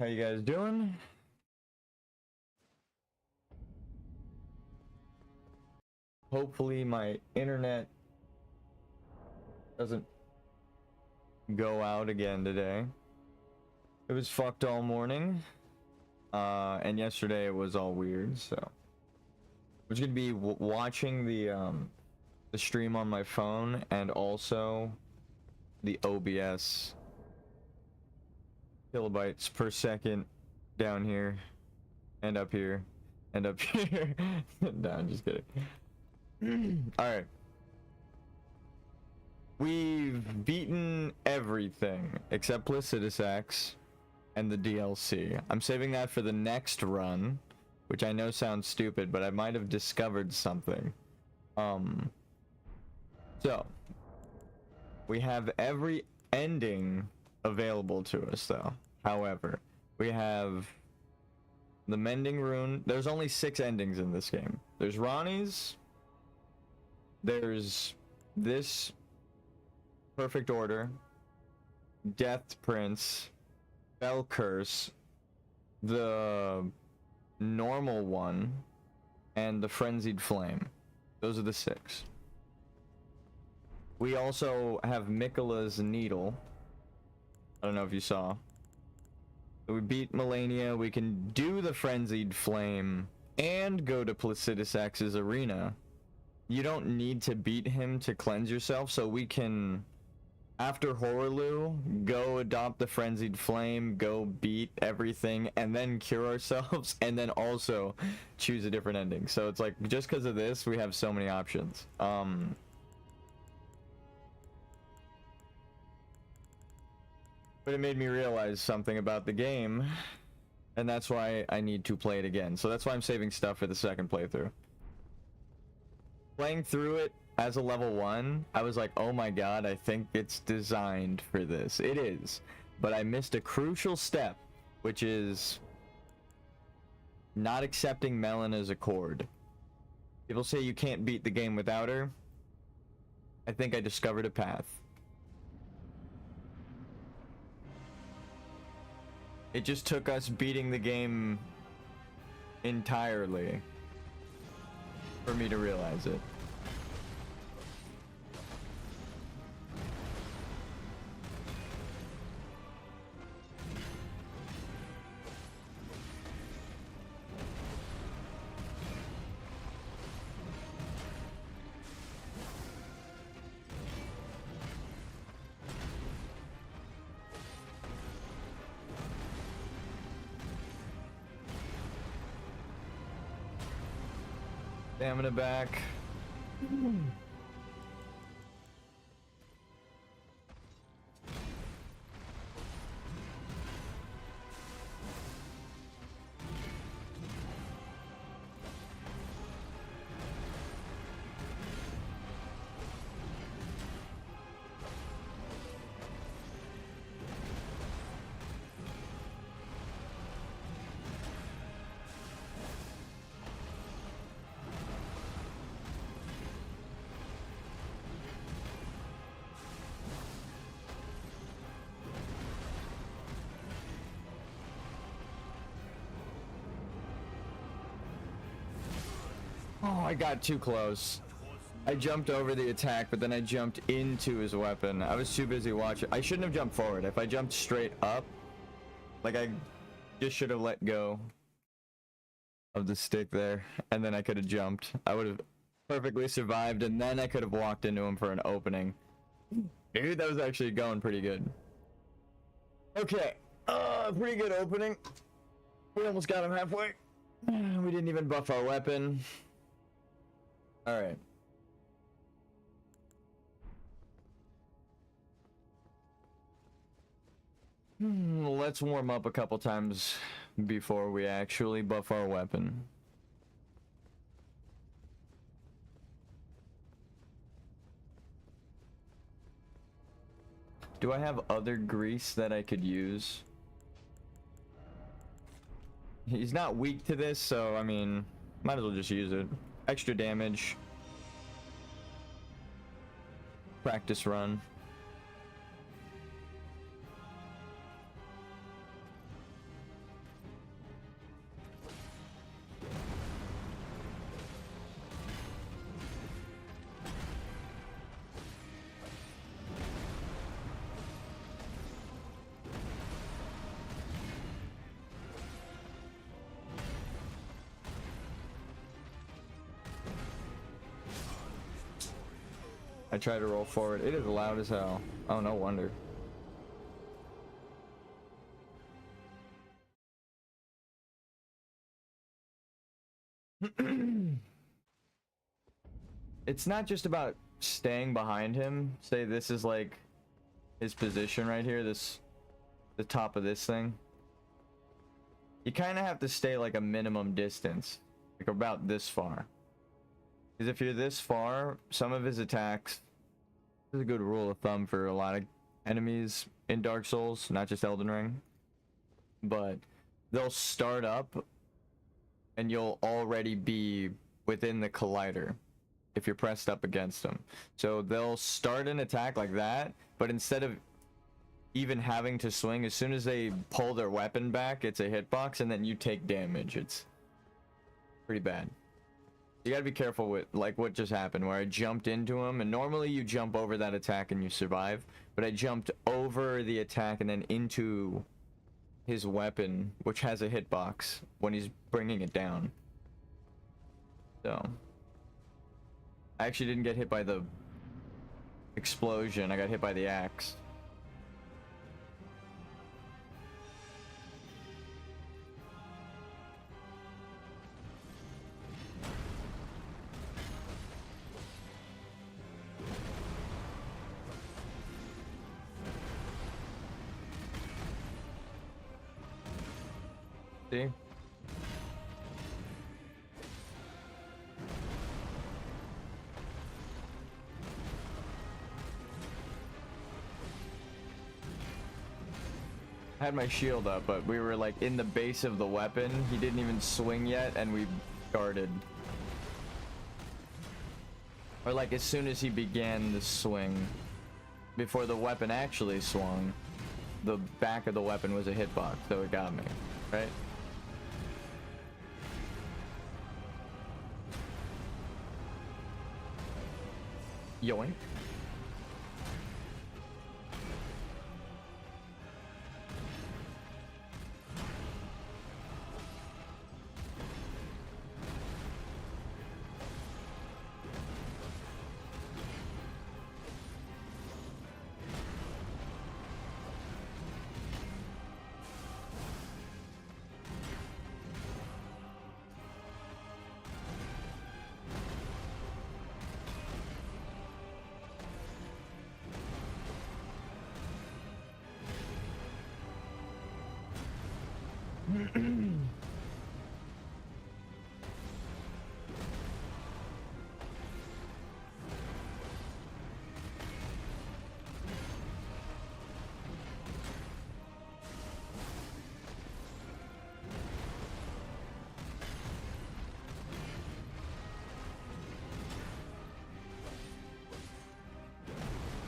How you guys doing? Hopefully my internet doesn't go out again today. It was fucked all morning. And yesterday it was all weird, so I'm just gonna be watching the stream on my phone and also the OBS kilobytes per second down here and up here and up here. No, I'm just kidding. All right. We've beaten everything except Placidus X and the DLC. I'm saving that for the next run, which I know sounds stupid, but I might have discovered something. So we have every ending available to us though. However, we have the Mending Rune. There's only 6 endings in this game. There's Ronnie's. There's this Perfect Order, Death Prince, Bell Curse, the normal one, and the Frenzied Flame. Those are the 6. We also have Miquella's Needle. I don't know if you saw. We beat Melania. We can do the Frenzied Flame and go to Placidus X's arena. You don't need to beat him to cleanse yourself, so we can, after Horaloo, go adopt the Frenzied Flame, go beat everything, and then cure ourselves, and then also choose a different ending. So it's like, just because of this, we have so many options. But it made me realize something about the game, and that's why I need to play it again. So that's why I'm saving stuff for the second playthrough. Playing through it as a level 1, I was like, oh my god, I think it's designed for this. It is. But I missed a crucial step, which is not accepting Melon as a cord. People say you can't beat the game without her. I think I discovered a path. It just took us beating the game entirely for me to realize it. Stamina back. Oh, I got too close. I jumped over the attack, but then I jumped into his weapon. I was too busy watching. I shouldn't have jumped forward. If I jumped straight up, like I just should have let go of the stick there, and then I could have jumped. I would have perfectly survived, and then I could have walked into him for an opening. Dude, that was actually going pretty good. Okay, pretty good opening. We almost got him halfway. We didn't even buff our weapon. Alright. Let's warm up a couple times before we actually buff our weapon. Do I have other grease that I could use? He's not weak to this, so I mean, might as well just use it. Extra damage. Practice run. I try to roll forward. It is loud as hell. Oh, no wonder. It's not just about staying behind him. Say this is like his position right here, the top of this thing. You kind of have to stay like a minimum distance, like about this far. Because if you're this far, some of his attacks, this is a good rule of thumb for a lot of enemies in Dark Souls, not just Elden Ring, but they'll start up and you'll already be within the collider if you're pressed up against them. So they'll start an attack like that, but instead of even having to swing, as soon as they pull their weapon back, it's a hitbox, and then you take damage. It's pretty bad. You gotta be careful with like what just happened, where I jumped into him, and normally you jump over that attack and you survive, but I jumped over the attack and then into his weapon, which has a hitbox when he's bringing it down. So I actually didn't get hit by the explosion, I got hit by the axe. See? I had my shield up, but we were like in the base of the weapon. He didn't even swing yet, and we started. Or like as soon as he began the swing, before the weapon actually swung, the back of the weapon was a hitbox, so it got me, right? Yoink.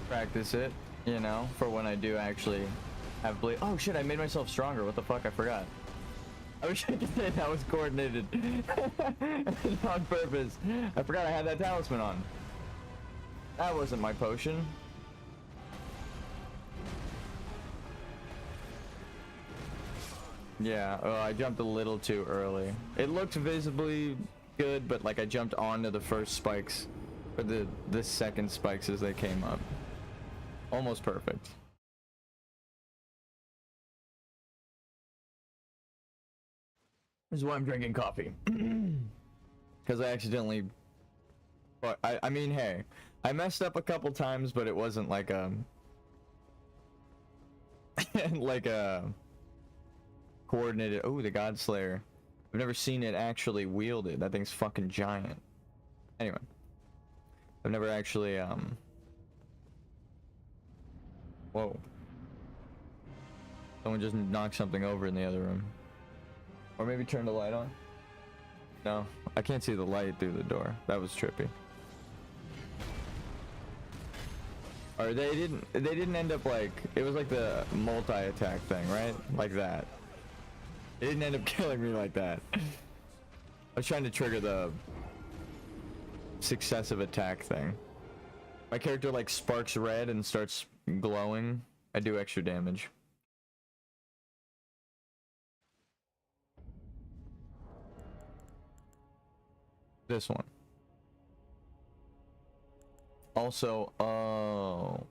Practice it, you know, for when I do actually have bleed. Oh shit, I made myself stronger. What the fuck? I forgot. I wish I could say that was coordinated on purpose. I forgot I had that talisman on. That wasn't my potion. Yeah, I jumped a little too early. It looked visibly good, but like I jumped onto the first spikes, or the second spikes as they came up. Almost perfect. This is why I'm drinking coffee. Because I accidentally... But I mean, hey, I messed up a couple times, but it wasn't like a... like a... coordinated... Oh, the Godslayer. I've never seen it actually wielded. That thing's fucking giant. Anyway. I've never actually, Whoa. Someone just knocked something over in the other room. Or maybe turn the light on? No, I can't see the light through the door. That was trippy. Or they didn't end up like, it was like the multi-attack thing, right? Like that. It didn't end up killing me like that. I was trying to trigger the successive attack thing. My character like sparks red and starts glowing. I do extra damage. This one. Also, oh,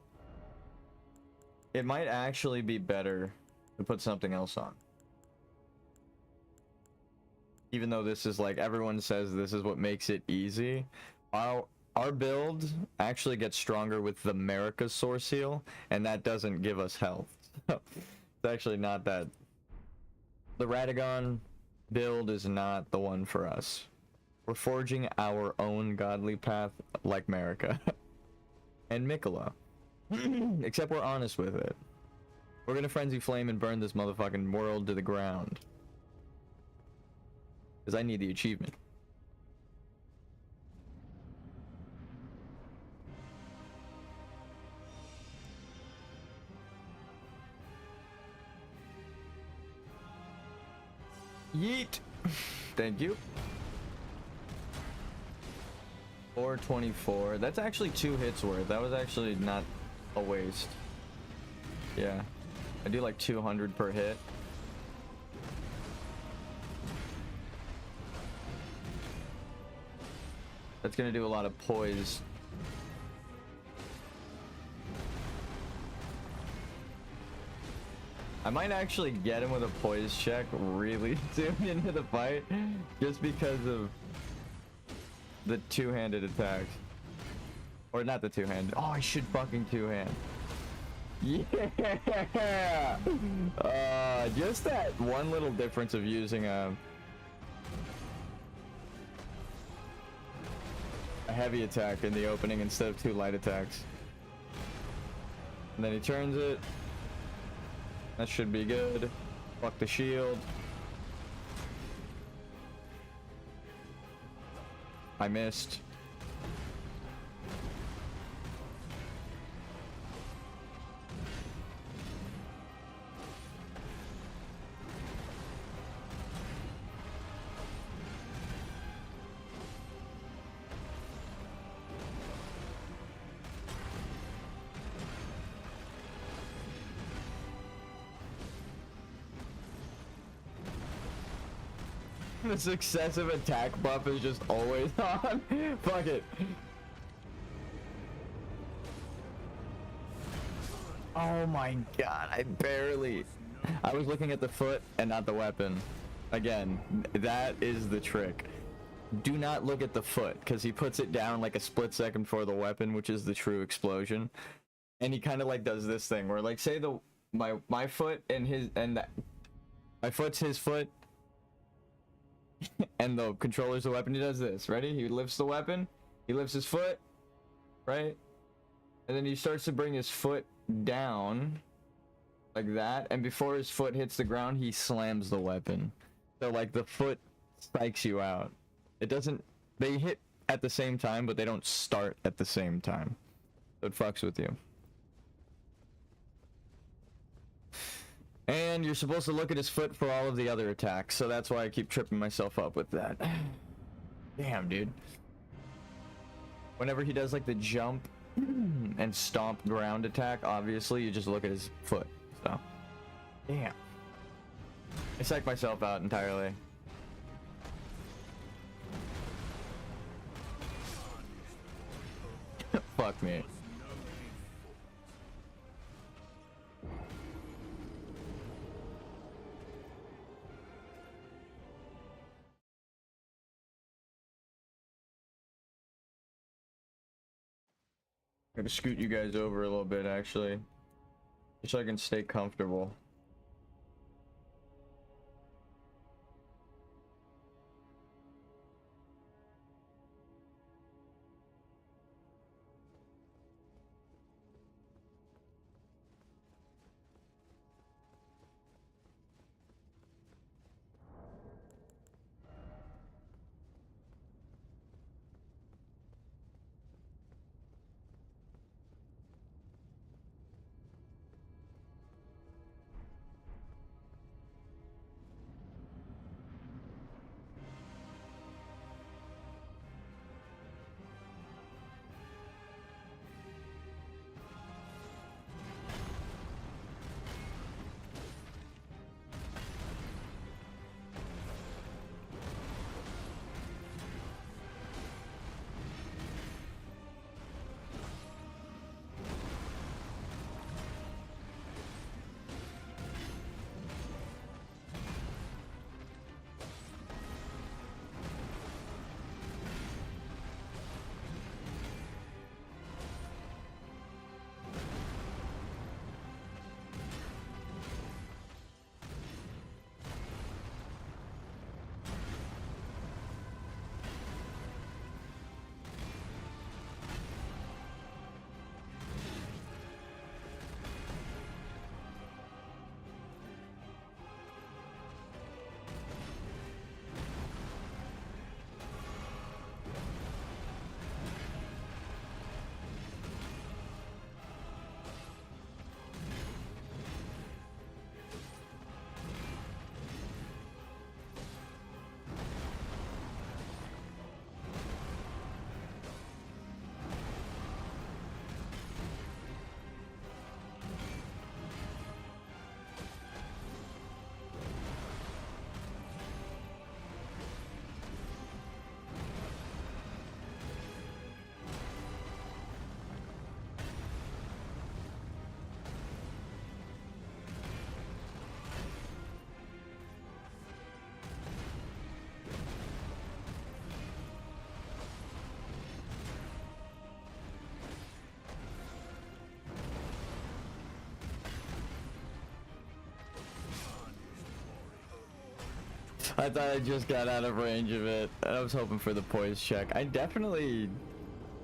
it might actually be better to put something else on. Even though this is like, everyone says this is what makes it easy. Our build actually gets stronger with the America source heal, and that doesn't give us health. It's actually not that. The Radagon build is not the one for us. We're forging our own godly path like America. And Mikola. Except we're honest with it. We're gonna Frenzy Flame and burn this motherfucking world to the ground. Because I need the achievement. Yeet! Thank you. 424. That's actually 2 hits worth. That was actually not a waste. Yeah. I do like 200 per hit. That's gonna do a lot of poise. I might actually get him with a poise check really soon into the fight, just because of the two-handed attacks. Or not the two-handed. Oh, I should fucking two-hand. Yeah! Just that one little difference of using a heavy attack in the opening instead of 2 light attacks. And then he turns it. That should be good. Fuck the shield. I missed. The successive attack buff is just always on. Fuck it. Oh my god, I was looking at the foot and not the weapon. Again, that is the trick. Do not look at the foot, because he puts it down like a split second before the weapon, which is the true explosion. And he kind of like does this thing where, like, say my foot and my foot's his foot, and the controller's the weapon. He does this. Ready? He lifts the weapon. He lifts his foot, right? And then he starts to bring his foot down like that, and before his foot hits the ground, he slams the weapon. So like the foot spikes you out. It doesn't, they hit at the same time, but they don't start at the same time. So it fucks with you. And you're supposed to look at his foot for all of the other attacks, so that's why I keep tripping myself up with that. Damn, dude. Whenever he does like the jump and stomp ground attack, obviously you just look at his foot. So, damn. I psyched myself out entirely. Fuck me. I'm gonna scoot you guys over a little bit, actually, just so I can stay comfortable. I thought I just got out of range of it. I was hoping for the poise check. I definitely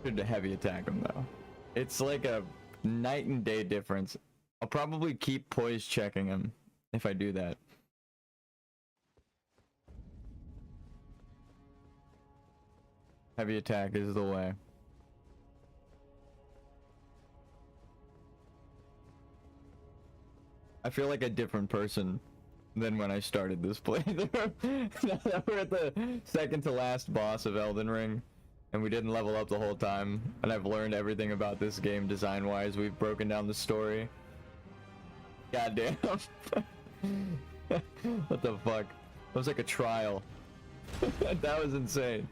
should heavy attack him though. It's like a night and day difference. I'll probably keep poise checking him if I do that. Heavy attack is the way. I feel like a different person than when I started this playthrough. Now that we're at the second to last boss of Elden Ring, and we didn't level up the whole time, and I've learned everything about this game design-wise. We've broken down the story. Goddamn. What the fuck? That was like a trial. That was insane.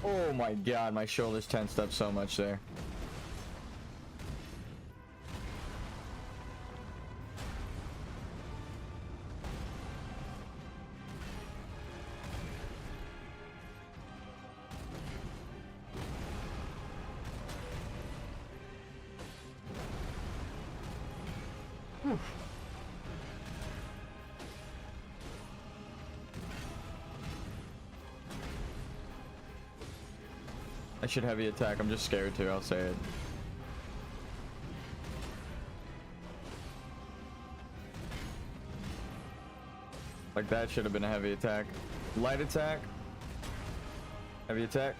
Oh my god, my shoulders tensed up so much there. Whew. I should heavy attack. I'm just scared to. I'll say it. Like that should have been a heavy attack. Light attack. Heavy attack.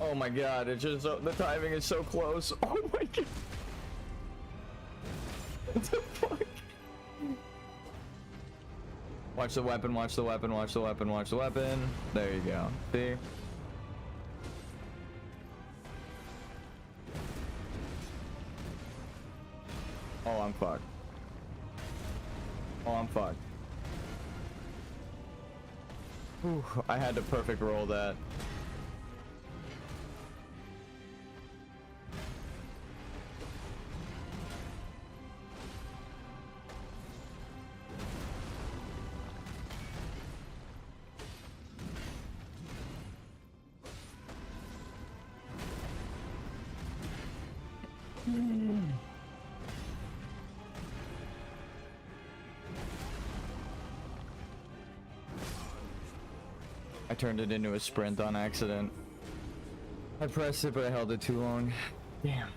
Oh my god, it's just the timing is so close. Oh my god. What the fuck? Watch the weapon, watch the weapon, watch the weapon, watch the weapon. There you go. See? Oh, I'm fucked. Oh, I'm fucked. Whew, I had to perfect roll that. I turned it into a sprint on accident. I pressed it, but I held it too long. Damn.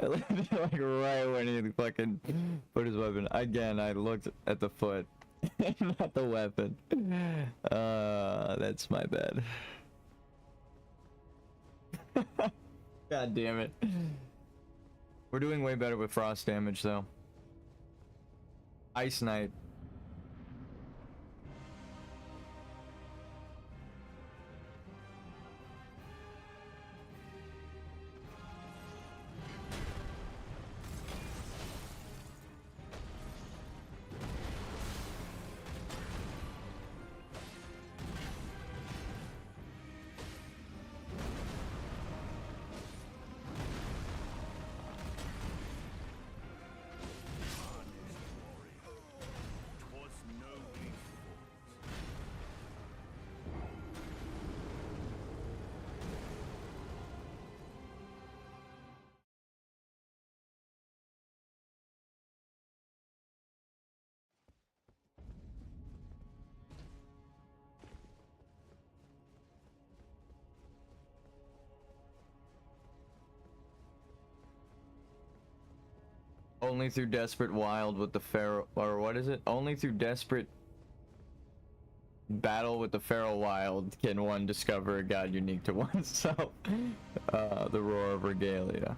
I landed like right when he fucking put his weapon. Again, I looked at the foot, not the weapon. That's my bad. God damn it. We're doing way better with frost damage though. Ice Knight. Only through desperate wild with the feral, or what is it? Only through desperate battle with the feral wild can one discover a god unique to oneself. The Roar of Regalia.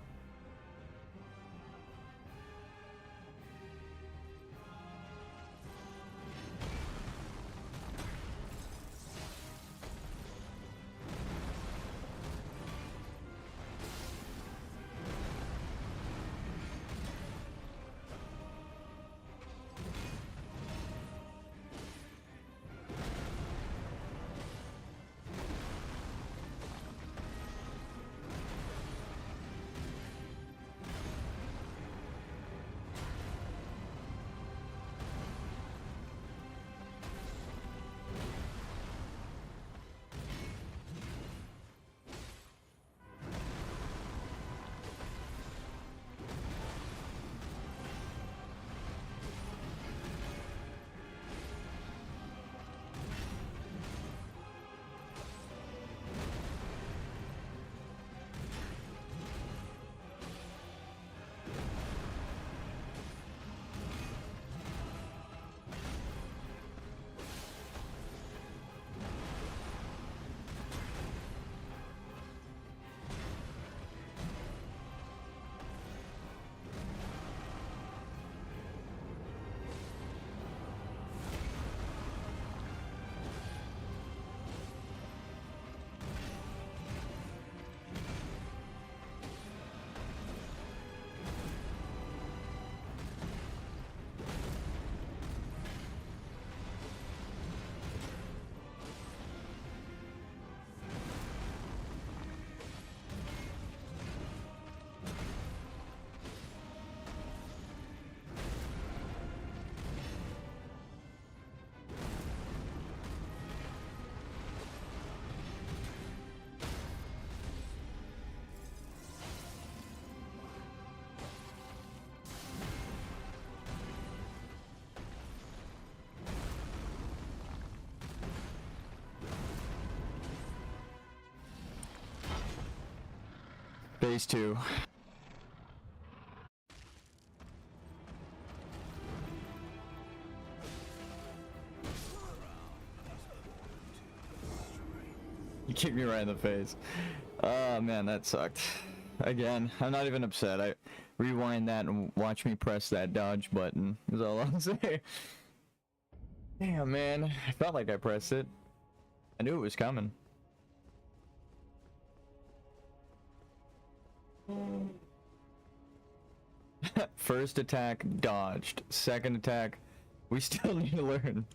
Phase 2. You kicked me right in the face. Oh man, that sucked. Again, I'm not even upset. I rewind that and watch me press that dodge button is all I'll say. Damn man, I felt like I pressed it. I knew it was coming. First attack dodged. Second attack, we still need to learn.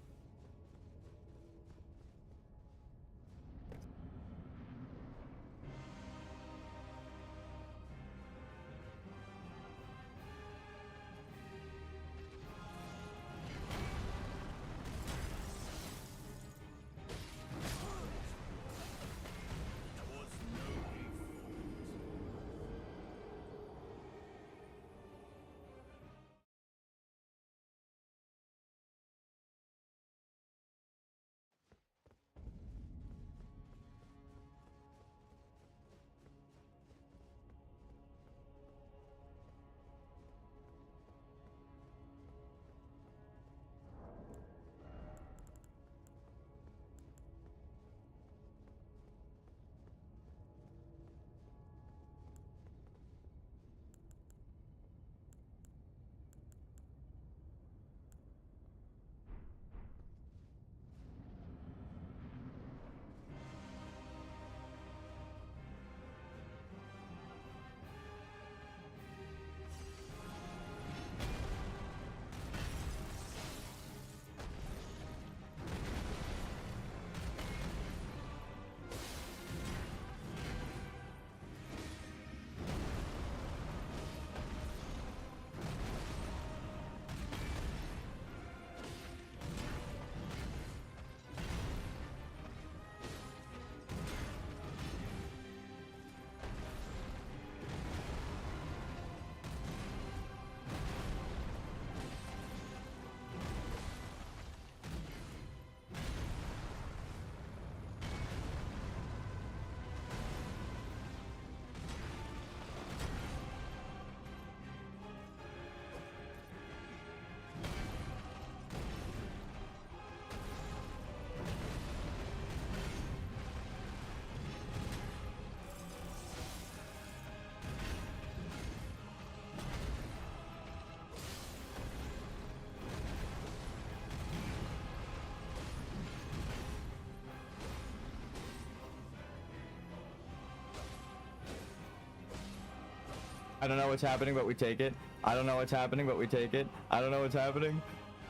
I don't know what's happening, but we take it. I don't know what's happening, but we take it. I don't know what's happening,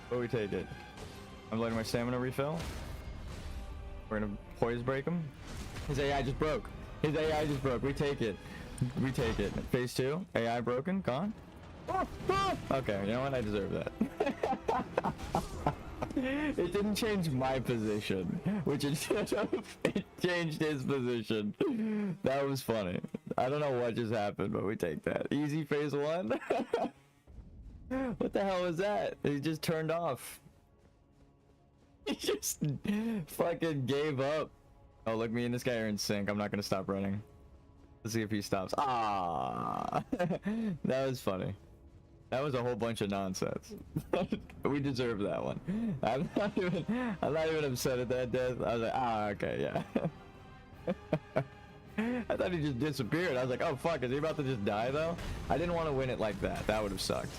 but we take it. I'm letting my stamina refill. We're gonna poise break him. His AI just broke. His AI just broke. We take it. We take it. Phase 2. AI broken. Gone. Okay, you know what? I deserve that. It didn't change my position, which it should have. It changed his position. That was funny. I don't know what just happened, but we take that. Easy phase 1. What the hell was that? He just turned off. He just fucking gave up. Oh, look, me and this guy are in sync. I'm not gonna stop running. Let's see if he stops. Ah, that was funny. That was a whole bunch of nonsense. We deserve that one. I'm not even upset at that death. I was like, ah, okay, yeah. I thought he just disappeared. I was like, oh fuck, is he about to just die though? I didn't want to win it like that. That would have sucked.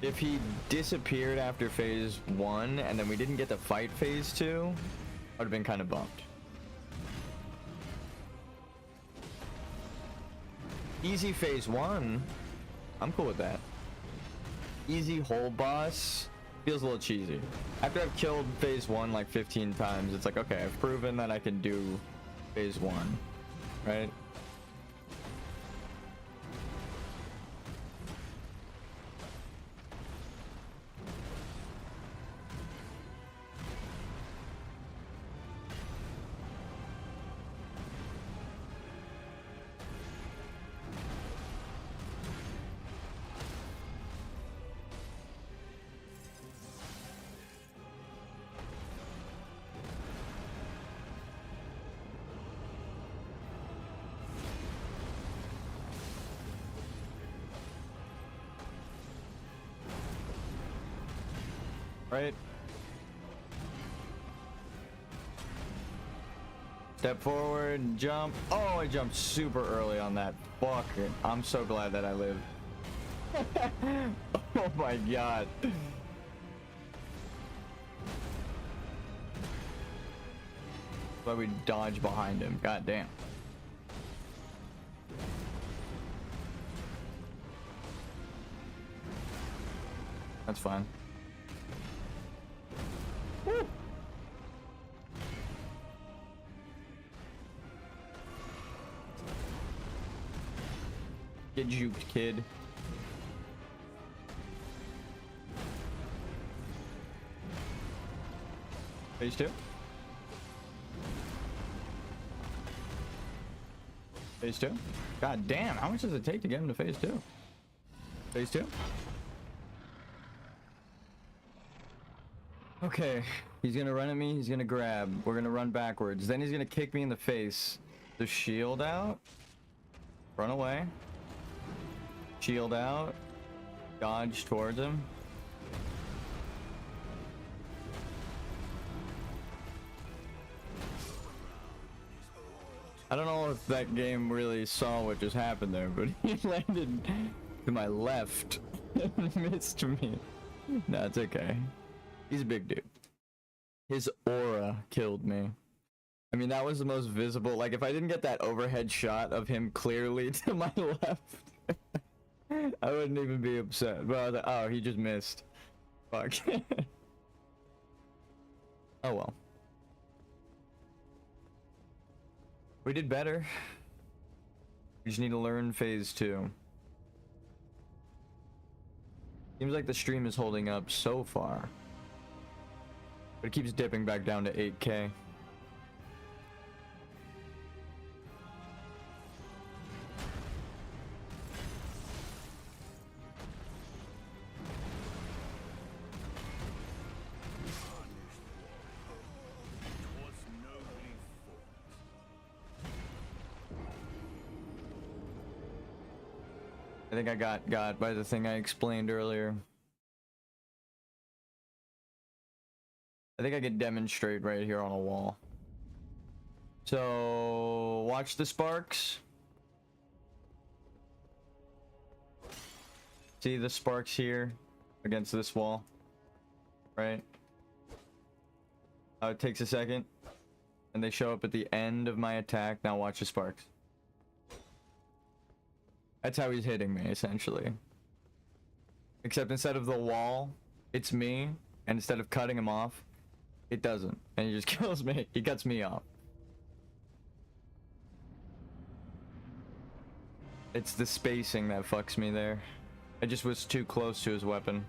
If he disappeared after phase 1 and then we didn't get to fight phase 2, I would have been kind of bummed. Easy phase 1. I'm cool with that. Easy whole boss feels a little cheesy. After I've killed phase 1 like 15 times, it's like, okay, I've proven that I can do phase 1, right? Right? Step forward, jump. Oh, I jumped super early on that. Fuck it. I'm so glad that I lived. Oh my god. But we dodge behind him. God damn. That's fine. Woo. Get juked, kid. Phase 2. Phase 2. God damn, how much does it take to get him to phase 2? Phase 2. Okay, he's gonna run at me, he's gonna grab, we're gonna run backwards, then he's gonna kick me in the face. The shield out, run away, shield out, dodge towards him. I don't know if that game really saw what just happened there, but he landed to my left and missed me. No, it's okay. He's a big dude. His aura killed me. I mean, that was the most visible. Like, if I didn't get that overhead shot of him clearly to my left, I wouldn't even be upset. But I was like, oh, he just missed. Fuck. Oh well. We did better. We just need to learn phase 2. Seems like the stream is holding up so far. But it keeps dipping back down to 8K. I think I got by the thing I explained earlier. I think I could demonstrate right here on a wall. So watch the sparks. See the sparks here against this wall, right? It takes a second and they show up at the end of my attack. Now watch the sparks. That's how he's hitting me, essentially. Except instead of the wall, it's me. And instead of cutting him off, it doesn't. And he just kills me. He cuts me off. It's the spacing that fucks me there. I just was too close to his weapon.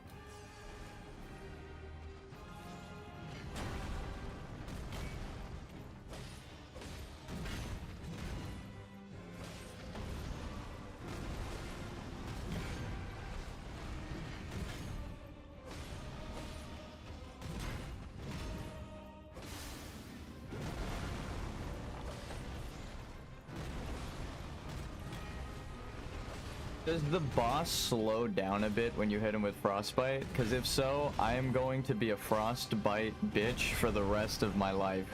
Does the boss slow down a bit when you hit him with frostbite? Because if so, I am going to be a frostbite bitch for the rest of my life.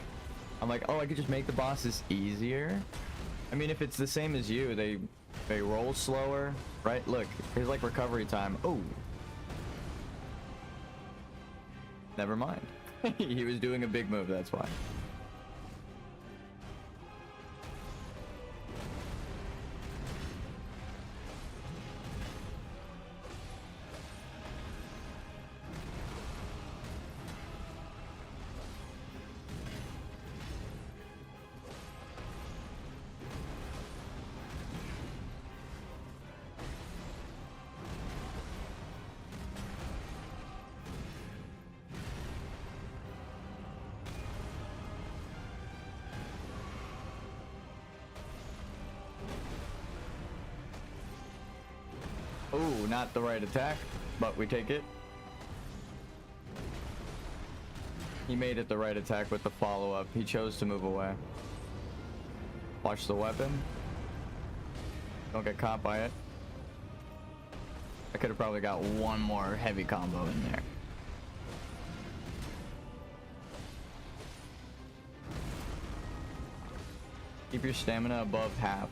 I'm like, oh, I could just make the bosses easier? I mean, if it's the same as you, they roll slower, right? Look, here's like recovery time. Oh. Never mind. He was doing a big move, that's why. Ooh, not the right attack, but we take it. He made it the right attack with the follow-up. He chose to move away. Watch the weapon. Don't get caught by it. I could have probably got one more heavy combo in there. Keep your stamina above half.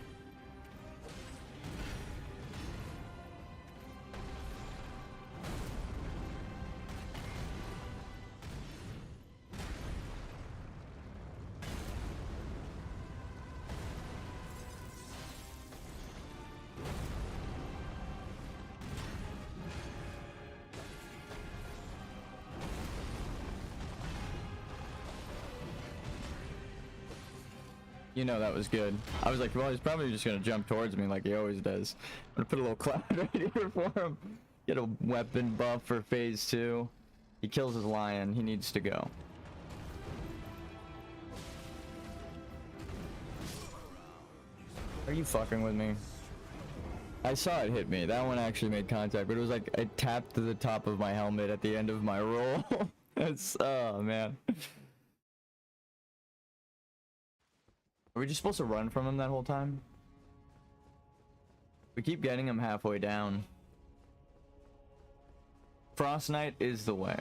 You know that was good. I was like, well, he's probably just gonna jump towards me like he always does. I'm gonna put a little cloud right here for him. Get a weapon buff for phase 2. He kills his lion. He needs to go. Are you fucking with me? I saw it hit me. That one actually made contact, but it was like I tapped to the top of my helmet at the end of my roll. It's, oh man. Are we just supposed to run from him that whole time? We keep getting him halfway down. Frost Knight is the way.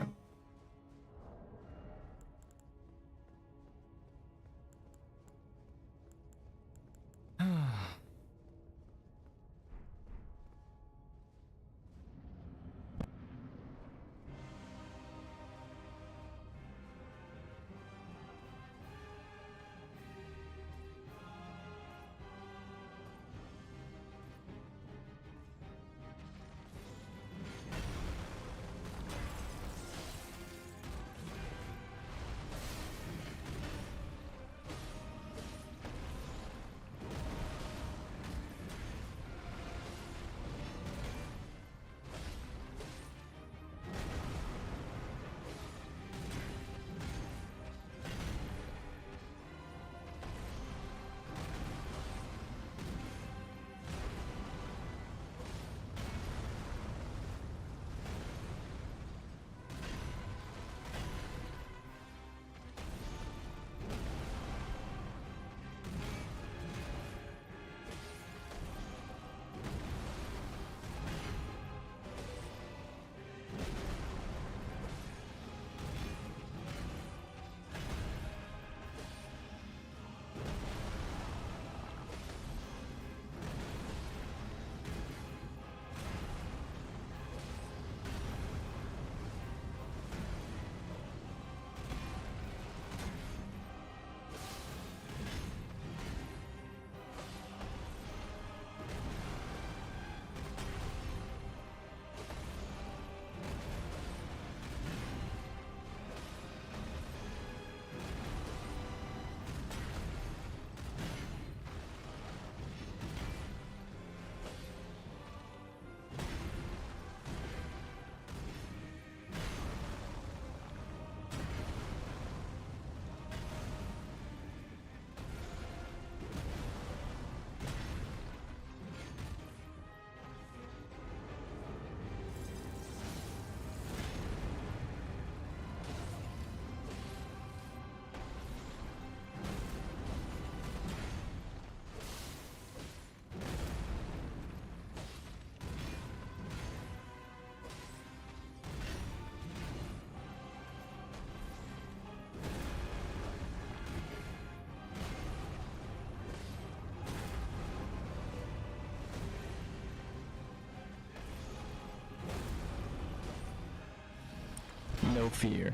no fear.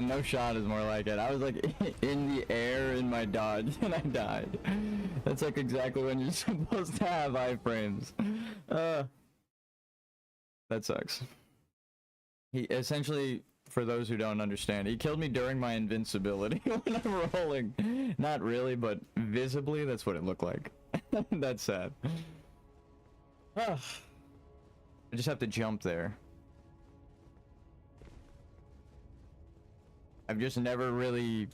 No shot is more like it. I was like in the air in my dodge and I died. That's like exactly when you're supposed to have iframes. That sucks. He essentially, for those who don't understand, he killed me during my invincibility when I'm rolling. Not really, but visibly, that's what it looked like. That's sad. I just have to jump there. I've just never really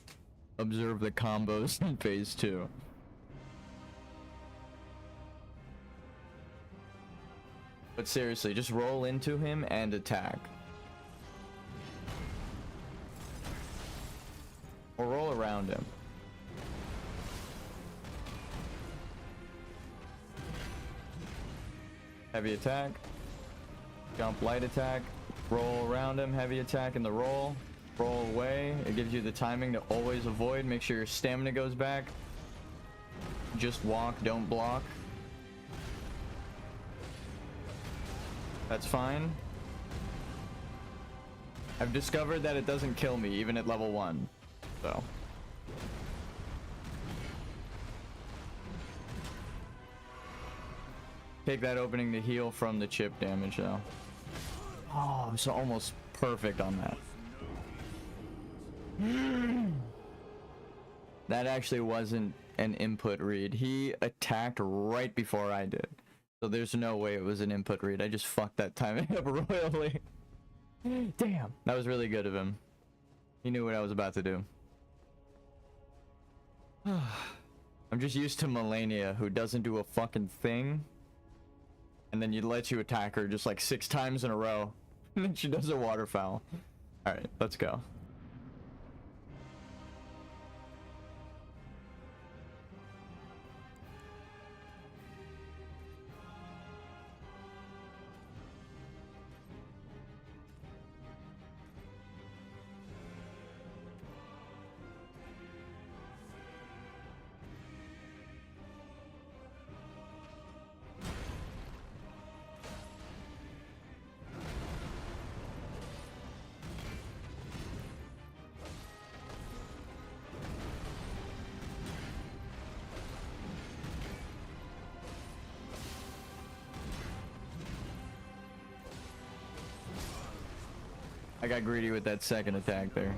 observed the combos in phase 2. But seriously, just roll into him and attack. Or roll around him. Heavy attack. Jump, light attack. Roll around him, heavy attack in the roll. Roll away. It gives you the timing to always avoid. Make sure your stamina goes back. Just walk, don't block. That's fine. I've discovered that it doesn't kill me even at level 1. So. Take that opening to heal from the chip damage though. Oh, I'm so almost perfect on that. That actually wasn't an input read. He attacked right before I did. So there's no way it was an input read. I just fucked that timing up royally. Damn. That was really good of him. He knew what I was about to do. I'm just used to Melania, who doesn't do a fucking thing. And then you let you attack her just like 6 times in a row. And then she does a waterfowl. Alright, let's go. I got greedy with that second attack there.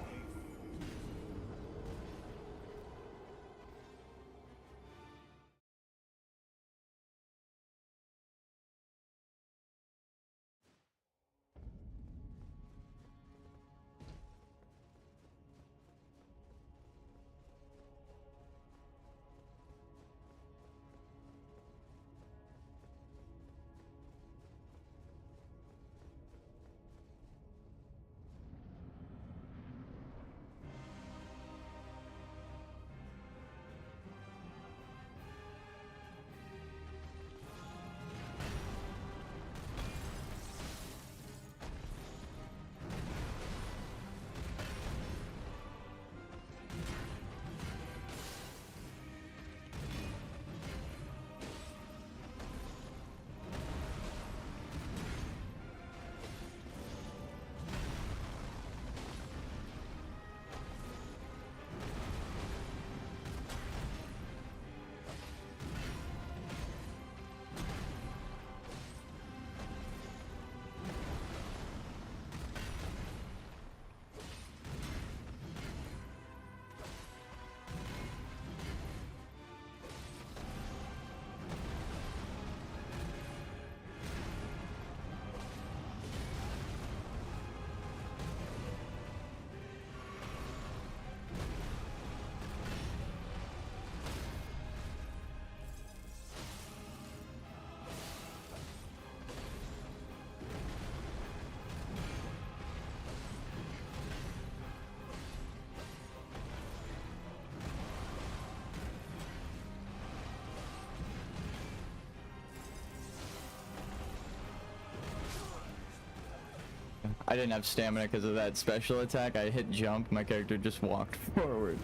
I didn't have stamina because of that special attack. I hit jump, my character just walked forward.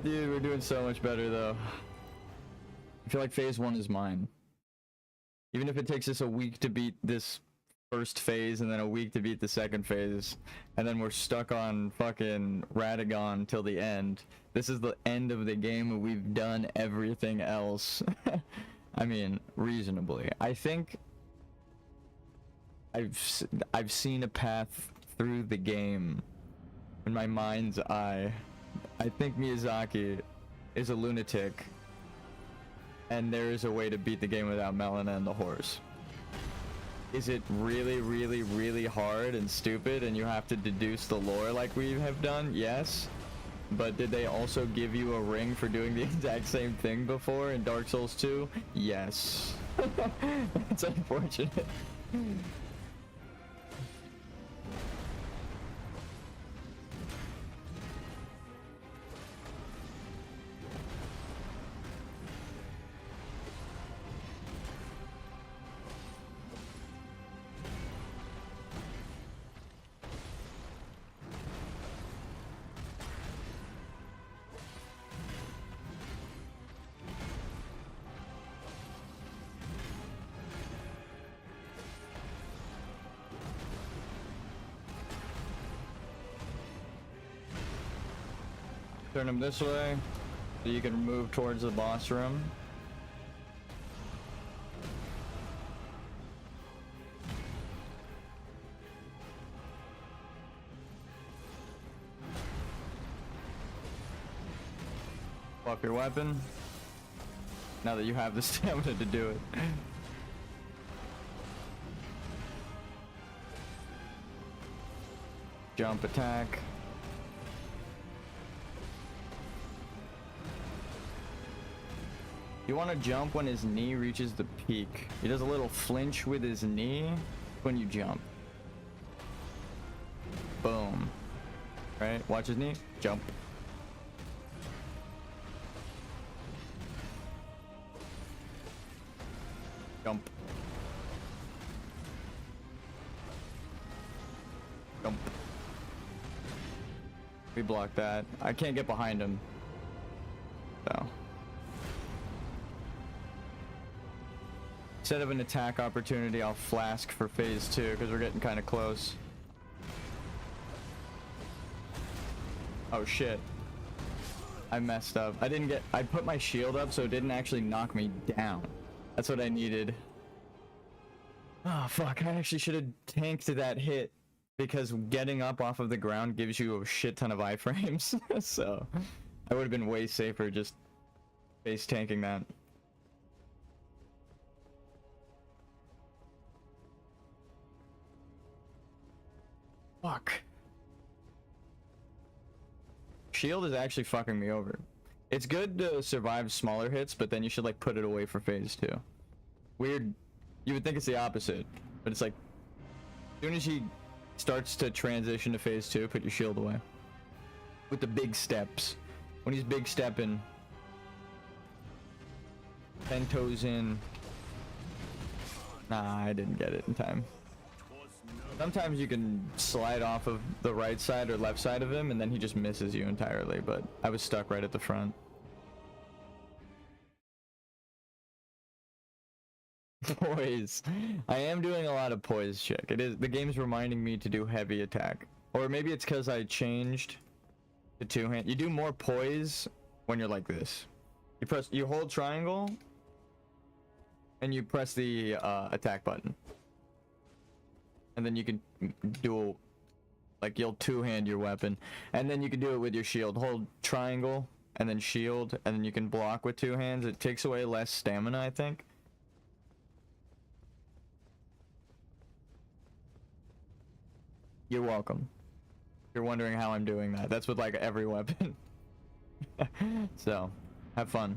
Dude, we're doing so much better though. I feel like phase 1 is mine. Even if it takes us a week to beat this first phase and then a week to beat the second phase, and then we're stuck on fucking Radagon till the end. This is the end of the game and we've done everything else. I mean, reasonably. I think I've seen a path through the game in my mind's eye. I think Miyazaki is a lunatic, and there is a way to beat the game without Melina and the horse. Is it really, really, really hard and stupid and you have to deduce the lore like we have done? Yes. But did they also give you a ring for doing the exact same thing before in Dark Souls 2? Yes. That's unfortunate. Turn him this way so you can move towards the boss room. Pull up your weapon now that you have the stamina to do it. Jump attack. You want to jump when his knee reaches the peak. He does a little flinch with his knee when you jump. Boom. Right? Watch his knee. Jump. Jump. Jump. We blocked that. I can't get behind him. So. Instead of an attack opportunity, I'll flask for phase 2 because we're getting kind of close. Oh shit. I messed up. I put my shield up so it didn't actually knock me down. That's what I needed. Oh fuck, I actually should have tanked that hit because getting up off of the ground gives you a shit ton of iframes. So I would have been way safer just base tanking that. Fuck. Shield is actually fucking me over. It's good to survive smaller hits, but then you should like put it away for phase 2. Weird. You would think it's the opposite, but it's like as soon as he starts to transition to phase 2, put your shield away. With the big steps. When he's big stepping. 10 toes in. Nah, I didn't get it in time. Sometimes you can slide off of the right side or left side of him and then he just misses you entirely, but I was stuck right at the front. Poise. I am doing a lot of poise check. The game's reminding me to do heavy attack. Or maybe it's because I changed to two-hand. You do more poise when you're like this. You hold triangle and you press the attack button. And then you can do, like, you'll two-hand your weapon. And then you can do it with your shield. Hold triangle, and then shield, and then you can block with 2 hands. It takes away less stamina, I think. You're welcome. You're wondering how I'm doing that. That's with, like, every weapon. So, have fun.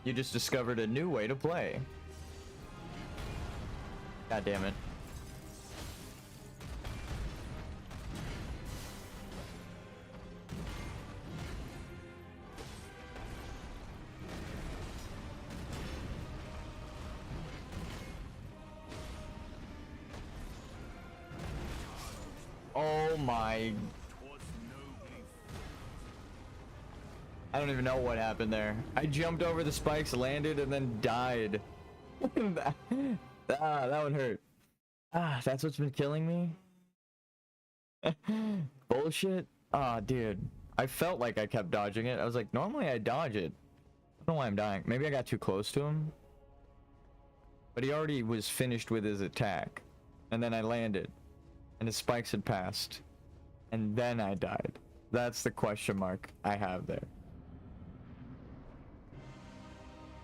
You just discovered a new way to play. God damn it. Oh my... I don't even know what happened there. I jumped over the spikes, landed, and then died. that one hurt. That's what's been killing me? Bullshit? Dude. I felt like I kept dodging it. I was like, normally I dodge it. I don't know why I'm dying. Maybe I got too close to him. But he already was finished with his attack. And then I landed. And his spikes had passed. And then I died. That's the question mark I have there.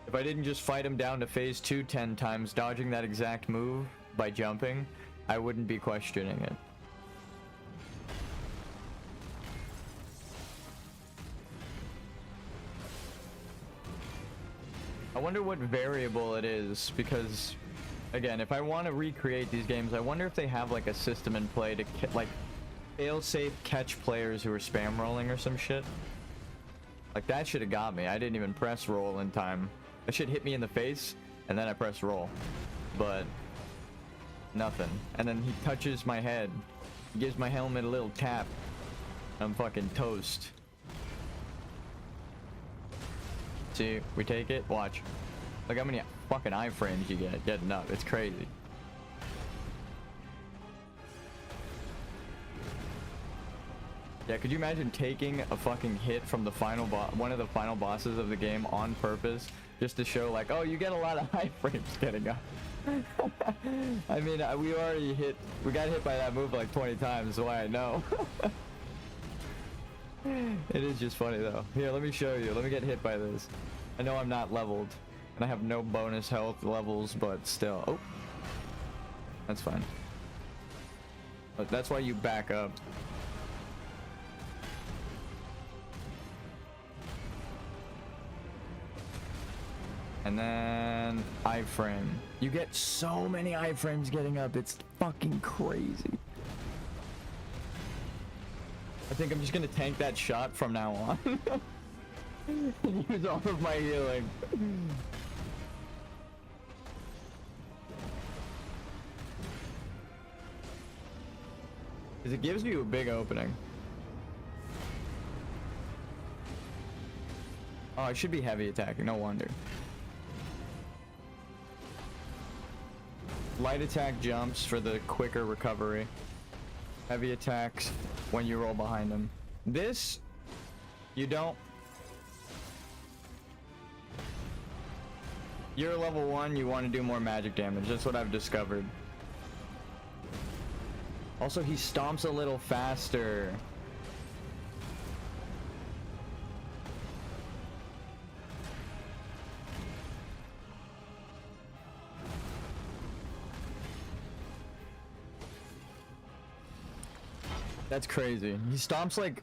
If I didn't just fight him down to phase 2 10 times, dodging that exact move by jumping, I wouldn't be questioning it. I wonder what variable it is, because, again, if I want to recreate these games, I wonder if they have like a system in play to like fail-safe catch players who are spam rolling or some shit. Like that should have got me. I didn't even press roll in time. That shit hit me in the face, and then I press roll. But nothing. And then he touches my head. He gives my helmet a little tap. I'm fucking toast. See, we take it. Watch. Look how many fucking iframes you get getting up. It's crazy. Yeah, could you imagine taking a fucking hit from the final one of the final bosses of the game on purpose, just to show like, oh, you get a lot of iframes getting up. I mean, we got hit by that move like 20 times, so I know. It is just funny though. Here, let me show you. Let me get hit by this. I know I'm not leveled, and I have no bonus health levels, but still. Oh, that's fine. But that's why you back up. And then iframe. You get so many iframes getting up. It's fucking crazy. I think I'm just gonna tank that shot from now on. Use all of my healing. Because it gives you a big opening. Oh, I should be heavy attacking, no wonder. Light attack jumps for the quicker recovery. Heavy attacks when you roll behind them. This, you don't. You're level 1, you want to do more magic damage. That's what I've discovered. Also, he stomps a little faster. That's crazy. He stomps like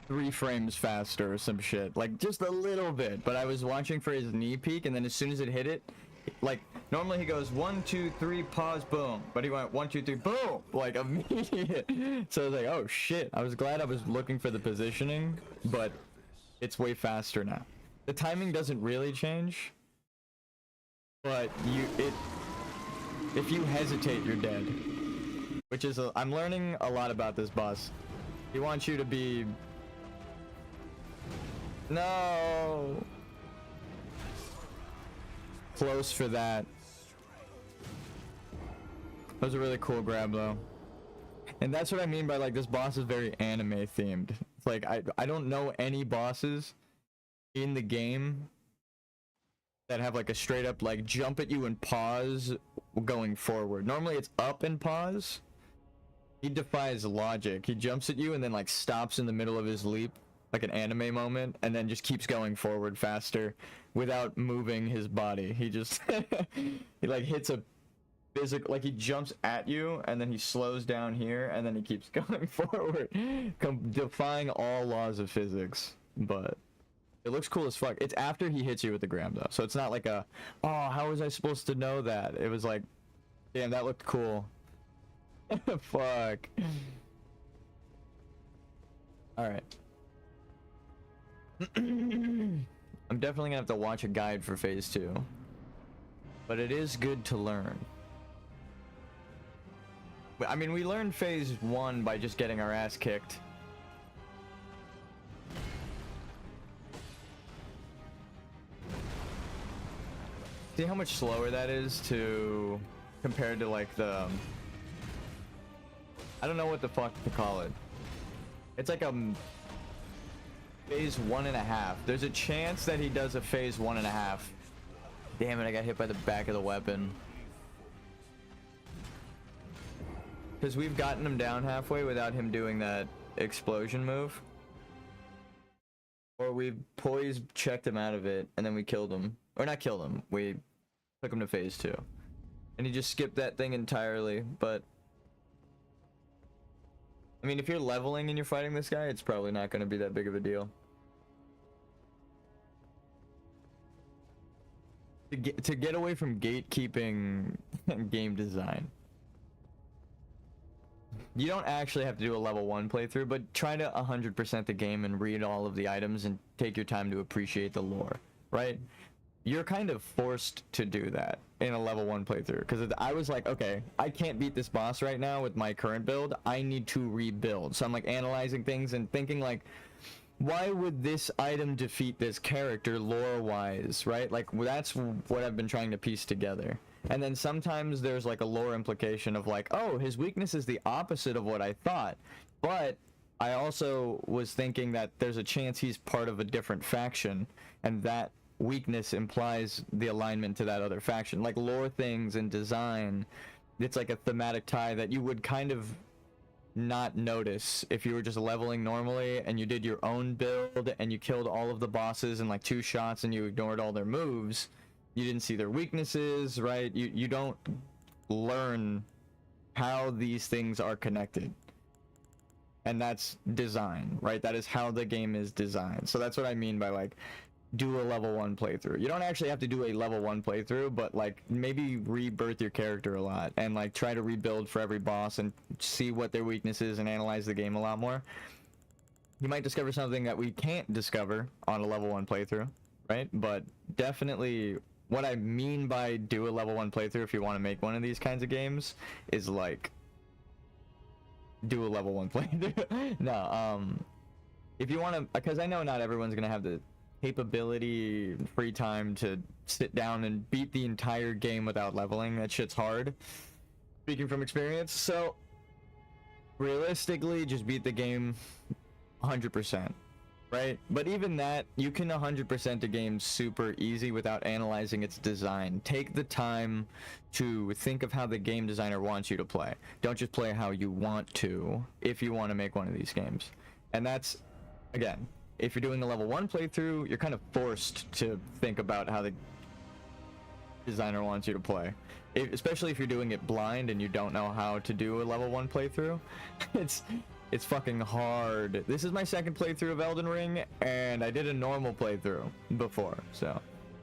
3 frames faster or some shit. Like just a little bit. But I was watching for his knee peak, and then as soon as it hit it, like normally he goes 1 2 3 pause boom, but he went 1 2 3 boom, like immediate. So I was like, oh shit. I was glad I was looking for the positioning, but it's way faster now. The timing doesn't really change, but if you hesitate, you're dead. Which is, I'm learning a lot about this boss. He wants you to be... No! Close for that. That was a really cool grab though. And that's what I mean by like this boss is very anime themed. It's like, I don't know any bosses in the game that have like a straight up like jump at you and pause going forward. Normally it's up and pause. He defies logic. He jumps at you and then like stops in the middle of his leap, like an anime moment, and then just keeps going forward faster without moving his body. He just he like hits a physical, like he jumps at you and then he slows down here and then he keeps going forward, defying all laws of physics. But it looks cool as fuck. It's after he hits you with the gram though, so it's not like a, oh, how was I supposed to know that? It was like, damn, that looked cool. Fuck. Alright. I'm definitely gonna have to watch a guide for phase 2. But it is good to learn. I mean, we learned phase 1 by just getting our ass kicked. See how much slower that is to compared to like the I don't know what the fuck to call it. It's like a phase 1.5. There's a chance that he does a phase 1.5. Damn it, I got hit by the back of the weapon. Because we've gotten him down halfway without him doing that explosion move. Or we poised, checked him out of it, and then we killed him. Or not killed him, we took him to phase 2. And he just skipped that thing entirely, but... I mean, if you're leveling and you're fighting this guy, it's probably not going to be that big of a deal. To get away from gatekeeping game design. You don't actually have to do a level 1 playthrough, but try to 100% the game and read all of the items and take your time to appreciate the lore, right? You're kind of forced to do that in a level 1 playthrough, because I was like, okay, I can't beat this boss right now with my current build. I need to rebuild. So I'm like analyzing things and thinking like, why would this item defeat this character lore-wise, right? Like, that's what I've been trying to piece together. And then sometimes there's like a lore implication of like, oh, his weakness is the opposite of what I thought. But I also was thinking that there's a chance he's part of a different faction, and that weakness implies the alignment to that other faction. Like lore things and design, it's like a thematic tie that you would kind of not notice if you were just leveling normally and you did your own build and you killed all of the bosses in like 2 shots and you ignored all their moves. You didn't see their weaknesses, right? You don't learn how these things are connected. And that's design, right? That is how the game is designed. So that's what I mean by like, do a level 1 playthrough. You don't actually have to do a level 1 playthrough, but like maybe rebirth your character a lot and like try to rebuild for every boss and see what their weakness is and analyze the game a lot more. You might discover something that we can't discover on a level 1 playthrough, right? But definitely what I mean by do a level 1 playthrough if you want to make one of these kinds of games is like do a level 1 playthrough. No, if you want to, because I know not everyone's gonna have the capability, free time to sit down and beat the entire game without leveling. That shit's hard, speaking from experience. So realistically, just beat the game 100%, right? But even that, you can 100% a game super easy without analyzing its design. Take the time to think of how the game designer wants you to play. Don't just play how you want to if you want to make one of these games. And that's, again, if you're doing a level 1 playthrough, you're kind of forced to think about how the designer wants you to play. Especially if you're doing it blind and you don't know how to do a level 1 playthrough. It's fucking hard. This is my 2nd playthrough of Elden Ring, and I did a normal playthrough before, so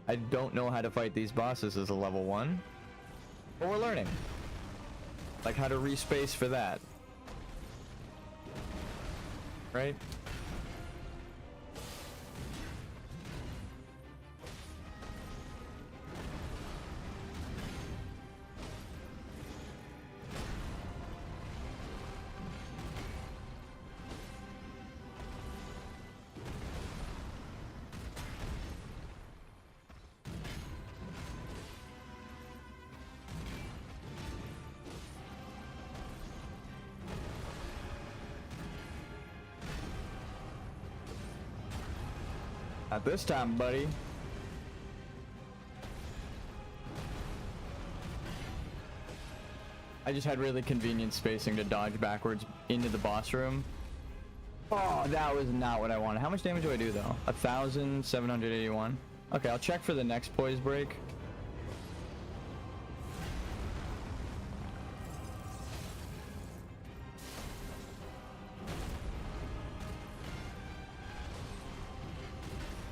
I don't know how to fight these bosses as a level 1. But we're learning. Like how to respace for that. Right? Not this time, buddy. I just had really convenient spacing to dodge backwards into the boss room. Oh, that was not what I wanted. How much damage do I do, though? 1,781. Okay, I'll check for the next poise break.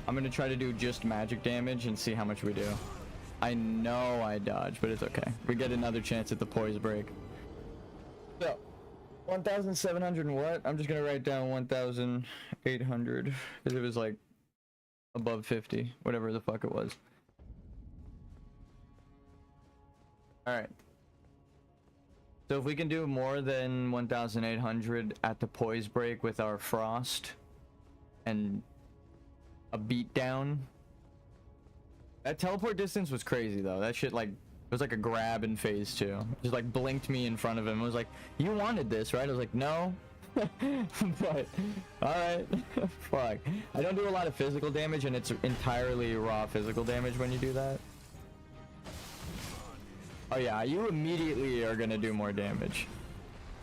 I'm gonna try to do just magic damage and see how much we do. I know I dodged, but it's okay. We get another chance at the poise break. So, 1,700 and what? I'm just gonna write down 1,800 because it was like above 50, whatever the fuck it was. All right. So if we can do more than 1,800 at the poise break with our frost and a beat down. That teleport distance was crazy though. That shit like, it was like a grab in phase 2. Just like blinked me in front of him. It was like, you wanted this, right? I was like, no. But, alright. Fuck. I don't do a lot of physical damage and it's entirely raw physical damage when you do that. Oh yeah, you immediately are gonna do more damage.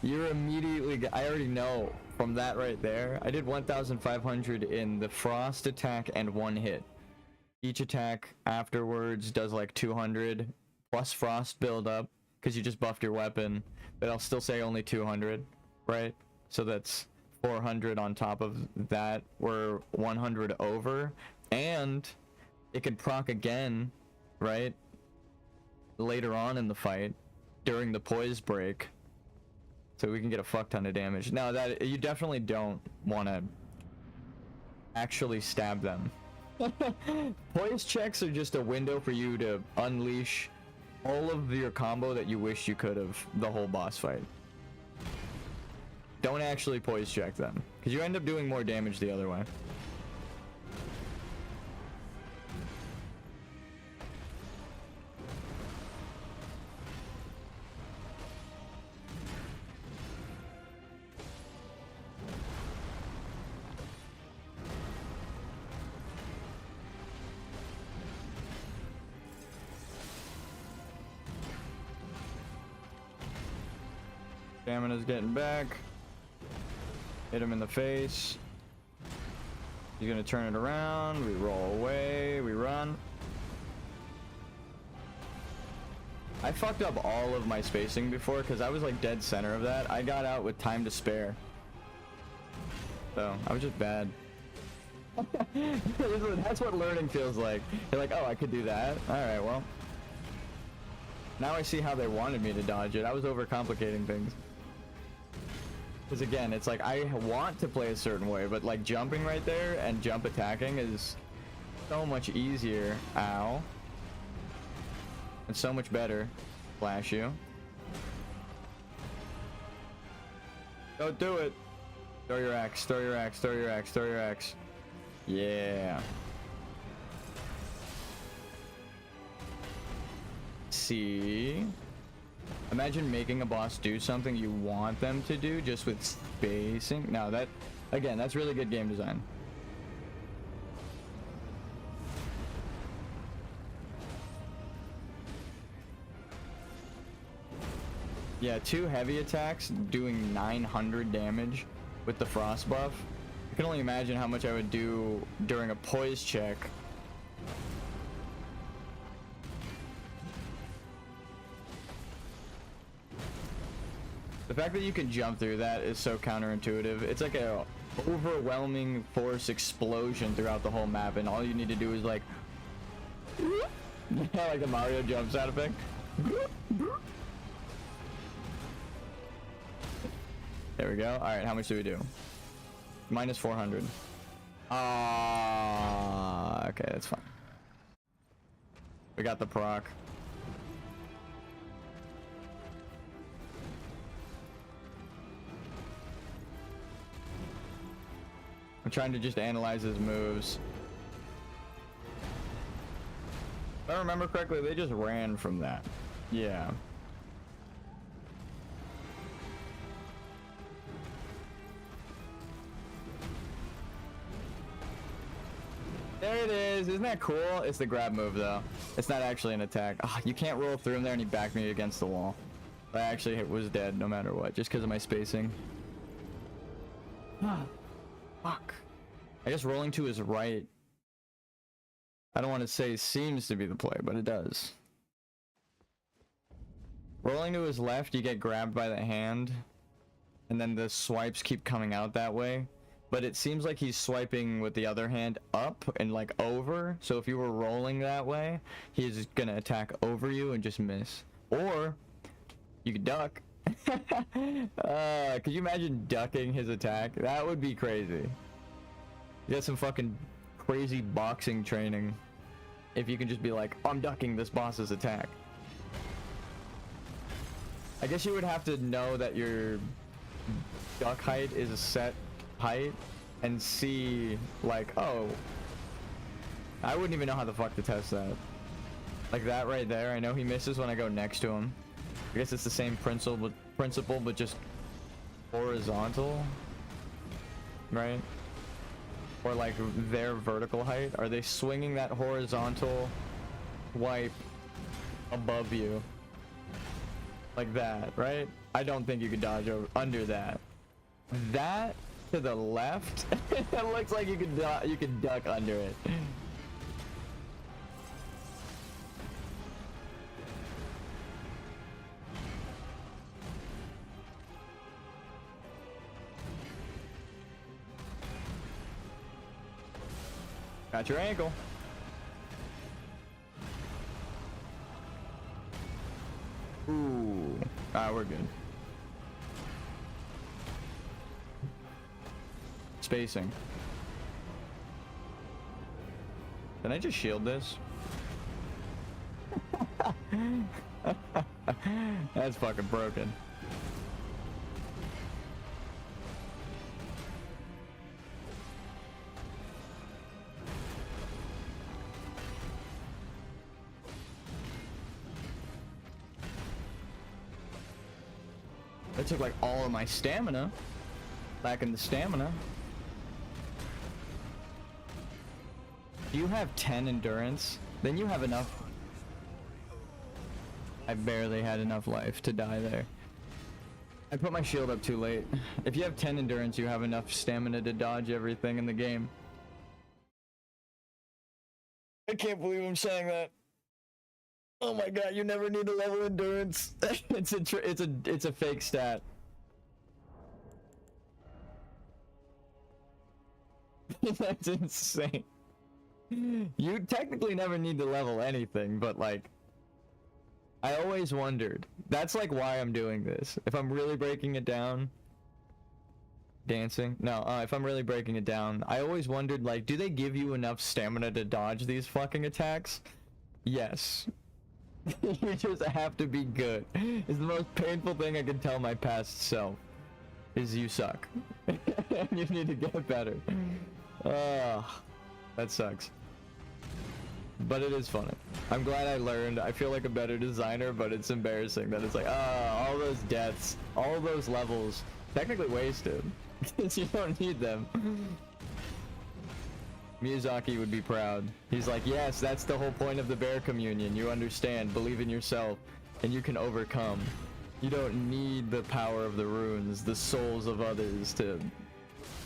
You're immediately, I already know from that right there. I did 1,500 in the frost attack and 1 hit. Each attack afterwards does like 200 plus frost build up because you just buffed your weapon, but I'll still say only 200, right? So that's 400 on top of that. We're 100 over, and it can proc again, right? Later on in the fight during the poise break, so we can get a fuck ton of damage. Now that you definitely don't want to actually stab them. Poise checks are just a window for you to unleash all of your combo that you wish you could have the whole boss fight. Don't actually poise check them because you end up doing more damage the other way. Stamina's getting back. Hit him in the face. He's gonna turn it around. We roll away. We run. I fucked up all of my spacing before because I was like dead center of that. I got out with time to spare. So I was just bad. That's what learning feels like. You're like, oh, I could do that. Alright, well. Now I see how they wanted me to dodge it. I was overcomplicating things. Because again, it's like I want to play a certain way, but like jumping right there and jump attacking is so much easier. Ow. It's so much better. Flash you. Don't do it. Throw your axe, throw your axe, throw your axe, throw your axe. Yeah. See? Imagine making a boss do something you want them to do just with spacing. Now that, again, that's really good game design. Yeah, 2 heavy attacks doing 900 damage with the frost buff. I can only imagine how much I would do during a poise check. The fact that you can jump through that is so counterintuitive. It's like a overwhelming force explosion throughout the whole map, and all you need to do is like like the Mario jump sound effect. There we go. All right, how much do we do? Minus 400. Okay, that's fine. We got the proc. I'm trying to just analyze his moves. If I remember correctly, they just ran from that. Yeah. There it is. Isn't that cool? It's the grab move, though. It's not actually an attack. Oh, you can't roll through him there, and he backed me against the wall. I actually was dead no matter what, just because of my spacing. Fuck. I guess rolling to his right. I don't want to say seems to be the play, but it does. Rolling to his left, you get grabbed by the hand, and then the swipes keep coming out that way. But it seems like he's swiping with the other hand up and like over. So if you were rolling that way, he's gonna attack over you and just miss. Or you could duck. Could you imagine ducking his attack? That would be crazy. You got some fucking crazy boxing training if you can just be like, I'm ducking this boss's attack. I guess you would have to know that your duck height is a set height and see like, oh, I wouldn't even know how the fuck to test that. Like that right there, I know he misses when I go next to him. I guess it's the same principle but just horizontal, right? Or like their vertical height. Are they swinging that horizontal wipe above you like that, right? I don't think you could dodge over under that. That to the left, it looks like you could duck under it. Got your ankle. Ooh. Ah, we're good. Spacing. Can I just shield this? That's fucking broken. That took like all of my stamina. Back in the stamina. Do you have 10 endurance? Then you have enough. I barely had enough life to die there. I put my shield up too late. If you have 10 endurance, you have enough stamina to dodge everything in the game. I can't believe I'm saying that. Oh my god, you never need to level endurance. it's a fake stat. That's insane. You technically never need to level anything, but like I always wondered. That's like why I'm doing this. If I'm really breaking it down, dancing. No, if I'm really breaking it down, I always wondered like, do they give you enough stamina to dodge these fucking attacks? Yes. You just have to be good. It's the most painful thing I can tell my past self. Is you suck. You need to get better. That sucks. But it is funny. I'm glad I learned. I feel like a better designer, but it's embarrassing that it's like, all those deaths, all those levels, technically wasted. Because you don't need them. Miyazaki would be proud. He's like, yes, that's the whole point of the bear communion. You understand, believe in yourself, and you can overcome. You don't need the power of the runes, the souls of others to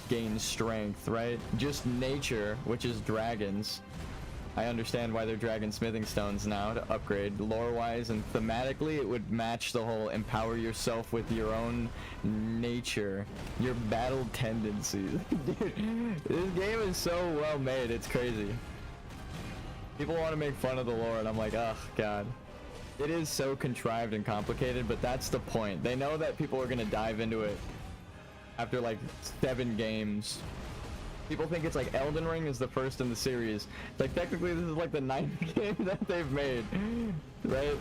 gain strength, right? Just nature, which is dragons. I understand why they're dragon smithing stones now to upgrade lore-wise, and thematically it would match the whole empower yourself with your own nature, your battle tendencies. Dude, this game is so well made, it's crazy. People want to make fun of the lore, and I'm like, oh god. It is so contrived and complicated, but that's the point. They know that people are gonna dive into it after like 7 games. People think it's like Elden Ring is the first in the series. Like technically this is like the 9th game that they've made, right?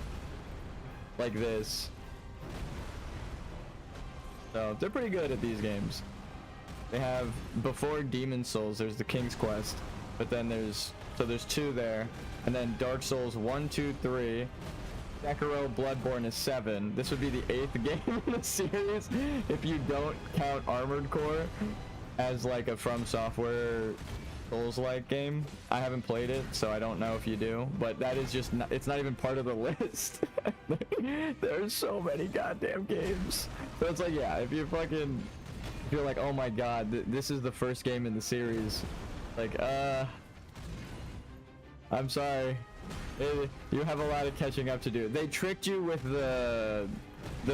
Like this. So they're pretty good at these games. They have, before Demon Souls, there's the King's Quest, but then there's 2 there, and then Dark Souls 1, 2, 3. Sekiro Bloodborne is 7. This would be the 8th game in the series if you don't count Armored Core as like a From Software Souls-like game. I haven't played it, so I don't know if you do, but that is just not, it's not even part of the list. There's so many goddamn games. So it's like, yeah, if you're like, oh my god, this is the first game in the series, like, I'm sorry. You have a lot of catching up to do. They tricked you with the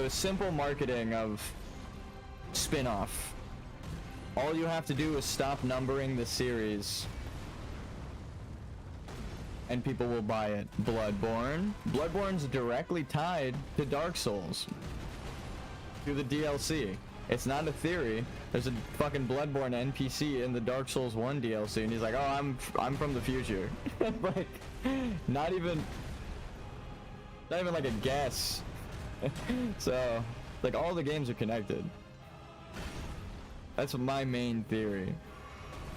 simple marketing of spin-off. All you have to do is stop numbering the series and people will buy it. Bloodborne's directly tied to Dark Souls through the DLC. It's not a theory. There's a fucking Bloodborne NPC in the Dark Souls 1 DLC, and he's like, oh, I'm from the future. Like, not even like a guess. So, like, all the games are connected. That's my main theory,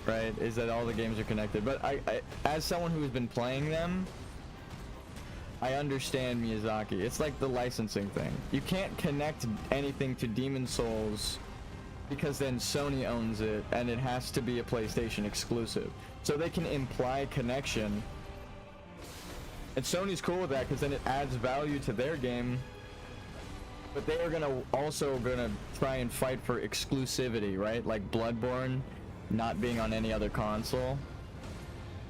right? Is that all the games are connected. But I as someone who has been playing them, I understand Miyazaki. It's like the licensing thing. You can't connect anything to Demon Souls because then Sony owns it and it has to be a PlayStation exclusive. So they can imply connection. And Sony's cool with that because then it adds value to their game. But they are also gonna try and fight for exclusivity, right? Like Bloodborne not being on any other console,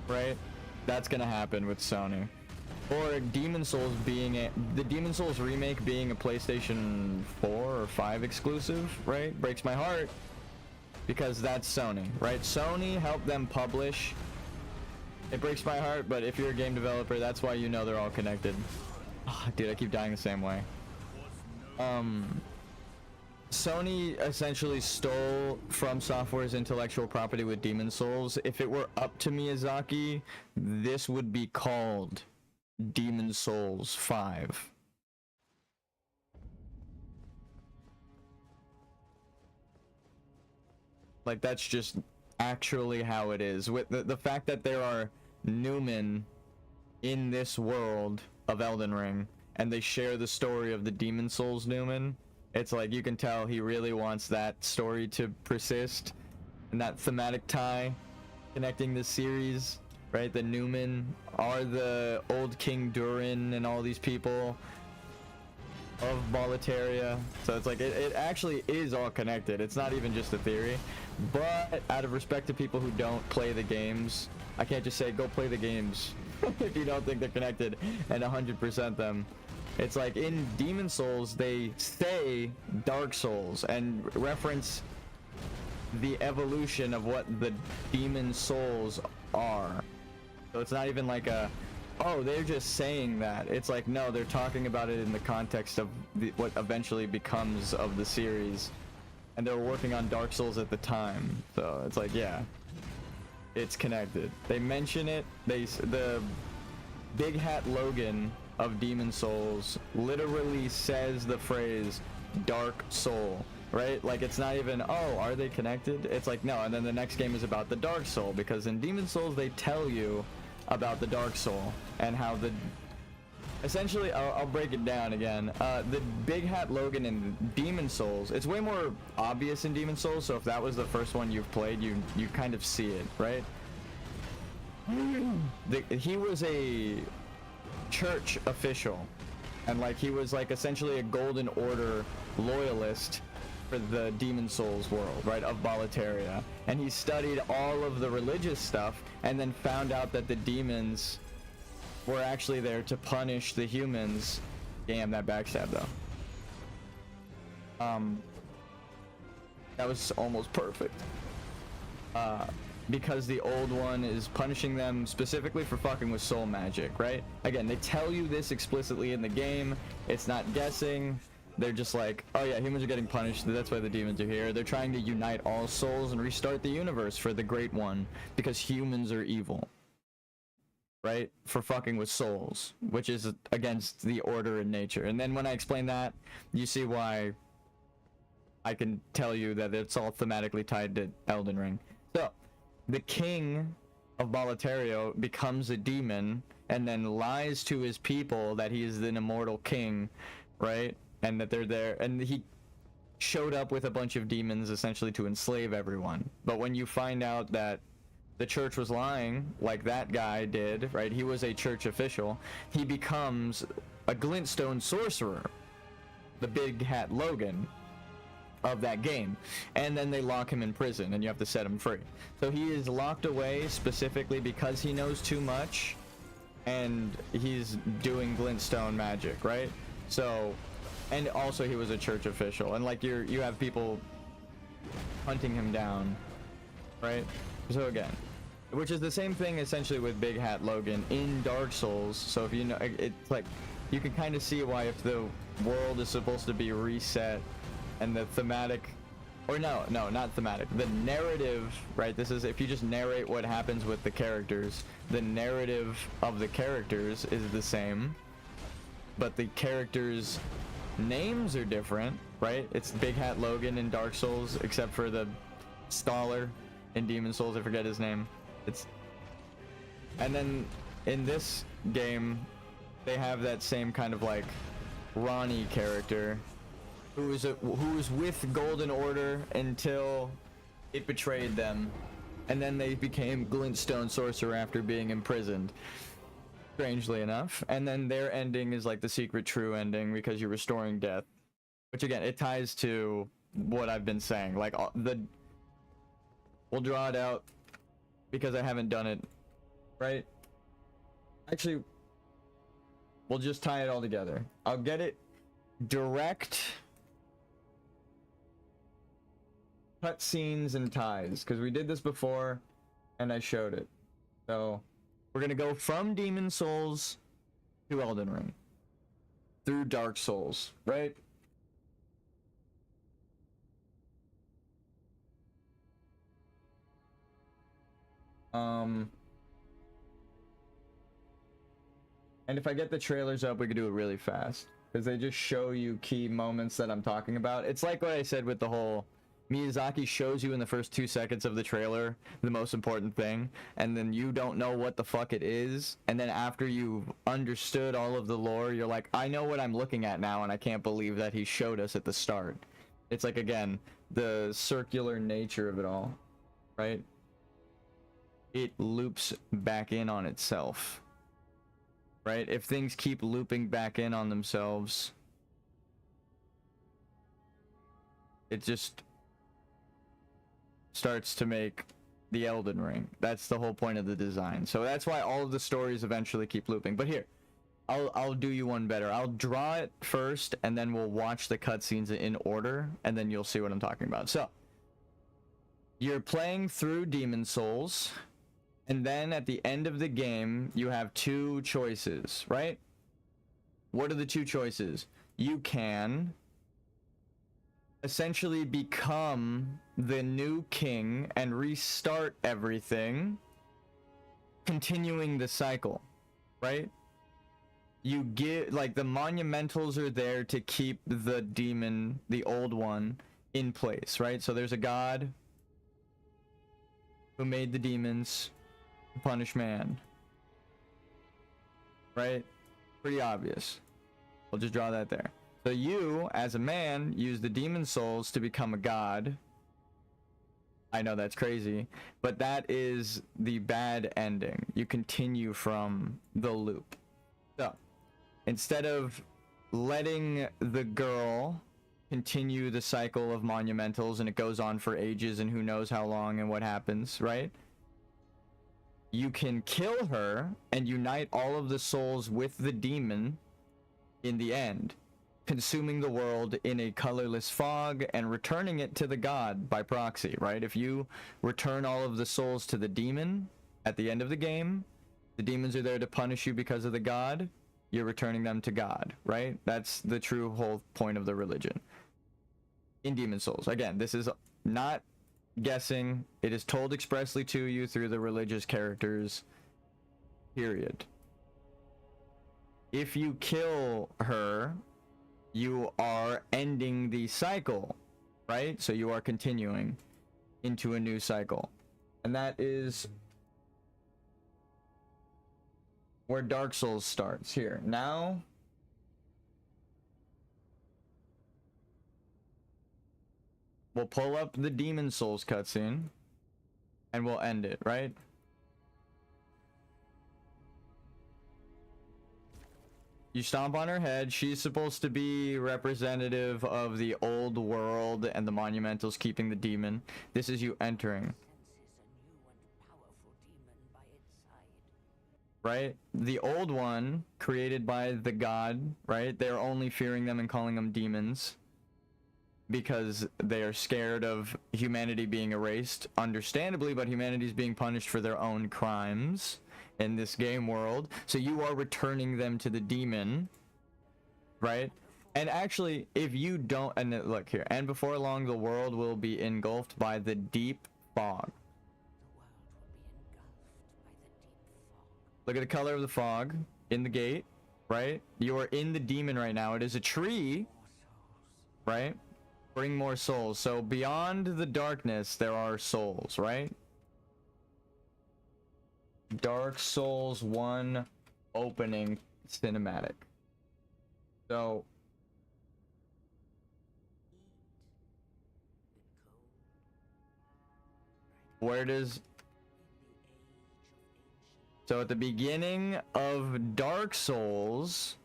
right? That's gonna happen with Sony. Or Demon Souls being the Demon Souls remake being a PlayStation 4 or 5 exclusive, right? Breaks my heart because that's Sony, right? Sony helped them publish. It breaks my heart, but if you're a game developer, that's why you know they're all connected. Oh, dude, I keep dying the same way. Sony essentially stole From Software's intellectual property with Demon Souls. If it were up to Miyazaki, this would be called Demon Souls 5. Like, that's just actually how it is. With the fact that there are Newmen in this world of Elden Ring, and they share the story of the Demon Souls Newman, it's like you can tell he really wants that story to persist, and that thematic tie connecting the series. Right, the Newmen are the old King Durin and all these people of Boletaria. So it's like it actually is all connected. It's not even just a theory. But out of respect to people who don't play the games, I can't just say go play the games if you don't think they're connected and 100% them. It's like in Demon Souls they say Dark Souls and reference the evolution of what the Demon Souls are. So it's not even like oh, they're just saying that. It's like, no, they're talking about it in the context of what eventually becomes of the series. And they were working on Dark Souls at the time. So it's like, yeah, it's connected. They mention it. The Big Hat Logan of Demon Souls literally says the phrase Dark Soul. Right? Like, it's not even, oh, are they connected? It's like, no, and then the next game is about the Dark Soul, because in Demon Souls they tell you about the Dark Soul and how the essentially I'll break it down again. The Big Hat Logan in Demon Souls, it's way more obvious in Demon Souls, so if that was the first one you've played, you kind of see it, right? He was a church official, and like he was like essentially a Golden Order loyalist for the Demon Souls world, right, of Boletaria. And he studied all of the religious stuff and then found out that the demons were actually there to punish the humans. Damn, that backstab though. That was almost perfect. Because the old one is punishing them specifically for fucking with soul magic, right? Again, they tell you this explicitly in the game. It's not guessing. They're just like, oh yeah, humans are getting punished, that's why the demons are here. They're trying to unite all souls and restart the universe for the Great One, because humans are evil. Right? For fucking with souls, which is against the order in nature. And then when I explain that, you see why I can tell you that it's all thematically tied to Elden Ring. So, the king of Boletaria becomes a demon and then lies to his people that he is an immortal king, right? And that they're there, and he showed up with a bunch of demons essentially to enslave everyone. But when you find out that the church was lying, like that guy did, right? He was a church official. He becomes a glintstone sorcerer, the Big Hat Logan of that game. And then they lock him in prison, and you have to set him free. So he is locked away specifically because he knows too much, and he's doing glintstone magic, right? So, and also he was a church official, and like you have people hunting him down, right? So again, which is the same thing essentially with Big Hat Logan in Dark Souls. So if you know, it's like you can kind of see why, if the world is supposed to be reset and the thematic, or no, not thematic, the narrative, right? This is, if you just narrate what happens with the characters, the narrative of the characters is the same, but the characters names are different, right? It's Big Hat Logan in Dark Souls, except for the scholar in Demon Souls. I forget his name. And then in this game, they have that same kind of like Ronnie character, who was with Golden Order until it betrayed them, and then they became Glintstone Sorcerer after being imprisoned, strangely enough. And then their ending is like the secret true ending, because you're restoring death, which again, it ties to what I've been saying. Like we'll draw it out because I haven't done it, right? Actually, we'll just tie it all together. I'll get it direct cutscenes and ties, because we did this before and I showed it. So we're gonna go from Demon Souls to Elden Ring through Dark Souls, right? And if I get the trailers up, we could do it really fast, because they just show you key moments that I'm talking about. It's like what I said with the whole Miyazaki shows you in the first 2 seconds of the trailer the most important thing, and then you don't know what the fuck it is, and then after you've understood all of the lore, you're like, I know what I'm looking at now, and I can't believe that he showed us at the start. It's like, again, the circular nature of it all, right? It loops back in on itself, right? If things keep looping back in on themselves, it just starts to make the Elden Ring. That's the whole point of the design. So that's why all of the stories eventually keep looping. But here, I'll do you one better. I'll draw it first, and then we'll watch the cutscenes in order, and then you'll see what I'm talking about. So you're playing through Demon Souls, and then at the end of the game, you have two choices, right? What are the two choices? You can essentially become the new king and restart everything, continuing the cycle, right? You get, like, the monumentals are there to keep the demon, the old one, in place, right? So there's a god who made the demons to punish man, right? Pretty obvious. We'll just draw that there. So you, as a man, use the demon souls to become a god. I know that's crazy, but that is the bad ending. You continue from the loop. So instead of letting the girl continue the cycle of monumentals, and it goes on for ages and who knows how long and what happens, right? You can kill her and unite all of the souls with the demon in the end, consuming the world in a colorless fog and returning it to the god by proxy, right? If you return all of the souls to the demon at the end of the game, the demons are there to punish you because of the god, you're returning them to God, right? That's the true whole point of the religion in Demon Souls. Again, this is not guessing. It is told expressly to you through the religious characters, period. If you kill her, you are ending the cycle, right? So you are continuing into a new cycle. And that is where Dark Souls starts here. Now, we'll pull up the Demon Souls cutscene and we'll end it, right? You stomp on her head. She's supposed to be representative of the old world and the monumentals keeping the demon. This is you entering. Right? The old one, created by the god, right? They're only fearing them and calling them demons because they are scared of humanity being erased, understandably, but humanity's being punished for their own crimes in this game world. So you are returning them to the demon, right? And actually, if you don't, and look here, and before long, the world will be engulfed by the deep fog. Look at the color of the fog in the gate, right? You are in the demon right now. It is a tree right? Bring more souls. So beyond the darkness, there are souls, right? Dark Souls 1 opening cinematic. So where does... So at the beginning of Dark Souls,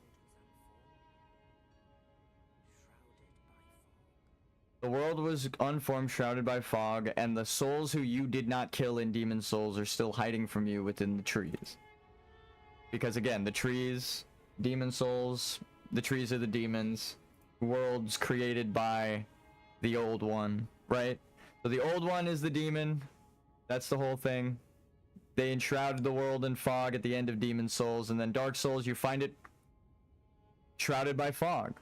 the world was unformed, shrouded by fog, and the souls who you did not kill in Demon Souls are still hiding from you within the trees. Because again, the trees, Demon Souls, the trees are the demons, worlds created by the old one, right? So the old one is the demon. That's the whole thing. They enshrouded the world in fog at the end of Demon Souls, and then Dark Souls, you find it shrouded by fog.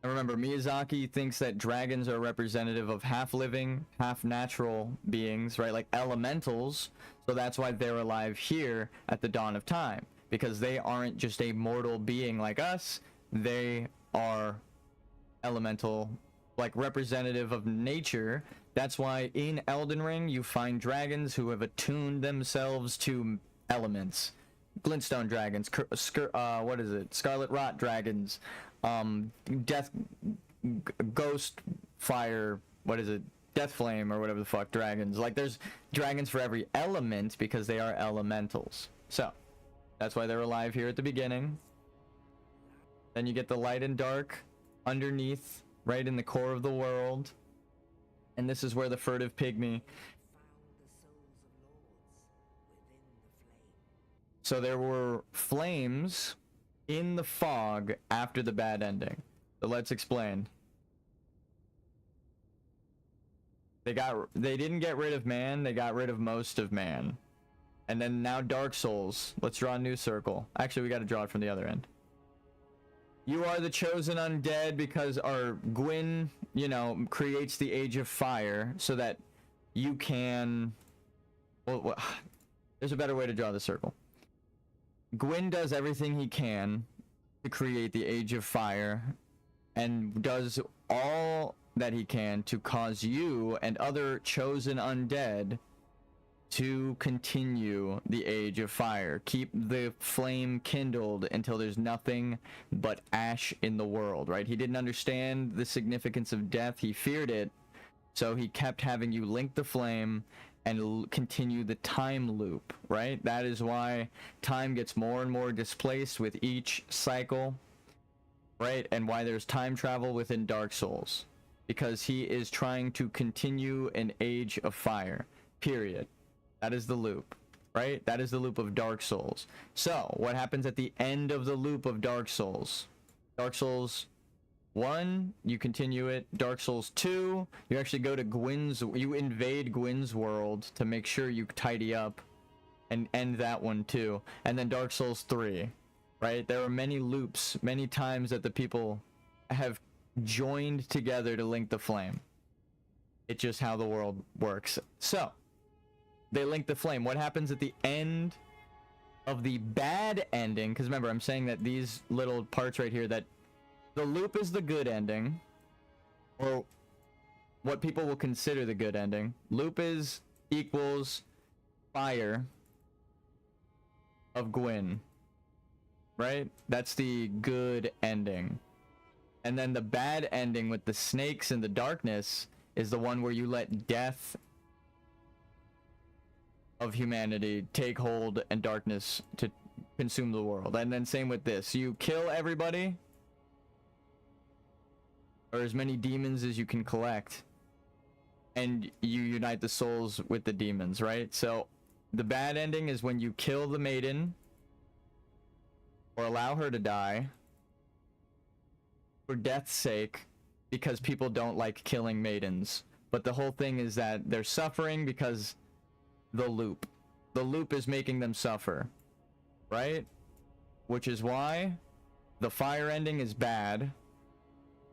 And remember, Miyazaki thinks that dragons are representative of half-living, half-natural beings, right? Like elementals, so that's why they're alive here at the dawn of time. Because they aren't just a mortal being like us, they are elemental, like representative of nature. That's why in Elden Ring you find dragons who have attuned themselves to elements. Glintstone dragons, what is it? Scarlet Rot dragons, death, ghost fire, what is it? Death flame or whatever the fuck dragons. Like there's dragons for every element because they are elementals. So that's why they're alive here at the beginning. Then you get the light and dark underneath, right in the core of the world. And this is where the furtive pygmy. So there were flames in the fog after the bad ending. So let's explain. They didn't get rid of man, they got rid of most of man. And then now Dark Souls. Let's draw a new circle. Actually, we got to draw it from the other end. You are the chosen undead because our Gwyn, you know, creates the Age of Fire so that you can... Well, there's a better way to draw the circle. Gwyn does everything he can to create the Age of Fire and does all that he can to cause you and other chosen undead to continue the Age of Fire. Keep the flame kindled until there's nothing but ash in the world, right? He didn't understand the significance of death. He feared it, so he kept having you link the flame and continue the time loop, right? That is why time gets more and more displaced with each cycle, right? And why there's time travel within Dark Souls. Because he is trying to continue an Age of Fire, period. That is the loop, right? That is the loop of Dark Souls. So, what happens at the end of the loop of Dark Souls? Dark Souls 1, you continue it. Dark Souls 2, you actually go to Gwyn's, you invade Gwyn's world to make sure you tidy up and end that one too. And then Dark Souls 3, right? There are many loops, many times that the people have joined together to link the flame. It's just how the world works. So, they link the flame. What happens at the end of the bad ending? Because remember, I'm saying that these little parts right here, that the loop is the good ending, or what people will consider the good ending. Loop is equals fire of Gwyn, right? That's the good ending. And then the bad ending with the snakes and the darkness is the one where you let death of humanity take hold and darkness to consume the world. And then same with this. You kill everybody, or as many demons as you can collect, and you unite the souls with the demons, right? So the bad ending is when you kill the maiden or allow her to die for death's sake, because people don't like killing maidens. But the whole thing is that they're suffering because the loop is making them suffer, right? Which is why the fire ending is bad,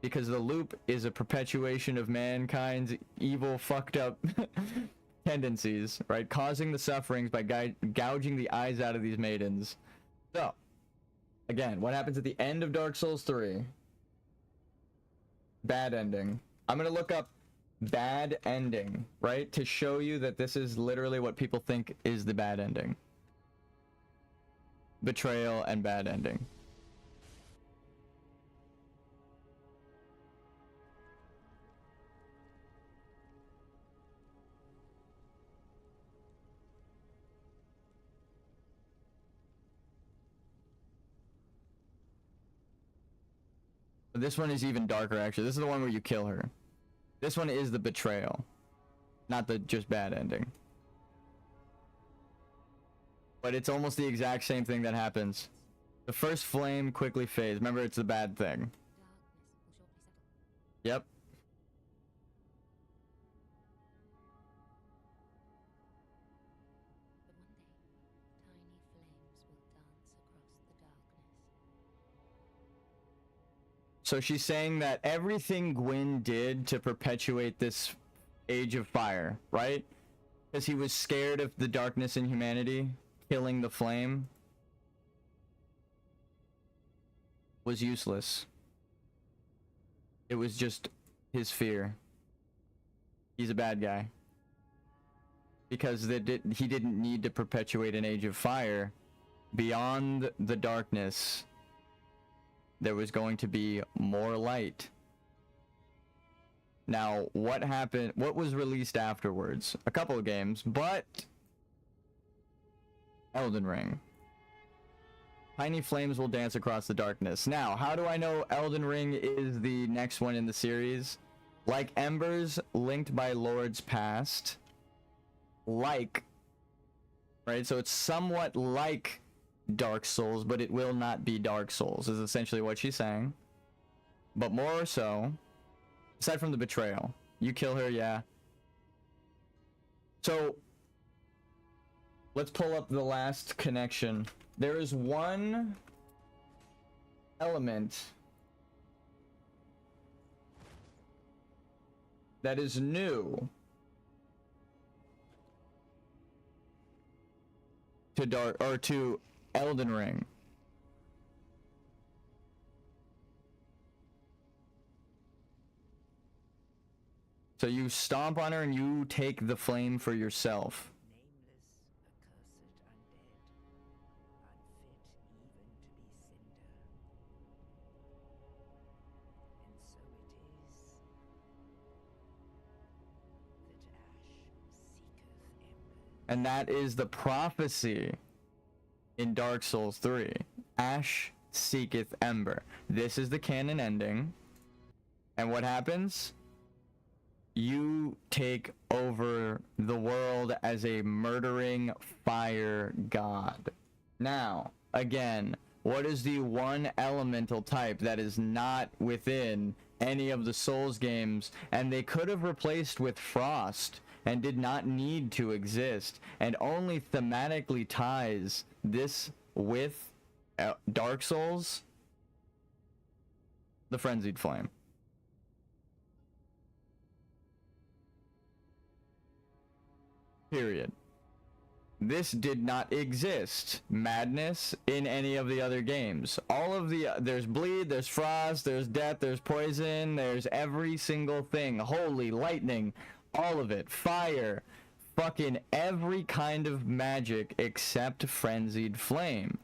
because the loop is a perpetuation of mankind's evil, fucked up tendencies, right? Causing the sufferings by gouging the eyes out of these maidens. So Again, what happens at the end of Dark Souls 3? Bad ending. I'm gonna look up bad ending, right? To show you that this is literally what people think is the bad ending. Betrayal and bad ending. This one is even darker, actually. This is the one where you kill her. This one is the betrayal, not the just bad ending. But it's almost the exact same thing that happens. The first flame quickly fades. Remember, it's the bad thing. Yep. So she's saying that everything Gwyn did to perpetuate this age of fire, right? Because he was scared of the darkness in humanity, killing the flame, was useless. It was just his fear. He's a bad guy. Because he didn't need to perpetuate an age of fire. Beyond the darkness, there was going to be more light. Now, what happened? What was released afterwards? A couple of games, but Elden Ring. Tiny flames will dance across the darkness. Now, how do I know Elden Ring is the next one in the series? Like embers linked by lords past. Like, right? So it's somewhat like Dark Souls, but it will not be Dark Souls, is essentially what she's saying. But more so, aside from the betrayal, you kill her, yeah. So let's pull up the last connection. There is one element that is new to Elden Ring. So you stomp on her and you take the flame for yourself. And that is the prophecy in Dark Souls 3. Ash seeketh Ember. This is the canon ending. And what happens? You take over the world as a murdering fire god. Now, again, what is the one elemental type that is not within any of the Souls games? And they could have replaced with Frost and did not need to exist, and only thematically ties this with Dark Souls, the Frenzied Flame. Period. This did not exist, madness, in any of the other games. All of the, there's bleed, there's frost, there's death, there's poison, there's every single thing. Holy lightning, all of it. Fire, fucking every kind of magic except Frenzied Flame.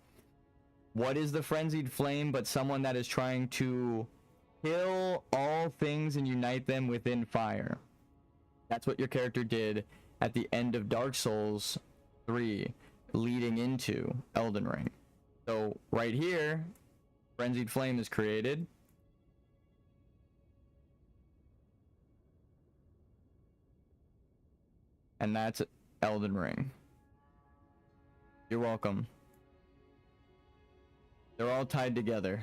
What is the Frenzied Flame but someone that is trying to kill all things and unite them within fire? That's what your character did at the end of Dark Souls 3, leading into Elden Ring. So right here, Frenzied Flame is created. And that's Elden Ring. You're welcome. They're all tied together.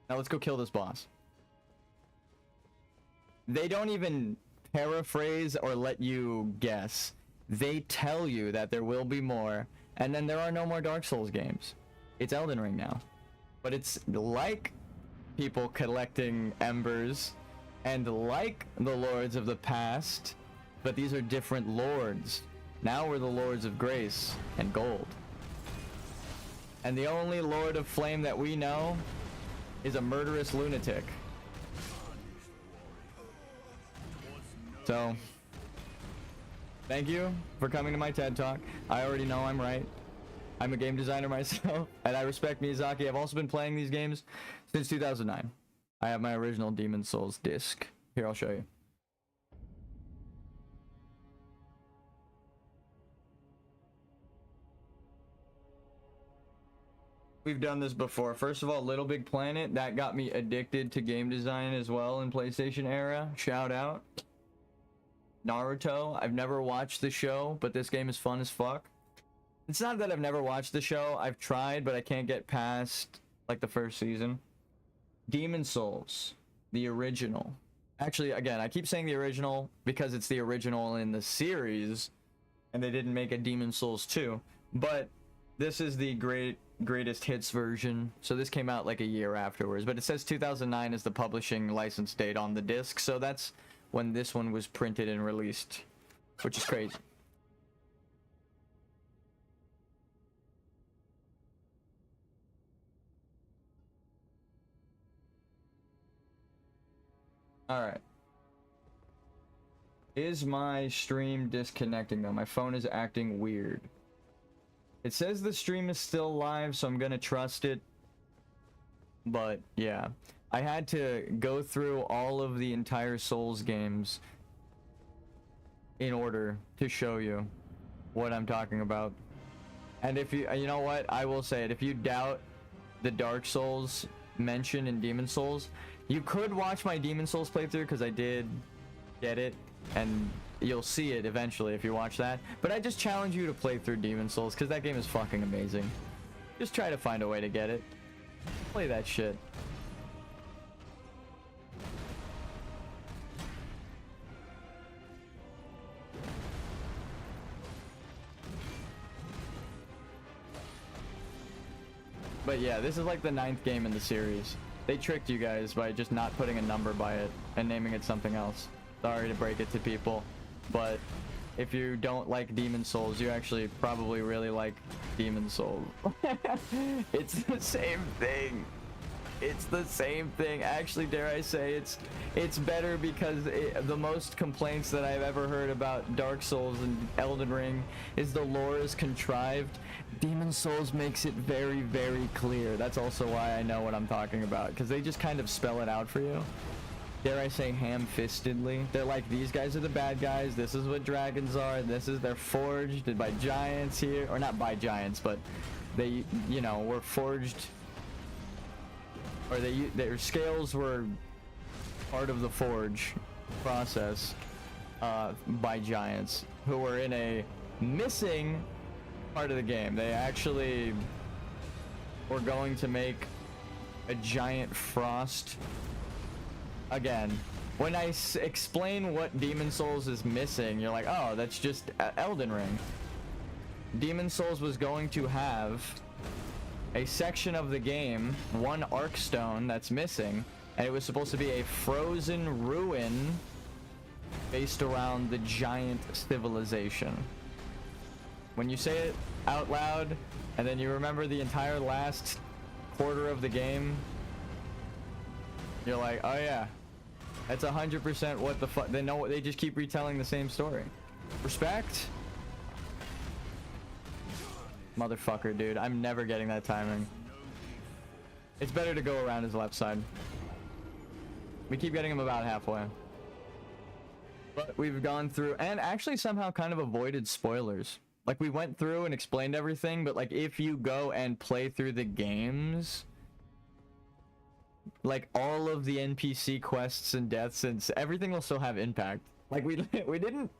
Now let's go kill this boss. They don't even paraphrase or let you guess. They tell you that there will be more, and then there are no more Dark Souls games. It's Elden Ring now. But it's like people collecting embers and like the lords of the past, but these are different lords. Now we're the lords of grace and gold. And the only Lord of Flame that we know is a murderous lunatic. So, thank you for coming to my TED Talk. I already know I'm right. I'm a game designer myself, and I respect Miyazaki. I've also been playing these games since 2009. I have my original Demon Souls disc. Here, I'll show you. We've done this before. First of all, Little Big Planet, that got me addicted to game design as well in PlayStation era. Shout out. Naruto, I've never watched the show, but this game is fun as fuck. It's not that I've never watched the show. I've tried, but I can't get past like the first season. Demon Souls, the original. Actually, again, I keep saying the original because it's the original in the series, and they didn't make a Demon Souls 2. But this is the greatest hits version, so this came out like a year afterwards, but it says 2009 is the publishing license date on the disc, so that's when this one was printed and released, which is crazy. All right, is my stream disconnecting though? My phone is acting weird. It says the stream is still live, so I'm gonna trust it. But yeah, I had to go through all of the entire Souls games in order to show you what I'm talking about. And if you know what, I will say it, if you doubt the Dark Souls mention in Demon Souls, you could watch my Demon Souls playthrough, because I did get it, and you'll see it eventually if you watch that. But I just challenge you to play through Demon Souls, because that game is fucking amazing. Just try to find a way to get it. Play that shit. But yeah, this is like the 9th game in the series. They tricked you guys by just not putting a number by it and naming it something else. Sorry to break it to people, but if you don't like Demon Souls, you actually probably really like Demon Souls. It's the same thing. It's the same thing. Actually, dare I say, it's better, because the most complaints that I've ever heard about Dark Souls and Elden Ring is the lore is contrived. Demon Souls makes it very, very clear. That's also why I know what I'm talking about, because they just kind of spell it out for you. Dare I say ham-fistedly. They're like, these guys are the bad guys, this is what dragons are, they're forged by giants here, or not by giants, but they, you know, were forged, or their scales were part of the forge process by giants who were in a missing part of the game. They actually were going to make a giant frost. Again, when I explain what Demon Souls is missing, you're like, oh, that's just Elden Ring. Demon Souls was going to have a section of the game, one arc stone that's missing, and it was supposed to be a frozen ruin based around the giant civilization. When you say it out loud, and then you remember the entire last quarter of the game, you're like, oh yeah, that's 100% what the fuck. They know what, they just keep retelling the same story. Respect? Motherfucker, dude. I'm never getting that timing. It's better to go around his left side. We keep getting him about halfway. But we've gone through and actually somehow kind of avoided spoilers. Like, we went through and explained everything, but like, if you go and play through the games, like, all of the NPC quests and deaths and everything will still have impact. Like, we didn't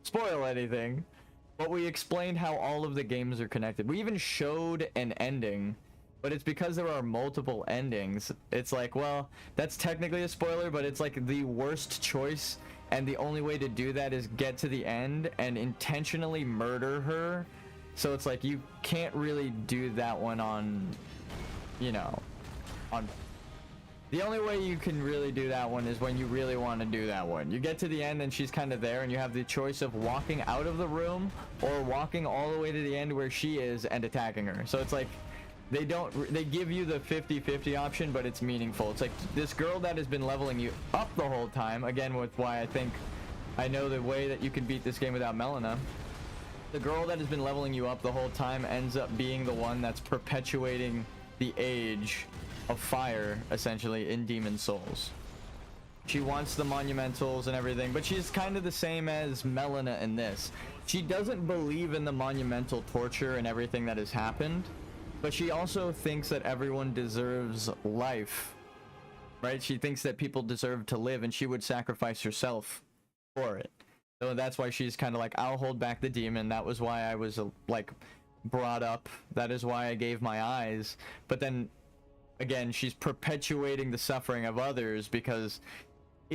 spoil anything, but we explained how all of the games are connected. We even showed an ending, but it's because there are multiple endings. It's like, well, that's technically a spoiler, but it's like the worst choice, and the only way to do that is get to the end and intentionally murder her. So it's like, you can't really do that one on, you know, on The only way you can really do that one is when you really want to do that one. You get to the end and she's kind of there and you have the choice of walking out of the room or walking all the way to the end where she is and attacking her. So it's like they give you the 50-50 option, but it's meaningful. It's like this girl that has been leveling you up the whole time, again with why I think I know the way that you can beat this game without Melina. The girl that has been leveling you up the whole time ends up being the one that's perpetuating the age of fire, essentially, in Demon Souls. She wants the monumentals and everything, but she's kind of the same as Melina in this. She doesn't believe in the monumental torture and everything that has happened, but she also thinks that everyone deserves life, right? She thinks that people deserve to live, and she would sacrifice herself for it. So that's why she's kind of like, I'll hold back the demon. That was why I was like brought up. That is why I gave my eyes. But then again, she's perpetuating the suffering of others because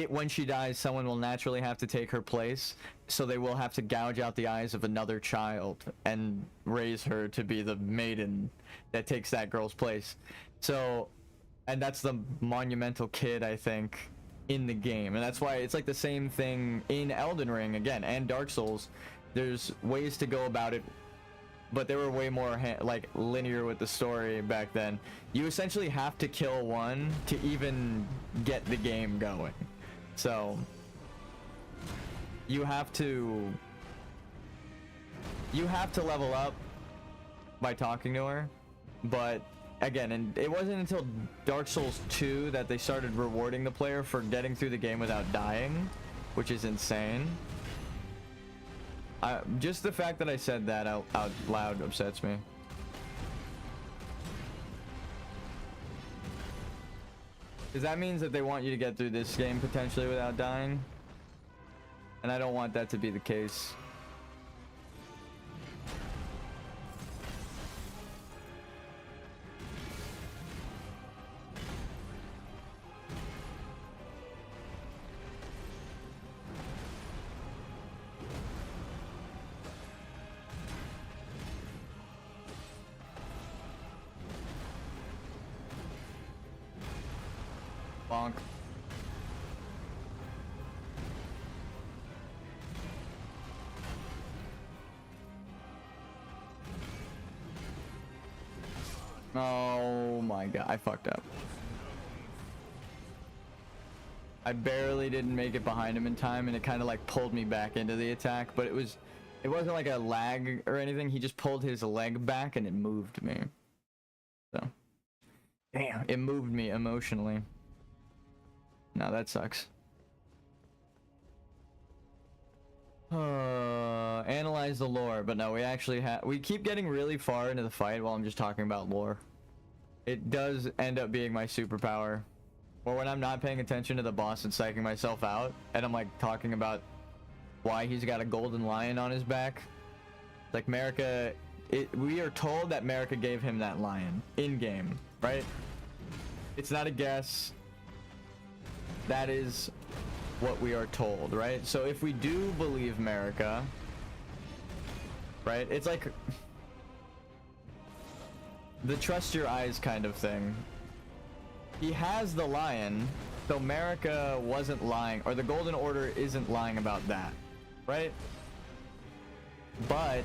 when she dies, someone will naturally have to take her place. So they will have to gouge out the eyes of another child and raise her to be the maiden that takes that girl's place. So, and that's the monumental kid, I think, in the game. And that's why it's like the same thing in Elden Ring, again, and Dark Souls. There's ways to go about it, but they were way more like linear with the story back then. You essentially have to kill one to even get the game going. So you have to level up by talking to her. But again, and it wasn't until Dark Souls 2 that they started rewarding the player for getting through the game without dying, which is insane. Just the fact that I said that out loud upsets me. Because that means that they want you to get through this game potentially without dying. And I don't want that to be the case. Bonk. Oh my god, I fucked up. I barely didn't make it behind him in time, and it kind of like pulled me back into the attack, but it wasn't like a lag or anything. He just pulled his leg back and it moved me. So damn, it moved me emotionally. No, that sucks. Analyze the lore, but no, we keep getting really far into the fight while I'm just talking about lore. It does end up being my superpower. Or when I'm not paying attention to the boss and psyching myself out, and I'm like talking about why he's got a golden lion on his back. Like Marika, we are told that Marika gave him that lion in game, right? It's not a guess. That is what we are told, right? So if we do believe Marika, right? It's like the trust your eyes kind of thing. He has the lion, so Marika wasn't lying, or the Golden Order isn't lying about that, right? But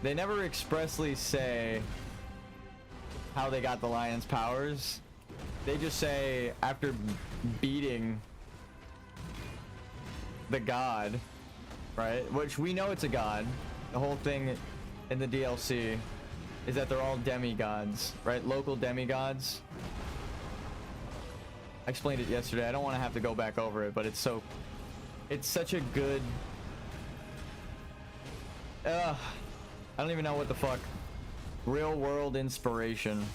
they never expressly say how they got the lion's powers. They just say after beating the god, right? Which we know it's a god. The whole thing in the DLC is that they're all demigods, right? Local demigods. I explained it yesterday. I don't want to have to go back over it, but it's such a good... I don't even know what the fuck. Real world inspiration.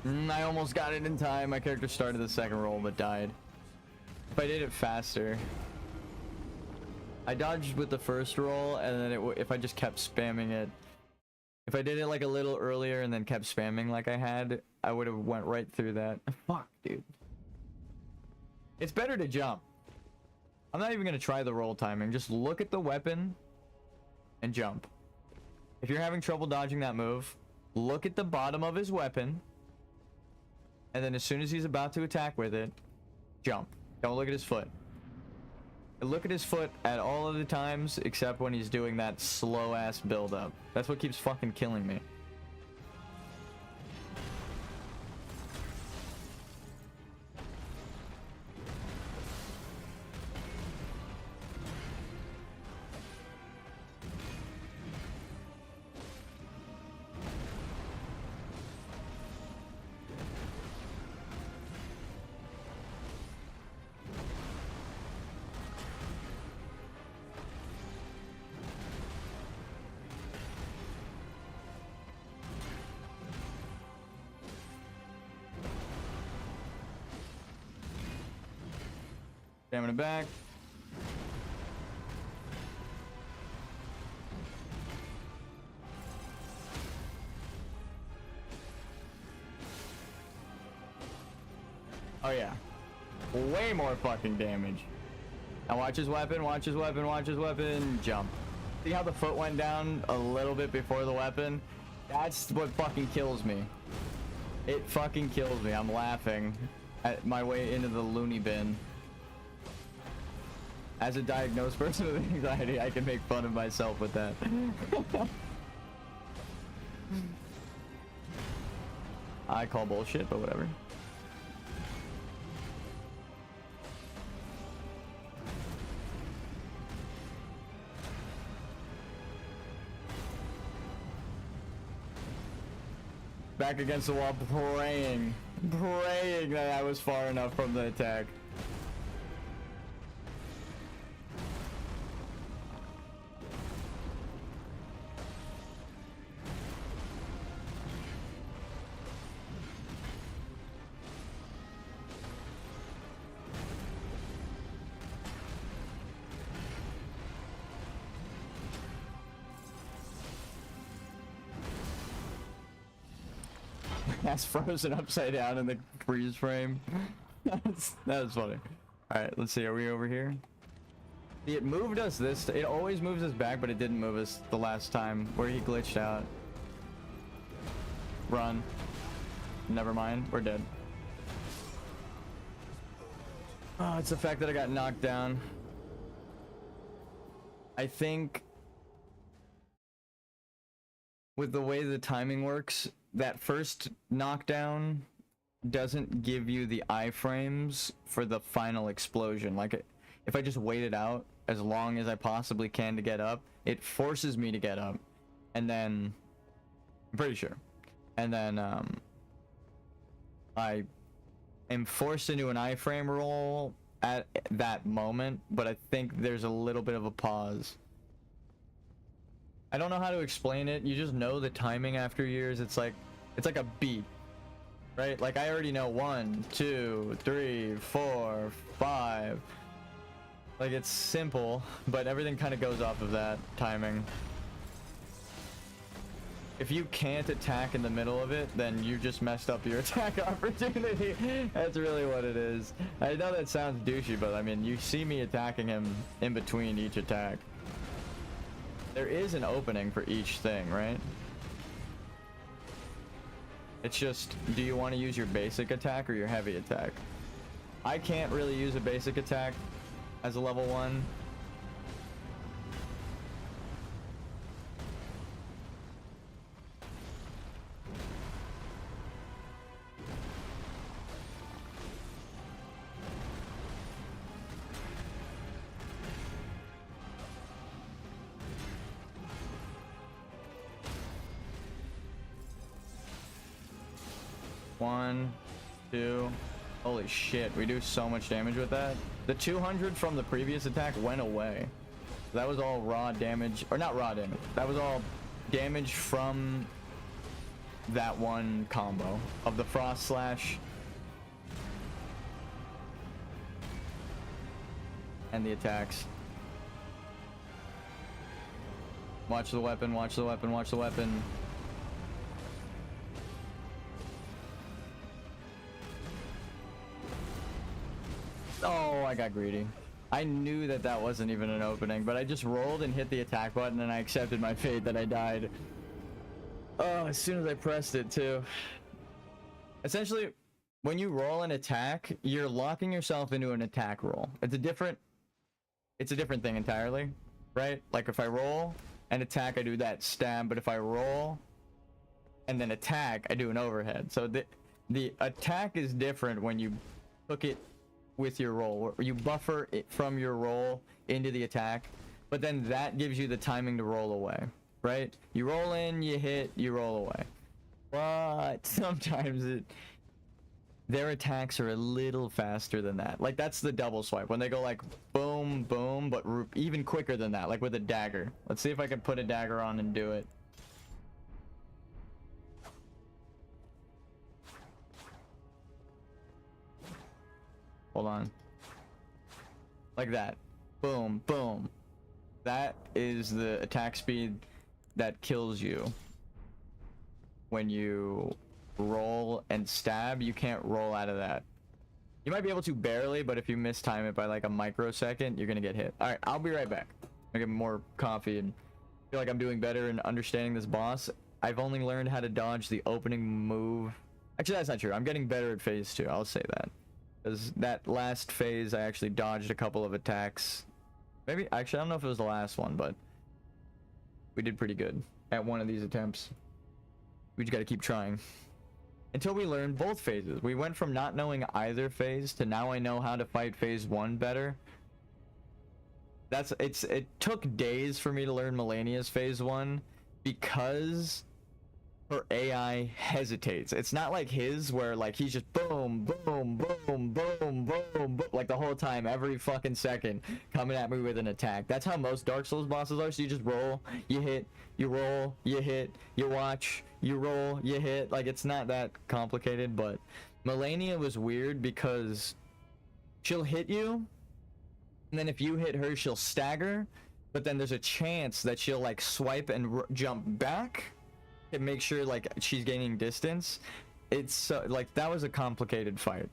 I almost got it in time. My character started the second roll but died. If I did it faster... I dodged with the first roll, and then if I just kept spamming it... If I did it like a little earlier and then kept spamming like I had, I would have went right through that. Fuck, dude. It's better to jump. I'm not even going to try the roll timing. Just look at the weapon and jump. If you're having trouble dodging that move, look at the bottom of his weapon. And then as soon as he's about to attack with it, jump. Don't look at his foot. Look at his foot at all of the times except when he's doing that slow ass build up. That's what keeps fucking killing me. Stamina back. Oh yeah. Way more fucking damage. Now watch his weapon, watch his weapon, watch his weapon, jump. See how the foot went down a little bit before the weapon? That's what fucking kills me. It fucking kills me. I'm laughing at my way into the loony bin. As a diagnosed person with anxiety, I can make fun of myself with that. I call bullshit, but whatever. Back against the wall, praying that I was far enough from the attack. That's frozen upside down in the freeze frame. That was funny. Alright, let's see. Are we over here? See, it moved us this. It always moves us back, but it didn't move us the last time where he glitched out. Run. Never mind. We're dead. Oh, it's the fact that I got knocked down. I think with the way the timing works, that first knockdown doesn't give you the iframes for the final explosion. Like, if I just wait it out as long as I possibly can to get up, it forces me to get up. And then, I'm pretty sure. And then, I am forced into an iframe roll at that moment, but I think there's a little bit of a pause. I don't know how to explain it. You just know the timing after years. It's like a beat, right? Like, I already know 1, 2, 3, 4, 5. Like, it's simple, but everything kind of goes off of that timing. If you can't attack in the middle of it, then you just messed up your attack opportunity. That's really what it is. I know that sounds douchey, but I mean, you see me attacking him in between each attack. There is an opening for each thing, right? It's just, do you want to use your basic attack or your heavy attack? I can't really use a basic attack as a level 1. One, two. Holy shit, we do so much damage with that. The 200 from the previous attack went away. That was all raw damage, or not raw damage. That was all damage from that one combo of the frost slash and the attacks. Watch the weapon, watch the weapon, watch the weapon. Oh, I got greedy. I knew that that wasn't even an opening, but I just rolled and hit the attack button and I accepted my fate that I died. Oh, as soon as I pressed it too. Essentially, when you roll an attack, you're locking yourself into an attack roll. It's a different thing entirely, right? Like if I roll and attack, I do that stab, but if I roll and then attack, I do an overhead. So the attack is different when you hook it with your roll, or you buffer it from your roll into the attack, but then that gives you the timing to roll away, right? You roll in, you hit, you roll away. But sometimes their attacks are a little faster than that. Like that's the double swipe when they go like boom boom, but even quicker than that, like with a dagger. Let's see if I can put a dagger on and do it. Hold on. Like that. Boom, boom. That is the attack speed that kills you. When you roll and stab, you can't roll out of that. You might be able to barely, but if you mistime it by like a microsecond, you're gonna get hit. Alright, I'll be right back. I'll get more coffee and feel like I'm doing better in understanding this boss. I've only learned how to dodge the opening move. Actually, that's not true. I'm getting better at phase 2. I'll say that. Because that last phase, I actually dodged a couple of attacks. Maybe, actually, I don't know if it was the last one, but we did pretty good at one of these attempts. We just gotta keep trying. Until we learn both phases. We went from not knowing either phase to now I know how to fight phase 1 better. It took days for me to learn Melania's phase 1 because her AI hesitates. It's not like his where like he's just boom, boom, boom, boom, boom, boom, like the whole time, every fucking second coming at me with an attack. That's how most Dark Souls bosses are. So you just roll, you hit, you roll, you hit, you watch, you roll, you hit. Like it's not that complicated, but Melania was weird because she'll hit you, and then if you hit her, she'll stagger, but then there's a chance that she'll like swipe and jump back to make sure like she's gaining distance. It's like that was a complicated fight,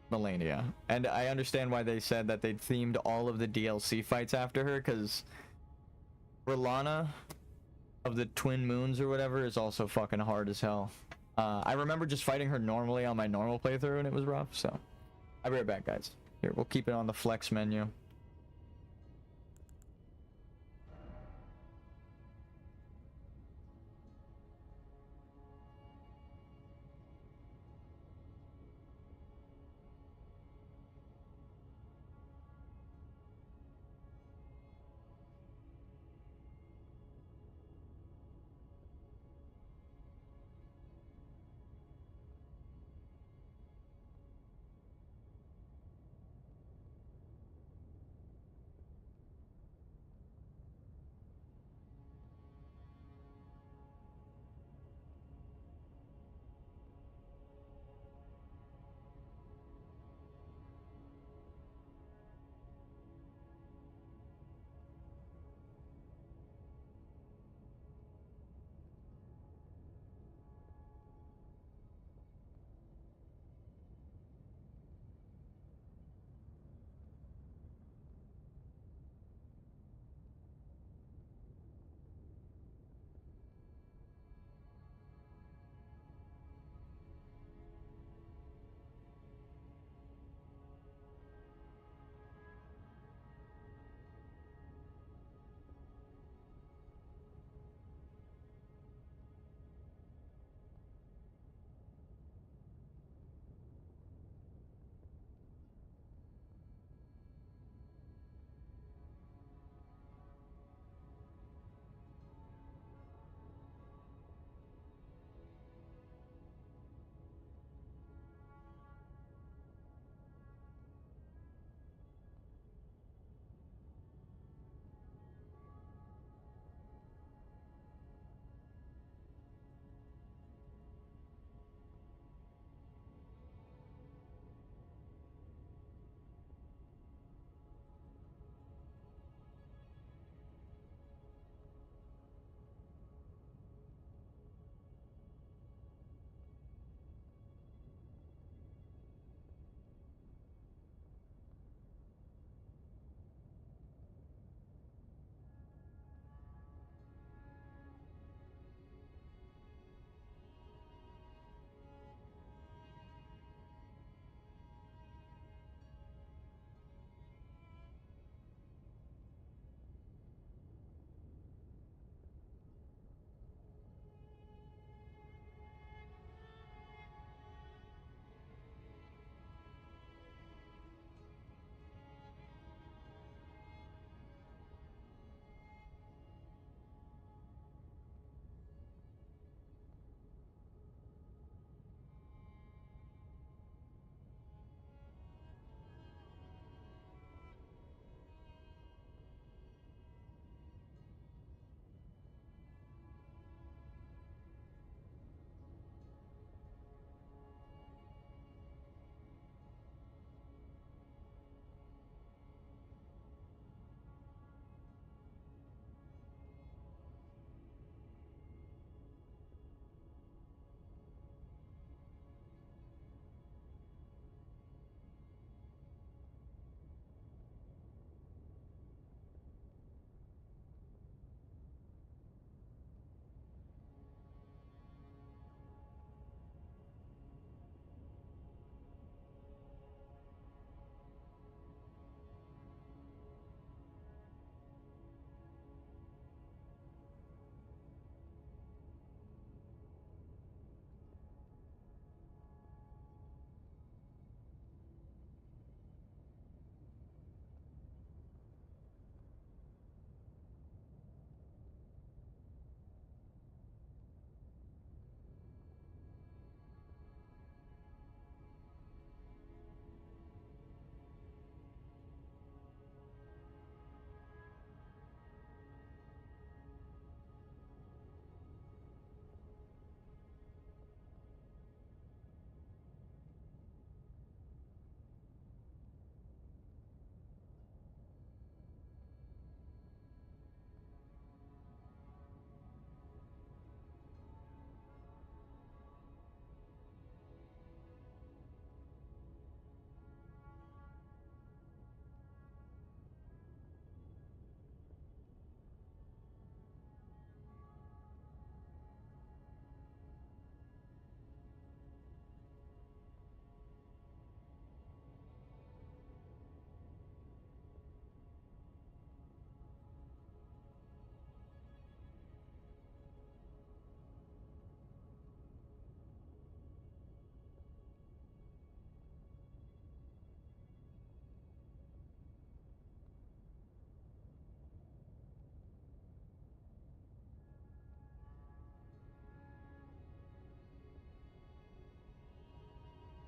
Melania, and I understand why they said that they themed all of the DLC fights after her, because Rolana of the Twin Moons or whatever is also fucking hard as hell. I remember just fighting her normally on my normal playthrough and it was rough, so I'll be right back, guys. Here, we'll keep it on the flex menu.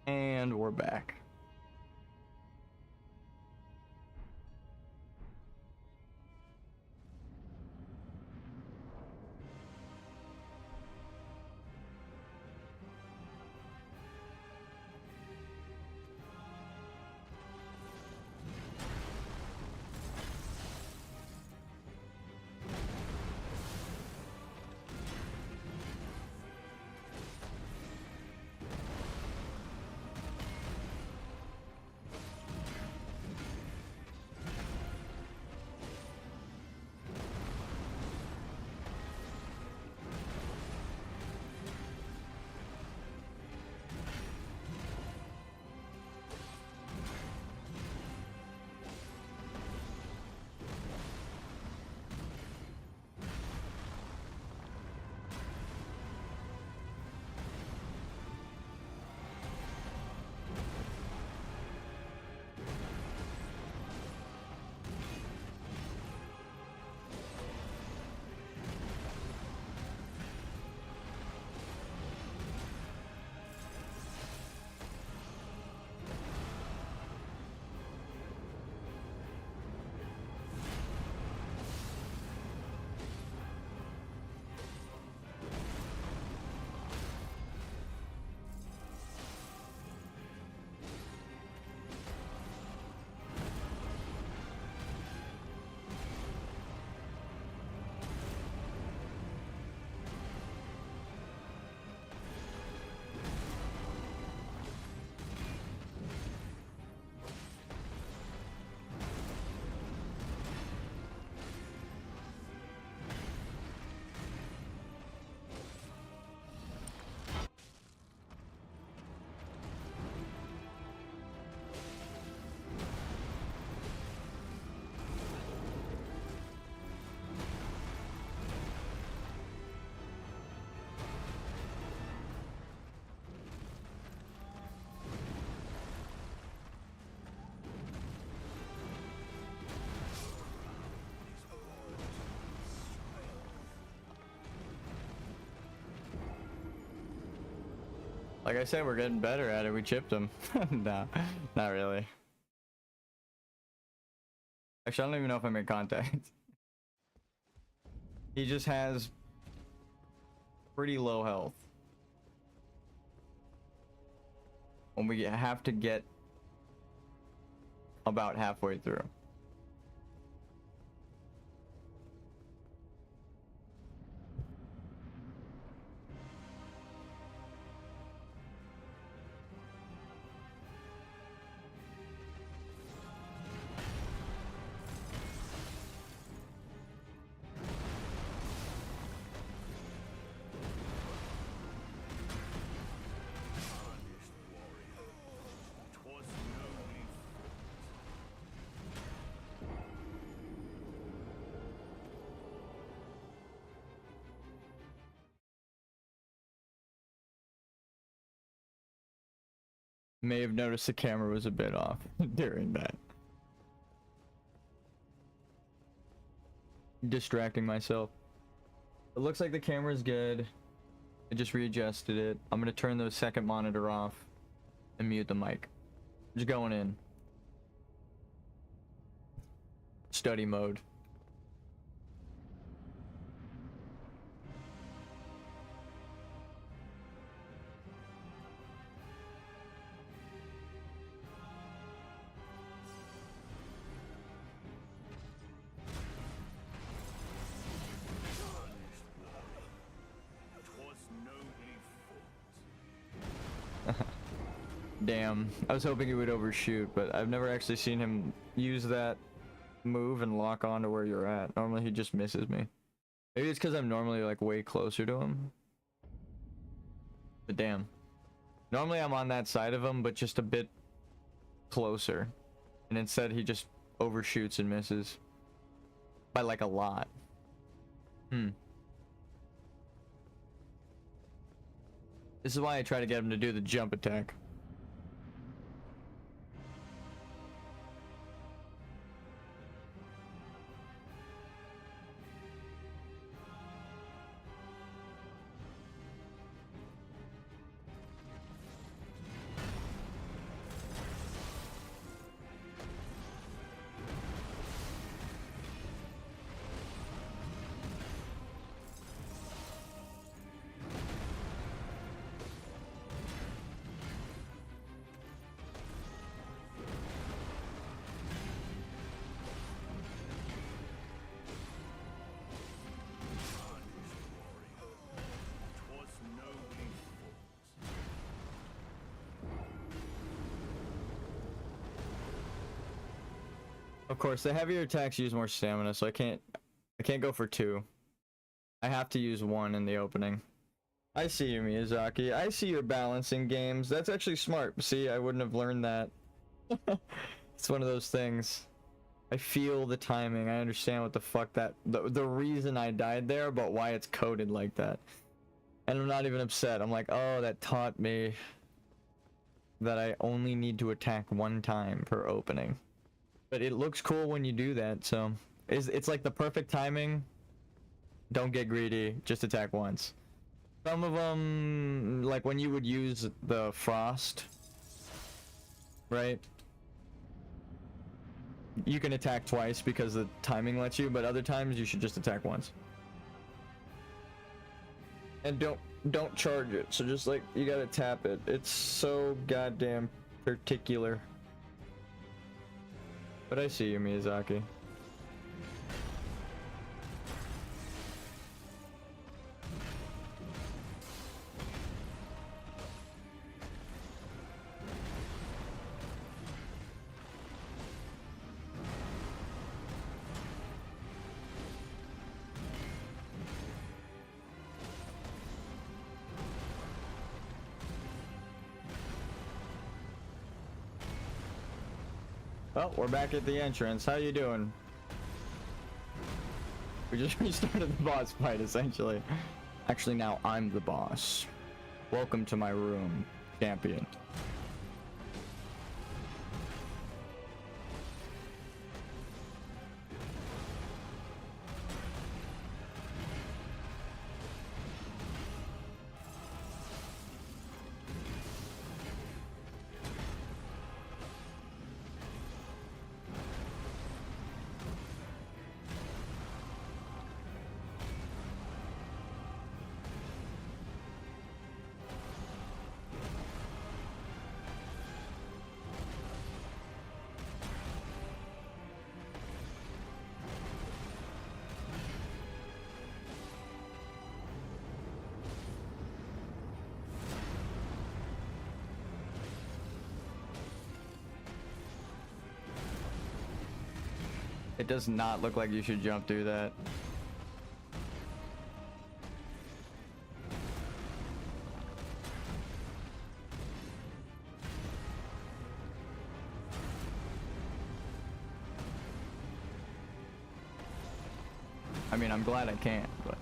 And we're back. Like I said, we're getting better at it. We chipped him. Nah, not really. Actually, I don't even know if I made contact. He just has pretty low health. When we have to get about halfway through. May have noticed the camera was a bit off during that. Distracting myself. It looks like the camera's good. I just readjusted it. I'm gonna turn the second monitor off and mute the mic. Just going in. Study mode. Damn, I was hoping he would overshoot, but I've never actually seen him use that move and lock on to where you're at. Normally he just misses me. Maybe it's because I'm normally like way closer to him. But damn. Normally I'm on that side of him, but just a bit closer. And instead he just overshoots and misses. By like a lot. This is why I try to get him to do the jump attack. Of course, the heavier attacks use more stamina, so I can't go for 2. I have to use 1 in the opening. I see you, Miyazaki. I see your balancing games. That's actually smart. See, I wouldn't have learned that. It's one of those things. I feel the timing. I understand what the fuck the reason I died there, but why it's coded like that. And I'm not even upset. I'm like, oh, that taught me that I only need to attack 1 time per opening. But it looks cool when you do that, so it's like the perfect timing. Don't get greedy, just attack once. Some of them, like when you would use the frost, right? You can attack twice because the timing lets you, but other times you should just attack once. And don't charge it, so just like, you gotta tap it. It's so goddamn particular. But I see you, Miyazaki. Well, we're back at the entrance. How you doing? We just restarted the boss fight, essentially. Actually, now I'm the boss. Welcome to my room, champion. It does not look like you should jump through that. I mean, I'm glad I can't, but...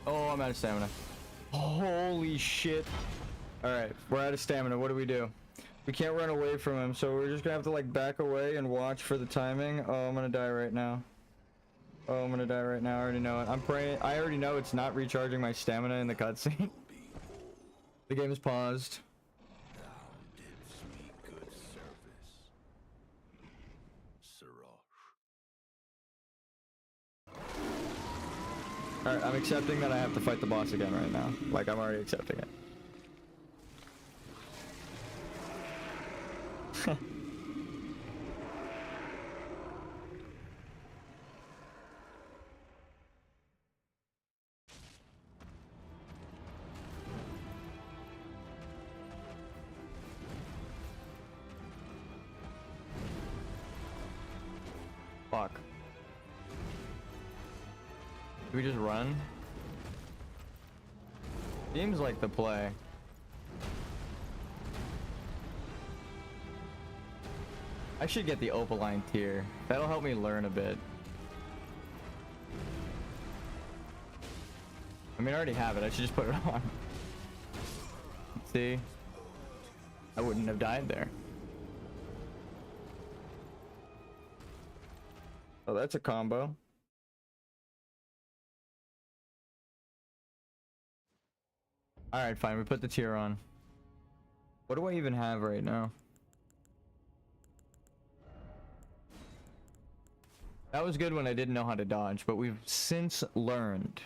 Oh, I'm out of stamina. Holy shit. Alright, we're out of stamina. What do? We can't run away from him, so we're just gonna have to like back away and watch for the timing. Oh, I'm gonna die right now. Oh, I'm gonna die right now. I already know it. I'm praying. I already know it's not recharging my stamina in the cutscene. The game is paused. Alright, I'm accepting that I have to fight the boss again right now. Like, I'm already accepting it. Fuck. Do we just run? Seems like the play. I should get the Opaline tier. That'll help me learn a bit. I mean, I already have it. I should just put it on. See? I wouldn't have died there. Oh, that's a combo. Alright, fine. We put the tier on. What do I even have right now? That was good when I didn't know how to dodge, but we've since learned.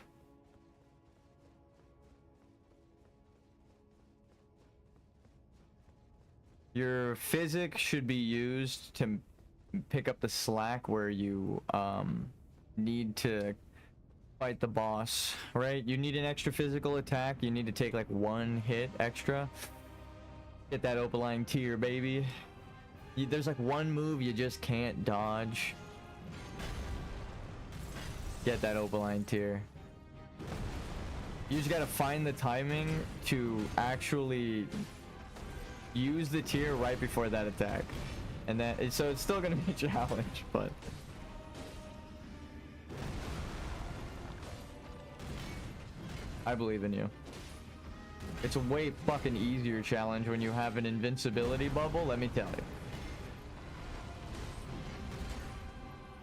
Your physics should be used to pick up the slack where you need to fight the boss, right? You need an extra physical attack. You need to take like 1 hit extra. Get that opaline tier, baby. There's like 1 move you just can't dodge. Get that opaline tier. You just gotta find the timing to actually use the tier right before that attack. And then, so it's still gonna be a challenge, but... I believe in you. It's a way fucking easier challenge when you have an invincibility bubble, let me tell you.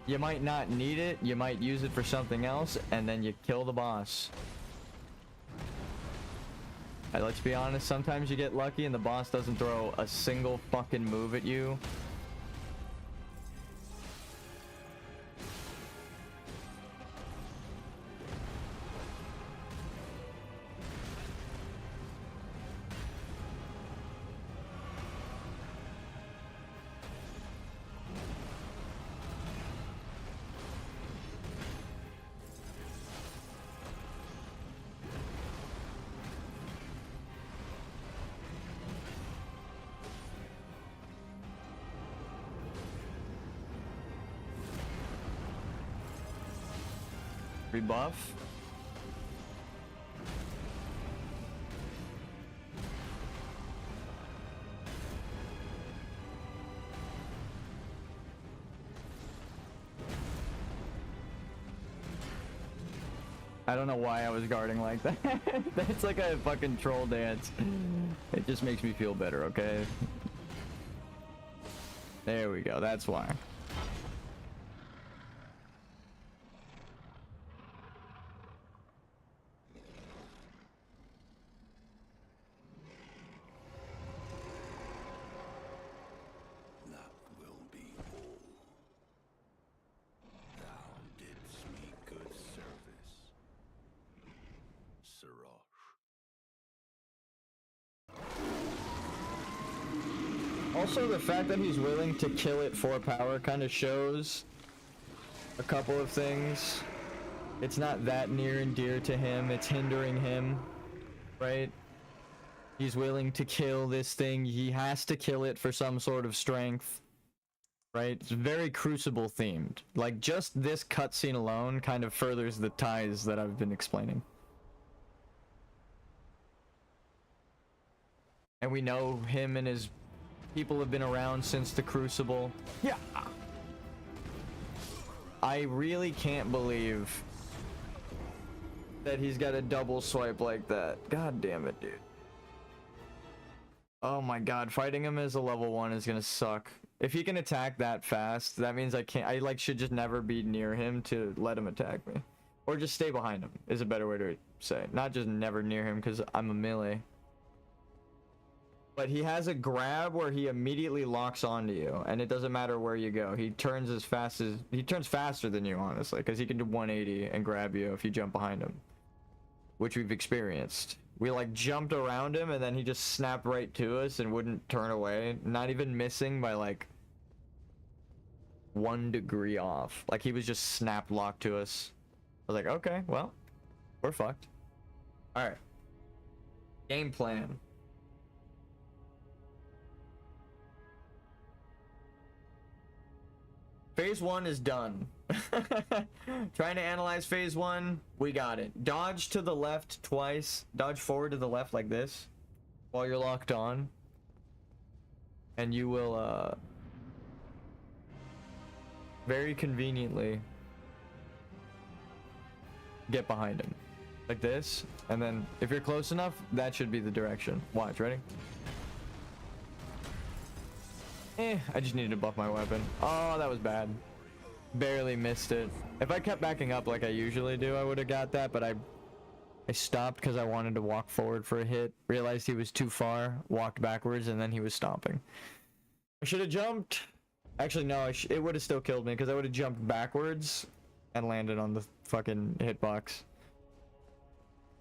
You might not need it, you might use it for something else, and then you kill the boss. And let's be honest, sometimes you get lucky and the boss doesn't throw a single fucking move at you. Rebuff. I don't know why I was guarding like that. That's like a fucking troll dance. It just makes me feel better, okay? There we go, that's why. Also, the fact that he's willing to kill it for power kind of shows a couple of things. It's not that near and dear to him, it's hindering him, right? He's willing to kill this thing, he has to kill it for some sort of strength, right? It's very Crucible themed. Like, just this cutscene alone kind of furthers the ties that I've been explaining. And we know him and his people have been around since the Crucible. Yeah. I really can't believe that he's got a double swipe like that. God damn it, dude. Oh my god, fighting him as a level 1 is gonna suck. If he can attack that fast, that means I like should just never be near him to let him attack me. Or just stay behind him is a better way to say. Not just never near him because I'm a melee. But he has a grab where he immediately locks onto you, and it doesn't matter where you go. He turns faster than you, honestly, because he can do 180 and grab you if you jump behind him, which we've experienced. We like jumped around him, and then he just snapped right to us and wouldn't turn away, not even missing by like 1 degree off. Like he was just snap locked to us. I was like, okay, well, we're fucked. All right. Game plan. Phase 1 is done. Trying to analyze phase 1, we got it. Dodge to the left twice. Dodge forward to the left like this while you're locked on. And you will, very conveniently get behind him. Like this. And then if you're close enough, that should be the direction. Watch, ready? I just needed to buff my weapon. Oh, that was bad. Barely missed it. If I kept backing up like I usually do, I would have got that, but I stopped because I wanted to walk forward for a hit. Realized he was too far, walked backwards, and then he was stomping. I should have jumped. Actually, no, it would have still killed me because I would have jumped backwards and landed on the fucking hitbox.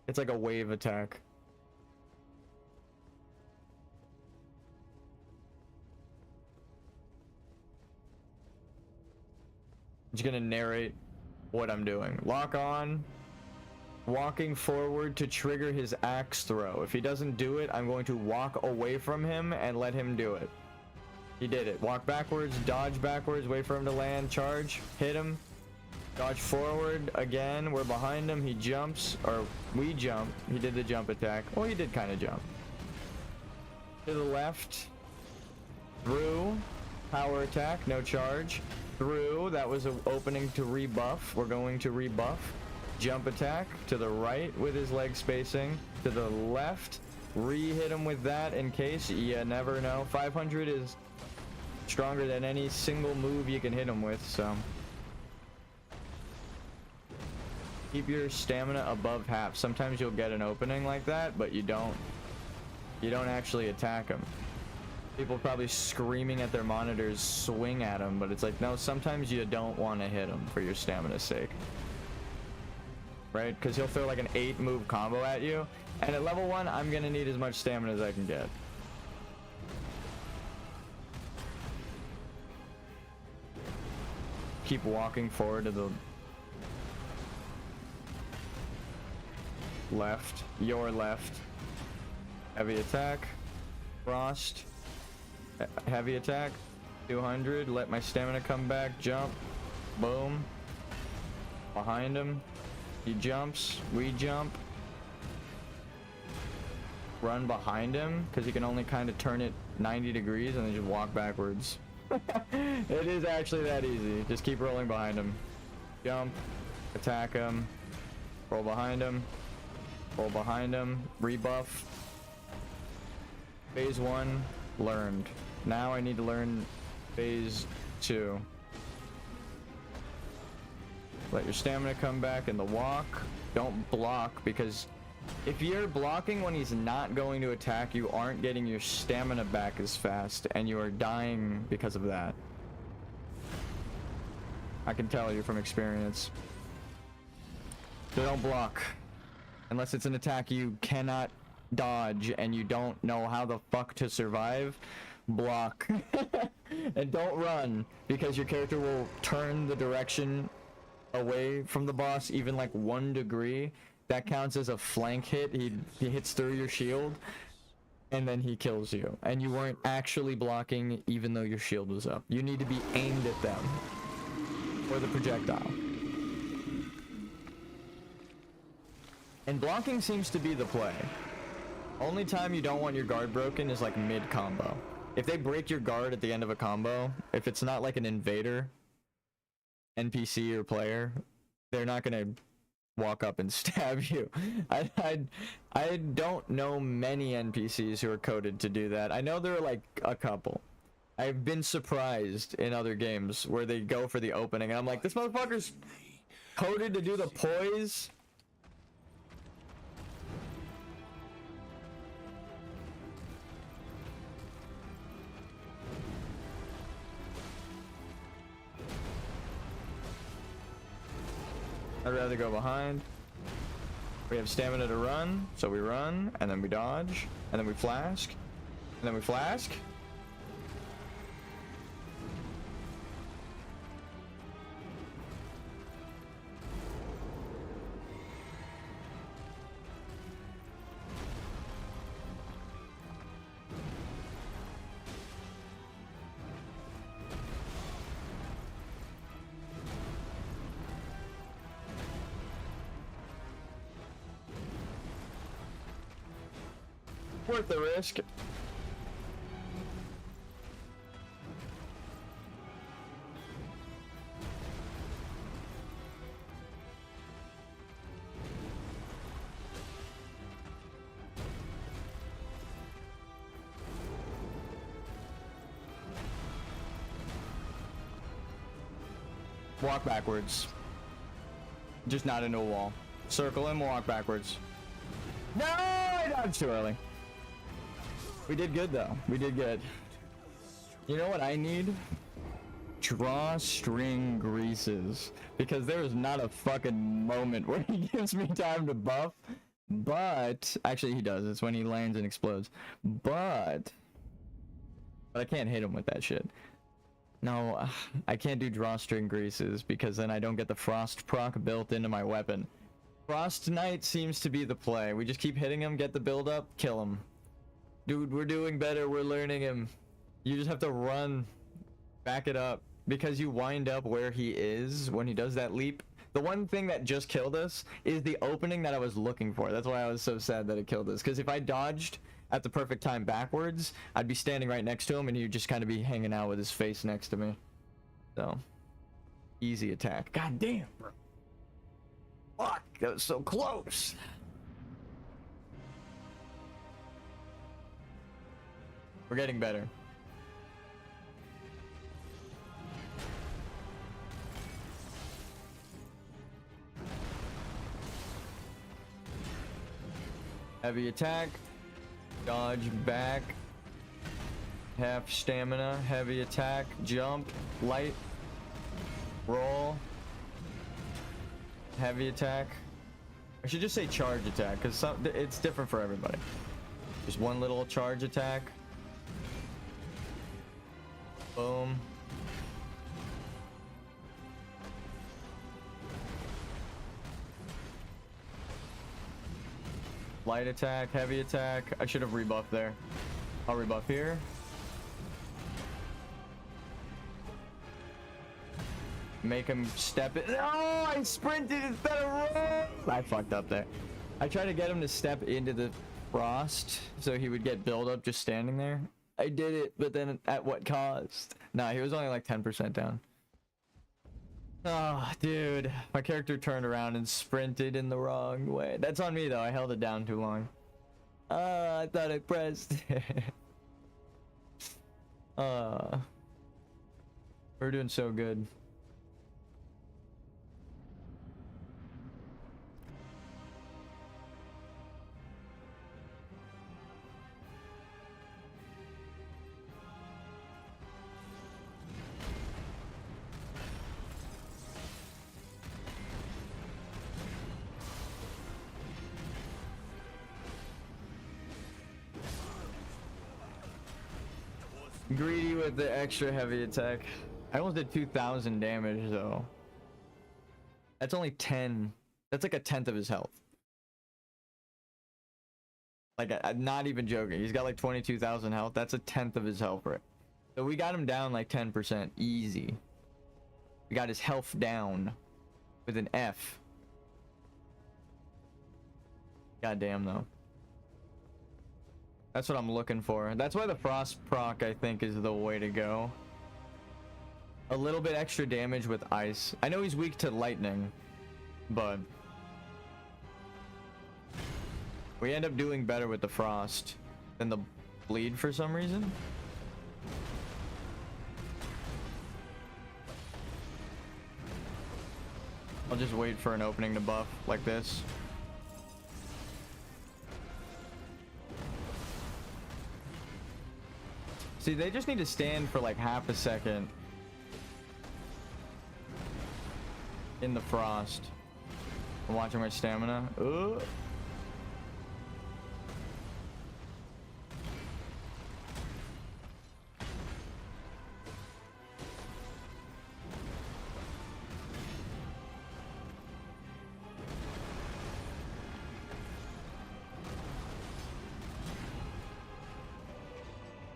It's like a wave attack. I'm just gonna narrate what I'm doing. Lock on. Walking forward to trigger his axe throw. If he doesn't do it, I'm going to walk away from him and let him do it. He did it. Walk backwards, dodge backwards, wait for him to land, charge, hit him, dodge forward again. We're behind him. He jumps, or we jump. He did the jump attack. Oh, he did kind of jump. To the left, through, power attack, no charge. Through, that was an opening to rebuff. We're going to rebuff. Jump attack to the right with his leg spacing. To the left, re-hit him with that in case. You never know. 500 is stronger than any single move you can hit him with, so. Keep your stamina above half. Sometimes you'll get an opening like that, but you don't actually attack him. People probably screaming at their monitors, swing at him, but it's like, no, sometimes you don't want to hit him for your stamina's sake. Right? Because he'll throw like an 8-move combo at you, and at level 1, I'm gonna need as much stamina as I can get. Keep walking forward to the left, your left. Heavy attack, frost, heavy attack, 200, let my stamina come back, jump, boom, behind him, he jumps, we jump, run behind him, because he can only kind of turn it 90 degrees and then just walk backwards. It is actually that easy. Just keep rolling behind him. Jump, attack him, roll behind him, rebuff. Phase 1 learned. Now I need to learn phase 2. Let your stamina come back in the walk. Don't block, because if you're blocking when he's not going to attack, you aren't getting your stamina back as fast, and you are dying because of that. I can tell you from experience. So don't block. Unless it's an attack you cannot dodge and you don't know how the fuck to survive, block. And don't run, because your character will turn the direction away from the boss even like 1 degree. That counts as a flank hit. He hits through your shield, and then he kills you. And you weren't actually blocking even though your shield was up. You need to be aimed at them, or the projectile. And blocking seems to be the play. Only time you don't want your guard broken is like mid-combo. If they break your guard at the end of a combo, if it's not like an invader, NPC or player, they're not gonna walk up and stab you. I don't know many NPCs who are coded to do that. I know there are like a couple. I've been surprised in other games where they go for the opening and I'm like, this motherfucker's coded to do the poise. I'd rather go behind. We have stamina to run, so we run, and then we dodge, and then we flask, and then we flask. Worth the risk. Walk backwards. Just not into a wall. Circle him, walk backwards. No, I dodged too early. We did good though. We did good. You know what I need? Drawstring greases, because there is not a fucking moment where he gives me time to buff. But actually he does. It's when he lands and explodes. But I can't hit him with that shit. No, I can't do drawstring greases because then I don't get the frost proc built into my weapon. Frost Knight seems to be the play. We just keep hitting him, get the build up, kill him. Dude, we're doing better. We're learning him. You just have to run, back it up, because you wind up where he is when he does that leap. The one thing that just killed us is the opening that I was looking for. That's why I was so sad that it killed us, because if I dodged at the perfect time backwards, I'd be standing right next to him and he'd just kind of be hanging out with his face next to me. So, easy attack. God damn, bro. Fuck, that was so close. We're getting better. Heavy attack. Dodge back. Half stamina. Heavy attack. Jump. Light. Roll. Heavy attack. I should just say charge attack, because it's different for everybody. Just one little charge attack. Boom. Light attack, heavy attack. I should have rebuffed there. I'll rebuff here. Make him step it. Oh, I sprinted instead of run. I fucked up there. I tried to get him to step into the frost so he would get build up just standing there. I did it, but then at what cost? Nah, he was only like 10% down. Oh, dude. My character turned around and sprinted in the wrong way. That's on me, though. I held it down too long. I thought I pressed. We're doing so good. Greedy with the extra heavy attack. I almost did 2,000 damage though. That's only 10. That's like a tenth of his health. Like, I'm not even joking. He's got like 22,000 health. That's a tenth of his health rate. So we got him down like 10%. Easy. We got his health down with an F. God damn though. That's what I'm looking for. That's why the frost proc, I think, is the way to go. A little bit extra damage with ice. I know he's weak to lightning, but we end up doing better with the frost than the bleed for some reason. I'll just wait for an opening to buff like this. See, they just need to stand for like half a second in the frost. I'm watching my stamina. Ooh.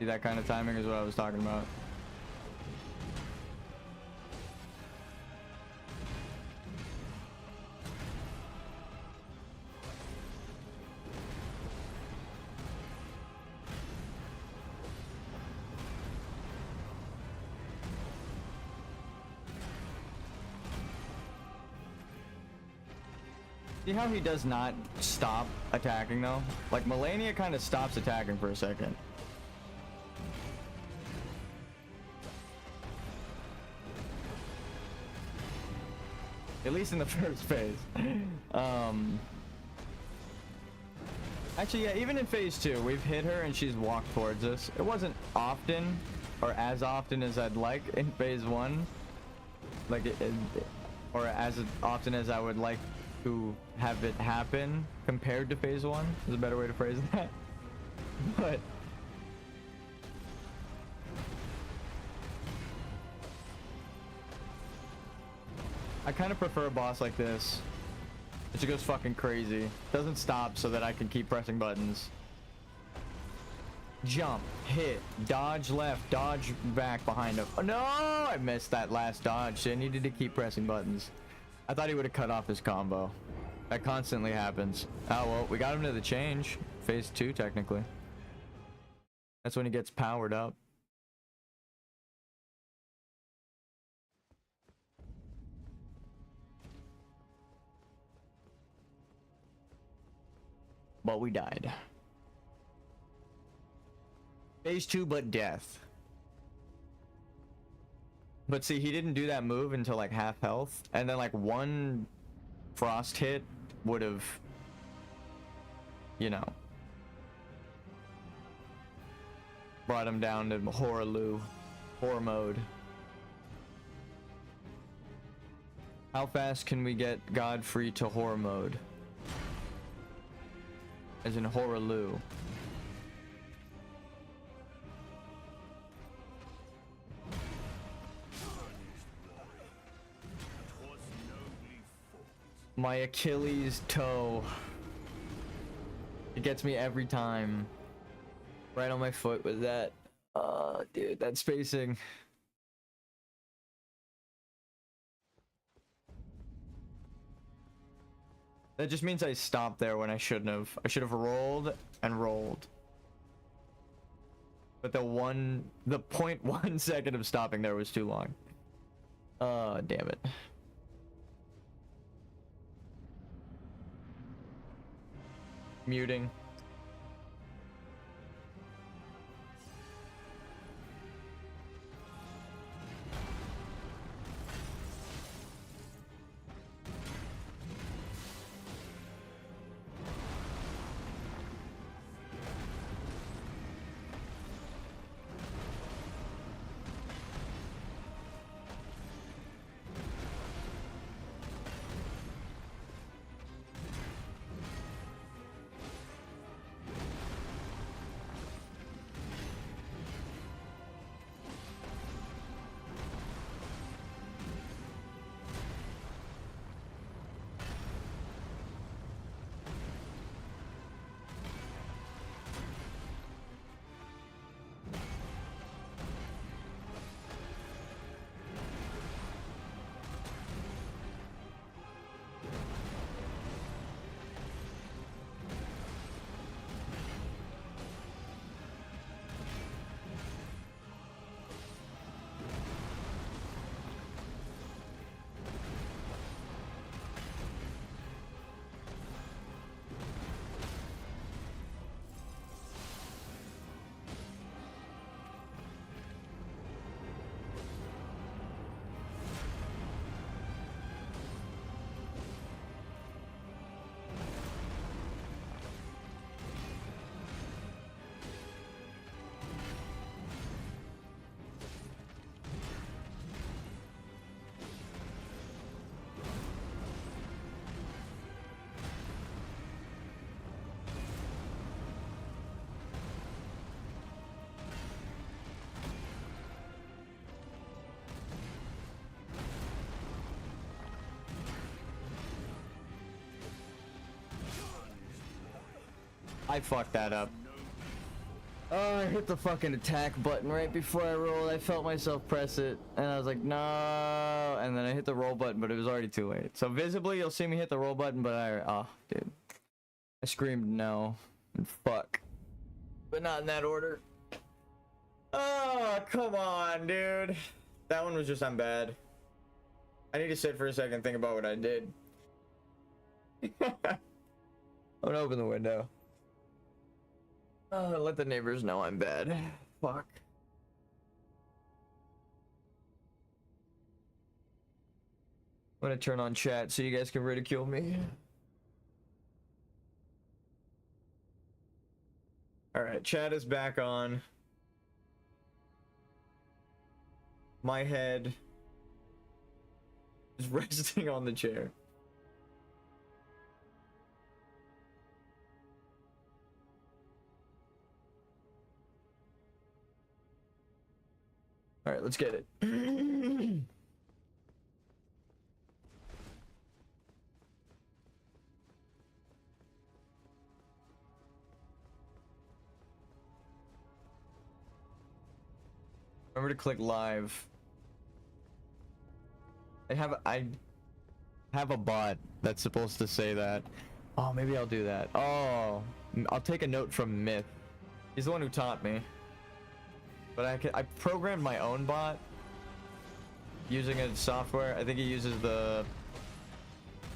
See, that kind of timing is what I was talking about. See how he does not stop attacking though? Like Melania kind of stops attacking for a second. At least in the first phase. Actually, yeah, even in phase 2, we've hit her and she's walked towards us. It wasn't often, or as often as I'd like in phase 1. Like, or as often as I would like to have it happen compared to phase 1 is a better way to phrase that. But I kind of prefer a boss like this. It just goes fucking crazy. Doesn't stop so that I can keep pressing buttons. Jump, hit, dodge left, dodge back behind him. Oh no, I missed that last dodge. So I needed to keep pressing buttons. I thought he would have cut off his combo. That constantly happens. Oh well, we got him to the change. Phase 2 technically. That's when he gets powered up. But we died. Phase 2, but death. But see, he didn't do that move until like half health, and then like one frost hit would have, you know, brought him down to horror mode. How fast can we get Godfrey to horror mode? As in Horaloo. My Achilles toe. It gets me every time. Right on my foot with that. Dude, that spacing. That just means I stopped there when I shouldn't have. I should have rolled and rolled. But the 0.1 second of stopping there was too long. Damn it. Muting. I fucked that up. Oh, I hit the fucking attack button right before I rolled. I felt myself press it, and I was like, no. And then I hit the roll button, but it was already too late. So visibly, you'll see me hit the roll button, but oh, dude. I screamed no and fuck. But not in that order. Oh, come on, dude. That one was just on bad. I need to sit for a second and think about what I did. I'm gonna open the window. Let the neighbors know I'm bad. Fuck. I'm gonna turn on chat so you guys can ridicule me. Alright, chat is back on. My head is resting on the chair. All right, let's get it. Remember to click live. I have a bot that's supposed to say that. Oh, maybe I'll do that. Oh, I'll take a note from Myth. He's the one who taught me. But I programmed my own bot using a software. I think he uses the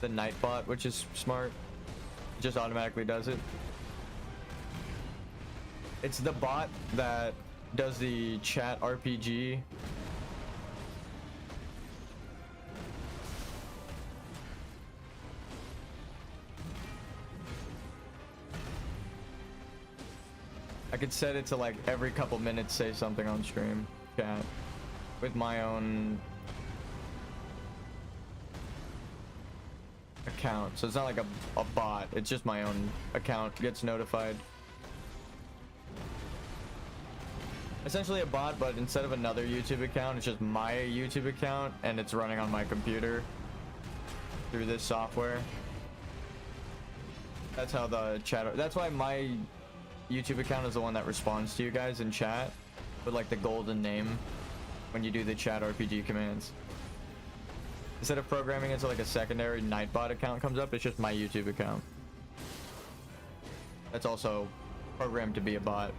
Nightbot, which is smart. It just automatically does it. It's the bot that does the chat RPG. I could set it to like every couple minutes say something on stream chat with my own account. So it's not like a bot, it's just my own account gets notified. Essentially a bot, but instead of another YouTube account, it's just my YouTube account and it's running on my computer through this software. That's how the chat, that's why my YouTube account is the one that responds to you guys in chat with like the golden name when you do the chat RPG commands. Instead of programming it to like a secondary Nightbot account comes up, it's just my YouTube account. That's also programmed to be a bot.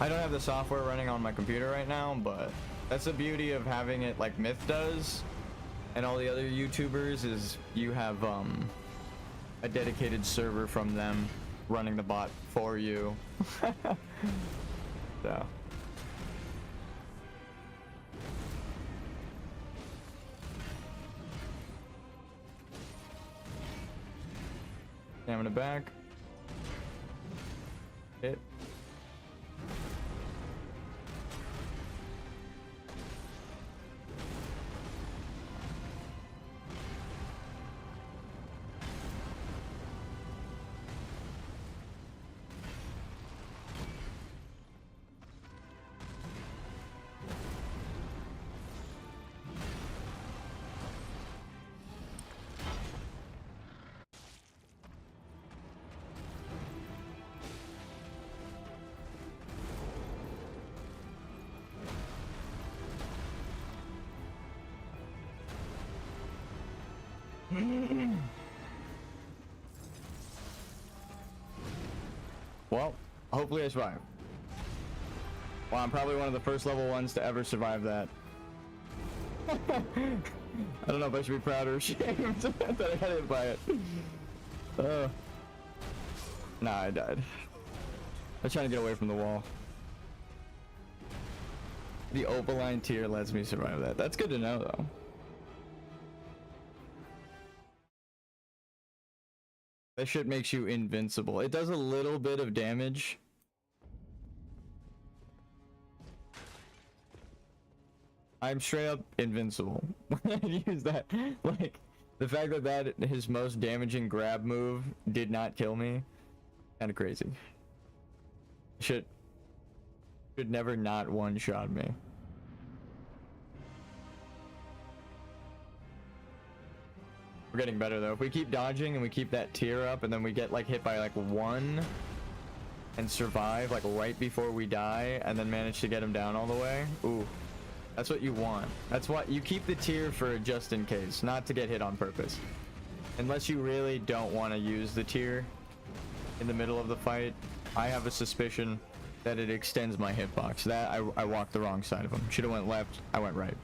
I don't have the software running on my computer right now, but that's the beauty of having it like Myth does and all the other YouTubers is you have a dedicated server from them running the bot for you. So stamina back. Hit. Well, hopefully I survive. Well, I'm probably one of the first level ones to ever survive that. I don't know if I should be proud or ashamed that I got hit by it. Nah, I died. I was trying to get away from the wall. The Opaline tier lets me survive that. That's good to know, though. That shit makes you invincible. It does a little bit of damage. I'm straight up invincible when I use that. Like, the fact that his most damaging grab move did not kill me. Kinda crazy. Should never not one-shot me. We're getting better though. If we keep dodging and we keep that tier up and then we get like hit by like one and survive like right before we die and then manage to get him down all the way. Ooh, that's what you want. That's what you keep the tier for, just in case, not to get hit on purpose. Unless you really don't want to use the tier in the middle of the fight. I have a suspicion that it extends my hitbox. That I walked the wrong side of him. Should have went left, I went right.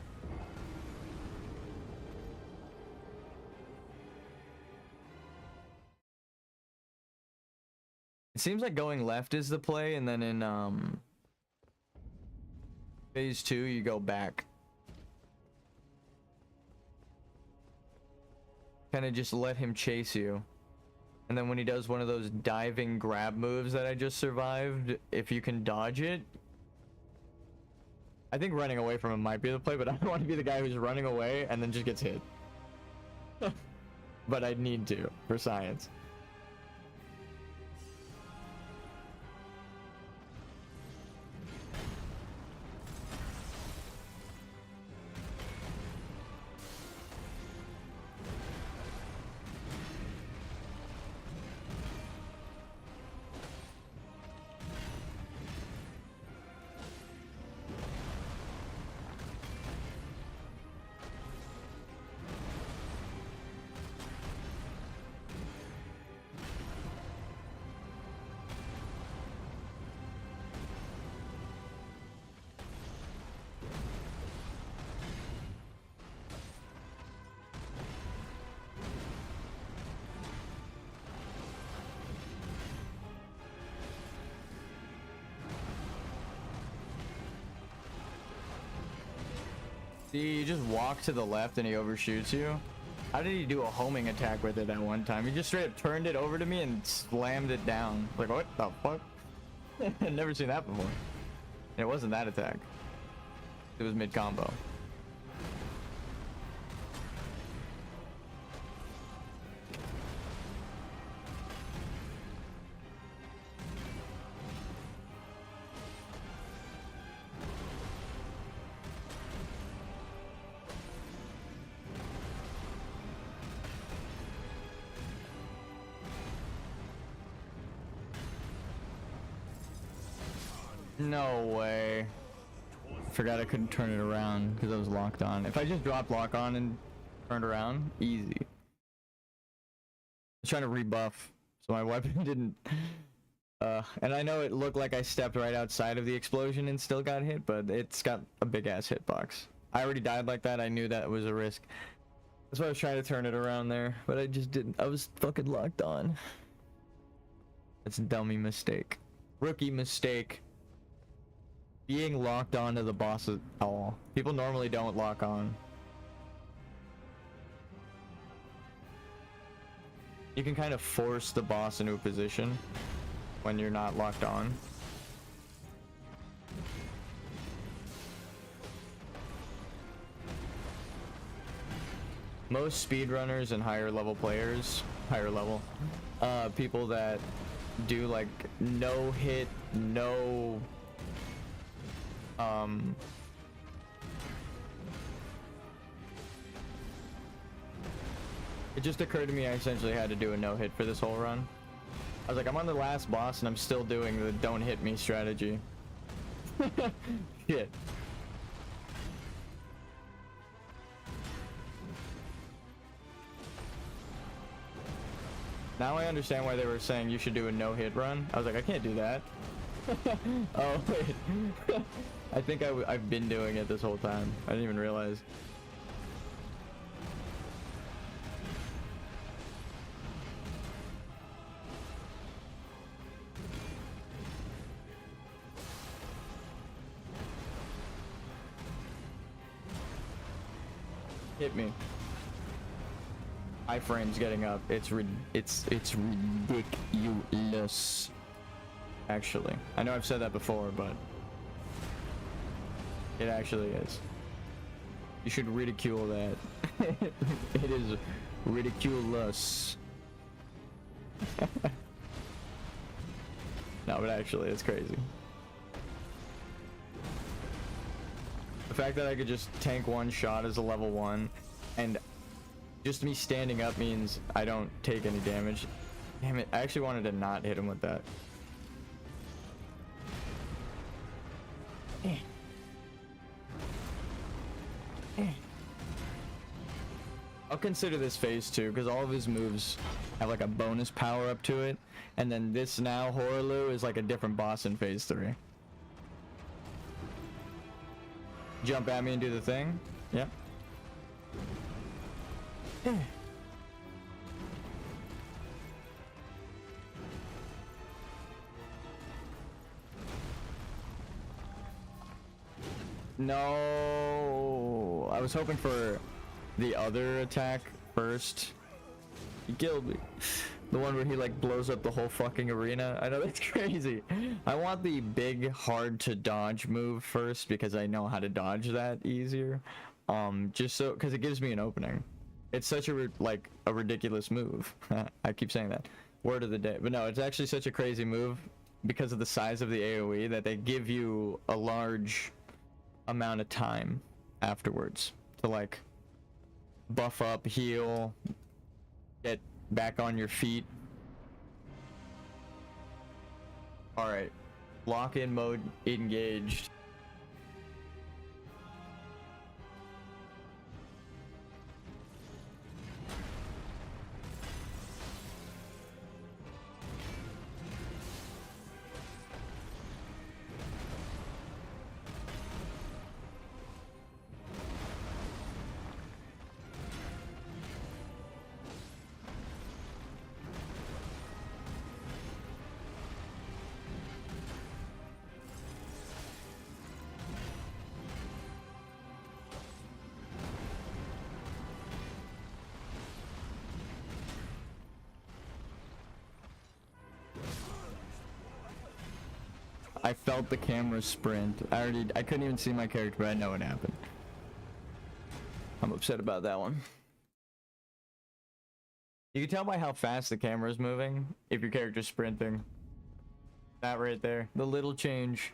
It seems like going left is the play, and then in phase 2 you go back. Kind of just let him chase you And then when he does one of those diving grab moves that I just survived, if you can dodge it, I think running away from him might be the play, but I don't want to be the guy who's running away and then just gets hit. But I need to for science. See, you just walk to the left and he overshoots you. How did he do a homing attack with it at one time? He just straight up turned it over to me and slammed it down. Like, what the fuck? I've never seen that before. And it wasn't that attack. It was mid-combo. No way. Forgot I couldn't turn it around because I was locked on. If I just dropped lock on and turned around, easy. I was trying to rebuff so my weapon didn't and I know it looked like I stepped right outside of the explosion and still got hit, but it's got a big ass hitbox. I already died like that. I knew that was a risk. That's why I was trying to turn it around there, but I just didn't. I was fucking locked on. It's a dummy mistake. Rookie mistake. Being locked on to the boss at all. People normally don't lock on. You can kind of force the boss into a position when you're not locked on. Most speedrunners and higher level players, people that do like no hit, no it just occurred to me I essentially had to do a no-hit for this whole run. I was like, I'm on the last boss and I'm still doing the don't hit me strategy. Shit. Now I understand why they were saying you should do a no-hit run. I was like, I can't do that. Oh, wait. I think I've been doing it this whole time. I didn't even realize. Hit me. Iframe's getting up. It's ridiculous. Actually, I know I've said that before, but it actually is. You should ridicule that. It is ridiculous. No, but actually, it's crazy. The fact that I could just tank one shot as a level 1, and just me standing up means I don't take any damage. Damn it, I actually wanted to not hit him with that. I'll consider this phase 2 because all of his moves have like a bonus power up to it, and then this now Horlu is like a different boss in phase 3. Jump at me and do the thing. Yeah. No, I was hoping for the other attack first. He killed me. The one where he like blows up the whole fucking arena. I know that's crazy. I want the big hard to dodge move first because I know how to dodge that easier. Just so because it gives me an opening. It's such a like a ridiculous move. I keep saying that. Word of the day. But no, it's actually such a crazy move because of the size of the AoE that they give you a large amount of time afterwards to like buff up, heal, get back on your feet. All right, lock-in mode engaged. I felt the camera sprint. I couldn't even see my character, but I know what happened. I'm upset about that one. You can tell by how fast the camera is moving if your character's sprinting. That right there, the little change.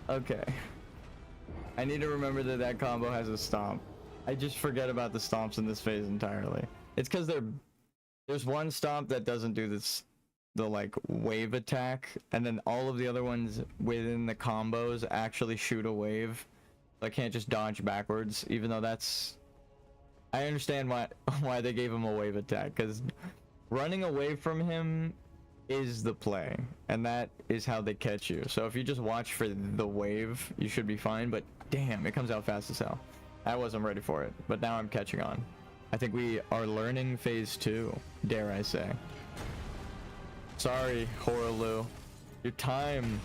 Okay. I need to remember that that combo has a stomp. I just forget about the stomps in this phase entirely. It's because there's one stomp that doesn't do this, the like wave attack, and then all of the other ones within the combos actually shoot a wave. I can't just dodge backwards, even though that's, I understand why they gave him a wave attack, because running away from him is the play, and that is how they catch you. So if you just watch for the wave, you should be fine. But damn, it comes out fast as hell. I wasn't ready for it, but now I'm catching on. I think we are learning phase 2, dare I say. Sorry, Horaloo, your time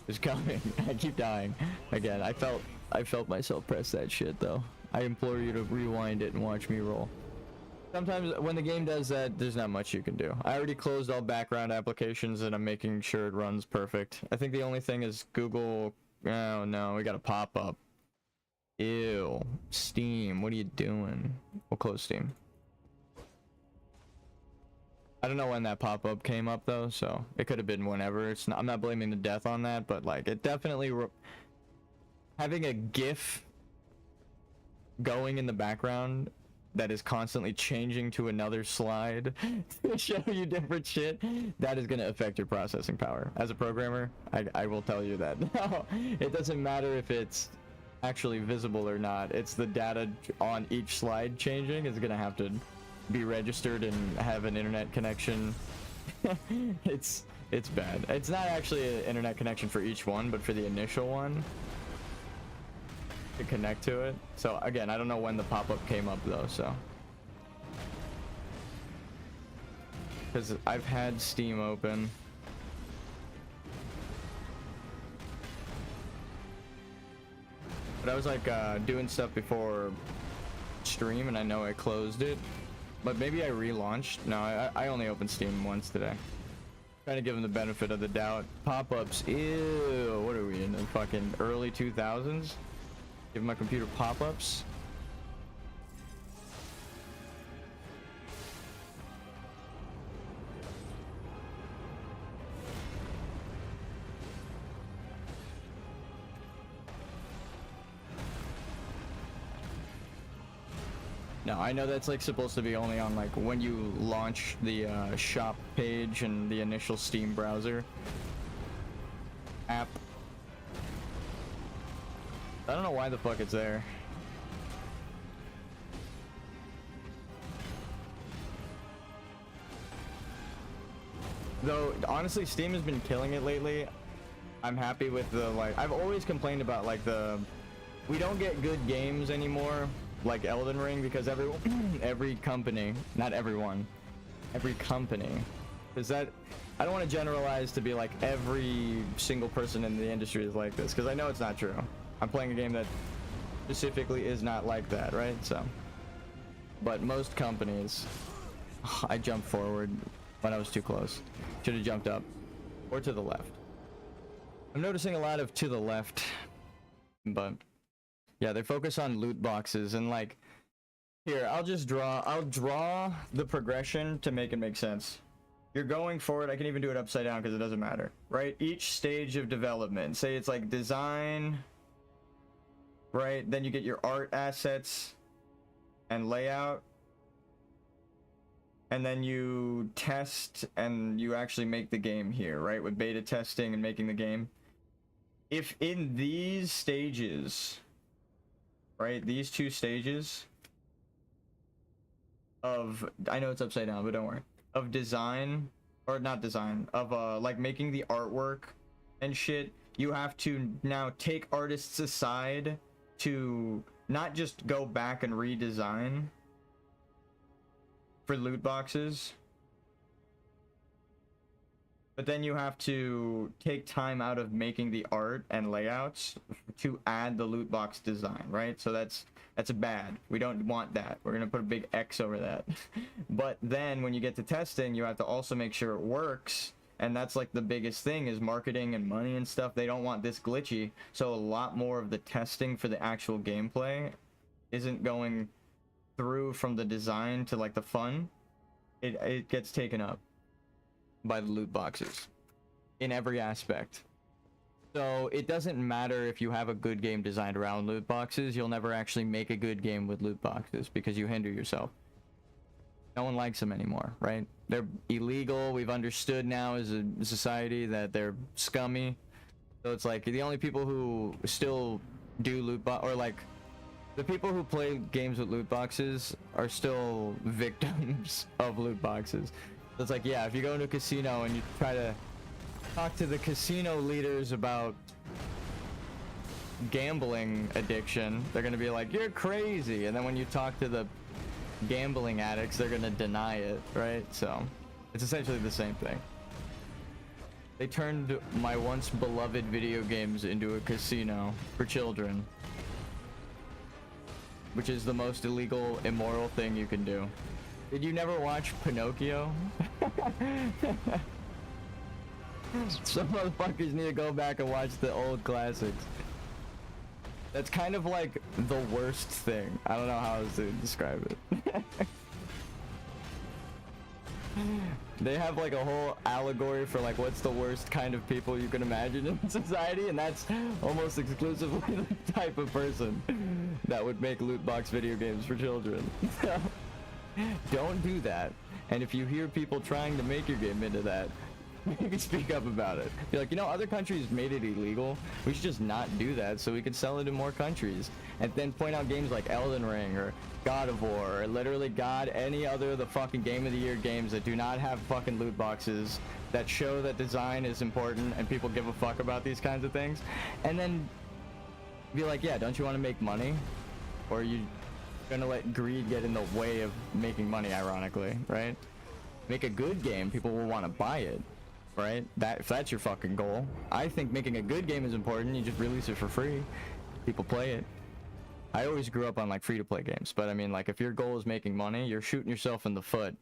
is coming. I keep dying again. I felt myself press that shit though. I implore you to rewind it and watch me roll. Sometimes when the game does that, there's not much you can do. I already closed all background applications and I'm making sure it runs perfect. I think the only thing is Google. Oh no, we got a pop-up. Ew. Steam, what are you doing? We'll close Steam. I don't know when that pop-up came up though, so it could have been whenever. It's not, I'm not blaming the death on that, but like it definitely having a GIF going in the background that is constantly changing to another slide to show you different shit, that is going to affect your processing power. As a programmer, I will tell you that. No, it doesn't matter if it's actually visible or not. It's the data on each slide changing is going to have to be registered and have an internet connection. It's bad. It's not actually an internet connection for each one, but for the initial one to connect to it. So again, I don't know when the pop-up came up though, so because I've had Steam open. But I was like doing stuff before stream and I know I closed it, but maybe I relaunched. No, I only opened Steam once today. Trying to give them the benefit of the doubt. Pop-ups, ew, what are we in the fucking early 2000s? Give my computer pop-ups. No, I know that's like supposed to be only on like when you launch the shop page and the initial Steam browser app. I don't know why the fuck it's there. Though, honestly, Steam has been killing it lately. I'm happy with the, like, I've always complained about, like, we don't get good games anymore, like Elden Ring, because every company, not everyone, every company, is that, I don't want to generalize to be like every single person in the industry is like this, because I know it's not true. I'm playing a game that specifically is not like that, right? So, but most companies, I jumped forward when I was too close. Should have jumped up or to the left. I'm noticing a lot of to the left, but yeah, they focus on loot boxes and like, here, I'll draw the progression to make it make sense. You're going forward, I can even do it upside down because it doesn't matter, right? Each stage of development, say it's like design, right? Then you get your art assets and layout, and then you test and you actually make the game here, right? With beta testing and making the game. If in these stages, right, these two stages of, I know it's upside down, but don't worry, of design, or not design, of like making the artwork and shit, you have to now take artists aside to not just go back and redesign for loot boxes, but then you have to take time out of making the art and layouts to add the loot box design, right? So that's bad. We don't want that. We're gonna put a big X over that. But then when you get to testing, you have to also make sure it works, and that's like the biggest thing is marketing and money and stuff. They don't want this glitchy, so a lot more of the testing for the actual gameplay isn't going through from the design to like the fun. It gets taken up by the loot boxes in every aspect. So it doesn't matter if you have a good game designed around loot boxes, you'll never actually make a good game with loot boxes because you hinder yourself. No one likes them anymore, right? They're illegal. We've understood now as a society that they're scummy. So it's like the only people who still do loot box, or like the people who play games with loot boxes are still victims of loot boxes. So it's like, yeah, if you go into a casino and you try to talk to the casino leaders about gambling addiction, they're gonna be like, you're crazy. And then when you talk to the gambling addicts, they're gonna deny it, right? So it's essentially the same thing. They turned my once beloved video games into a casino for children, which is the most illegal, immoral thing you can do. Did you never watch Pinocchio? Some motherfuckers need to go back and watch the old classics. That's kind of like the worst thing. I don't know how else to describe it. They have like a whole allegory for like what's the worst kind of people you can imagine in society, and that's almost exclusively the type of person that would make loot box video games for children. So, don't do that. And if you hear people trying to make your game into that, maybe speak up about it. Be like, you know, other countries made it illegal. We should just not do that so we could sell it in more countries. And then point out games like Elden Ring or God of War or literally any other of the fucking Game of the Year games that do not have fucking loot boxes, that show that design is important and people give a fuck about these kinds of things. And then be like, yeah, don't you want to make money? Or are you gonna let greed get in the way of making money, ironically, right? Make a good game, people will want to buy it. Right? If that's your fucking goal. I think making a good game is important. You just release it for free. People play it. I always grew up on like free-to-play games, but I mean, like, if your goal is making money, you're shooting yourself in the foot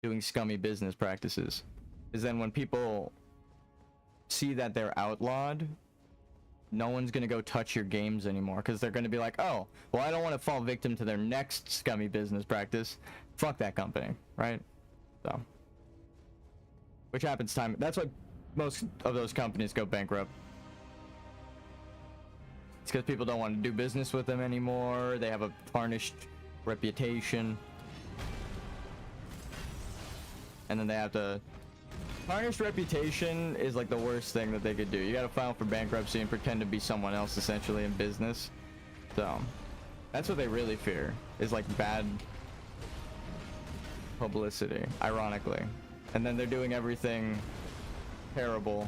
doing scummy business practices. Because then when people see that they're outlawed, no one's gonna go touch your games anymore, because they're gonna be like, oh, well, I don't want to fall victim to their next scummy business practice. Fuck that company, right? So, which happens time. That's why most of those companies go bankrupt. It's because people don't want to do business with them anymore. They have a tarnished reputation. And then they have to... Tarnished reputation is like the worst thing that they could do. You gotta file for bankruptcy and pretend to be someone else essentially in business. So, that's what they really fear, is like bad publicity, ironically. And then they're doing everything terrible,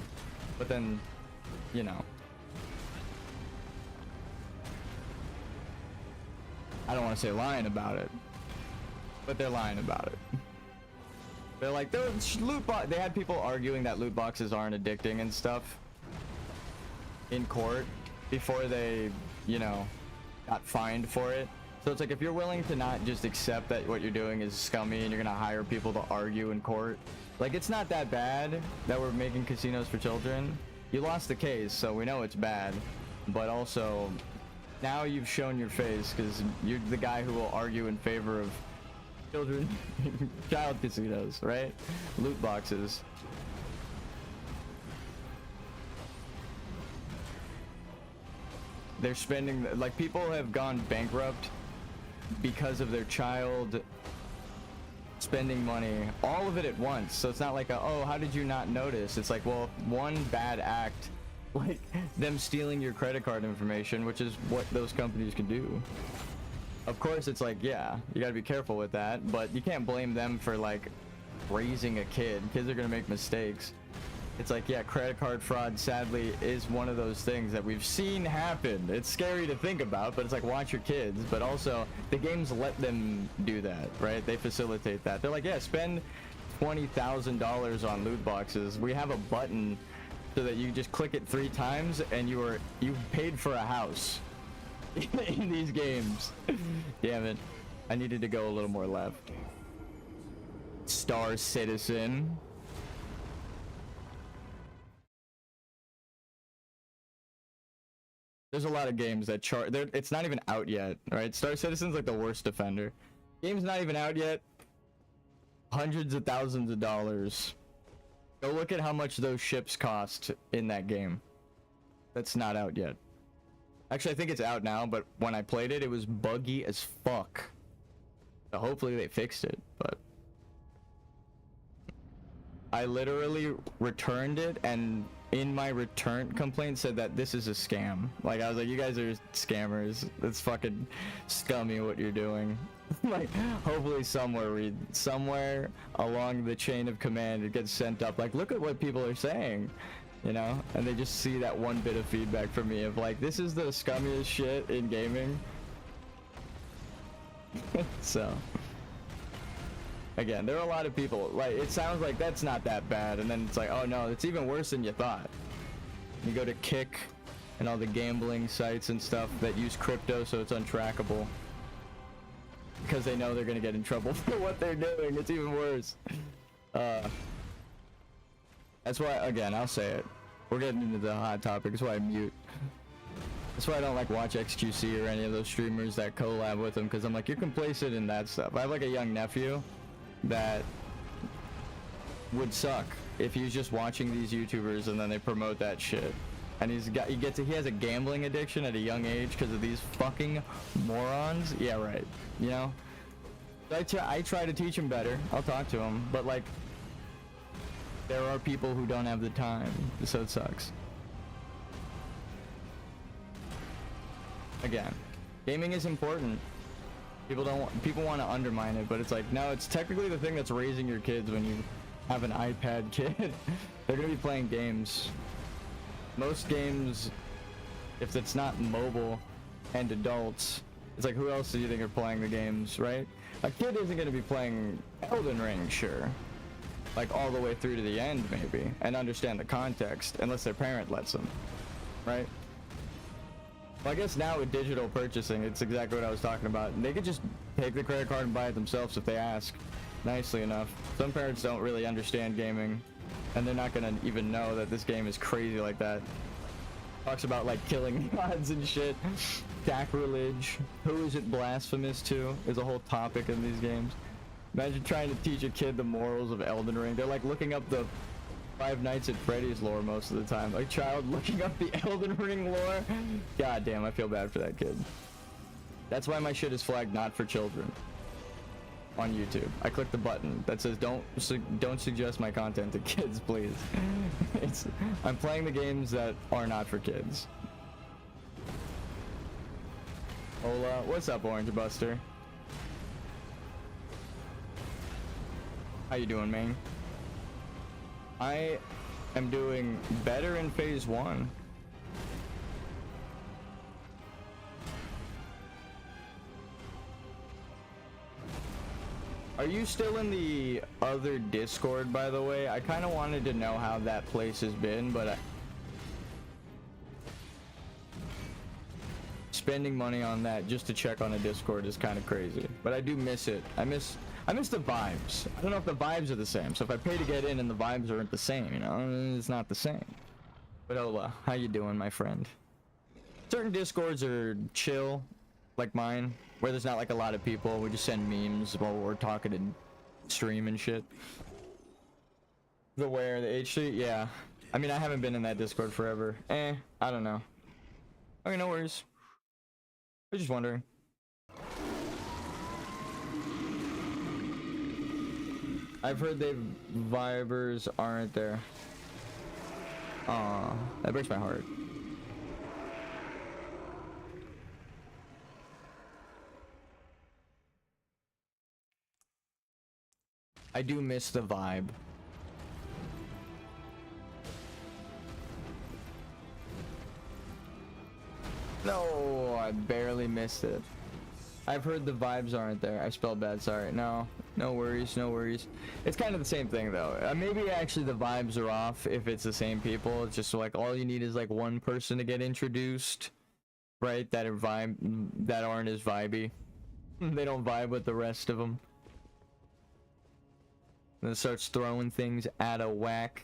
but then, you know, I don't want to say lying about it, but they're lying about it. They're like, they had people arguing that loot boxes aren't addicting and stuff in court before they, you know, got fined for it. So it's like, if you're willing to not just accept that what you're doing is scummy and you're gonna hire people to argue in court, like, it's not that bad that we're making casinos for children. You lost the case, so we know it's bad, but also now you've shown your face because you're the guy who will argue in favor of children child casinos, right? Loot boxes. They're spending, like, people have gone bankrupt because of their child spending money, all of it at once. So it's not like oh, how did you not notice? It's like, well, one bad act, like them stealing your credit card information, which is what those companies can do. Of course, it's like, yeah, you gotta be careful with that, but you can't blame them for like raising a kid. Kids are gonna make mistakes. It's like, yeah, credit card fraud sadly is one of those things that we've seen happen. It's scary to think about, but it's like, watch your kids. But also, the games let them do that, right? They facilitate that. They're like, yeah, spend $20,000 on loot boxes. We have a button so that you just click it 3 times and you've paid for a house in these games. Damn it. I needed to go a little more left. Star Citizen. There's a lot of games that it's not even out yet, right? Star Citizen's like the worst offender. Game's not even out yet. Hundreds of thousands of dollars. Go look at how much those ships cost in that game. That's not out yet. Actually, I think it's out now, but when I played it, it was buggy as fuck. So hopefully they fixed it, but I literally returned it, and in my return complaint said that this is a scam. Like, I was like, you guys are scammers. It's fucking scummy what you're doing. Like, hopefully somewhere along the chain of command it gets sent up. Like, look at what people are saying, you know? And they just see that one bit of feedback from me of like, this is the scummiest shit in gaming. So, again, there are a lot of people, like, it sounds like that's not that bad, and then it's like, oh no, it's even worse than you thought. You go to Kick and all the gambling sites and stuff that use crypto so it's untrackable. Because they know they're gonna get in trouble for what they're doing. It's even worse. That's why, again, I'll say it. We're getting into the hot topic. That's why I mute. That's why I don't like watch XQC or any of those streamers that collab with them, because I'm like, you're complacent in that stuff. I have like a young nephew that would suck if he was just watching these YouTubers and then they promote that shit. And he has a gambling addiction at a young age because of these fucking morons. Yeah, right. You know? I try to teach him better. I'll talk to him, but like, there are people who don't have the time, so it sucks. Again, gaming is important. People want to undermine it, but it's like, no, it's technically the thing that's raising your kids when you have an iPad kid. They're gonna be playing games. Most games, if it's not mobile and adults, it's like, who else do you think are playing the games, right? A kid isn't gonna be playing Elden Ring, sure. Like all the way through to the end, maybe, and understand the context, unless their parent lets them, right? Well, I guess now with digital purchasing, it's exactly what I was talking about. They could just take the credit card and buy it themselves if they ask, nicely enough. Some parents don't really understand gaming, and they're not gonna even know that this game is crazy like that. Talks about like killing gods and shit. Sacrilege. Who is it blasphemous to is a whole topic in these games. Imagine trying to teach a kid the morals of Elden Ring. They're like looking up the Five Nights at Freddy's lore most of the time. Like, child looking up the Elden Ring lore. God damn, I feel bad for that kid. That's why my shit is flagged not for children on YouTube. I click the button that says don't suggest my content to kids, please. I'm playing the games that are not for kids. Hola, what's up, Orange Buster? How you doing, man? I am doing better in phase 1. Are you still in the other Discord, by the way? I kind of wanted to know how that place has been, but spending money on that just to check on a Discord is kind of crazy. But I do miss it. I miss the vibes. I don't know if the vibes are the same. So if I pay to get in and the vibes aren't the same, you know, it's not the same. But Ola, how you doing, my friend? Certain Discords are chill, like mine, where there's not like a lot of people. We just send memes while we're talking and stream and shit. The where, the H3, yeah. I mean, I haven't been in that Discord forever. I don't know. Okay, no worries. I was just wondering. I've heard they vibers aren't there. Aw, that breaks my heart. I do miss the vibe. No, I barely missed it. I've heard the vibes aren't there. I spelled bad, sorry. No worries, no worries. It's kind of the same thing though. Maybe actually the vibes are off if it's the same people. It's just like all you need is like one person to get introduced, right? That aren't as vibey. They don't vibe with the rest of them. And it starts throwing things out of whack.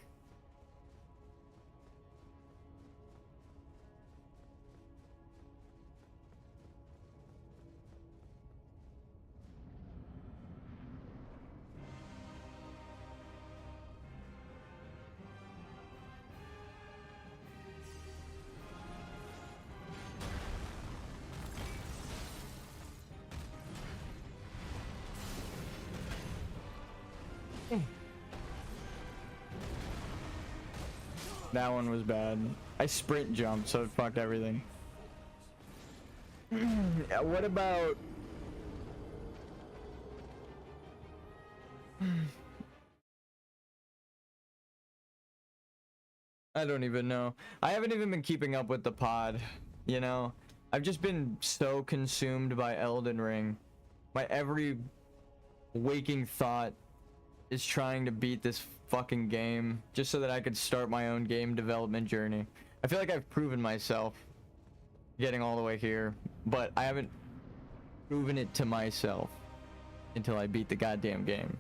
That one was bad. I sprint jumped, so it fucked everything. What about... I don't even know. I haven't even been keeping up with the pod, you know? I've just been so consumed by Elden Ring. My every waking thought is trying to beat this fucking game just so that I could start my own game development journey. I feel like I've proven myself getting all the way here, but I haven't proven it to myself until I beat the goddamn game.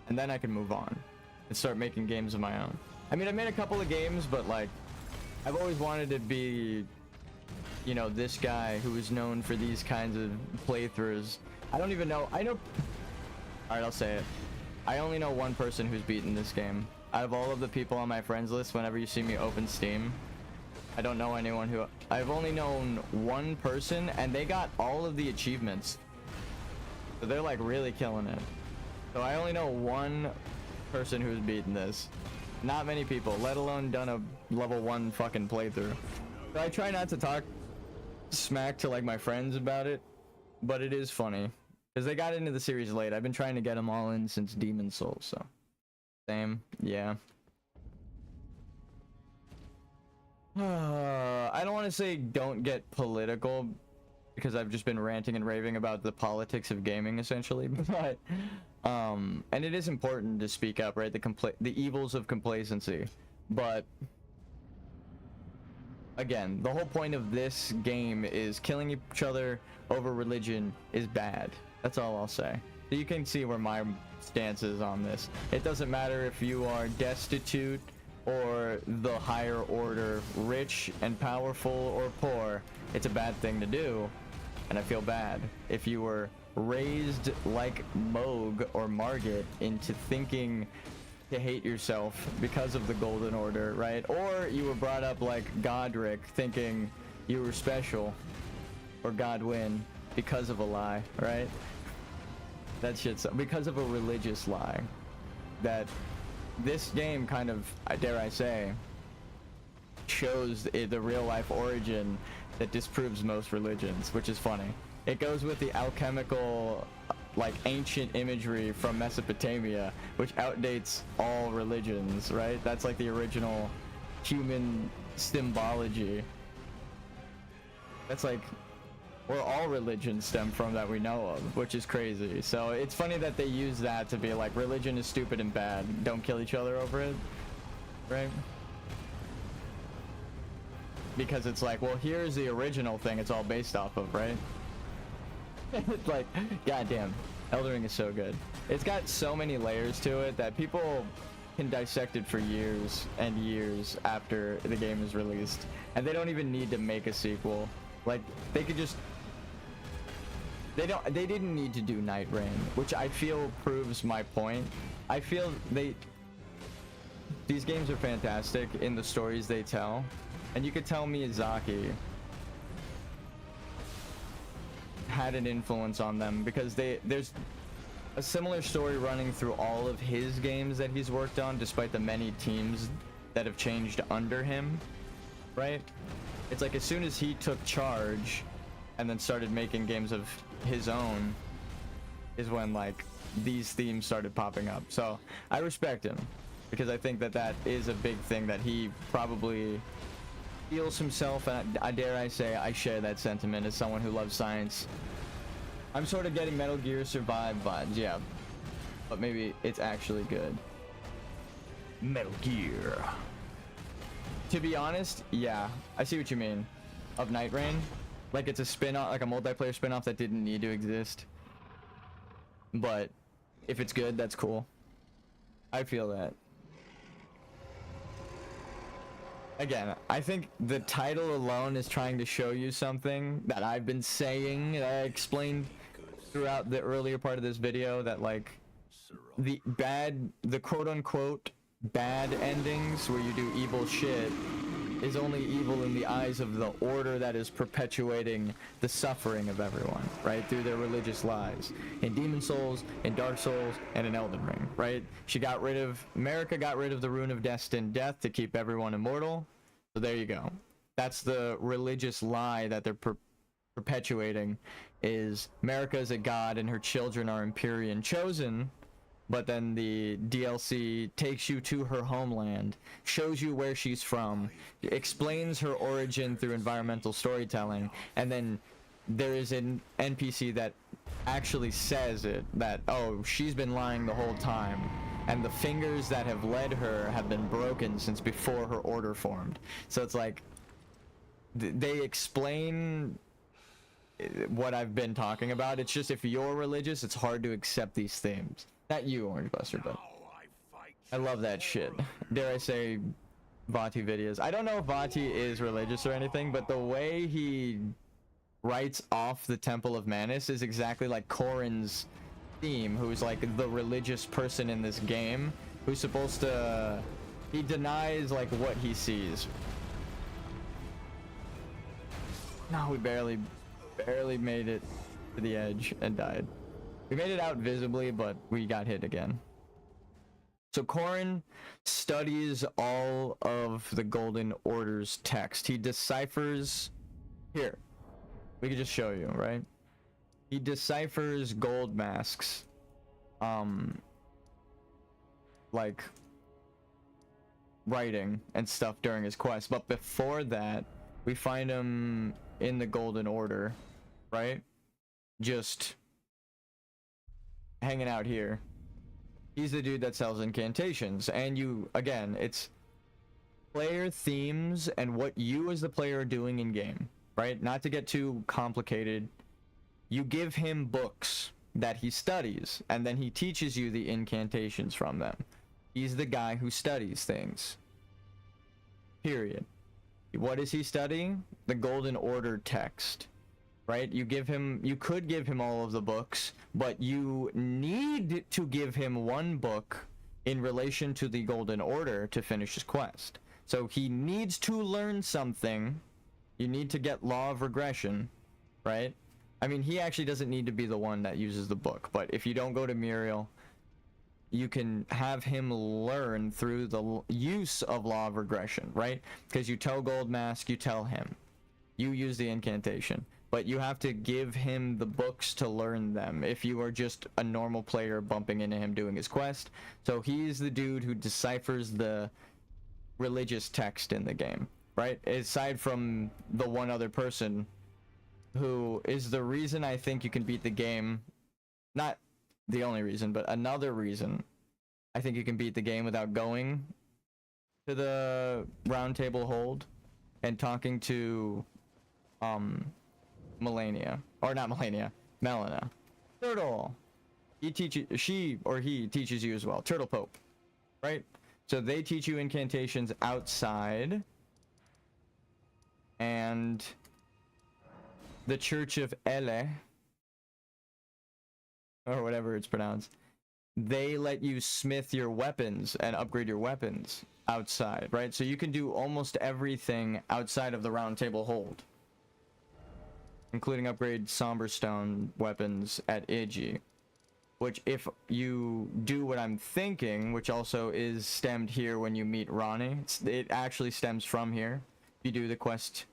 And then I can move on and start making games of my own. I mean, I made a couple of games, but like, I've always wanted to be, you know, this guy who is known for these kinds of playthroughs. I don't even know. I know. All right, I'll say it. I only know one person who's beaten this game. Out of all of the people on my friends list, whenever you see me open Steam, I don't know anyone who... I've only known one person, and they got all of the achievements. So they're like really killing it. So I only know one person who's beaten this. Not many people, let alone done a level 1 fucking playthrough. So I try not to talk smack to like my friends about it, but it is funny. Because they got into the series late. I've been trying to get them all in since Demon Souls, so... Same, yeah. I don't want to say don't get political, because I've just been ranting and raving about the politics of gaming, essentially, but... and it is important to speak up, right? The evils of complacency. But... Again, the whole point of this game is killing each other over religion is bad. That's all I'll say. So you can see where my stance is on this. It doesn't matter if you are destitute or the higher order, rich and powerful or poor. It's a bad thing to do, and I feel bad. If you were raised like Moog or Margit into thinking to hate yourself because of the Golden Order, right? Or you were brought up like Godric, thinking you were special, or Godwin, because of a lie, right? That shit's because of a religious lie. That this game kind of, dare I say, shows the real life origin that disproves most religions, which is funny. It goes with the alchemical, like ancient imagery from Mesopotamia, which outdates all religions, right? That's like the original human symbology. That's like where all religions stem from that we know of, which is crazy. So it's funny that they use that to be like, religion is stupid and bad, don't kill each other over it, right? Because it's like, well, here's the original thing it's all based off of, right? It's like, goddamn, Elden Ring is so good. It's got so many layers to it that people can dissect it for years and years after the game is released, and they don't even need to make a sequel. Like, they could just... They didn't need to do Night Rain, which I feel proves my point. I feel these games are fantastic in the stories they tell, and you could tell Miyazaki had an influence on them, because there's a similar story running through all of his games that he's worked on, despite the many teams that have changed under him, right? It's like as soon as he took charge and then started making games of his own is when like these themes started popping up. So I respect him, because I think that that is a big thing that he probably feels himself, and I dare I say I share that sentiment as someone who loves science. I'm sort of getting Metal Gear Survive vibes, yeah, but maybe it's actually good. Metal Gear. To be honest, yeah, I see what you mean. Of Night Rain, like it's a spin-off, like a multiplayer spin-off that didn't need to exist. But if it's good, that's cool. I feel that. Again, I think the title alone is trying to show you something that I've been saying, that I explained throughout the earlier part of this video, that like the quote-unquote bad endings where you do evil shit is only evil in the eyes of the order that is perpetuating the suffering of everyone, right? Through their religious lies. In Demon Souls, in Dark Souls, and in Elden Ring, right? America got rid of the Rune of Destined Death to keep everyone immortal. So there you go. That's the religious lie that they're perpetuating, is America is a god and her children are Empyrean chosen. But then the DLC takes you to her homeland, shows you where she's from, explains her origin through environmental storytelling, and then there is an NPC that actually says it, that, oh, she's been lying the whole time, and the fingers that have led her have been broken since before her order formed. So it's like, they explain what I've been talking about. It's just, if you're religious, it's hard to accept these themes. Not you, Orange Buster, but I love that shit. Dare I say, Vati videos. I don't know if Vati is religious or anything, but the way he writes off the Temple of Manus is exactly like Corrin's theme, who's like the religious person in this game, who's supposed to... He denies like what he sees. No, we barely made it to the edge and died. We made it out visibly, but we got hit again. So Corrin studies all of the Golden Order's text. He deciphers... Here, we could just show you, right? He deciphers gold masks. Like, writing and stuff during his quest. But before that, we find him in the Golden Order, right? Just... hanging out here. He's the dude that sells incantations, and you, again, it's player themes and what you as the player are doing in game, right? Not to get too complicated. You give him books that he studies, and then he teaches you the incantations from them. He's the guy who studies things. Period. What is he studying? The Golden Order text. Right? You could give him all of the books, but you need to give him one book in relation to the Golden Order to finish his quest. So he needs to learn something. You need to get Law of Regression, right? I mean, he actually doesn't need to be the one that uses the book, but if you don't go to Muriel, you can have him learn through the use of Law of Regression, right? Because you tell Gold Mask, you tell him. You use the incantation. But you have to give him the books to learn them if you are just a normal player bumping into him doing his quest. So he's the dude who deciphers the religious text in the game, right? Aside from the one other person who is the reason I think you can beat the game. Not the only reason, but another reason I think you can beat the game without going to the round table hold and talking to Melania, or not Melania, Melina. Turtle. He teaches you as well. Turtle Pope, right? So they teach you incantations outside, and the Church of Ele, or whatever it's pronounced, they let you smith your weapons and upgrade your weapons outside, right? So you can do almost everything outside of the round table hold, including upgrade Somberstone weapons at Iji, which if you do what I'm thinking, which also is stemmed here when you meet Ronnie, it actually stems from here. If you do the quest,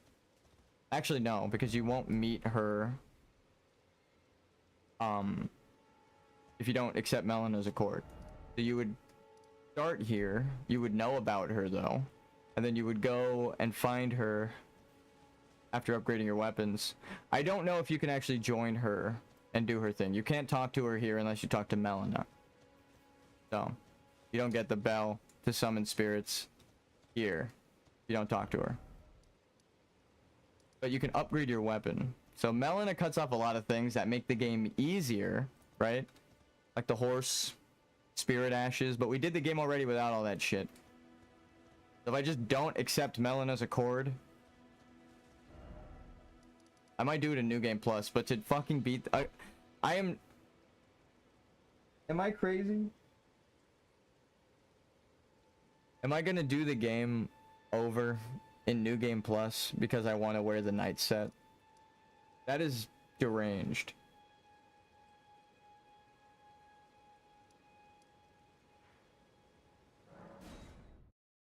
actually no, because you won't meet her if you don't accept Melina's Accord. So you would start here, you would know about her though, and then you would go and find her after upgrading your weapons. I don't know if you can actually join her and do her thing. You can't talk to her here unless you talk to Melina. So, you don't get the bell to summon spirits here. You don't talk to her. But you can upgrade your weapon. So Melina cuts off a lot of things that make the game easier, right? Like the horse, spirit ashes, but we did the game already without all that shit. So if I just don't accept Melina's Accord, I might do it in New Game Plus, but to fucking beat... Am I crazy? Am I gonna do the game over in New Game Plus because I want to wear the night set. That is deranged.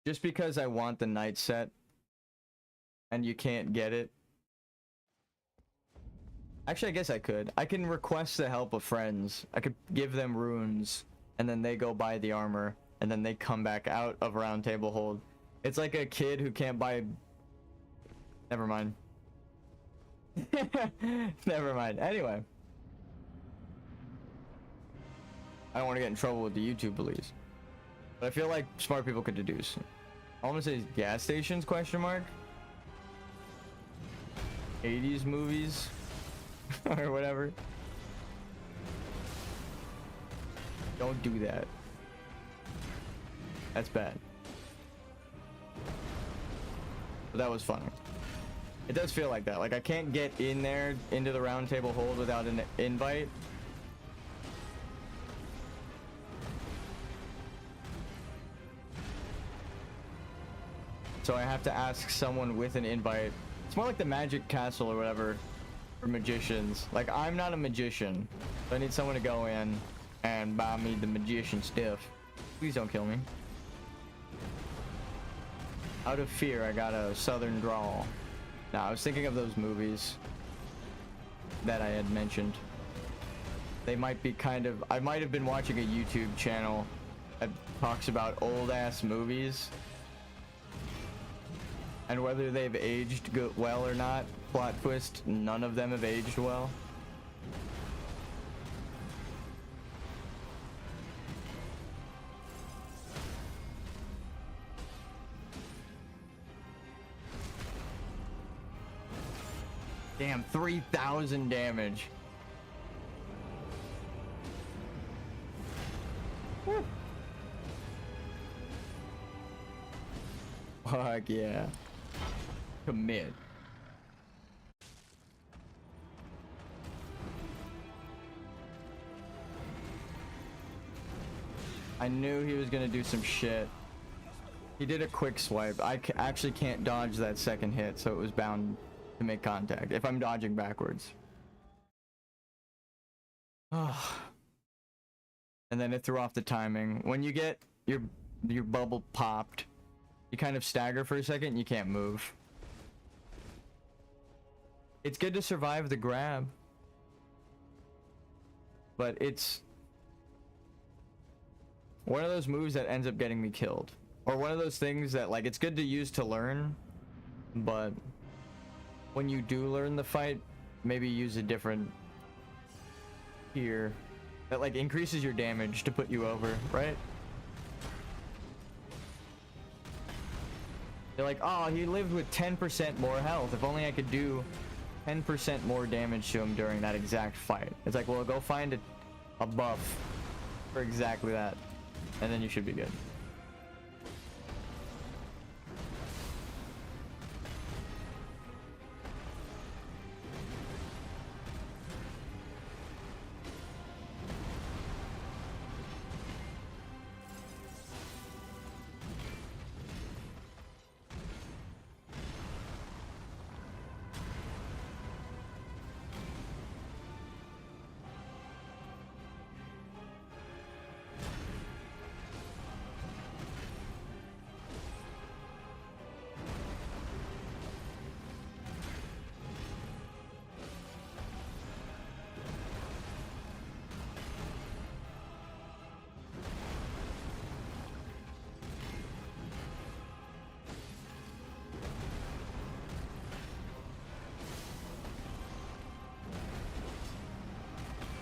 Just because I want the night set and you can't get it. Actually, I guess I could. I can request the help of friends. I could give them runes and then they go buy the armor and then they come back out of Round Table Hold. It's like a kid who can't buy... Never mind. Never mind. Anyway. I don't want to get in trouble with the YouTube police. But I feel like smart people could deduce. I want to say gas stations, question mark? 80s movies? Or whatever. Don't do that. That's bad. But that was funny. It does feel like that. Like I can't get in there into the Round Table Hold without an invite. So I have to ask someone with an invite. It's more like the Magic Castle or whatever for magicians. Like I'm not a magician. So I need someone to go in and buy me the magician stuff. Please don't kill me. Out of fear, I got a southern drawl. Now, I was thinking of those movies that I had mentioned. They might be kind of... I might have been watching a YouTube channel that talks about old-ass movies. And whether they've aged well or not, plot twist, none of them have aged well. Damn, 3,000 damage. Woo. Fuck yeah. Commit. I knew he was gonna do some shit. He did a quick swipe. I actually can't dodge that second hit, so it was bound to make contact if I'm dodging backwards. And then it threw off the timing. When you get your bubble popped, you kind of stagger for a second and you can't move. It's good to survive the grab, but it's one of those moves that ends up getting me killed, or one of those things that like it's good to use to learn, but when you do learn the fight, maybe use a different tier that like increases your damage to put you over, right? You're like, oh, he lived with 10% more health. If only I could do 10% more damage to him during that exact fight. It's like, well, go find a buff for exactly that, and then you should be good.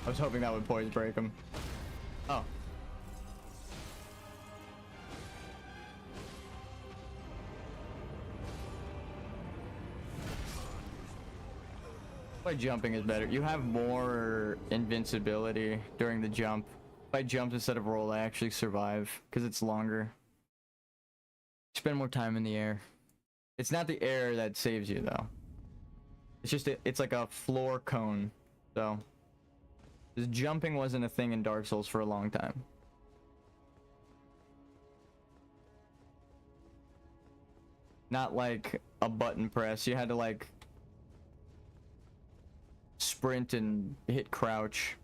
I was hoping that would poise break him. Oh. By jumping is better. You have more invincibility during the jump. If I jump instead of roll, I actually survive because it's longer. Spend more time in the air. It's not the air that saves you though. It's just it's like a floor cone. So this jumping wasn't a thing in Dark Souls for a long time. Not like a button press. You had to like sprint and hit crouch.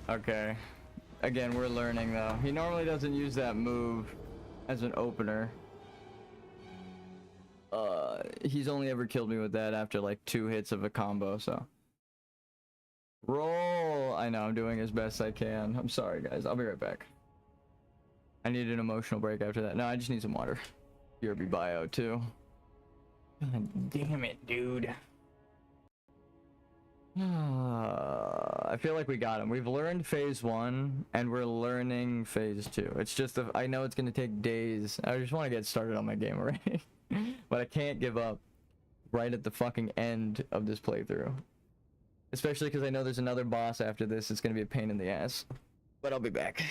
Okay. Again, we're learning though. He normally doesn't use that move as an opener. He's only ever killed me with that after like 2 hits of a combo, so. Roll! I know, I'm doing as best I can. I'm sorry, guys. I'll be right back. I need an emotional break after that. No, I just need some water. BRB bio, too. God damn it, dude. I feel like we got him. We've learned phase 1, and we're learning phase 2. It's just, I know it's going to take days. I just want to get started on my game already. But I can't give up right at the fucking end of this playthrough. Especially because I know there's another boss after this. It's going to be a pain in the ass. But I'll be back.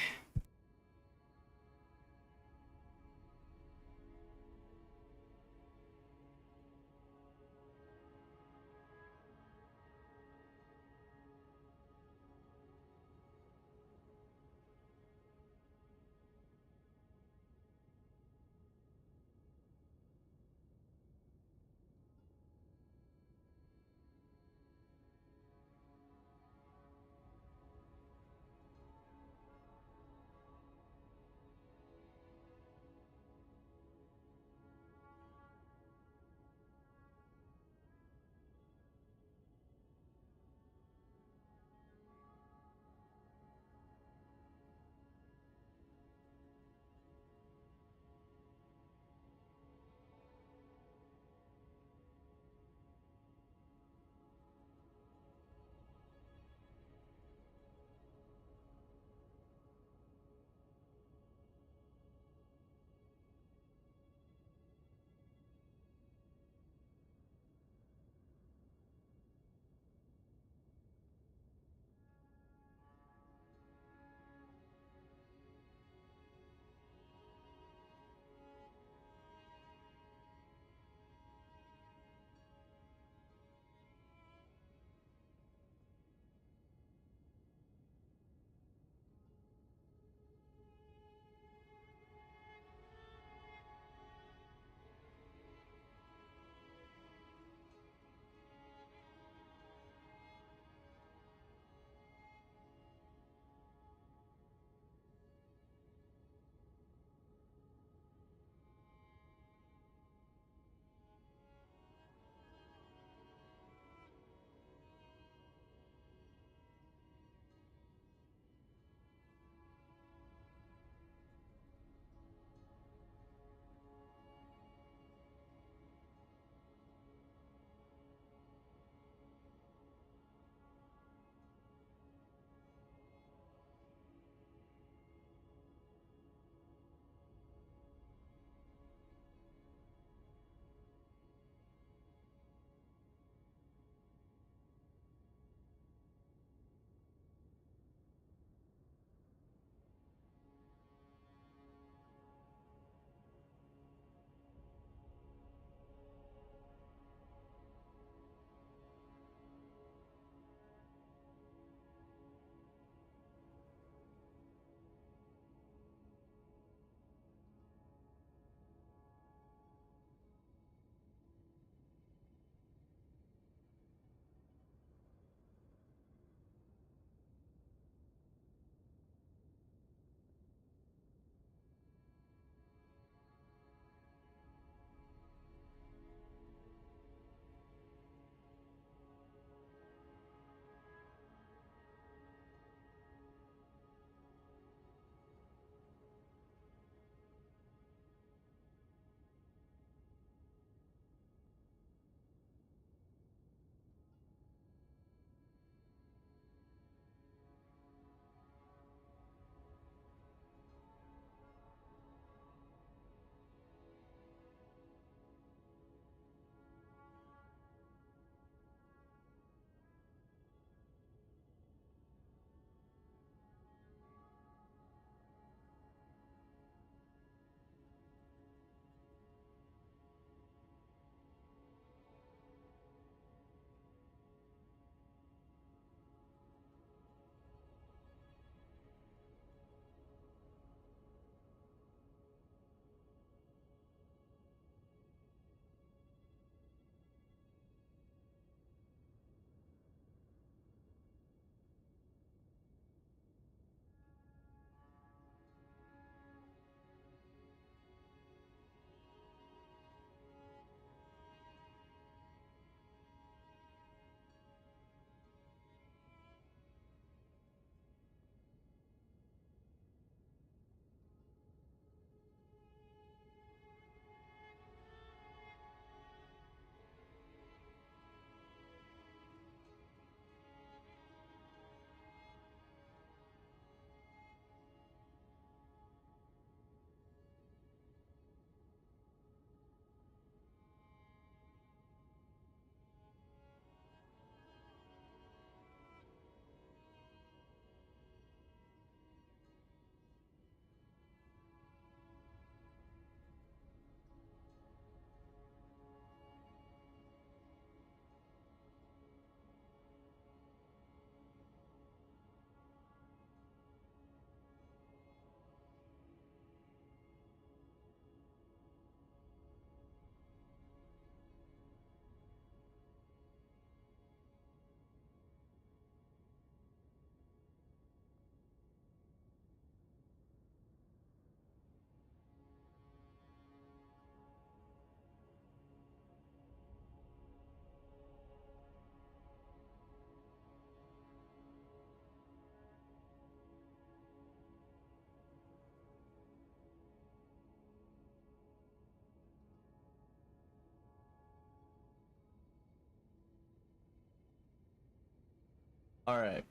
All right.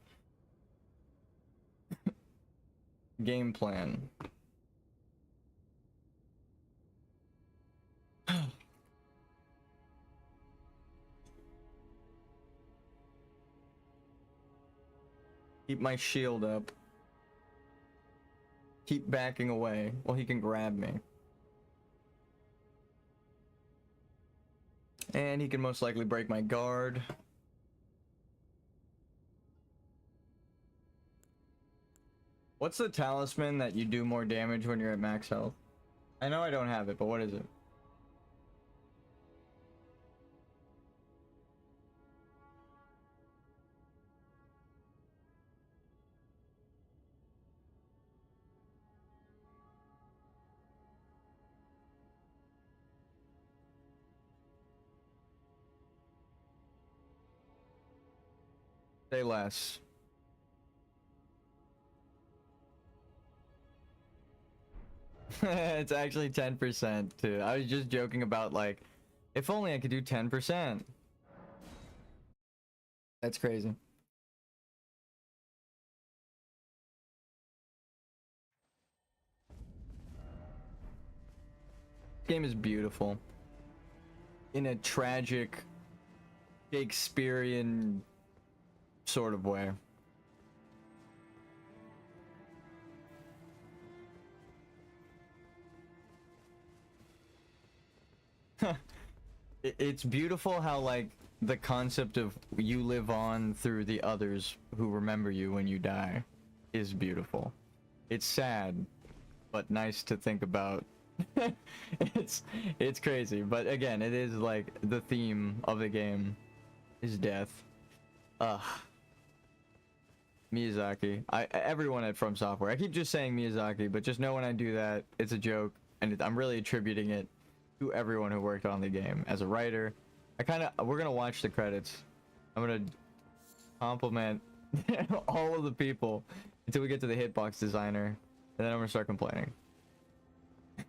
Game plan. Keep my shield up. Keep backing away. Well, he can grab me. And he can most likely break my guard. What's the talisman that you do more damage when you're at max health? I know I don't have it, but what is it? Say less. It's actually 10% too. I was just joking about like, if only I could do 10%. That's crazy. This game is beautiful. In a tragic, Shakespearean sort of way. It's beautiful how like the concept of you live on through the others who remember you when you die is beautiful. It's sad, but nice to think about. It's crazy, but again, it is like the theme of the game is death. Miyazaki. Everyone at From Software. I keep just saying Miyazaki, but just know when I do that, it's a joke, and I'm really attributing it to everyone who worked on the game as a writer. We're gonna watch the credits. I'm gonna compliment all of the people until we get to the hitbox designer, and then I'm gonna start complaining.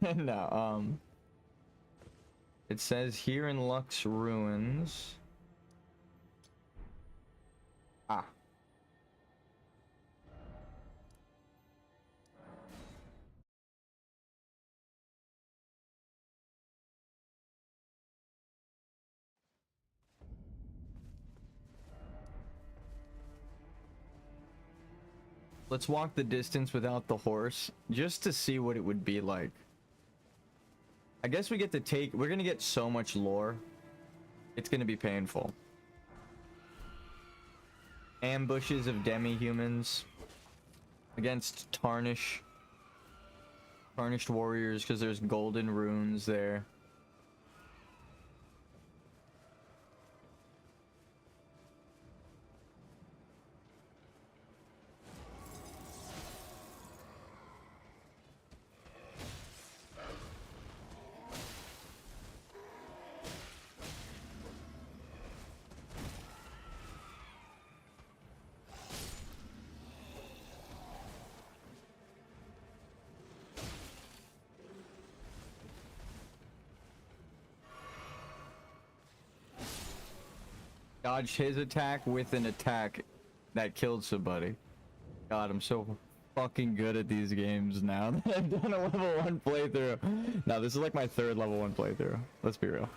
No, it says here in Lux Ruins. Ah. Let's walk the distance without the horse, just to see what it would be like. I guess we're gonna get so much lore. It's gonna be painful. Ambushes of demi-humans against tarnished warriors, because there's golden runes there. Dodged his attack with an attack that killed somebody. God, I'm so fucking good at these games now that I've done a level 1 playthrough. Now, this is like my 3rd level 1 playthrough. Let's be real.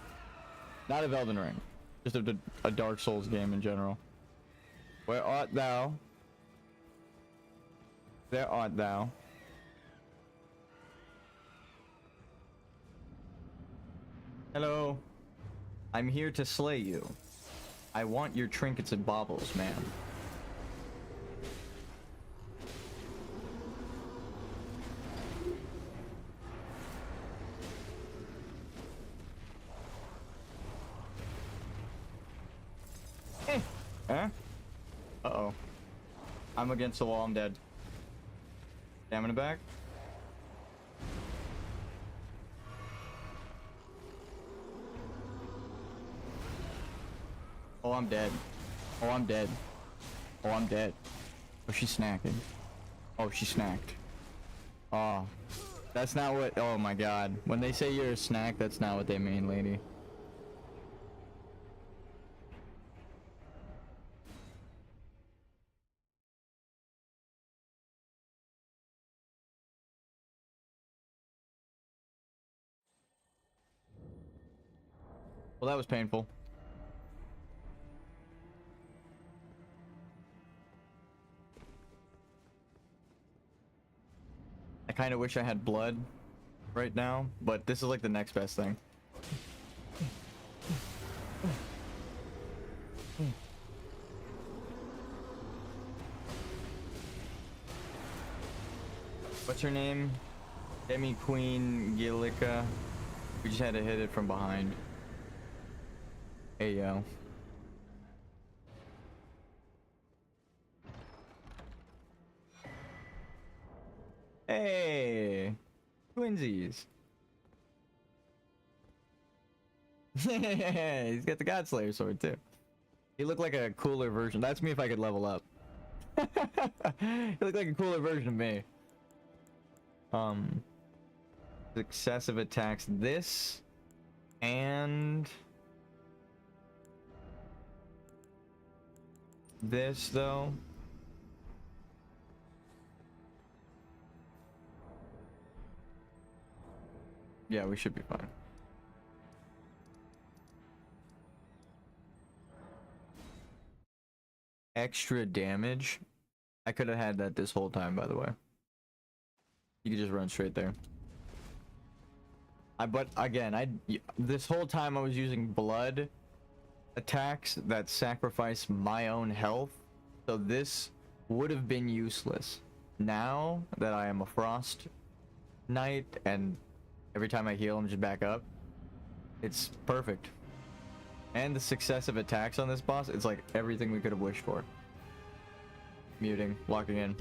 Not of Elden Ring. Just a Dark Souls game in general. Where art thou? There art thou. Hello. I'm here to slay you. I want your trinkets and baubles, man. Huh? Uh-oh. I'm against the wall, I'm dead. Stamina back. Oh, I'm dead. Oh, I'm dead. Oh, I'm dead. Oh, she's snacking. Oh, she snacked. Oh. That's not what... Oh my god. When they say you're a snack, that's not what they mean, lady. Well, that was painful. I kind of wish I had blood right now, but this is like the next best thing. What's her name? Demi Queen Gillica. We just had to hit it from behind. Hey yo. Hey, twinsies. He's got the Godslayer sword too. He looked like a cooler version. That's me if I could level up. He looked like a cooler version of me. Successive attacks. This and this though. Yeah, we should be fine. Extra damage. I could have had that this whole time, by the way. You could just run straight there. But again, this whole time I was using blood attacks that sacrifice my own health, so this would have been useless. Now that I am a Frost Knight and every time I heal I'm just back up, it's perfect. And the successive attacks on this boss, it's like everything we could have wished for. Muting, locking in.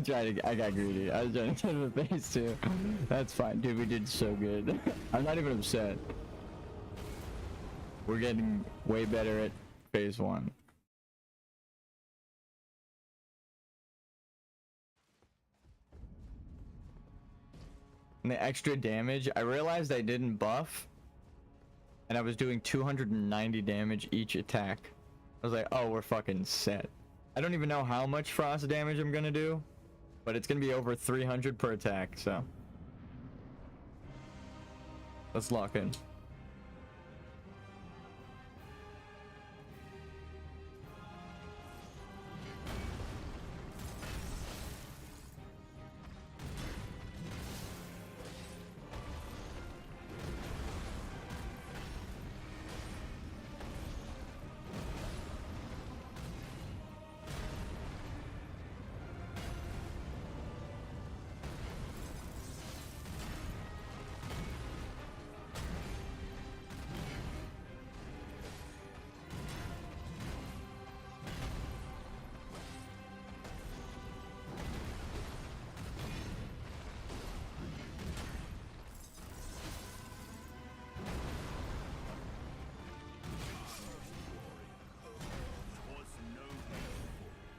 I got greedy. I was trying to hit the face too. That's fine, dude. We did so good. I'm not even upset. We're getting way better at phase 1. And the extra damage, I realized I didn't buff, and I was doing 290 damage each attack. I was like, oh, we're fucking set. I don't even know how much frost damage I'm gonna do, but it's gonna be over 300 per attack, so let's lock in.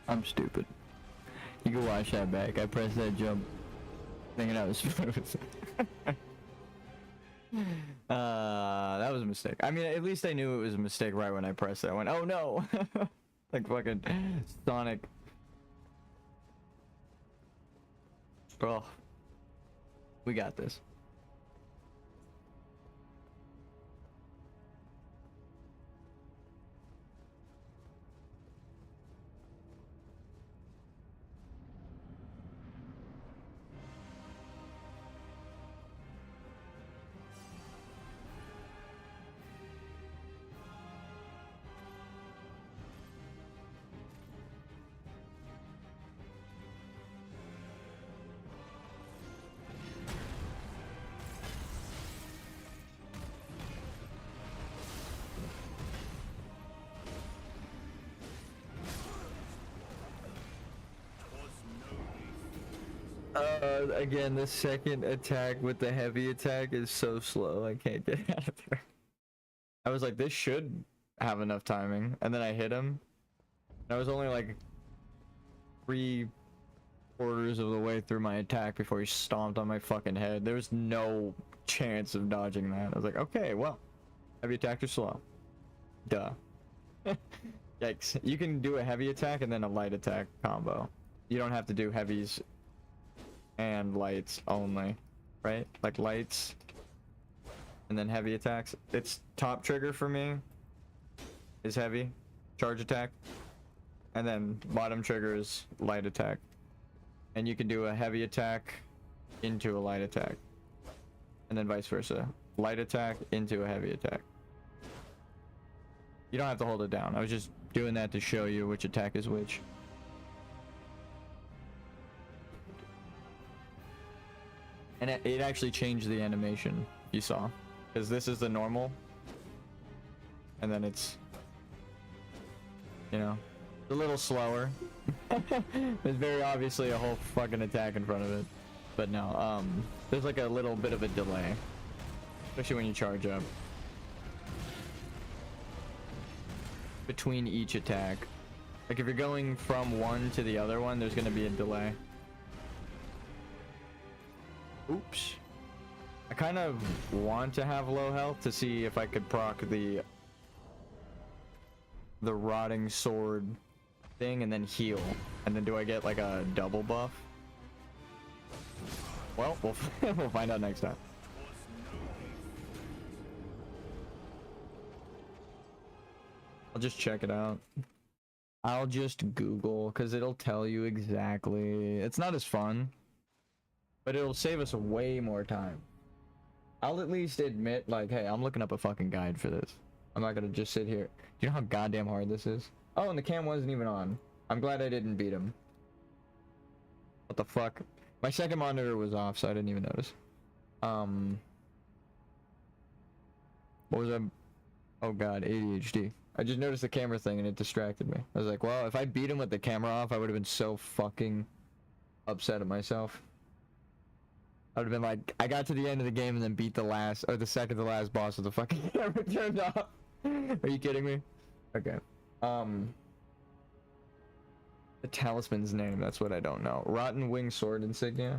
I'm stupid. You can watch that back. I pressed that jump thinking I was smooth. That was a mistake. I mean, at least I knew it was a mistake right when I pressed it. I went, oh no! Like fucking Sonic. Oh, we got this. Again, the second attack with the heavy attack is so slow. I can't get out of there. I was like, this should have enough timing. And then I hit him. I was only like 3/4 of the way through my attack before he stomped on my fucking head. There was no chance of dodging that. I was like, okay, well, heavy attack are slow. Duh. Yikes. You can do a heavy attack and then a light attack combo. You don't have to do heavies and lights only, right? Like lights and then heavy attacks. It's top trigger for me is heavy charge attack, and then bottom trigger is light attack. And you can do a heavy attack into a light attack, and then vice versa. Light attack into a heavy attack. You don't have to hold it down. I was just doing that to show you which attack is which. And it actually changed the animation, you saw. Because this is the normal. And then it's, you know, a little slower. There's very obviously a whole fucking attack in front of it. But no, there's like a little bit of a delay. Especially when you charge up. Between each attack. Like if you're going from one to the other one, there's gonna be a delay. Oops. I kind of want to have low health to see if I could proc the rotting sword thing and then heal. And then do I get like a double buff? Well, we'll find out next time. I'll just check it out. I'll just Google because it'll tell you exactly. It's not as fun, but it'll save us way more time. I'll at least admit, like, hey, I'm looking up a fucking guide for this. I'm not gonna just sit here. Do you know how goddamn hard this is? Oh, and the cam wasn't even on. I'm glad I didn't beat him. What the fuck? My second monitor was off, so I didn't even notice. What was that? Oh god, ADHD. I just noticed the camera thing and it distracted me. I was like, well, if I beat him with the camera off, I would have been so fucking upset at myself. I would have been like, I got to the end of the game and then beat the last, or the second to last boss with the fucking camera turned off. Are you kidding me? Okay. The talisman's name, that's what I don't know. Rotten Wing Sword Insignia.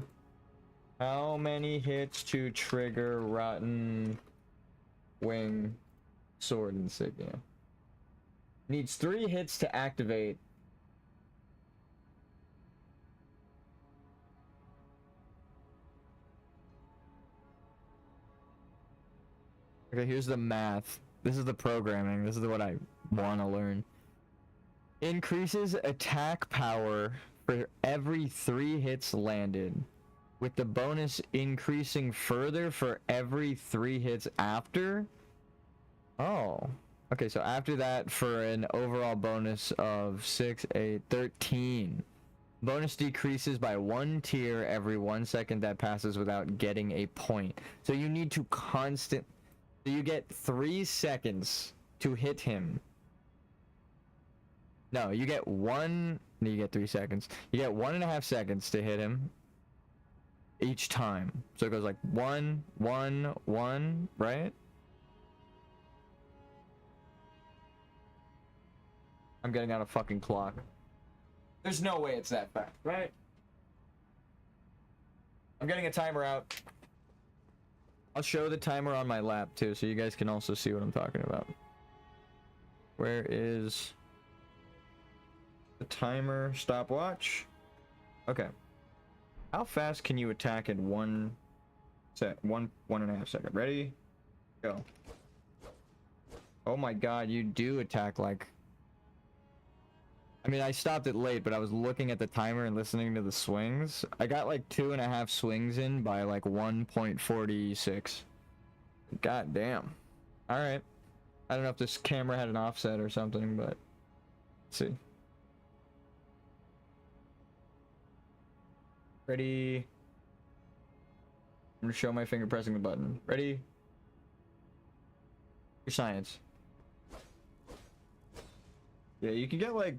How many hits to trigger Rotten Wing Sword Insignia? Needs 3 hits to activate. Okay, here's the math. This is the programming. This is what I want to learn. Increases attack power for every 3 hits landed, with the bonus increasing further for every 3 hits after. Oh. Okay, so after that, for an overall bonus of 6, 8, 13. Bonus decreases by 1 tier every 1 second that passes without getting a point. So you need to so you get 3 seconds to hit him. No, you get 3 seconds. You get 1.5 seconds to hit him each time. So it goes like 1, 1, 1, right? I'm getting out a fucking clock. There's no way it's that fast, right? I'm getting a timer out. I'll show the timer on my lap too, so you guys can also see what I'm talking about. Where is the timer stopwatch? Okay. How fast can you attack in 1.5 second? Ready? Go. Oh my god, you do attack like... I mean, I stopped it late, but I was looking at the timer and listening to the swings. I got like 2.5 swings in by like 1.46. God damn. Alright. I don't know if this camera had an offset or something, but... Let's see. Ready? I'm gonna show my finger pressing the button. Ready? Your science. Yeah, you can get like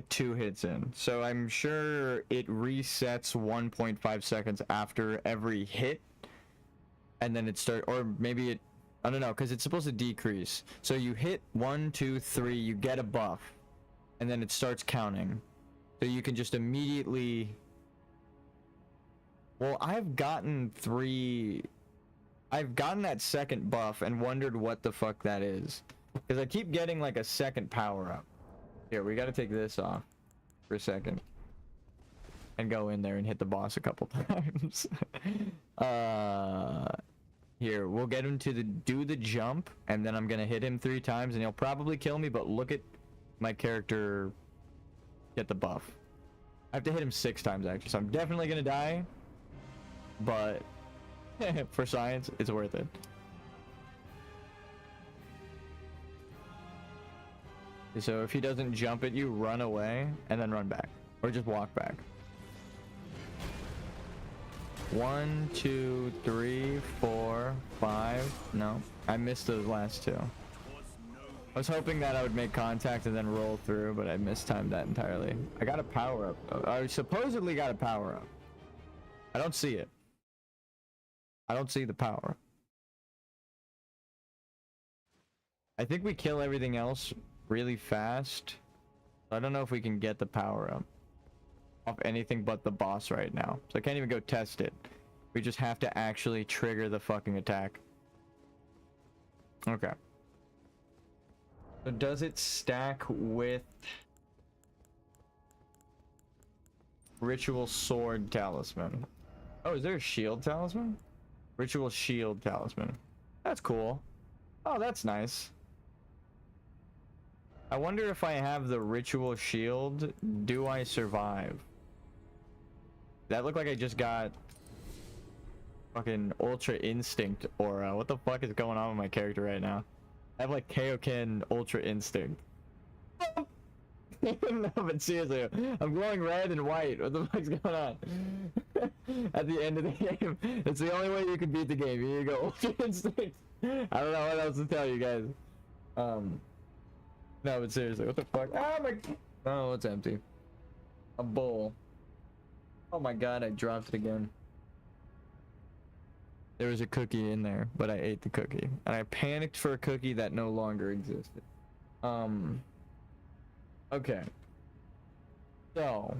2 hits in. So I'm sure it resets 1.5 seconds after every hit. And then it or maybe it, I don't know, because it's supposed to decrease. So you hit 1, 2, 3, you get a buff. And then it starts counting. So you can just immediately... Well, I've gotten that second buff and wondered what the fuck that is. Because I keep getting like a second power up. Here, we gotta take this off for a second. And go in there and hit the boss a couple times. Here, we'll get him to do the jump, and then I'm gonna hit him 3 times, and he'll probably kill me, but look at my character get the buff. I have to hit him 6 times, actually, so I'm definitely gonna die. But for science, it's worth it. So if he doesn't jump at you, run away and then run back, or just walk back. 1, 2, 3, 4, 5. No, I missed those last 2. I was hoping that I would make contact and then roll through, but I mistimed that entirely. I got a power up. I supposedly got a power up. I don't see it. I don't see the power. I think we kill everything else really fast. I don't know if we can get the power up off anything but the boss right now. So I can't even go test it. We just have to actually trigger the fucking attack. Okay. So does it stack with Ritual Sword Talisman? Oh, is there a shield talisman? Ritual Shield Talisman. That's cool. Oh, that's nice. I wonder if I have the Ritual Shield, do I survive? That looked like I just got fucking Ultra Instinct aura. What the fuck is going on with my character right now? I have like Kaioken Ultra Instinct. No, but seriously, I'm glowing red and white. What the fuck's going on? At the end of the game, it's the only way you can beat the game. Here you go, Ultra Instinct. I don't know what else to tell you guys. No, but seriously, what the fuck? Oh my! Oh, it's empty. A bowl. Oh my god, I dropped it again. There was a cookie in there, but I ate the cookie, and I panicked for a cookie that no longer existed. Okay. So.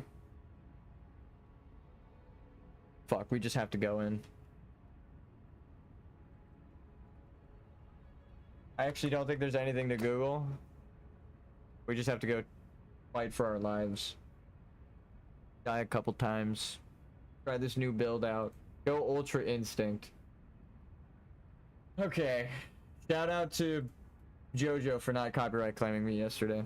Fuck, we just have to go in. I actually don't think there's anything to Google. We just have to go fight for our lives. Die a couple times. Try this new build out. Go Ultra Instinct. Okay. Shout out to JoJo for not copyright claiming me yesterday.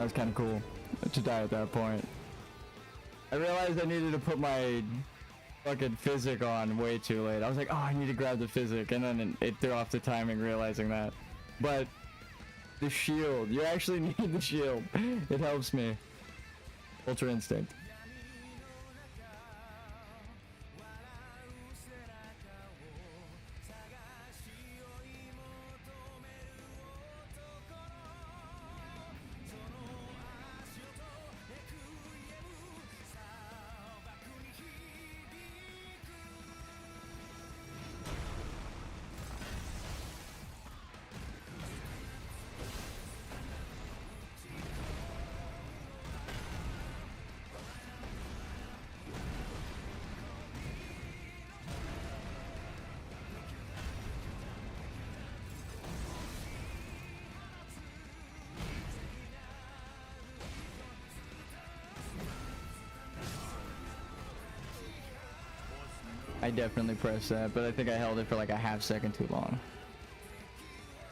That was kind of cool to die at that point. I realized I needed to put my fucking physic on way too late. I was like, oh, I need to grab the physic, and then it threw off the timing realizing that. But the shield, you actually need the shield. It helps me. Ultra Instinct. I definitely pressed that, but I think I held it for like a half second too long.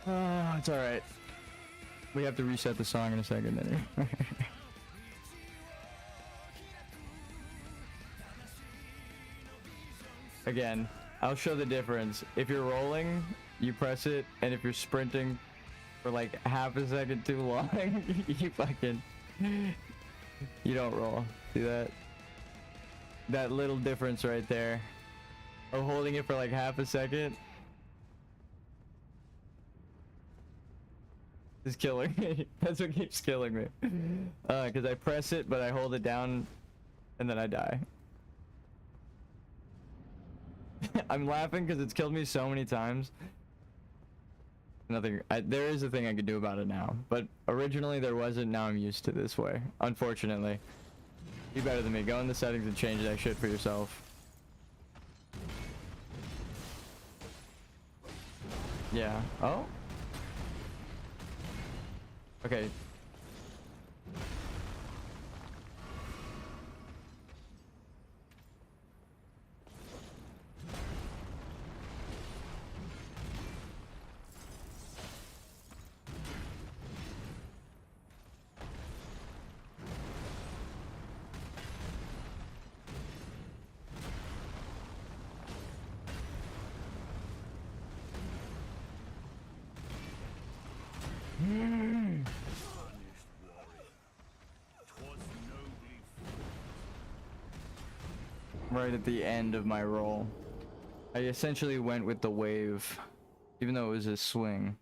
Oh, it's alright. We have to reset the song in a second then. Again, I'll show the difference. If you're rolling, you press it, and if you're sprinting for like half a second too long, you fucking... You don't roll. See that? That little difference right there. Of holding it for like half a second is killing me. That's what keeps killing me. Because I press it, but I hold it down, and then I die. I'm laughing because it's killed me so many times. Nothing. There is a thing I could do about it now, but originally there wasn't. Now I'm used to this way. Unfortunately, be better than me. Go in the settings and change that shit for yourself. Yeah. Oh? Okay. Right at the end of my roll, I essentially went with the wave, even though it was a swing.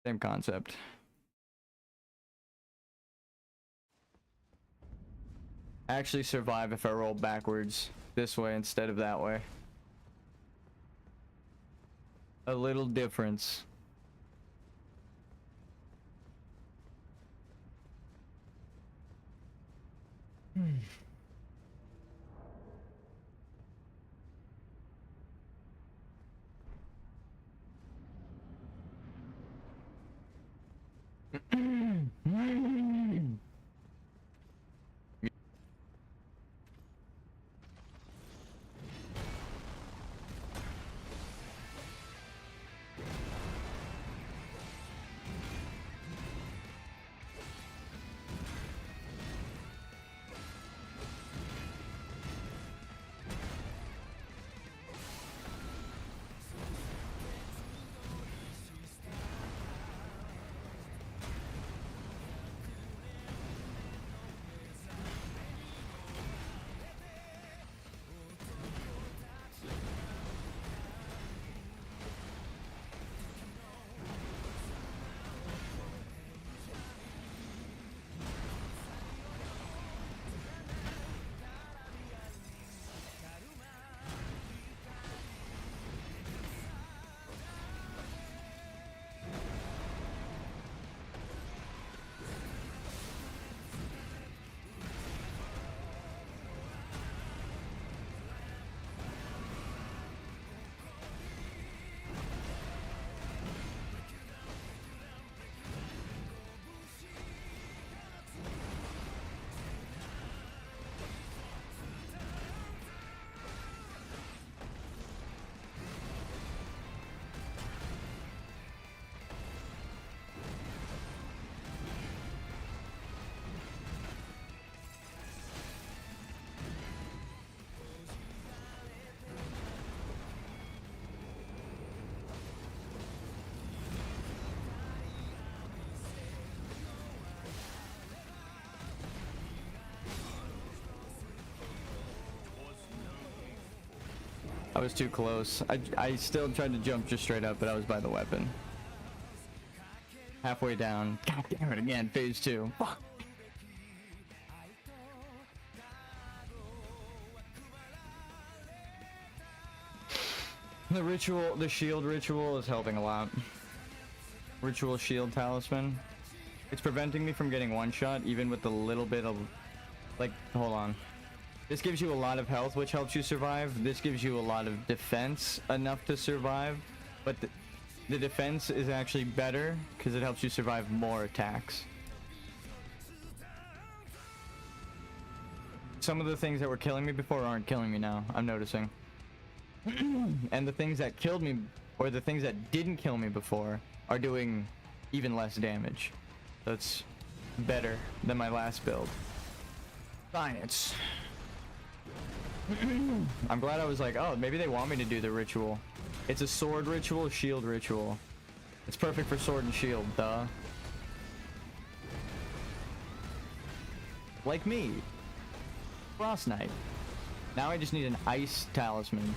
Same concept. I actually survive if I roll backwards this way instead of that way. A little difference. was too close. I still tried to jump just straight up, but I was by the weapon. Halfway down. God damn it again, phase 2. Fuck. The ritual, the shield ritual is helping a lot. Ritual shield talisman. It's preventing me from getting one shot, even with the little bit of, like, hold on. This gives you a lot of health, which helps you survive. This gives you a lot of defense, enough to survive. But the defense is actually better, because it helps you survive more attacks. Some of the things that were killing me before aren't killing me now, I'm noticing. And the things that killed me, or the things that didn't kill me before, are doing even less damage. That's better than my last build. Science. I'm glad I was like, oh, maybe they want me to do the ritual. It's a sword ritual, shield ritual. It's perfect for sword and shield, duh. Like me. Frost Knight. Now I just need an ice talisman.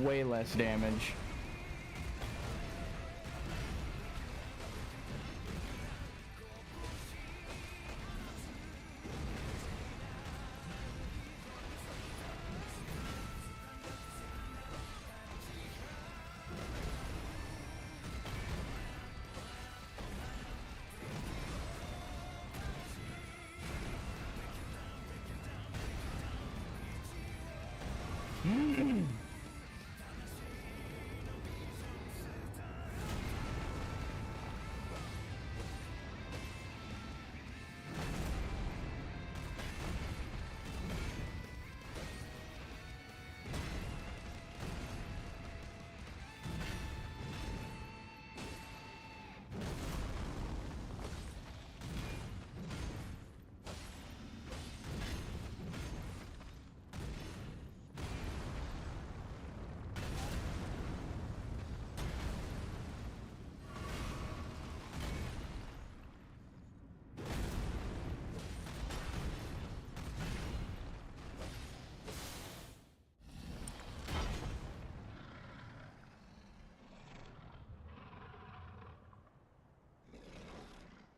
Way less damage.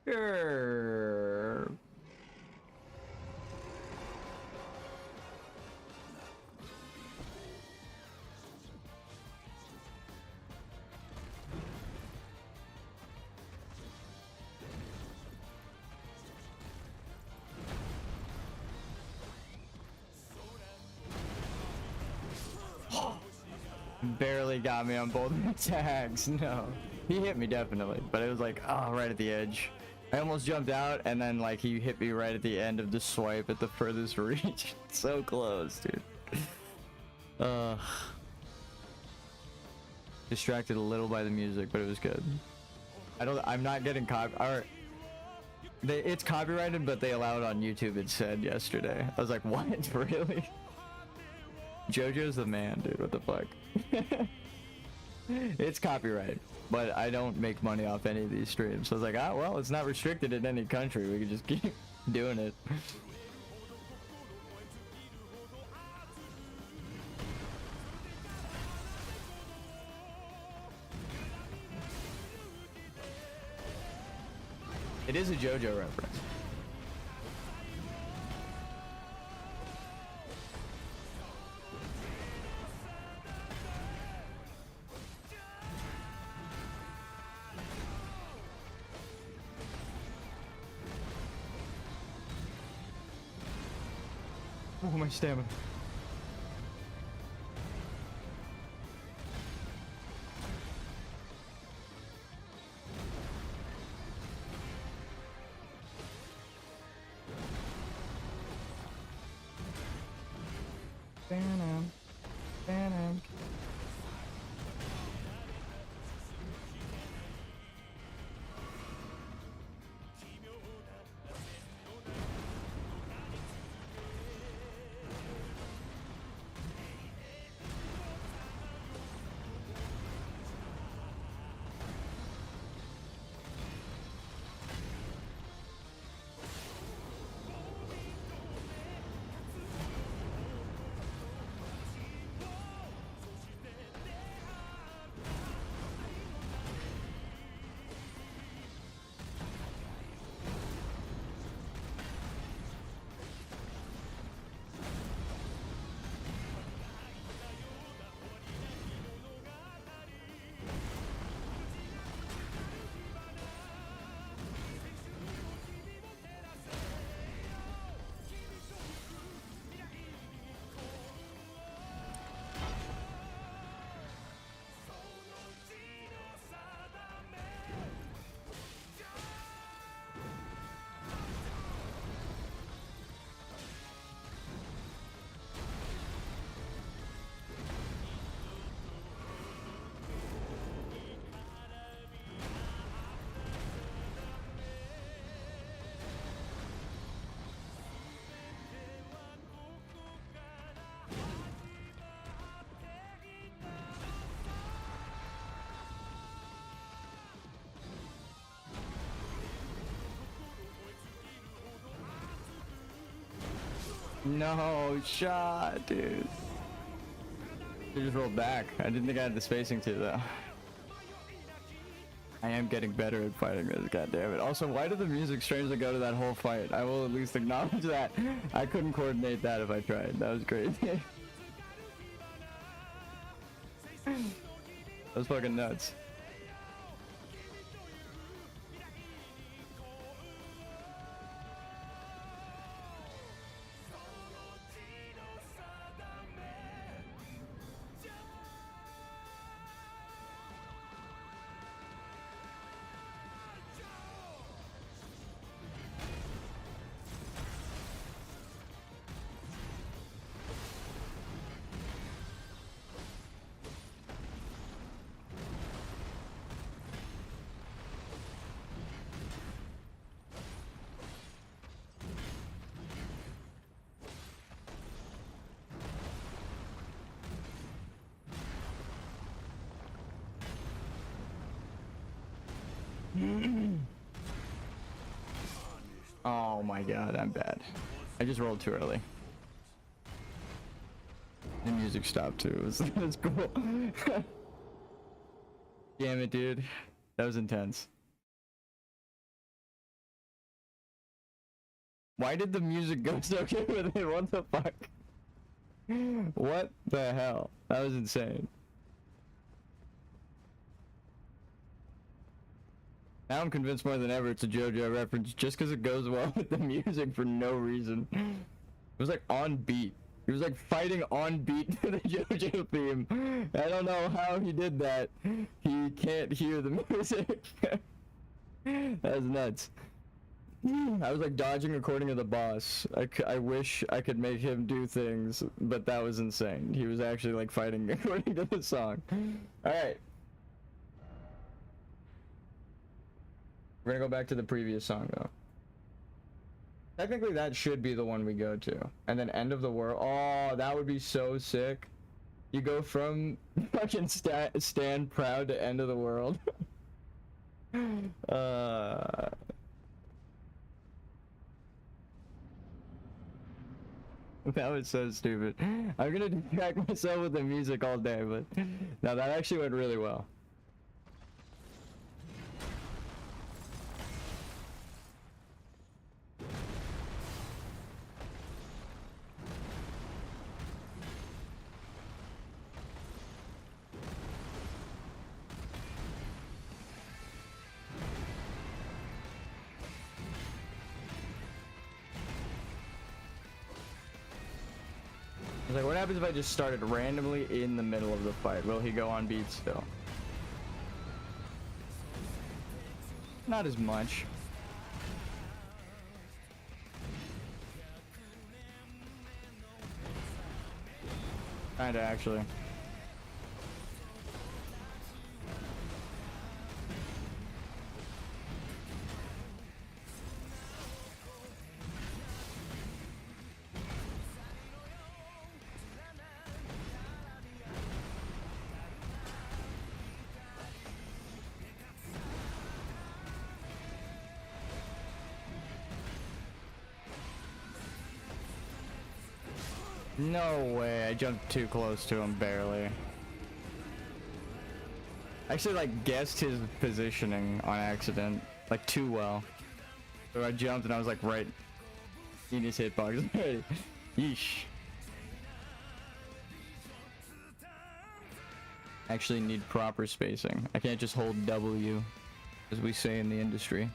Sure. Barely got me on both attacks. No, he hit me definitely, but it was like, oh, right at the edge. I almost jumped out, and then like he hit me right at the end of the swipe at the furthest reach. So close, dude. Distracted a little by the music, but it was good. I'm not getting it's copyrighted, but they allow it on YouTube, it said yesterday. I was like, what? Really? JoJo's the man, dude. What the fuck? It's copyright, but I don't make money off any of these streams. So I was like, ah, well, it's not restricted in any country. We can just keep doing it. It is a JoJo reference. Oh, my stamina. Phantom. Phantom. No shot, dude. He just rolled back. I didn't think I had the spacing to, though. I am getting better at fighting this, goddammit. Also, why did the music strangely go to that whole fight? I will at least acknowledge that. I couldn't coordinate that if I tried. That was crazy. That was fucking nuts. Oh my god, I'm bad. I just rolled too early. The music stopped too. It was cool. Damn it, dude. That was intense. Why did the music go so good with it? What the fuck? What the hell? That was insane. Now I'm convinced more than ever it's a JoJo reference just because it goes well with the music for no reason. It was like on beat. He was like fighting on beat to the JoJo theme. I don't know how he did that. He can't hear the music. That's nuts. I was like dodging according to the boss. I wish I could make him do things, but that was insane. He was actually like fighting according to the song. Alright. We're gonna go back to the previous song though. Technically that should be the one we go to. And then End of the World. Oh, that would be so sick. You go from fucking stand proud to End of the World. That was so stupid. I'm gonna distract myself with the music all day, but no, that actually went really well. Like, what happens if I just started randomly in the middle of the fight? Will he go on beat still? Not as much. Kinda actually. No way, I jumped too close to him, barely. Actually, like, guessed his positioning on accident, like, too well. So I jumped and I was like right in his hitbox already. Yeesh. Actually need proper spacing. I can't just hold W, as we say in the industry.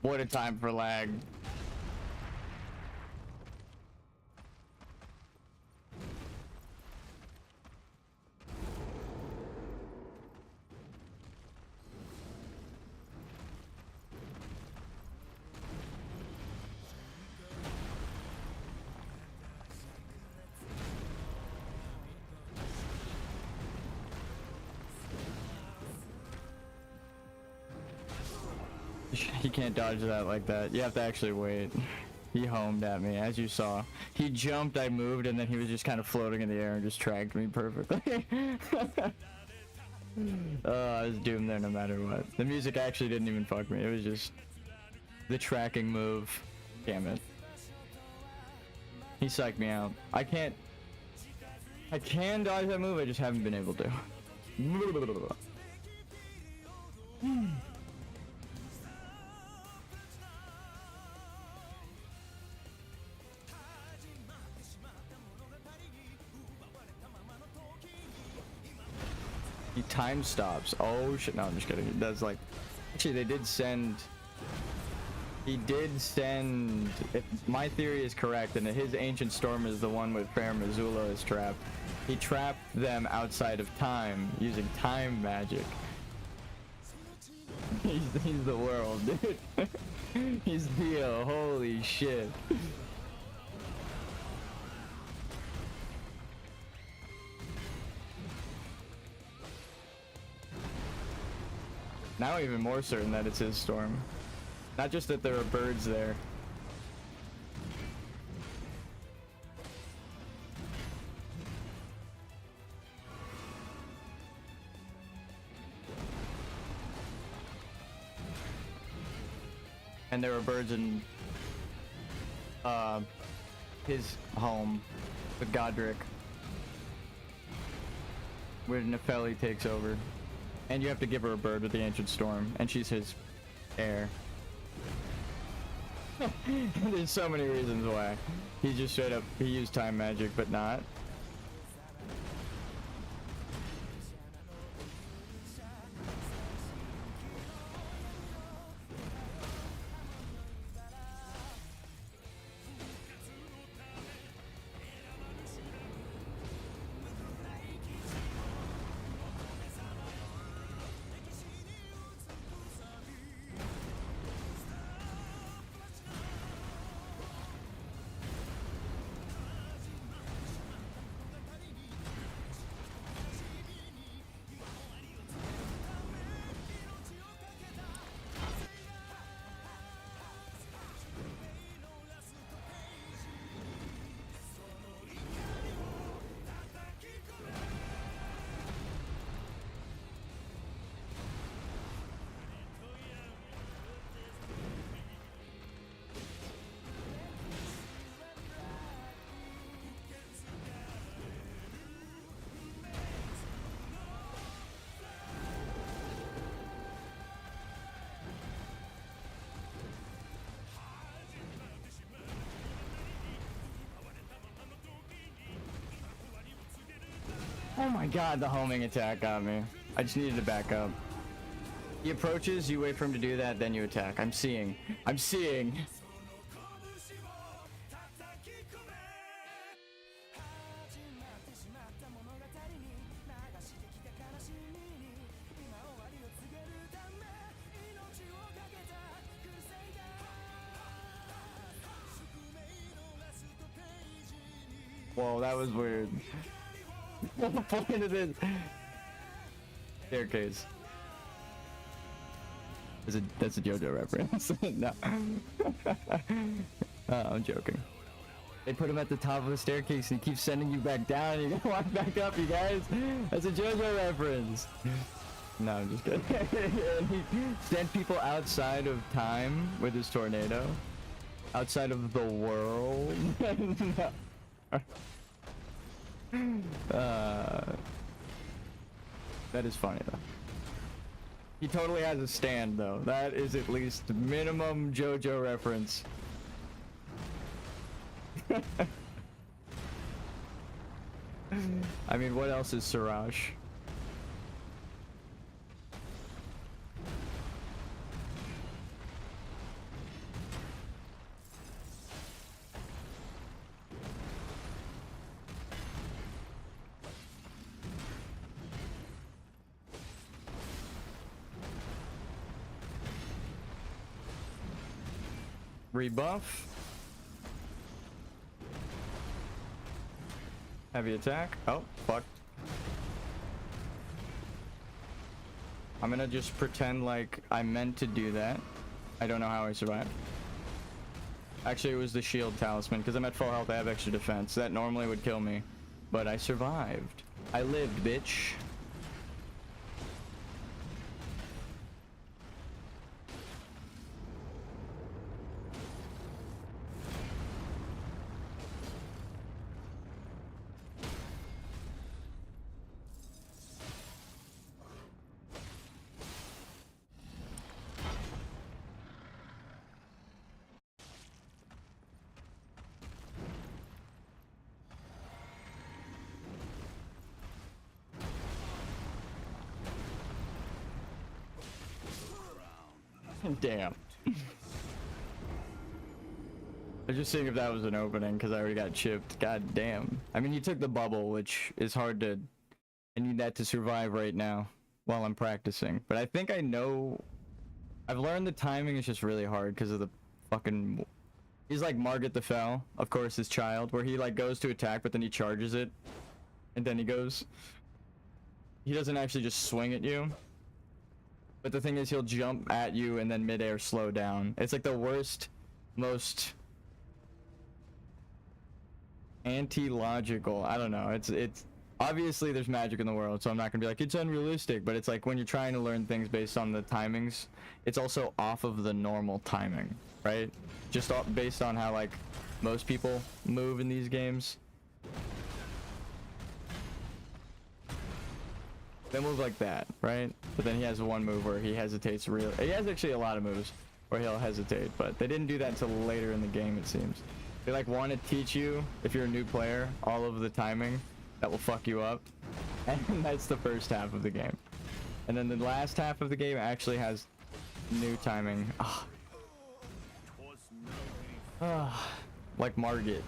What a time for lag. He can't dodge that like that. You have to actually wait. He homed at me, as you saw. He jumped, I moved, and then he was just kind of floating in the air and just tracked me perfectly. I was doomed there no matter what. The music actually didn't even fuck me. It was just the tracking move. Damn it. He psyched me out. I can dodge that move, I just haven't been able to. He time stops. Oh shit, no, I'm just kidding. That's like, actually they did send, he did send, if my theory is correct, and his ancient storm is the one with Fair Missoula is trapped. He trapped them outside of time using time magic. He's the world, dude. He's Dio, holy shit. Now even more certain that it's his storm. Not just that there are birds there. And there are birds in his home with Godric, where Nefeli takes over. And you have to give her a bird with the ancient storm, and she's his heir. There's so many reasons why. He just straight up, he used time magic, but not. Oh my god, the homing attack got me. I just needed to back up. He approaches, you wait for him to do that, then you attack. I'm seeing. I'm seeing. Whoa, that was weird. What the point of this? Staircase. That's a JoJo reference. No. I'm joking. They put him at the top of the staircase and he keeps sending you back down. You gotta walk back up, you guys. That's a JoJo reference. No, I'm just kidding. He sent people outside of time with his tornado. Outside of the world. No. That is funny though. He totally has a stand though. That is at least minimum JoJo reference. I mean, what else is Siraj? Rebuff. Heavy attack. Oh, fuck. I'm gonna just pretend like I meant to do that. I don't know how I survived. Actually, it was the shield talisman, because I'm at full health, I have extra defense. That normally would kill me, but I survived. I lived, bitch. Damn. I was just seeing if that was an opening because I already got chipped. God damn. I mean, you took the bubble, which is hard to... I need that to survive right now while I'm practicing. But I think I know... I've learned the timing is just really hard because of the fucking... He's like Margaret the Fell, of course, his child, where he like goes to attack, but then he charges it. And then he goes... He doesn't actually just swing at you. But the thing is, he'll jump at you and then midair slow down. It's like the worst, most... anti-logical. I don't know. It's obviously there's magic in the world, so I'm not gonna be like it's unrealistic, but it's like when you're trying to learn things based on the timings, it's also off of the normal timing, right? Just based on how like most people move in these games. They move like that, right? But then he has one move where he hesitates real. He has actually a lot of moves where he'll hesitate, but they didn't do that until later in the game, it seems. They like want to teach you, if you're a new player, all of the timing that will fuck you up. And that's the first half of the game. And then the last half of the game actually has new timing. Like Margit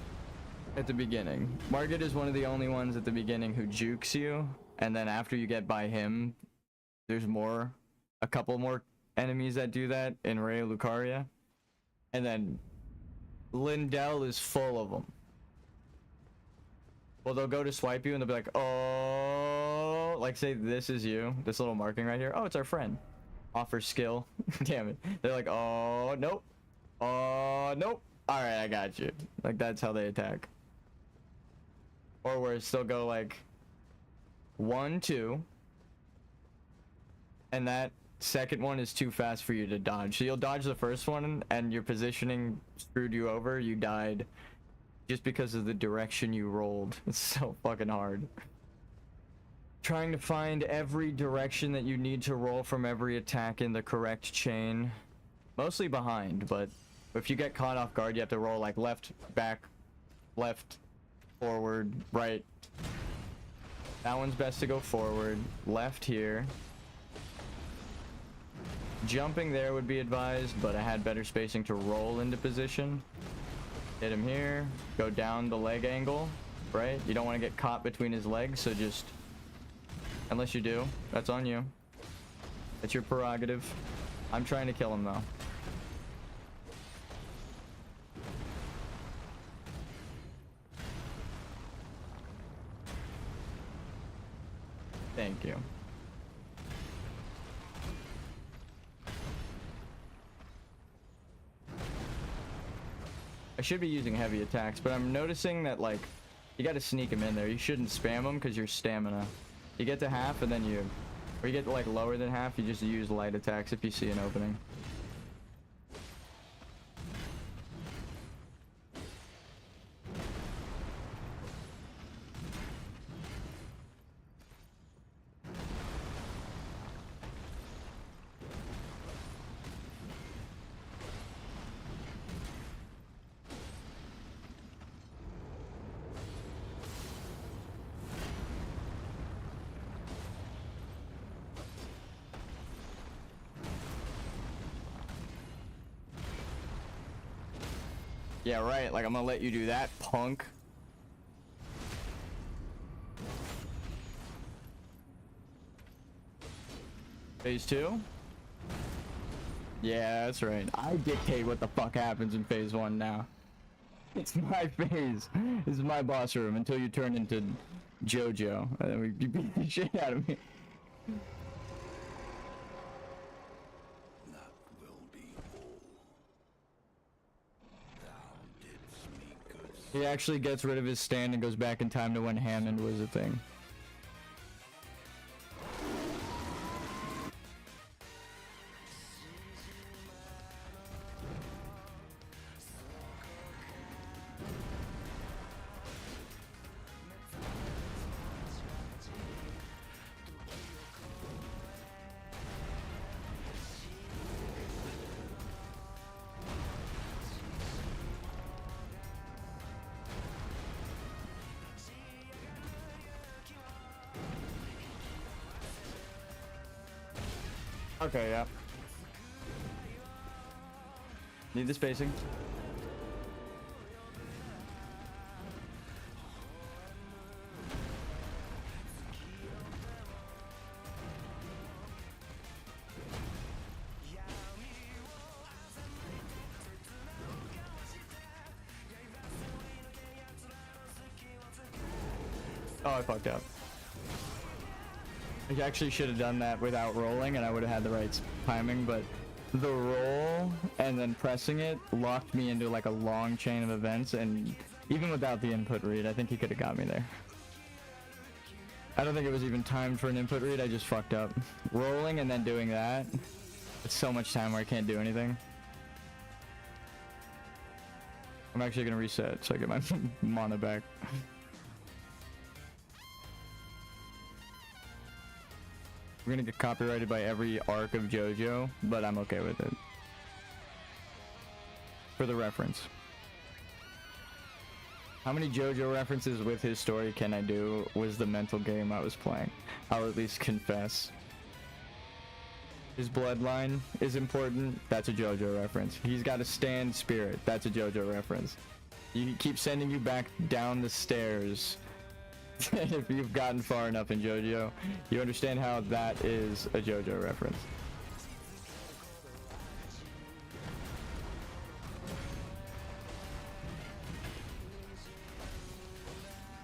at the beginning. Margit is one of the only ones at the beginning who jukes you. And then after you get by him, there's a couple more enemies that do that in Ray Lucaria. And then Lindell is full of them. Well, they'll go to swipe you and they'll be like, oh, like say this is you, this little marking right here. Oh, it's our friend. Offer skill. Damn it. They're like, oh, nope. Oh, nope. All right, I got you. Like that's how they attack. Or where it still go like 1, 2. And that second one is too fast for you to dodge. So you'll dodge the first one and your positioning screwed you over. You died just because of the direction you rolled. It's so fucking hard. Trying to find every direction that you need to roll from every attack in the correct chain. Mostly behind, but if you get caught off guard, you have to roll like left, back, left, forward, right. That one's best to go forward. Left here. Jumping there would be advised, but I had better spacing to roll into position. Hit him here. Go down the leg angle, right? You don't want to get caught between his legs, so just... Unless you do, that's on you. That's your prerogative. I'm trying to kill him, though. Thank you. I should be using heavy attacks, but I'm noticing that like you got to sneak them in there. You shouldn't spam them because your stamina. You get to half and then or you get to like lower than half, you just use light attacks if you see an opening. Yeah, right. Like, I'm gonna let you do that, punk. Phase 2? Yeah, that's right. I dictate what the fuck happens in phase 1 now. It's my phase. This is my boss room until you turn into JoJo. And then you beat the shit out of me. He actually gets rid of his stand and goes back in time to when Hammond was a thing. Okay, yeah. Need the spacing. Oh, I fucked up. I actually should have done that without rolling and I would have had the right timing, but the roll and then pressing it locked me into like a long chain of events, and even without the input read, I think he could have got me there. I don't think it was even timed for an input read, I just fucked up. Rolling and then doing that, it's so much time where I can't do anything. I'm actually gonna reset so I get my mana back. We're gonna get copyrighted by every arc of JoJo, but I'm okay with it. For the reference. How many JoJo references with his story can I do was the mental game I was playing. I'll at least confess. His bloodline is important, that's a JoJo reference. He's got a stand spirit, that's a JoJo reference. He keeps sending you back down the stairs. If you've gotten far enough in JoJo, you understand how that is a JoJo reference.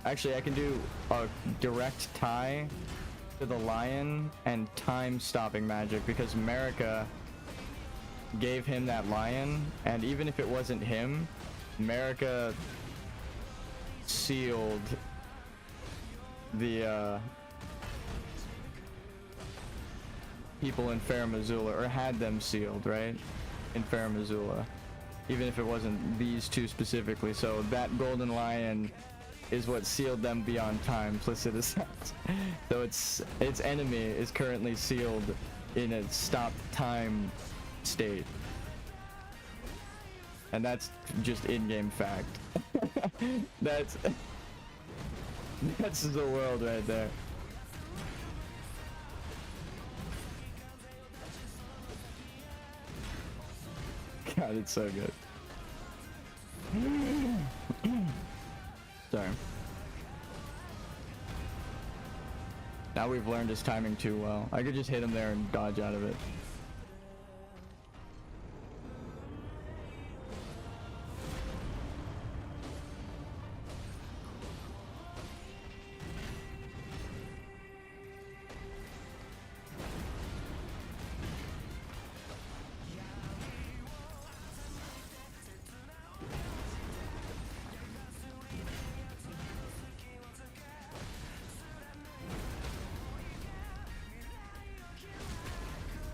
Actually, I can do a direct tie to the lion and time stopping magic because Marika gave him that lion, and even if it wasn't him, Marika sealed the people in Fair Missoula, or had them sealed, right? In Fair Missoula, even if it wasn't these two specifically. So that golden lion is what sealed them beyond time, implicit as that. So its enemy is currently sealed in a stop time state, and that's just in-game fact. that's the world right there. God, it's so good. Sorry. Now we've learned his timing too well. I could just hit him there and dodge out of it.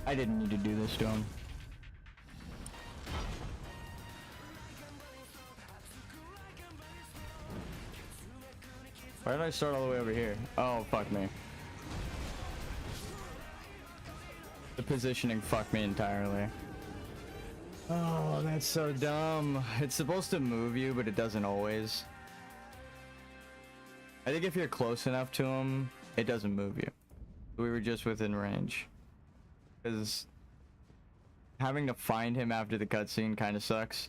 I didn't need to do this to him. Why did I start all the way over here? Oh, fuck me. The positioning fucked me entirely. Oh, that's so dumb. It's supposed to move you, but it doesn't always. I think if you're close enough to him, it doesn't move you. We were just within range. Because having to find him after the cutscene kind of sucks.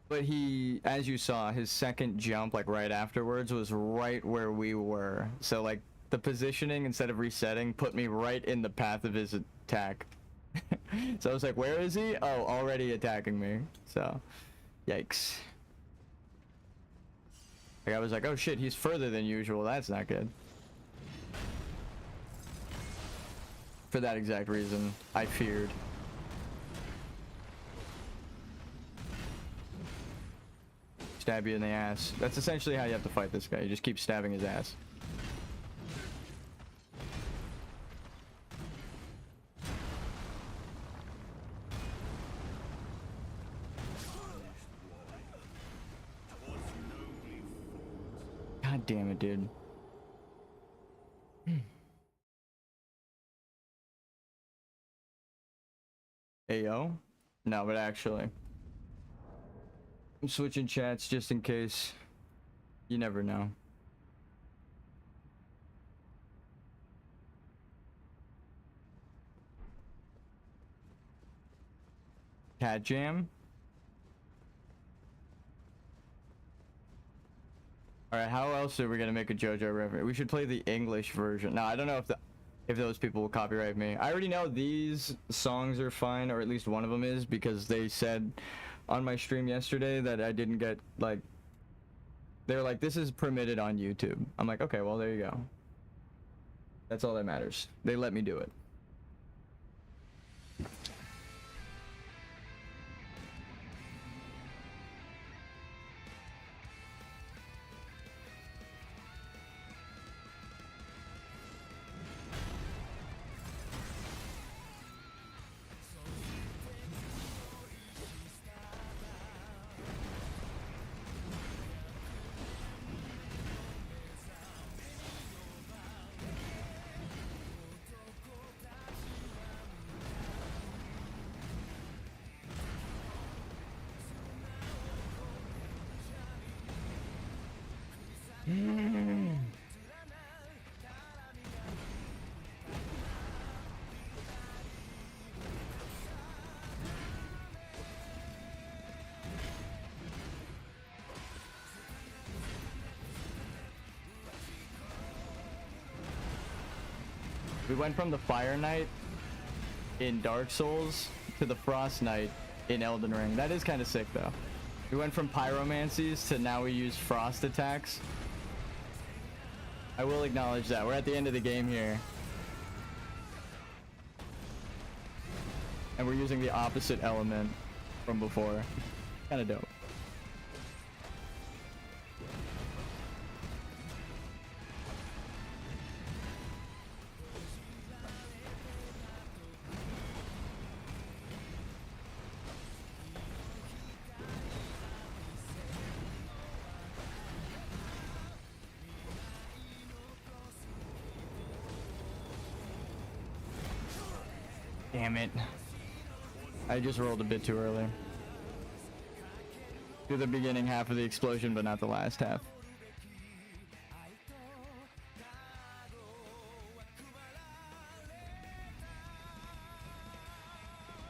But he, as you saw, his second jump, like right afterwards, was right where we were. So like the positioning, instead of resetting, put me right in the path of his attack. So I was like, where is he? Oh, already attacking me. So, yikes. Like I was like, oh shit, he's further than usual. That's not good. For that exact reason, I feared. Stab you in the ass. That's essentially how you have to fight this guy. You just keep stabbing his ass. God damn it, dude. Ayo? No, but actually, I'm switching chats just in case. You never know. Cat Jam? All right, how else are we gonna make a JoJo reference? We should play the English version. Now, I don't know if those people will copyright me. I already know these songs are fine, or at least one of them is, because they said on my stream yesterday that I didn't get, like, they're like, this is permitted on YouTube. I'm like, okay, well, there you go. That's all that matters. They let me do it. We went from the Fire Knight in Dark Souls to the Frost Knight in Elden Ring. That is kind of sick, though. We went from pyromancies to now we use frost attacks. I will acknowledge that. We're at the end of the game here. And we're using the opposite element from before. Kind of dope. Damn it. I just rolled a bit too early. Do the beginning half of the explosion, but not the last half.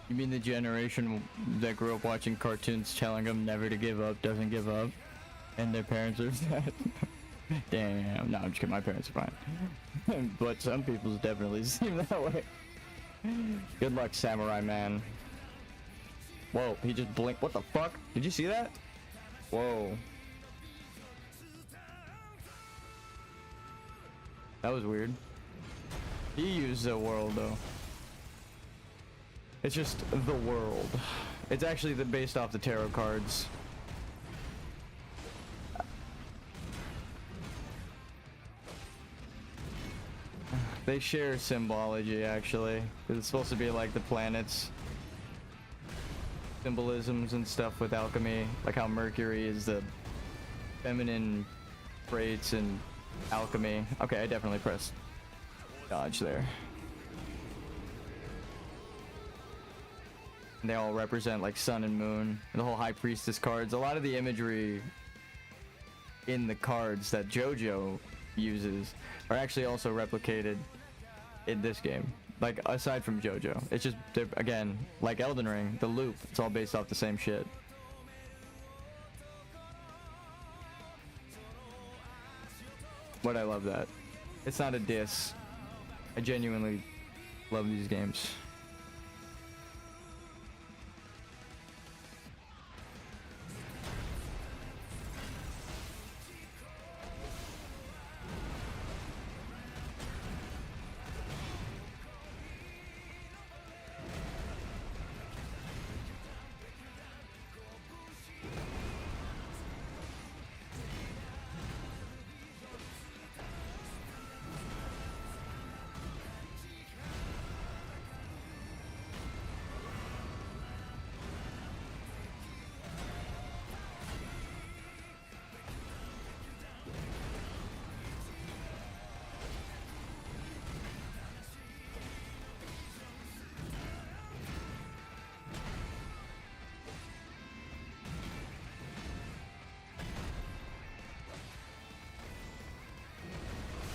You mean the generation that grew up watching cartoons telling them never to give up doesn't give up? And their parents are sad? Damn. No, I'm just kidding. My parents are fine. But some people's definitely seem that way. Good luck, Samurai Man. Whoa, he just blinked. What the fuck? Did you see that? Whoa. That was weird. He used the world, though. It's just the world. It's actually based off the tarot cards. They share symbology, actually. It's supposed to be like the planets. Symbolisms and stuff with alchemy. Like how Mercury is the feminine traits and alchemy. Okay, I definitely pressed dodge there. And they all represent like sun and moon. And the whole High Priestess cards. A lot of the imagery in the cards that JoJo uses are actually also replicated in this game, like aside from JoJo. It's just, again, like Elden Ring, the loop, it's all based off the same shit. But I love that. It's not a diss. I genuinely love these games.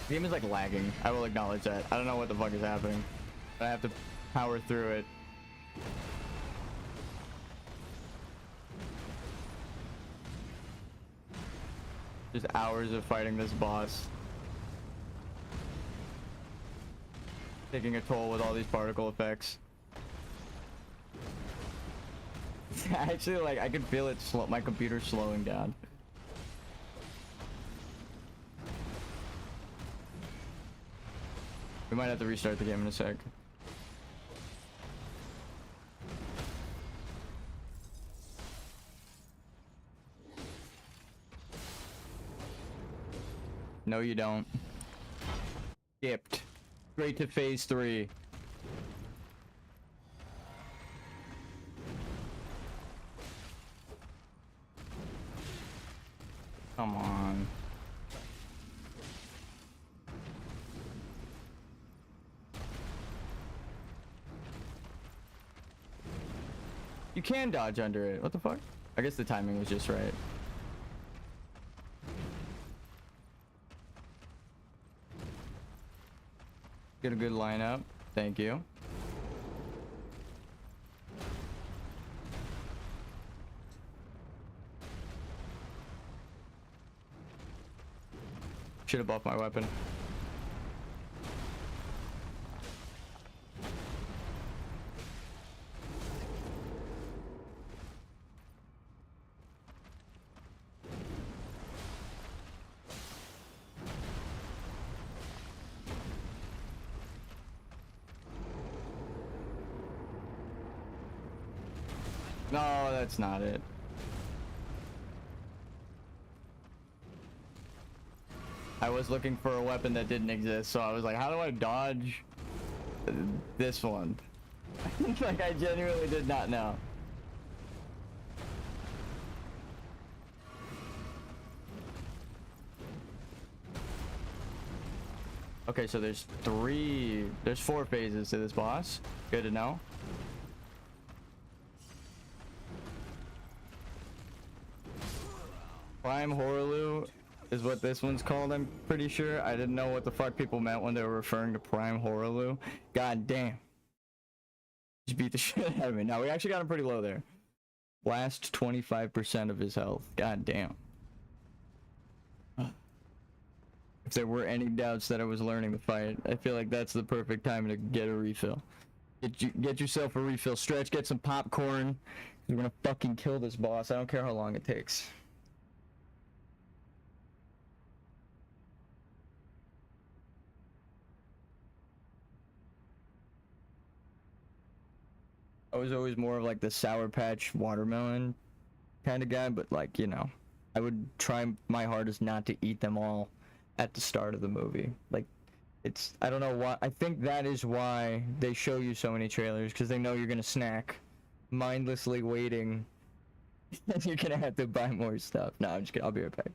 The game is like lagging. I will acknowledge that. I don't know what the fuck is happening. But I have to power through it. Just hours of fighting this boss. Taking a toll with all these particle effects. Actually, like, I can feel it slow. My computer's slowing down. We might have to restart the game in a sec. No, you don't. Skipped. Straight to phase 3. Come on. You can dodge under it. What the fuck? I guess the timing was just right. Get a good lineup. Thank you. Should have buffed my weapon. No, that's not it. I was looking for a weapon that didn't exist, so I was like, how do I dodge this one? Like, I genuinely did not know. Okay, so there's 4 phases to this boss. Good to know. Prime Horaloo is what this one's called, I'm pretty sure. I didn't know what the fuck people meant when they were referring to Prime Horaloo. God damn. Just beat the shit out of me. Now, we actually got him pretty low there. Last 25% of his health. God damn. If there were any doubts that I was learning the fight, I feel like that's the perfect time to get a refill. Get yourself a refill. Stretch, get some popcorn. We're gonna fucking kill this boss. I don't care how long it takes. I was always more of like the Sour Patch watermelon kind of guy, but like, you know, I would try my hardest not to eat them all at the start of the movie. Like, it's, I don't know why. I think that is why they show you so many trailers, because they know you're gonna snack, mindlessly waiting, and you're gonna have to buy more stuff. No, I'm just kidding. I'll be right back.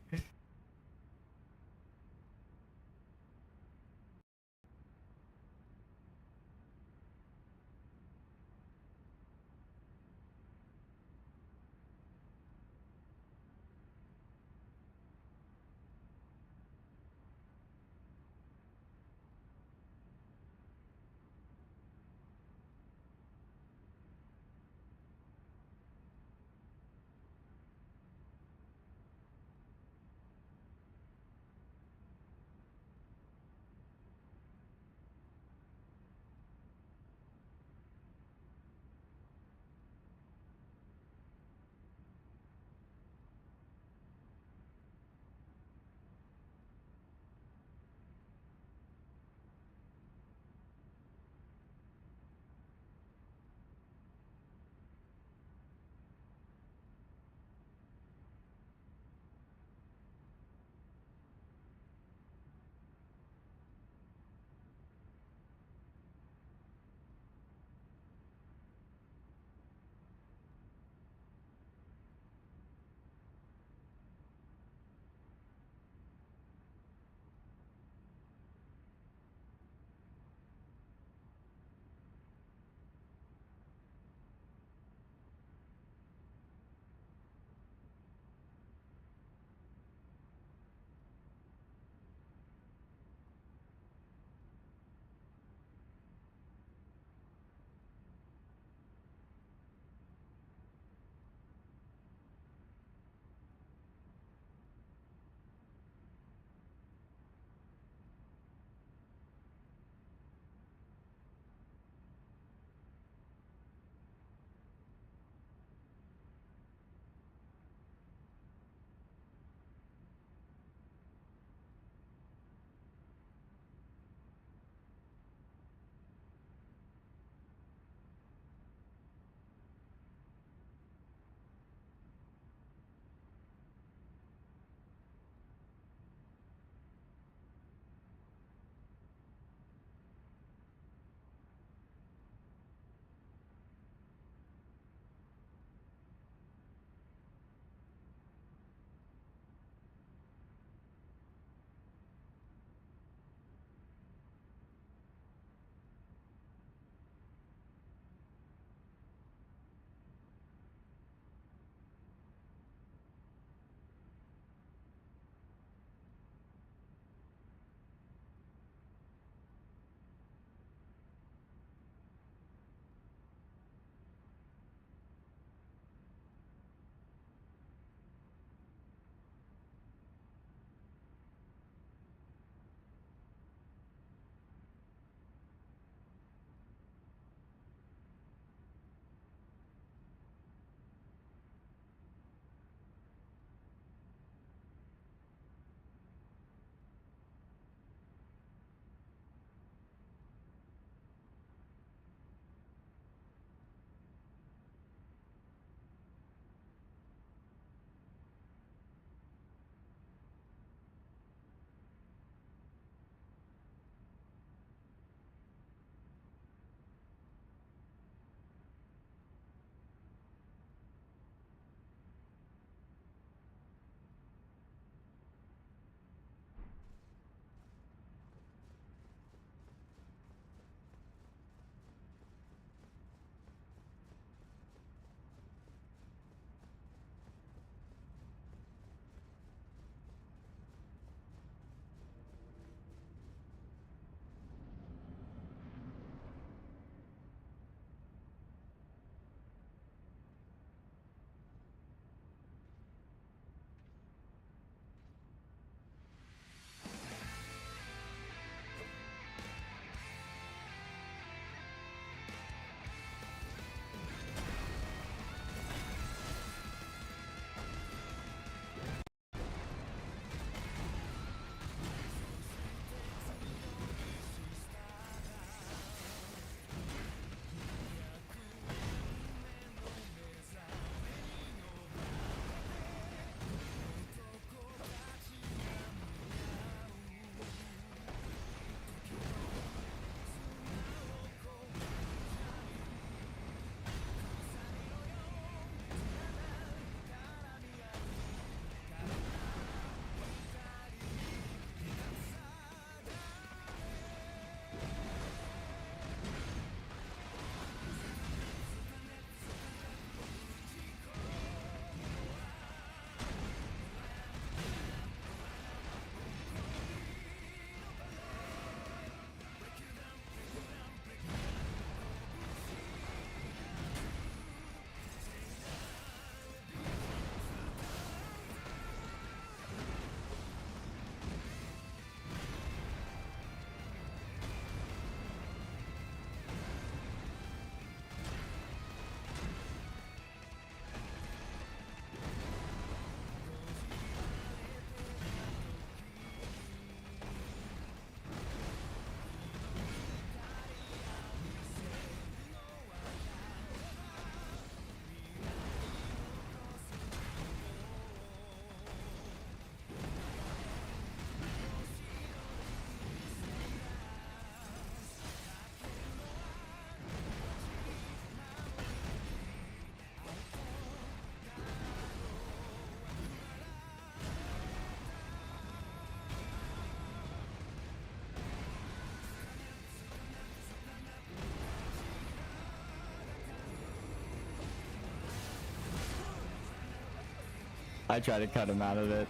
I tried to cut him out of it.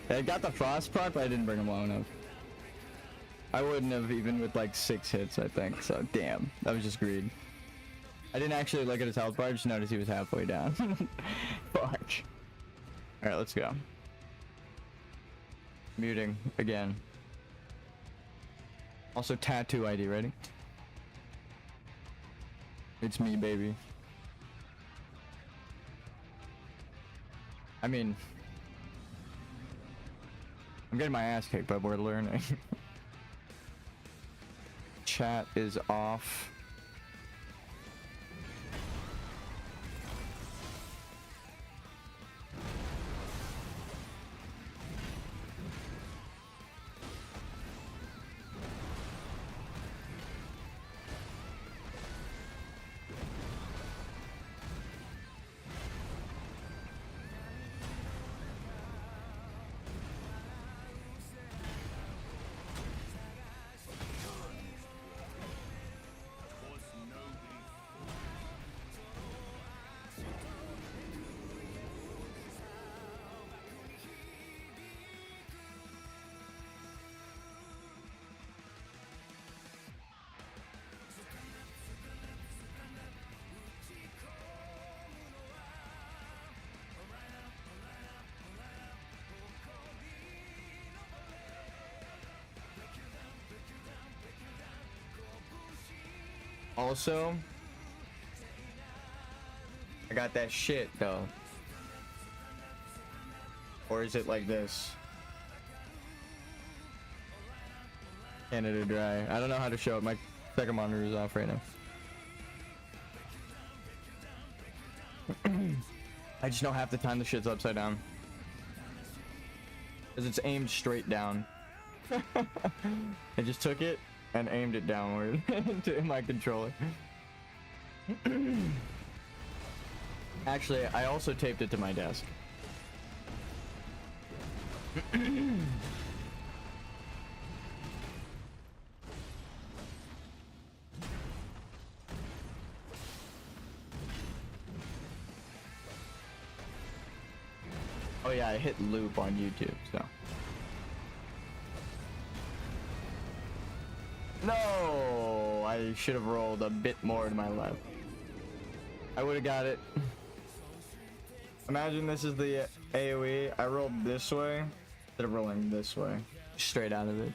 I got the frost part, but I didn't bring him low enough. I wouldn't have even with like 6 hits, I think. So damn, that was just greed. I didn't actually look at his health bar, I just noticed he was halfway down. Fuck. Alright, let's go. Muting again. Also tattoo ID, ready? It's me, baby. I mean, I'm getting my ass kicked, but we're learning. Chat is off. Also, I got that shit though. Or is it like this? Canada Dry. I don't know how to show it. My second monitor is off right now. I just know half the time the shit's upside down. Because it's aimed straight down. I just took it and aimed it downward into my controller. Actually, I also taped it to my desk. Oh yeah, I hit loop on YouTube, so. No, I should have rolled a bit more to my left. I would have got it. Imagine this is the AoE. I rolled this way instead of rolling this way. Straight out of it.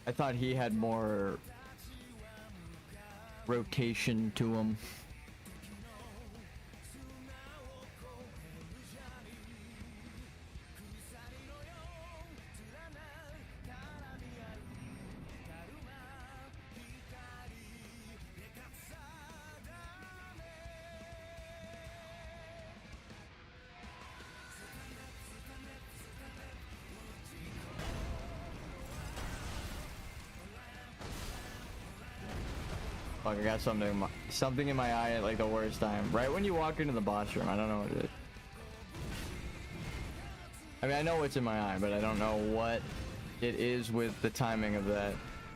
I thought he had more rotation to him. Fuck, I got something in my eye at like the worst time. Right when you walk into the boss room, I don't know what it is. I mean, I know what's in my eye, but I don't know what it is with the timing of that.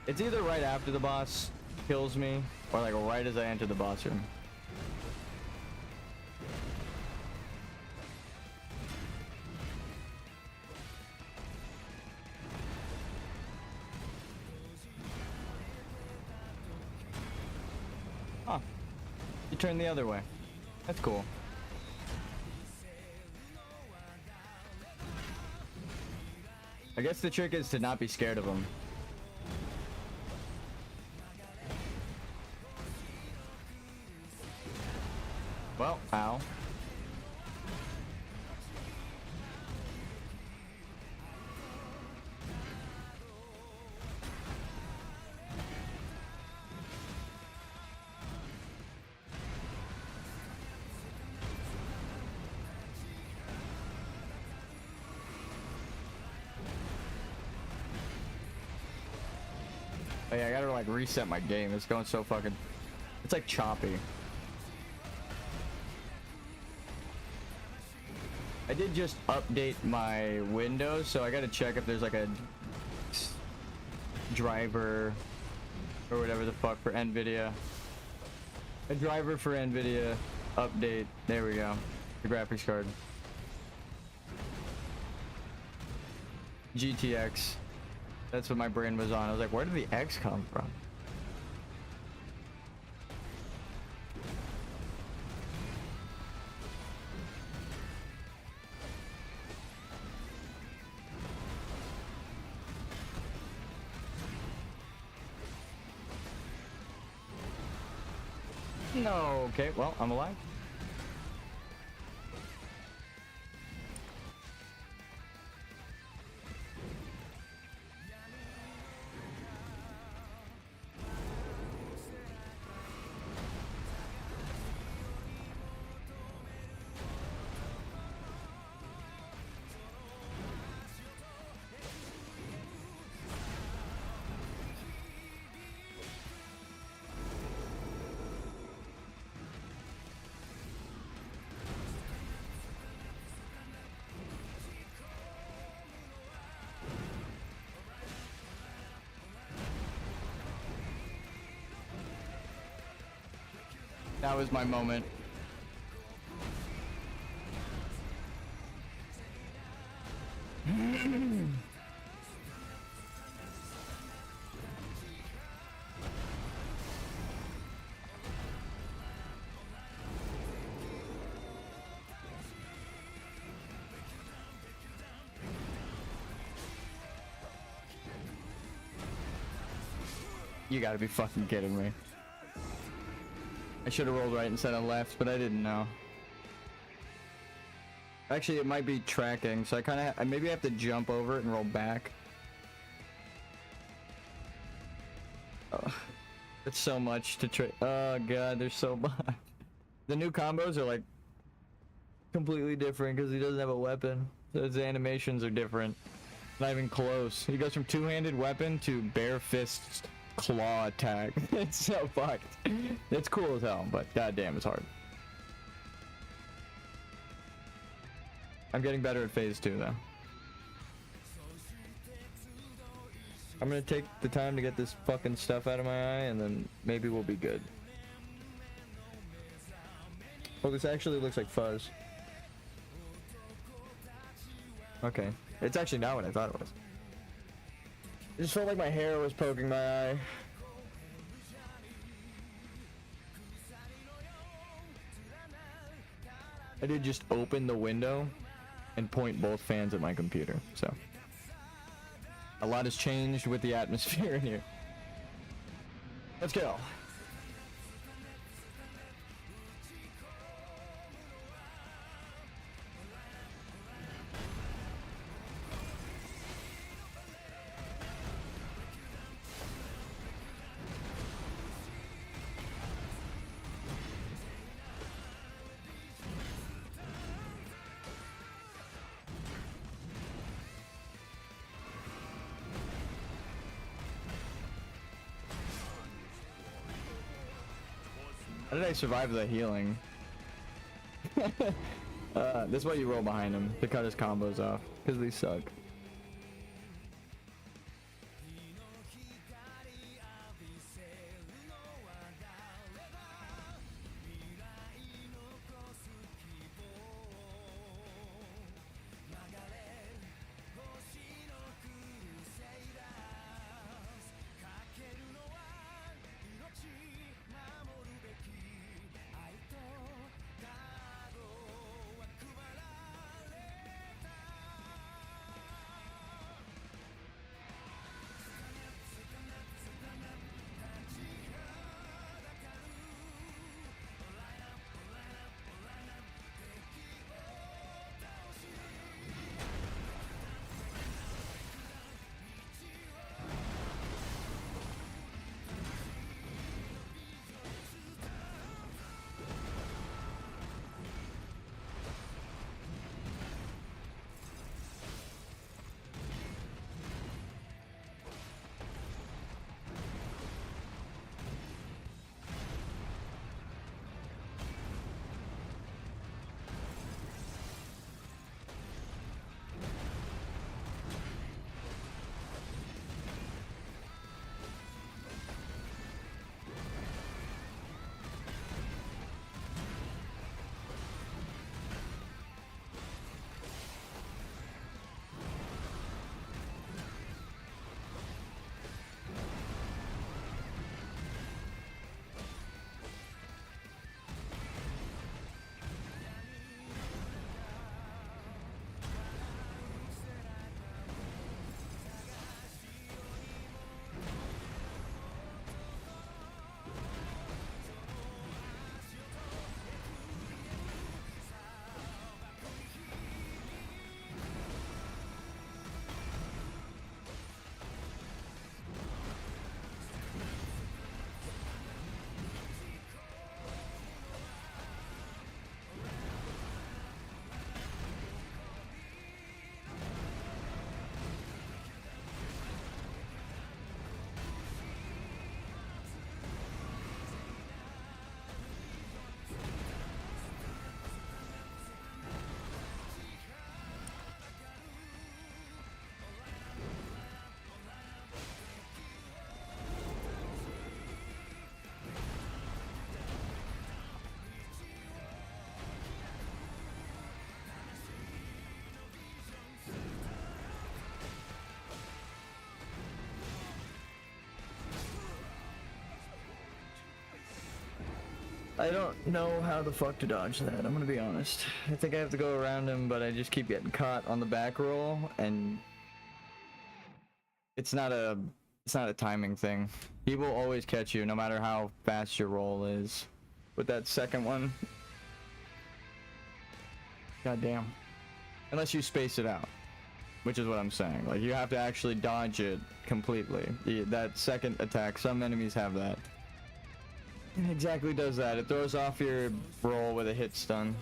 It's either right after the boss kills me, or like right as I enter the boss room. Huh. You turn the other way. That's cool. I guess the trick is to not be scared of them. Well, ow. Oh yeah, I gotta like reset my game. It's going so fucking... It's like choppy. I did just update my Windows, so I gotta check if there's like a driver or whatever the fuck for NVIDIA. A driver for NVIDIA update. There we go. The graphics card. GTX. That's what my brain was on. I was like, where did the X come from? No. Okay, well, I'm alive. That was my moment. You gotta be fucking kidding me. I should have rolled right instead of left, but I didn't know. Actually, it might be tracking, so I kind of maybe I have to jump over it and roll back. Oh, it's so much to try. Oh god, there's so much. The new combos are like completely different because he doesn't have a weapon. So his animations are different. Not even close. He goes from two-handed weapon to bare fist claw attack. It's so fucked. It's cool as hell, but goddamn, it's hard. I'm getting better at phase 2 though. I'm gonna take the time to get this fucking stuff out of my eye and then maybe we'll be good. Oh, this actually looks like fuzz. Okay. It's actually not what I thought it was. It just felt like my hair was poking my eye. I did just open the window and point both fans at my computer, so. A lot has changed with the atmosphere in here. Let's go. How did I survive the healing? This is why you roll behind him to cut his combos off, because they suck. I don't know how the fuck to dodge that. I'm gonna be honest. I think I have to go around him, but I just keep getting caught on the back roll, and it's not a timing thing. He will always catch you, no matter how fast your roll is. With that second one, god damn. Unless you space it out, which is what I'm saying. Like, you have to actually dodge it completely. That second attack, some enemies have that. It exactly does that. It throws off your roll with a hit stun.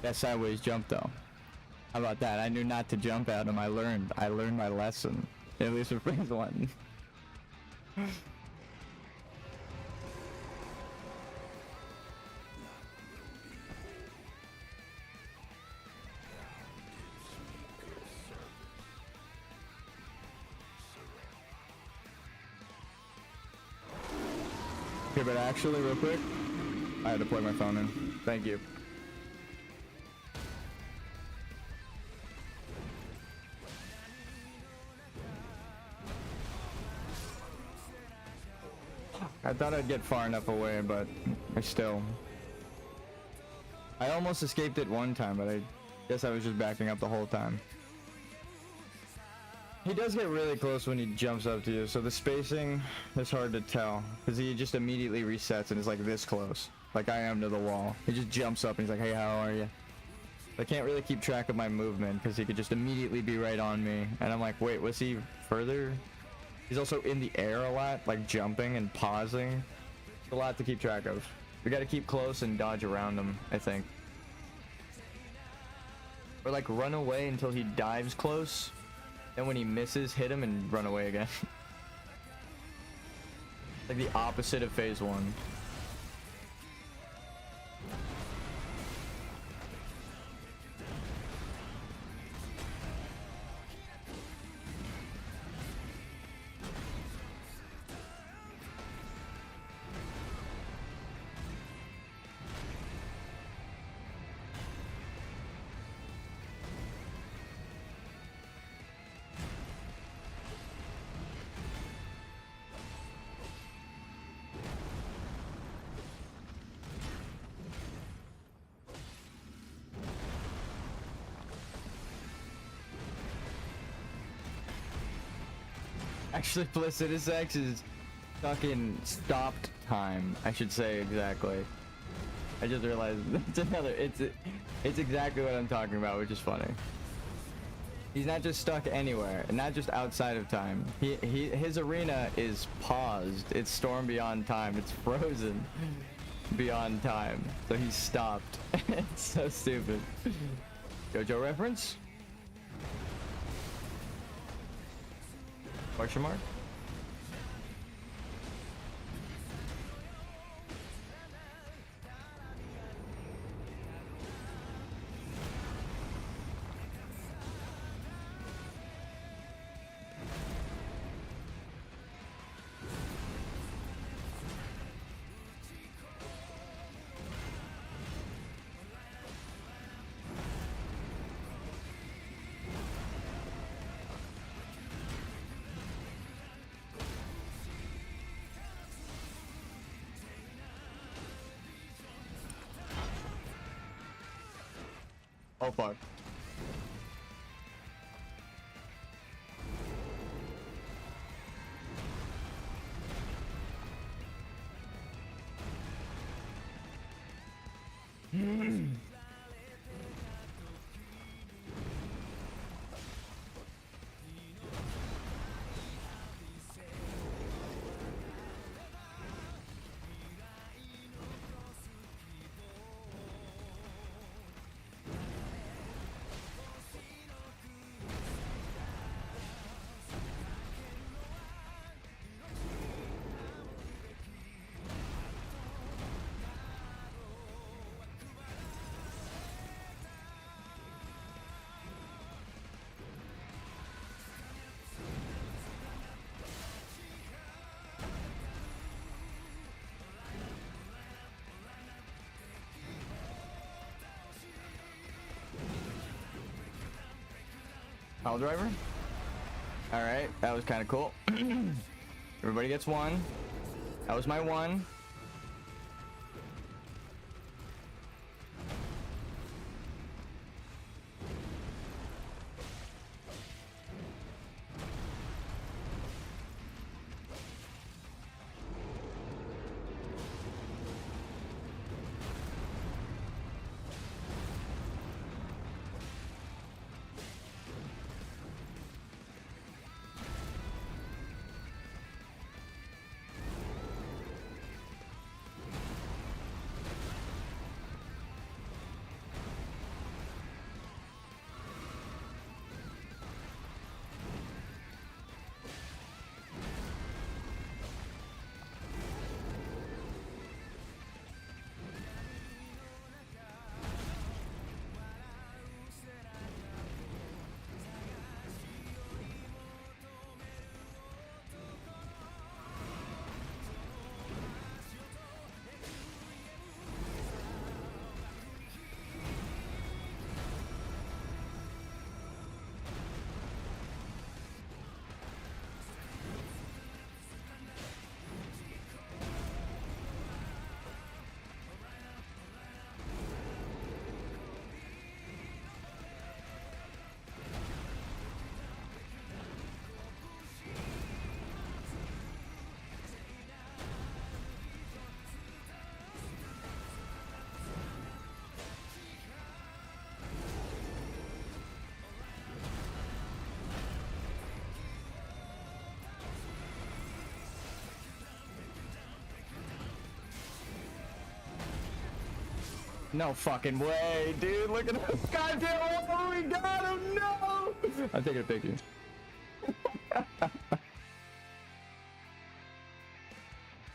That sideways jump though. How about that? I knew not to jump at him. I learned my lesson. At least with phase one. Okay, but actually real quick, I had to plug my phone in. Thank you. I thought I'd get far enough away, but I almost escaped it one time, but I guess I was just backing up the whole time. He does get really close when he jumps up to you, so the spacing is hard to tell, because he just immediately resets and is like this close, like I am to the wall. He just jumps up and he's like, hey, how are you? I can't really keep track of my movement, because he could just immediately be right on me, and I'm like, wait, was he further? He's also in the air a lot, like jumping and pausing. It's a lot to keep track of. We gotta keep close and dodge around him, I think. Or like run away until he dives close. Then when he misses, hit him and run away again. Like the opposite of phase one. Actually, Placidus X is Fucking stopped time, I should say exactly. I just realized it's another. It's exactly what I'm talking about, which is funny. He's not just stuck anywhere, and not just outside of time. His arena is paused. It's storm beyond time. It's frozen beyond time. So he's stopped. It's so stupid. JoJo reference? Question mark? Oh fuck. Pile driver. All right, that was kind of cool. Everybody gets one. That was my one. No fucking way, dude. Look at this goddamn oh we got him. No. I'm taking a picture.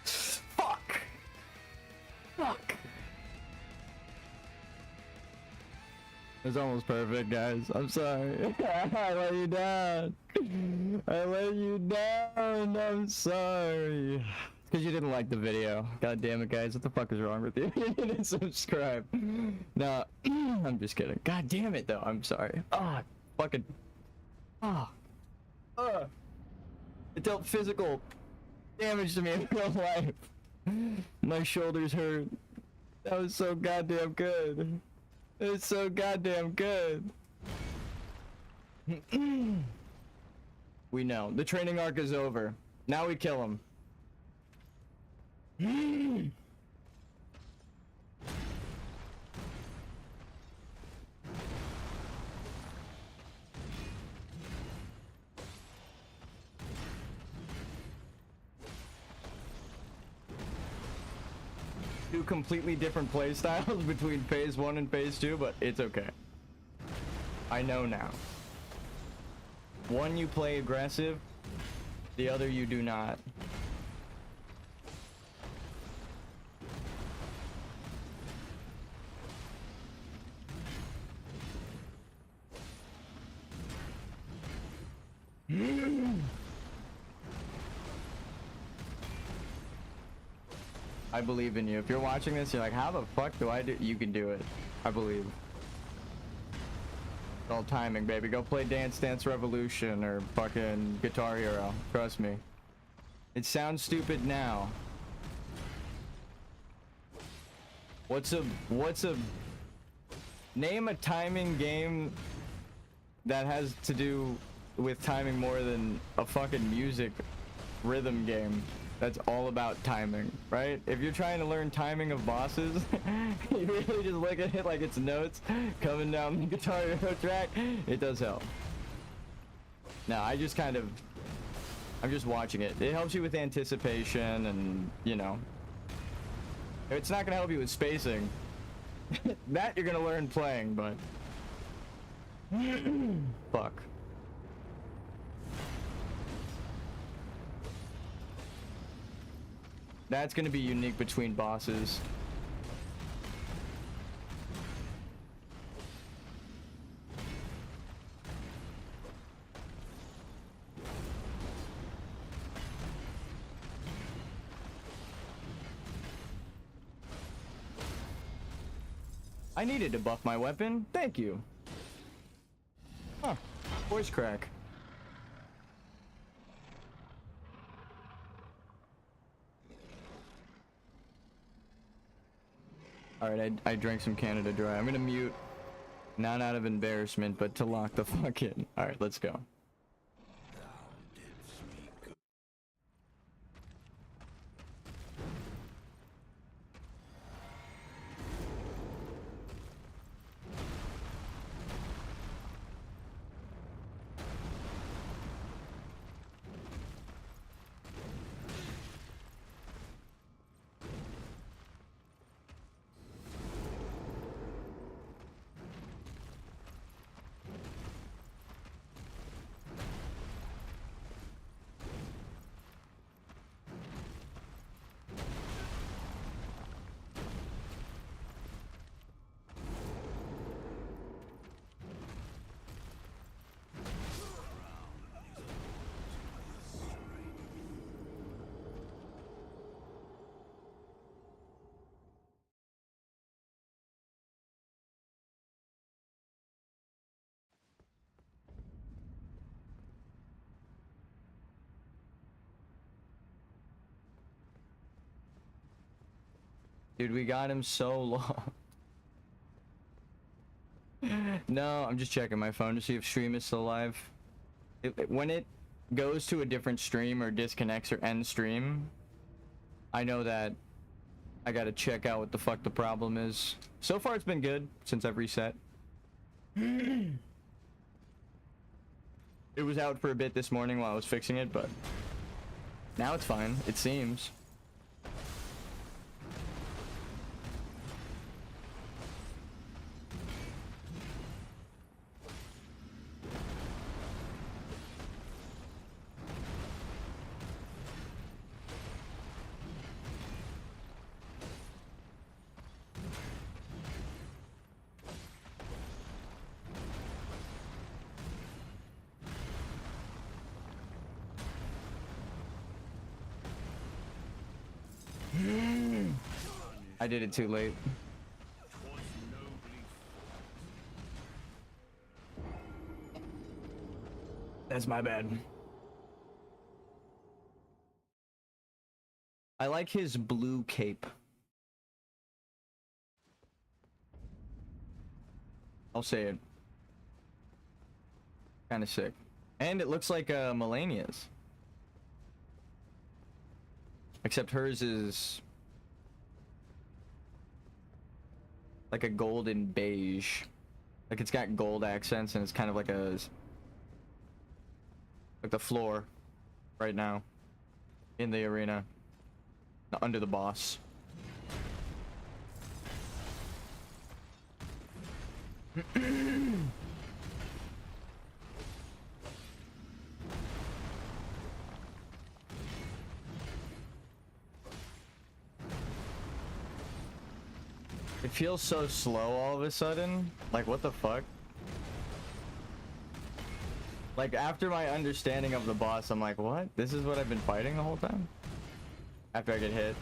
Fuck. Fuck. It's almost perfect, guys. I'm sorry. I let you down. I let you down. I'm sorry. Because you didn't like the video. God damn it, guys. What the fuck is wrong with you? You didn't subscribe. No, I'm just kidding. God damn it, though. I'm sorry. Ah, fucking. Ah. It dealt physical damage to me in real life. My shoulders hurt. That was so goddamn good. It was so goddamn good. We know. The training arc is over. Now we kill him. Two completely different play styles between phase 1 and phase 2, but it's okay. I know now. One you play aggressive, the other you do not. I believe in you. If you're watching this, you're like, how the fuck do I do? You can do it. I believe. It's all timing, baby. Go play Dance Dance Revolution or fucking Guitar Hero. Trust me. It sounds stupid now. What's a name a timing game that has to do with timing more than a fucking music rhythm game that's all about timing, right? If you're trying to learn timing of bosses, you really just look at it like it's notes coming down the Guitar Hero track. It does help. Now, I'm just watching it. It helps you with anticipation and, you know. It's not gonna help you with spacing. That you're gonna learn playing, but... Fuck. That's gonna be unique between bosses. I needed to buff my weapon. Thank you. Huh. Voice crack. Alright, I drank some Canada Dry. I'm gonna mute. Not out of embarrassment, but to lock the fuck in. Alright, let's go. Dude, we got him so long. No, I'm just checking my phone to see if stream is still live. When it goes to a different stream or disconnects or ends stream, I know that I gotta check out what the fuck the problem is. So far it's been good since I've reset. It was out for a bit this morning while I was fixing it, but now it's fine, it seems. I did it too late. That's my bad. I like his blue cape. I'll say it. Kind of sick. And it looks like Melania's. Except hers is like a golden beige. Like it's got gold accents and it's kind of like a like the floor right now in the arena under the boss. It feels so slow all of a sudden. Like, what the fuck? Like, after my understanding of the boss, I'm like, what? This is what I've been fighting the whole time? After I get hit.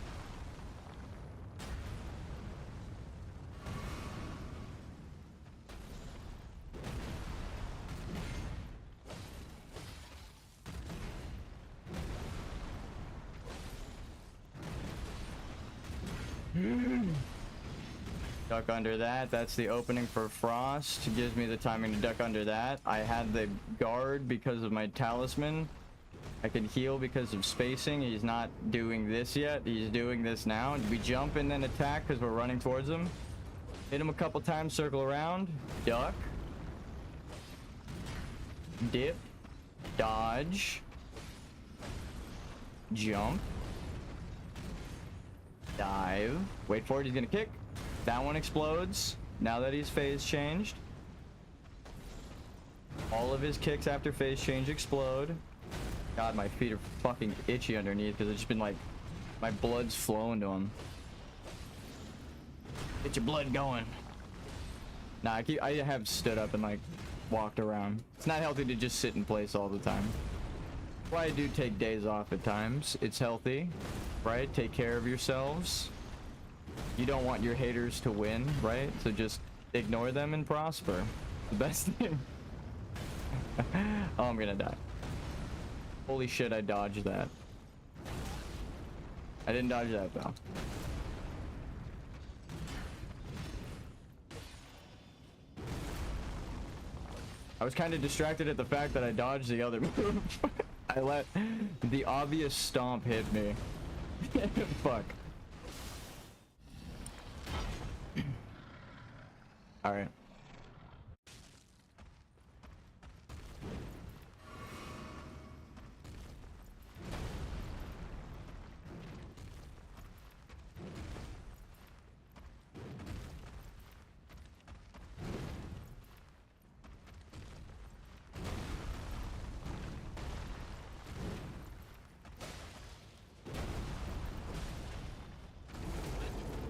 Duck under that. That's the opening for Frost. It gives me the timing to duck under that. I had the guard because of my talisman. I can heal because of spacing. He's not doing this yet. He's doing this now. We jump and then attack because we're running towards him. Hit him a couple times, circle around. Duck. Dip. Dodge. Jump. Dive. Wait for it. He's gonna kick. That one explodes. Now that he's phase changed. All of his kicks after phase change explode. God, my feet are fucking itchy underneath because it's just been like, my blood's flowing to them. Get your blood going. Nah, I have stood up and like walked around. It's not healthy to just sit in place all the time. Why I do take days off at times. It's healthy, right? Take care of yourselves. You don't want your haters to win, right? So just ignore them and prosper. The best thing. Oh, I'm gonna die. Holy shit, I dodged that. I didn't dodge that though. I was kind of distracted at the fact that I dodged the other move. I let the obvious stomp hit me. Fuck. All right.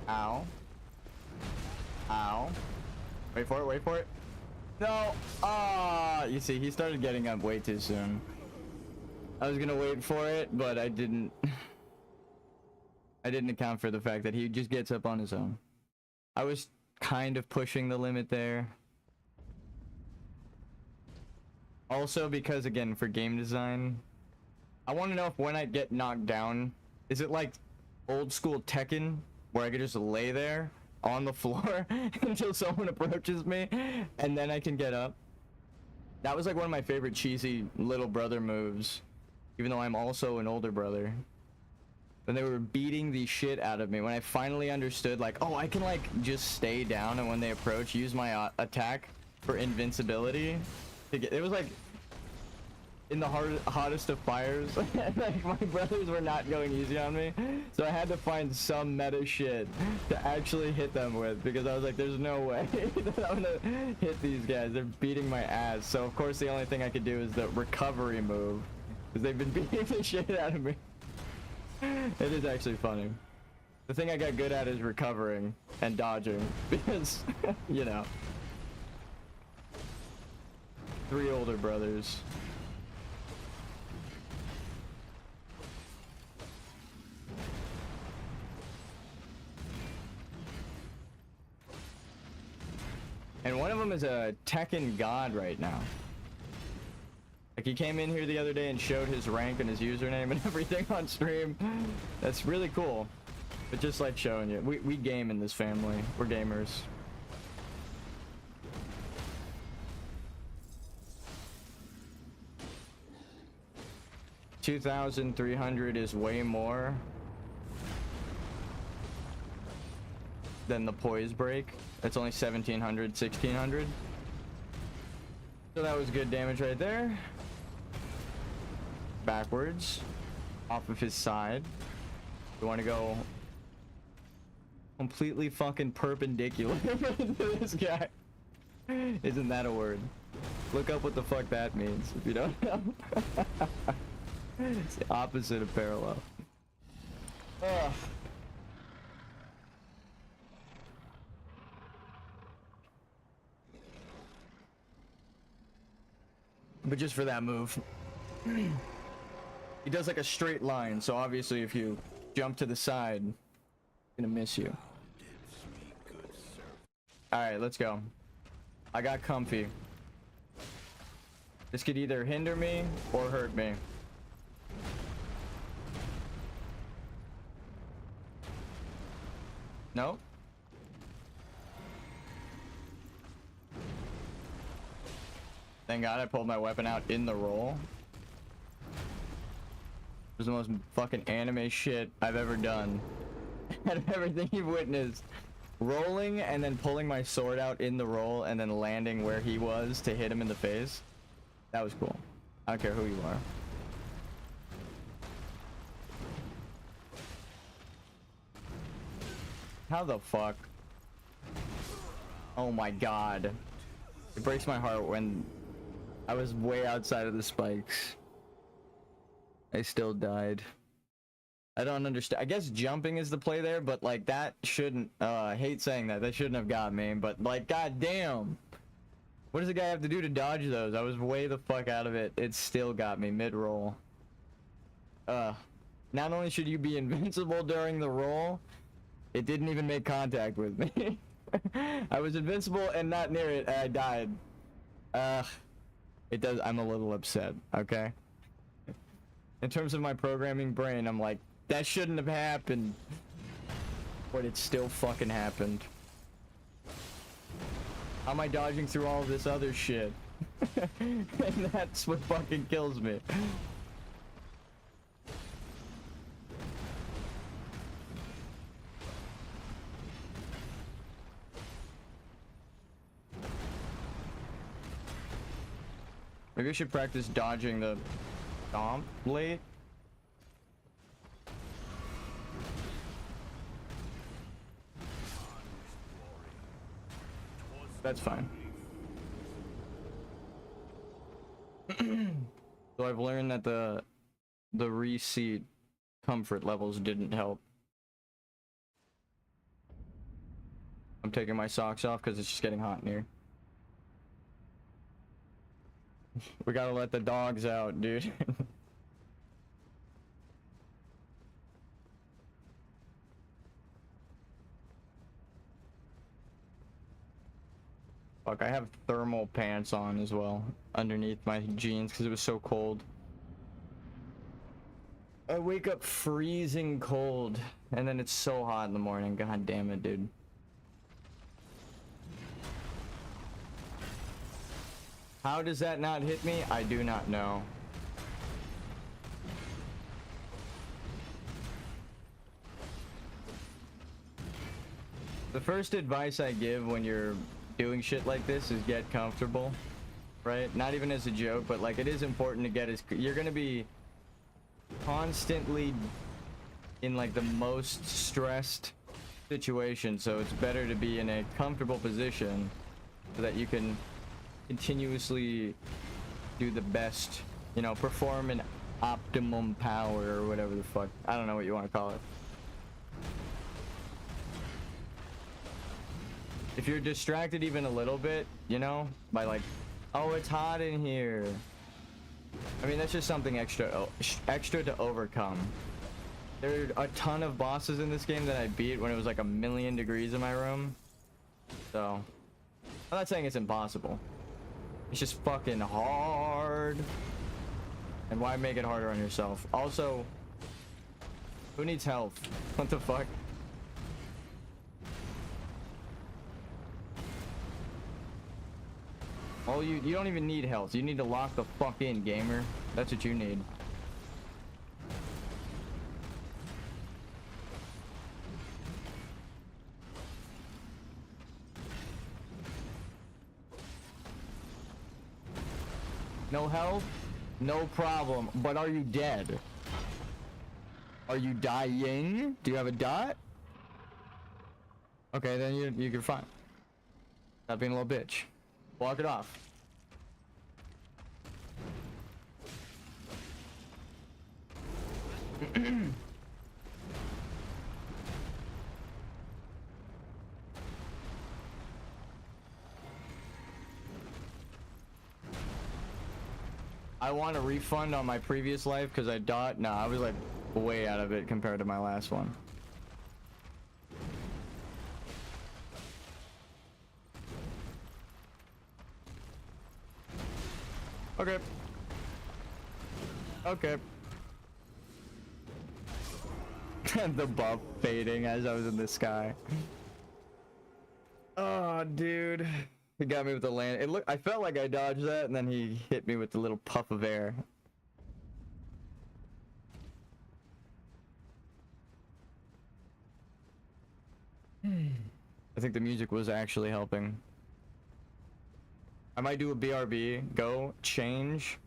Ow. Ow. Wait for it, wait for it. No! Ah! You see, he started getting up way too soon. I was gonna wait for it, but I didn't. I didn't account for the fact that he just gets up on his own. I was kind of pushing the limit there. Also because, again, for game design, I want to know if when I get knocked down, is it like old school Tekken, where I could just lay there on the floor until someone approaches me and then I can get up? That was like one of my favorite cheesy little brother moves, even though I'm also an older brother. When they were beating the shit out of me, when I finally understood, like, oh, I can like just stay down and when they approach, use my attack for invincibility to get, it was like in the hottest of fires. Like, my brothers were not going easy on me, so I had to find some meta shit to actually hit them with, because I was like, there's no way that I'm gonna hit these guys. They're beating my ass. So of course the only thing I could do is the recovery move, because they've been beating the shit out of me. It is actually funny. The thing I got good at is recovering and dodging, because you know, 3 older brothers. And one of them is a Tekken god right now. Like, he came in here the other day and showed his rank and his username and everything on stream. That's really cool. But just like showing you, we game in this family. We're gamers. $2,300 is way more. than the poise break. It's only 1700, 1600. So that was good damage right there. Backwards. Off of his side. We want to go completely fucking perpendicular to this guy. Isn't that a word? Look up what the fuck that means if you don't know. It's the opposite of parallel. Ugh. But just for that move. He does like a straight line, so obviously if you jump to the side, it's gonna miss you. Alright, let's go. I got comfy. This could either hinder me or hurt me. No? Thank God I pulled my weapon out in the roll. It was the most fucking anime shit I've ever done. Out of everything you've witnessed. Rolling and then pulling my sword out in the roll and then landing where he was to hit him in the face. That was cool. I don't care who you are. How the fuck? Oh my god. It breaks my heart when I was way outside of the spikes. I still died. I don't understand. I guess jumping is the play there, but like that shouldn't, I hate saying that. That shouldn't have got me, but like, god damn. What does the guy have to do to dodge those? I was way the fuck out of it. It still got me mid-roll. Not only should you be invincible during the roll, it didn't even make contact with me. I was invincible and not near it, and I died. It does, I'm a little upset, okay? In terms of my programming brain, I'm like, that shouldn't have happened. But it still fucking happened. How am I dodging through all of this other shit? And that's what fucking kills me. Maybe I should practice dodging the stomp late. That's fine. So I've learned that the reseat comfort levels didn't help. I'm taking my socks off because it's just getting hot in here. We gotta let the dogs out, dude. Fuck, I have thermal pants on as well underneath my jeans because it was so cold. I wake up freezing cold and then it's so hot in the morning. God damn it, dude. How does that not hit me? I do not know. The first advice I give when you're doing shit like this is get comfortable, right? Not even as a joke, but like it is important to get as you're gonna be constantly in like the most stressed situation, so it's better to be in a comfortable position so that you can continuously do the best, you know, perform an optimum power or whatever the fuck. I don't know what you want to call it. If you're distracted even a little bit, you know, by like, oh, it's hot in here. I mean, that's just something extra to overcome. There are a ton of bosses in this game that I beat when it was like 1,000,000 degrees in my room. So, I'm not saying it's impossible. It's just fucking hard. And why make it harder on yourself? Also, who needs health? What the fuck? Oh, you don't even need health. You need to lock the fuck in, gamer. That's what you need. No health? No problem. But are you dead? Are you dying? Do you have a dot? Okay, then you're fine. Stop being a little bitch. Walk it off. I want a refund on my previous life because I dot. Nah, I was like way out of it compared to my last one. Okay. Okay. The buff fading as I was in the sky. Oh, dude. He got me with the land. I felt like I dodged that, and then he hit me with the little puff of air. I think the music was actually helping. I might do a BRB, go change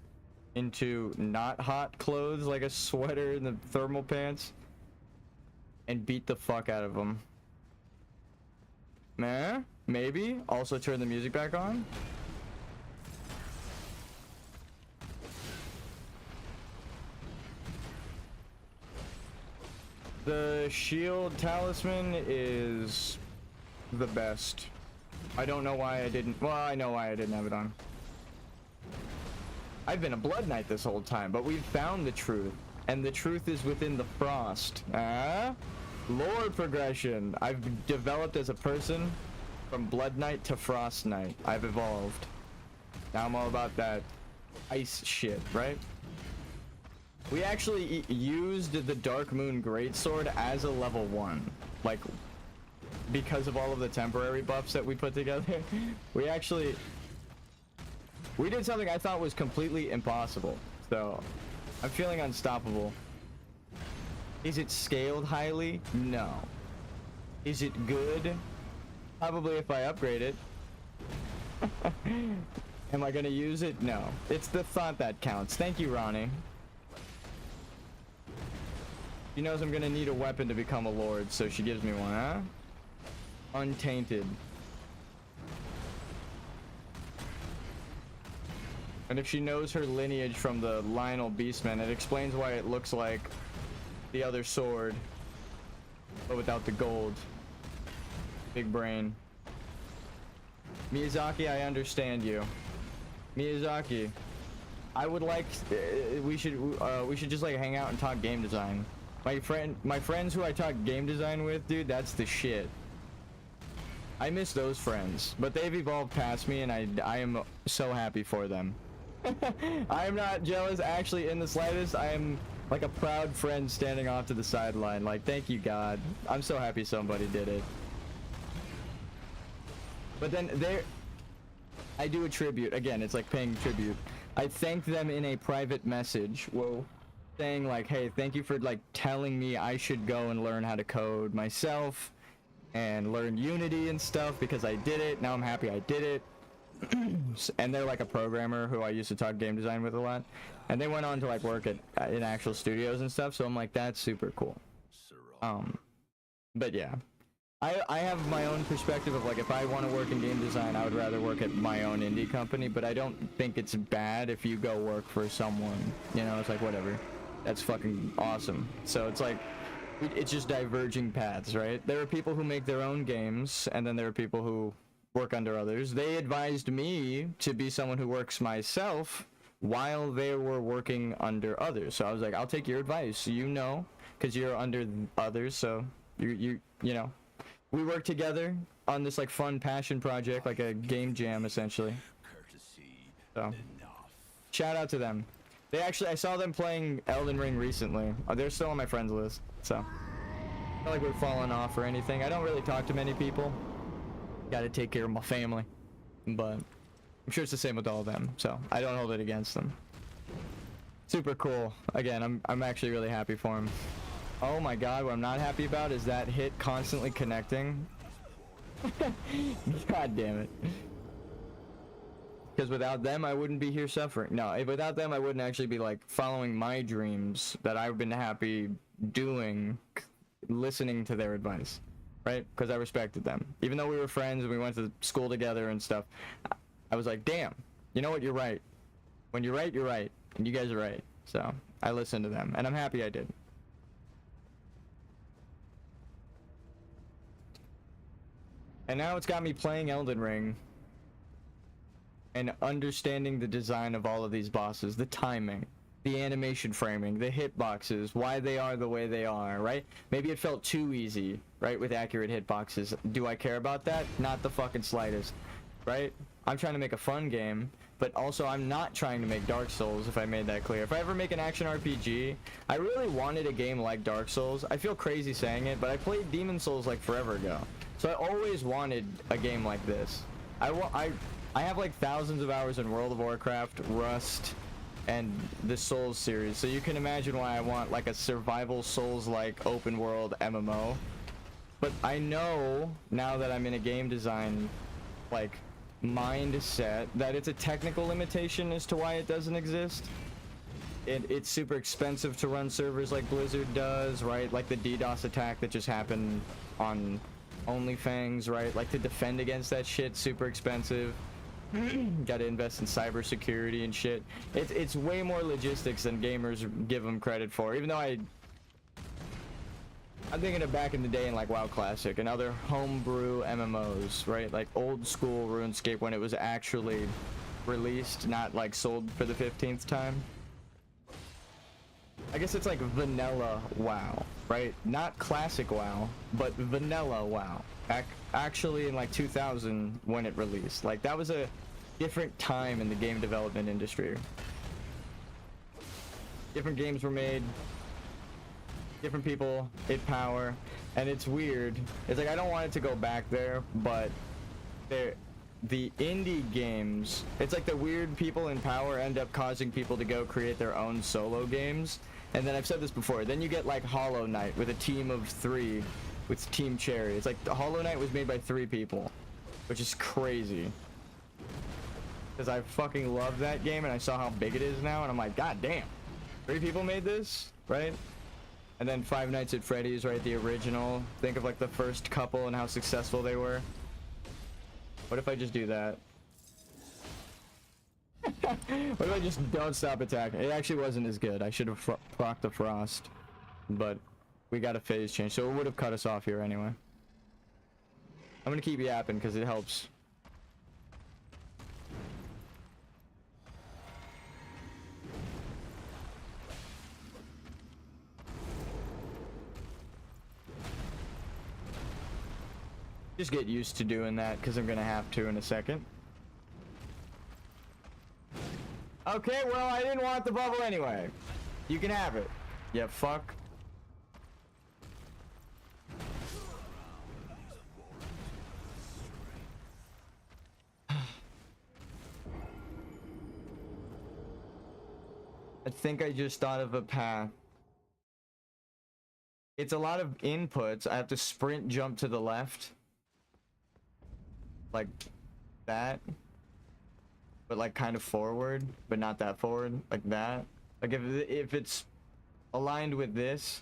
into not hot clothes like a sweater and the thermal pants, and beat the fuck out of them. Meh? Maybe? Also turn the music back on? The shield talisman is the best. I don't know why I didn't. Well, I know why I didn't have it on. I've been a blood knight this whole time, but we've found the truth. And the truth is within the frost. Lore progression. I've developed as a person from blood knight to frost knight. I've evolved. Now I'm all about that ice shit, right? We actually used the Dark Moon Greatsword as a level 1. Like, because of all of the temporary buffs that we put together. We did something I thought was completely impossible. So, I'm feeling unstoppable. Is it scaled highly? No. Is it good? Probably if I upgrade it. Am I gonna use it? No. It's the thought that counts. Thank you, Ronnie. She knows I'm gonna need a weapon to become a lord, so she gives me one, huh? Untainted. And if she knows her lineage from the Lionel Beastman, it explains why it looks like the other sword, but without the gold. Big brain. Miyazaki, I understand you. Miyazaki, I would like we should just like hang out and talk game design. My friends who I talk game design with, dude, that's the shit. I miss those friends, but they've evolved past me, and I am so happy for them. I am not jealous actually in the slightest. I am like a proud friend standing off to the sideline, like, thank you God. I'm so happy somebody did it. But then I do a tribute. Again, it's like paying tribute. I thank them in a private message. Whoa. Saying like, hey, thank you for like telling me I should go and learn how to code myself and learn Unity and stuff because I did it. Now I'm happy I did it. And they're like a programmer who I used to talk game design with a lot. And they went on to like work in actual studios and stuff. So I'm like, that's super cool. But yeah. I have my own perspective of like, if I want to work in game design, I would rather work at my own indie company, but I don't think it's bad if you go work for someone, you know, it's like, whatever. That's fucking awesome. So it's like, it's just diverging paths, right? There are people who make their own games, and then there are people who work under others. They advised me to be someone who works myself while they were working under others. So I was like, I'll take your advice, you know, because you're under others, so you know. We work together on this like fun passion project, like a game jam essentially. So shout out to them. They actually, I saw them playing Elden Ring recently. They're still on my friends list, so not like we're falling off or anything. I don't really talk to many people. Gotta take care of my family, but I'm sure it's the same with all of them, so I don't hold it against them. Super cool. Again, I'm actually really happy for him. Oh my god, what I'm not happy about is that hit constantly connecting. God damn it. because without them I wouldn't be here suffering. No, without them I wouldn't actually be like following my dreams that I've been happy doing, listening to their advice, right? Because I respected them. Even though we were friends and we went to school together and stuff, I was like, damn, you know what, you're right. When you're right, you're right, and you guys are right. So I listened to them, and I'm happy I did. And now it's got me playing Elden Ring and understanding the design of all of these bosses, the timing, the animation framing, the hitboxes, why they are the way they are, right? Maybe it felt too easy, right, with accurate hitboxes. Do I care about that? Not the fucking slightest, right? I'm trying to make a fun game, but also I'm not trying to make Dark Souls, if I made that clear. If I ever make an action RPG, I really wanted a game like Dark Souls. I feel crazy saying it, but I played Demon Souls like forever ago. So I always wanted a game like this. I have like thousands of hours in World of Warcraft, Rust, and the Souls series. So you can imagine why I want like a survival Souls-like open world MMO. But I know now that I'm in a game design like mindset that it's a technical limitation as to why it doesn't exist. It's super expensive to run servers like Blizzard does, right? Like the DDoS attack that just happened on OnlyFans, right? Like to defend against that shit, super expensive. Gotta invest in cybersecurity and shit. It's way more logistics than gamers give them credit for. Even though I'm thinking of back in the day in like WoW Classic and other homebrew MMOs, right? Like old school RuneScape when it was actually released, not like sold for the 15th time. I guess it's like vanilla WoW, right? Not classic WoW, but vanilla WoW. Actually in like 2000 when it released. Like that was a different time in the game development industry. Different games were made, different people hit power, and it's weird. It's like I don't want it to go back there, but the indie games, it's like the weird people in power end up causing people to go create their own solo games. And then I've said this before, then you get like Hollow Knight with a team of 3 with Team Cherry. It's like the Hollow Knight was made by 3 people, which is crazy. Because I fucking love that game and I saw how big it is now and I'm like, god damn, 3 people made this, right? And then Five Nights at Freddy's, right, the original. Think of like the first couple and how successful they were. What if I just do that? What if I just don't stop attacking? It actually wasn't as good. I should have procced the frost, but we got a phase change, so it would have cut us off here anyway. I'm gonna keep yapping because it helps. Just get used to doing that because I'm gonna have to in a second. Okay, well, I didn't want the bubble anyway. You can have it. Yeah, fuck. I think I just thought of a path. It's a lot of inputs. I have to sprint jump to the left. Like that. But like kind of forward, but not that forward, like that. Like if it's aligned with this,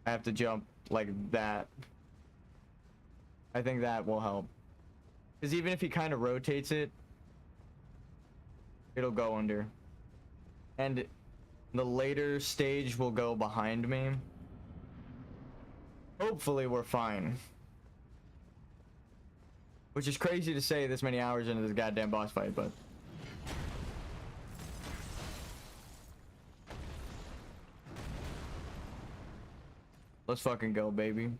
I have to jump like that. I think that will help. Because even if he kind of rotates it, it'll go under. And the later stage will go behind me. Hopefully we're fine. Which is crazy to say this many hours into this goddamn boss fight, but... let's fucking go, baby.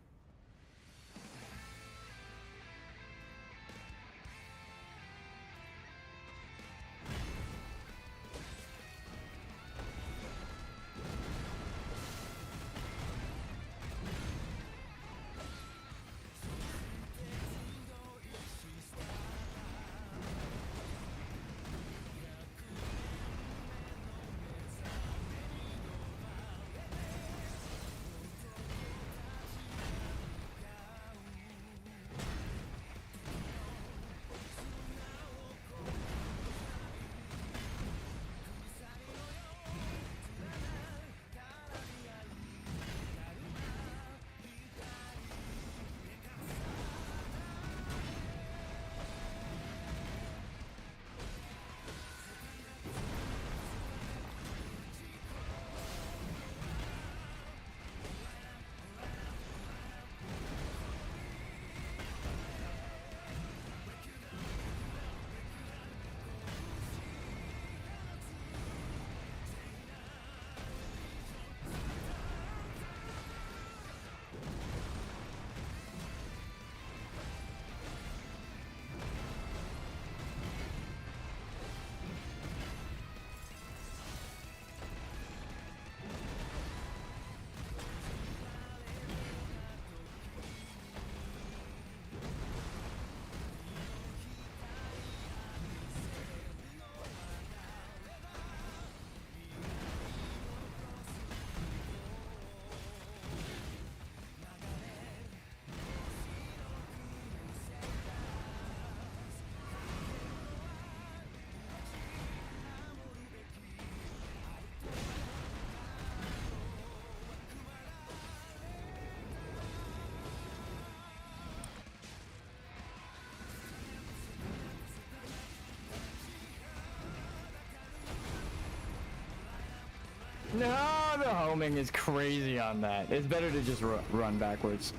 No, the homing is crazy on that. It's better to just run backwards.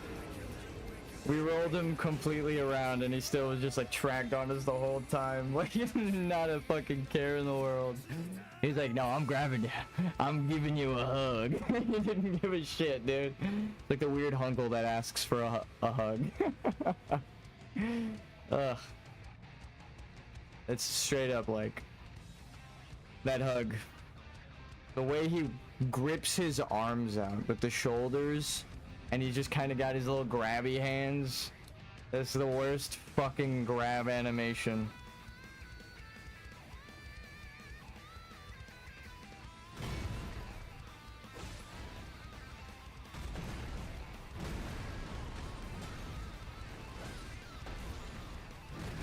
We rolled him completely around and he still was just like tracked on us the whole time. Like, not a fucking care in the world. He's like, no, I'm grabbing you. I'm giving you a hug. He didn't give a shit, dude. Like the weird uncle that asks for a hug. Ugh. It's straight up like that hug. The way he grips his arms out with the shoulders and he just kind of got his little grabby hands. That's the worst fucking grab animation.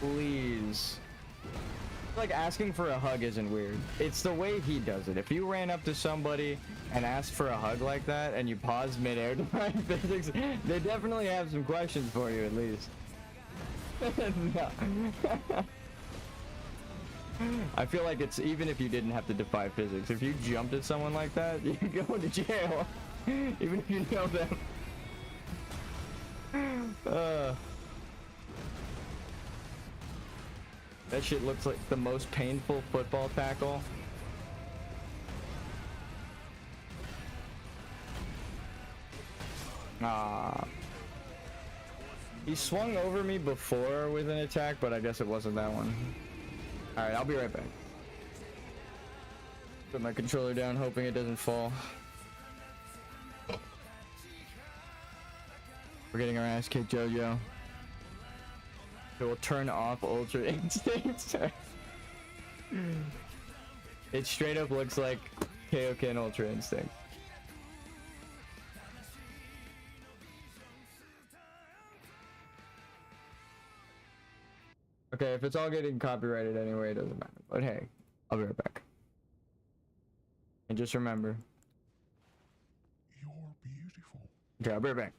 Please. Like, asking for a hug isn't weird. It's the way he does it. If you ran up to somebody and asked for a hug like that and you paused midair to find physics, they definitely have some questions for you at least. No. I feel like it's, even if you didn't have to defy physics, if you jumped at someone like that, you can go to jail. Even if you know them. That shit looks like the most painful football tackle. Ah. He swung over me before with an attack, but I guess it wasn't that one. Alright, I'll be right back. Put my controller down, hoping it doesn't fall. We're getting our ass kicked, JoJo. It will turn off Ultra Instinct. It straight up looks like Kaioken Ultra Instinct. Okay, if it's all getting copyrighted anyway, it doesn't matter. But hey, I'll be right back. And just remember, you're beautiful. Okay, I'll be right back.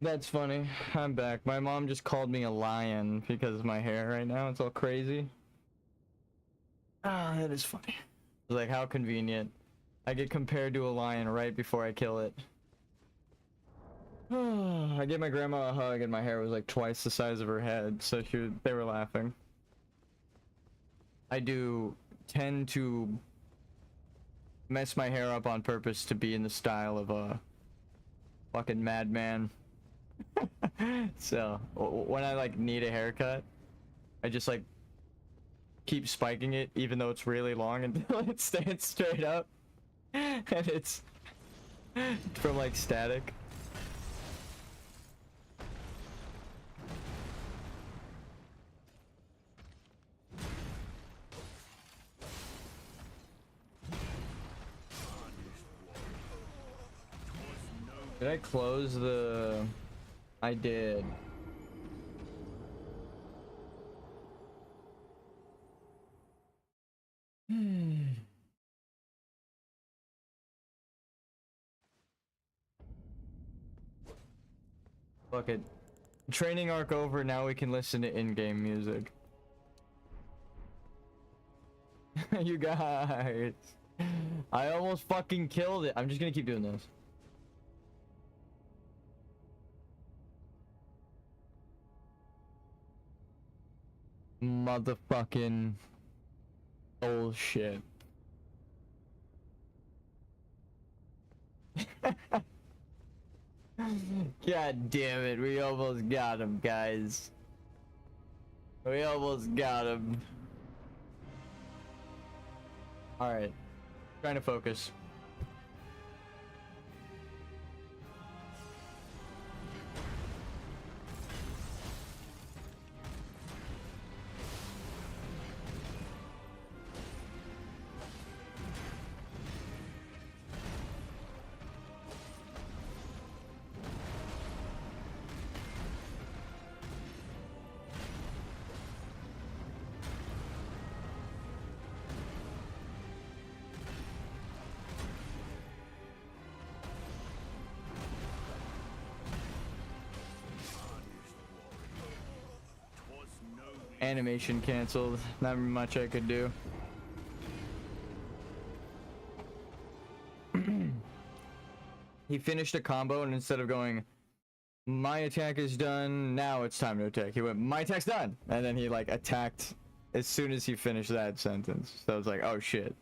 That's funny. I'm back. My mom just called me a lion because of my hair right now. It's all crazy. Ah, that is funny. Like, how convenient. I get compared to a lion right before I kill it. I gave my grandma a hug and my hair was like twice the size of her head, so they were laughing. I do tend to mess my hair up on purpose to be in the style of a fucking madman. So when I like need a haircut, I just like keep spiking it even though it's really long until it stands straight up and it's from like static. Did I close the... I did. Fuck it. Training arc over, now we can listen to in-game music. You guys. I almost fucking killed it. I'm just gonna keep doing this. Motherfucking bullshit. God damn it, we almost got him, guys. We almost got him. Alright. Trying to focus. Animation canceled. Not much I could do. He finished a combo and instead of going, my attack is done, now it's time to attack, he went, my attack's done! And then he like attacked as soon as he finished that sentence. So I was like, oh shit.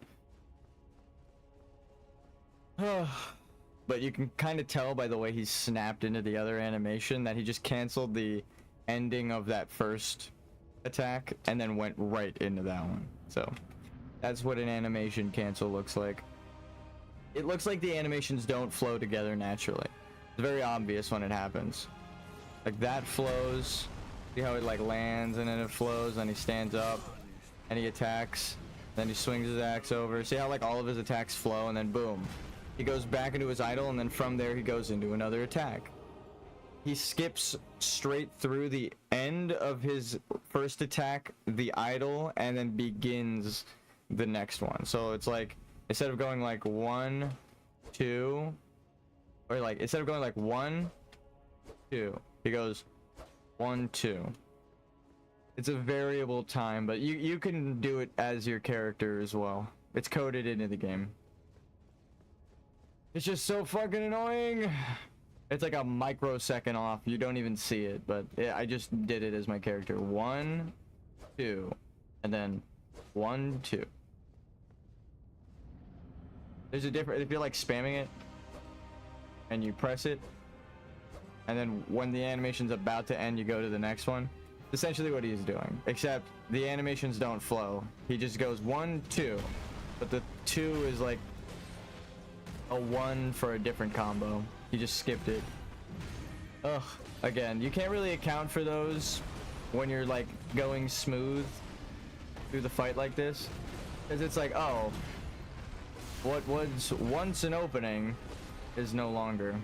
But you can kind of tell by the way he snapped into the other animation that he just canceled the ending of that first attack and then went right into that one. So that's what an animation cancel looks like. It looks like the animations don't flow together naturally. It's very obvious when it happens. Like that flows, see how it like lands and then it flows, and he stands up and he attacks, then he swings his axe over. See how like all of his attacks flow, and then boom, he goes back into his idle, and then from there he goes into another attack. He skips straight through the end of his first attack, the idle, and then begins the next one. So it's like, instead of going like 1, 2, or like, instead of going like 1, 2, he goes 1, 2. It's a variable time, but you can do it as your character as well. It's coded into the game. It's just so fucking annoying. It's like a microsecond off. You don't even see it, but I just did it as my character. 1, 2, and then 1, 2. There's a different, if you're like spamming it and you press it, and then when the animation's about to end, you go to the next one. Essentially what he's doing, except the animations don't flow. He just goes 1, 2, but the 2 is like a 1 for a different combo. He just skipped it. Ugh. Again, you can't really account for those when you're like going smooth through the fight like this, because it's like, oh, what was once an opening is no longer.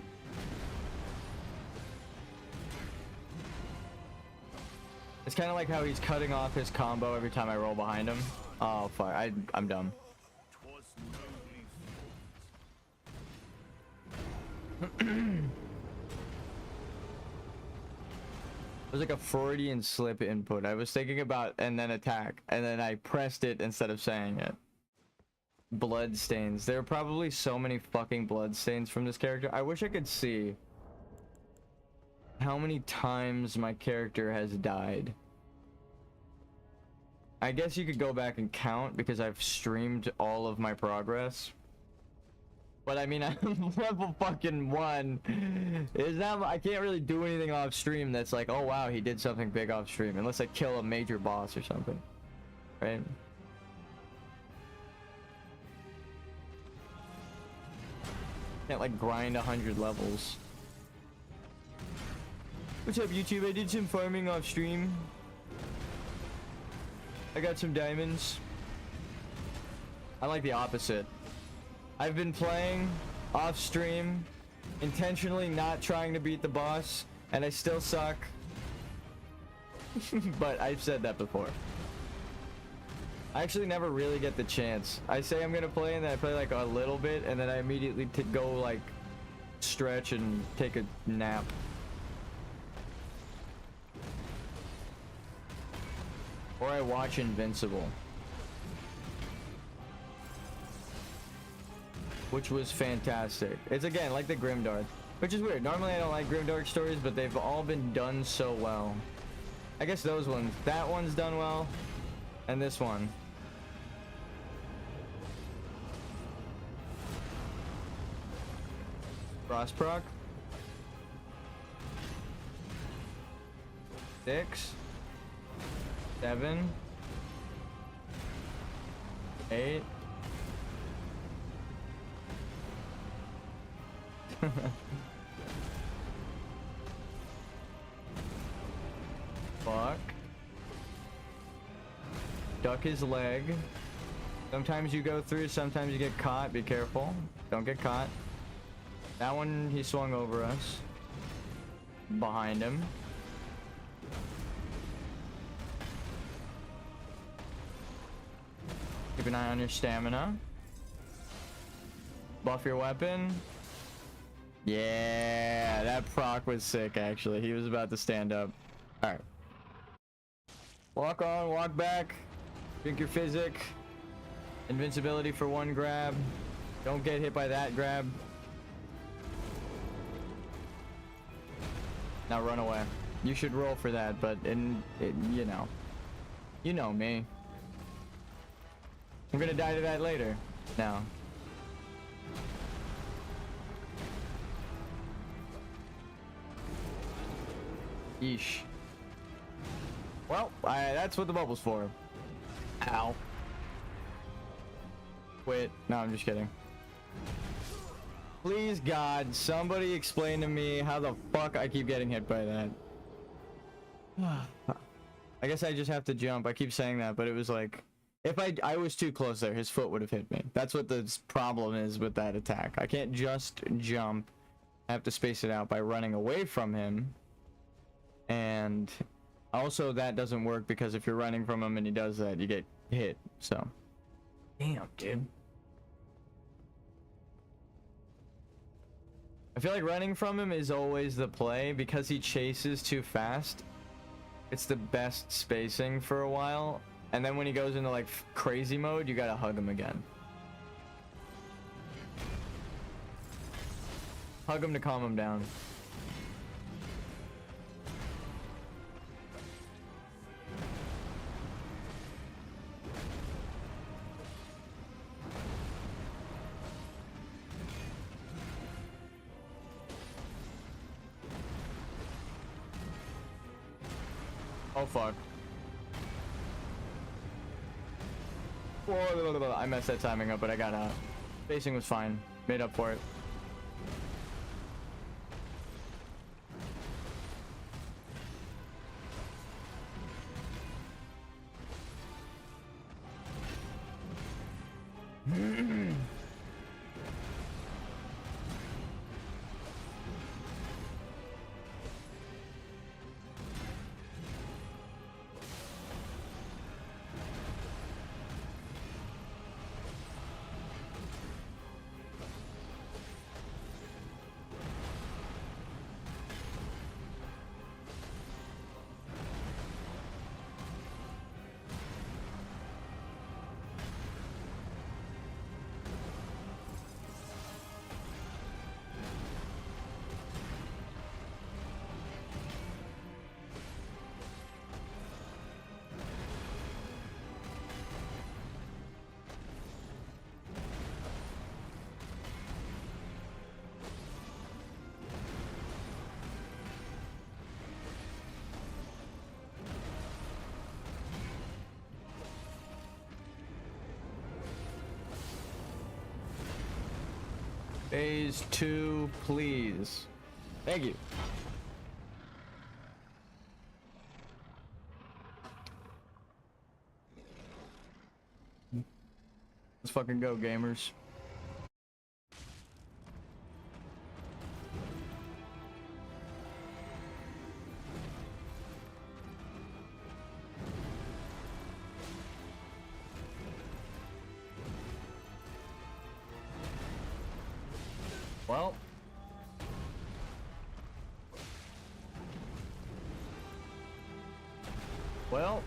It's kind of like how he's cutting off his combo every time I roll behind him. Oh fuck, I'm dumb. was like a Freudian slip input. I was thinking about and then attack, and then I pressed it instead of saying it. Blood stains. There are probably so many fucking blood stains from this character. I wish I could see how many times my character has died. I guess you could go back and count because I've streamed all of my progress. But I mean, I'm level fucking 1. Is that I can't really do anything off stream that's like, oh wow, he did something big off stream, unless I kill a major boss or something, right? Can't like grind 100 levels. What's up, YouTube? I did some farming off stream. I got some diamonds. I like the opposite. I've been playing off stream, intentionally not trying to beat the boss, and I still suck. But I've said that before. I actually never really get the chance. I say I'm gonna play, and then I play like a little bit, and then I immediately go like stretch and take a nap. Or I watch Invincible, which was fantastic. It's again like the Grimdark, which is weird. Normally I don't like Grimdark stories, but they've all been done so well. I guess those ones, that one's done well, and this one. Frost proc. 6, 7, 8. Fuck. Duck his leg. Sometimes you go through, sometimes you get caught. Be careful. Don't get caught. That one, he swung over us. Behind him. Keep an eye on your stamina. Buff your weapon. Yeah, that proc was sick, actually. He was about to stand up. Alright. Walk on, walk back. Drink your physic. Invincibility for 1 grab. Don't get hit by that grab. Now run away. You should roll for that, but you know. You know me. I'm gonna die to that later. Now. Yeesh. Well, that's what the bubble's for. Ow. Quit. No, I'm just kidding. Please, God, somebody explain to me how the fuck I keep getting hit by that. I guess I just have to jump. I keep saying that, but it was like, if I was too close there, his foot would have hit me. That's what the problem is with that attack. I can't just jump. I have to space it out by running away from him. And also that doesn't work because if you're running from him and he does that, you get hit. So, damn, dude. I feel like running from him is always the play because he chases too fast. It's the best spacing for a while. And then when he goes into like crazy mode, you gotta hug him again. Hug him to calm him down. Oh fuck. Whoa, I messed that timing up, but I got out. Spacing was fine. Made up for it. Phase 2, please. Thank you. Let's fucking go, gamers. Well. Well.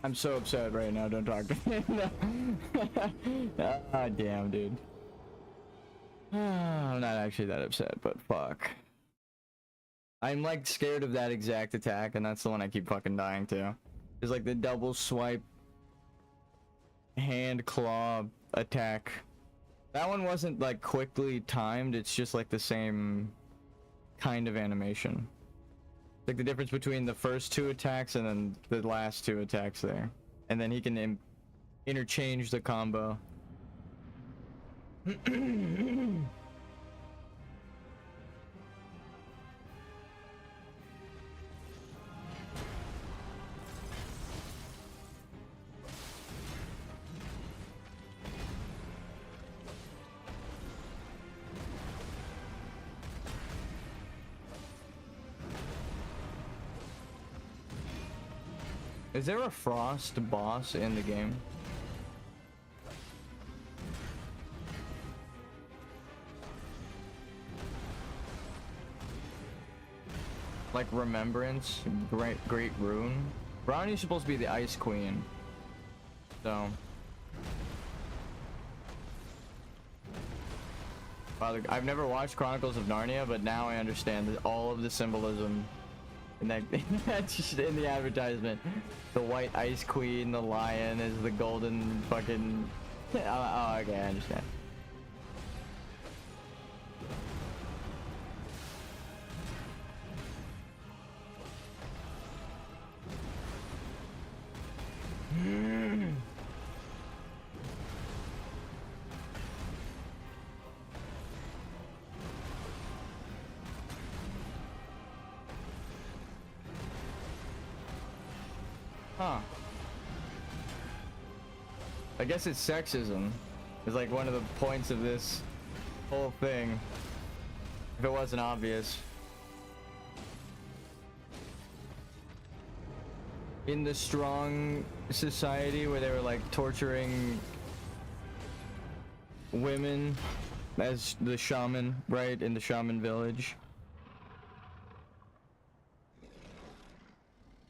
I'm so upset right now, don't talk to me. Ah, damn, dude. I'm not actually that upset, but fuck. I'm like scared of that exact attack, and that's the one I keep fucking dying to. It's like the double swipe hand claw attack. That one wasn't like quickly timed, it's just like the same kind of animation. Like the difference between the first two attacks and then the last two attacks there. And then he can interchange the combo. Is there a frost boss in the game? Like Remembrance, Great Rune. Brownie's supposed to be the Ice Queen. So. Father, I've never watched Chronicles of Narnia, but now I understand all of the symbolism. And that's just in the advertisement. The white ice queen, the lion is the golden fucking. Oh, okay, I understand. Huh. I guess it's sexism. It's like one of the points of this whole thing. If it wasn't obvious. In the strong society where they were like torturing women as the shaman, right? In the shaman village.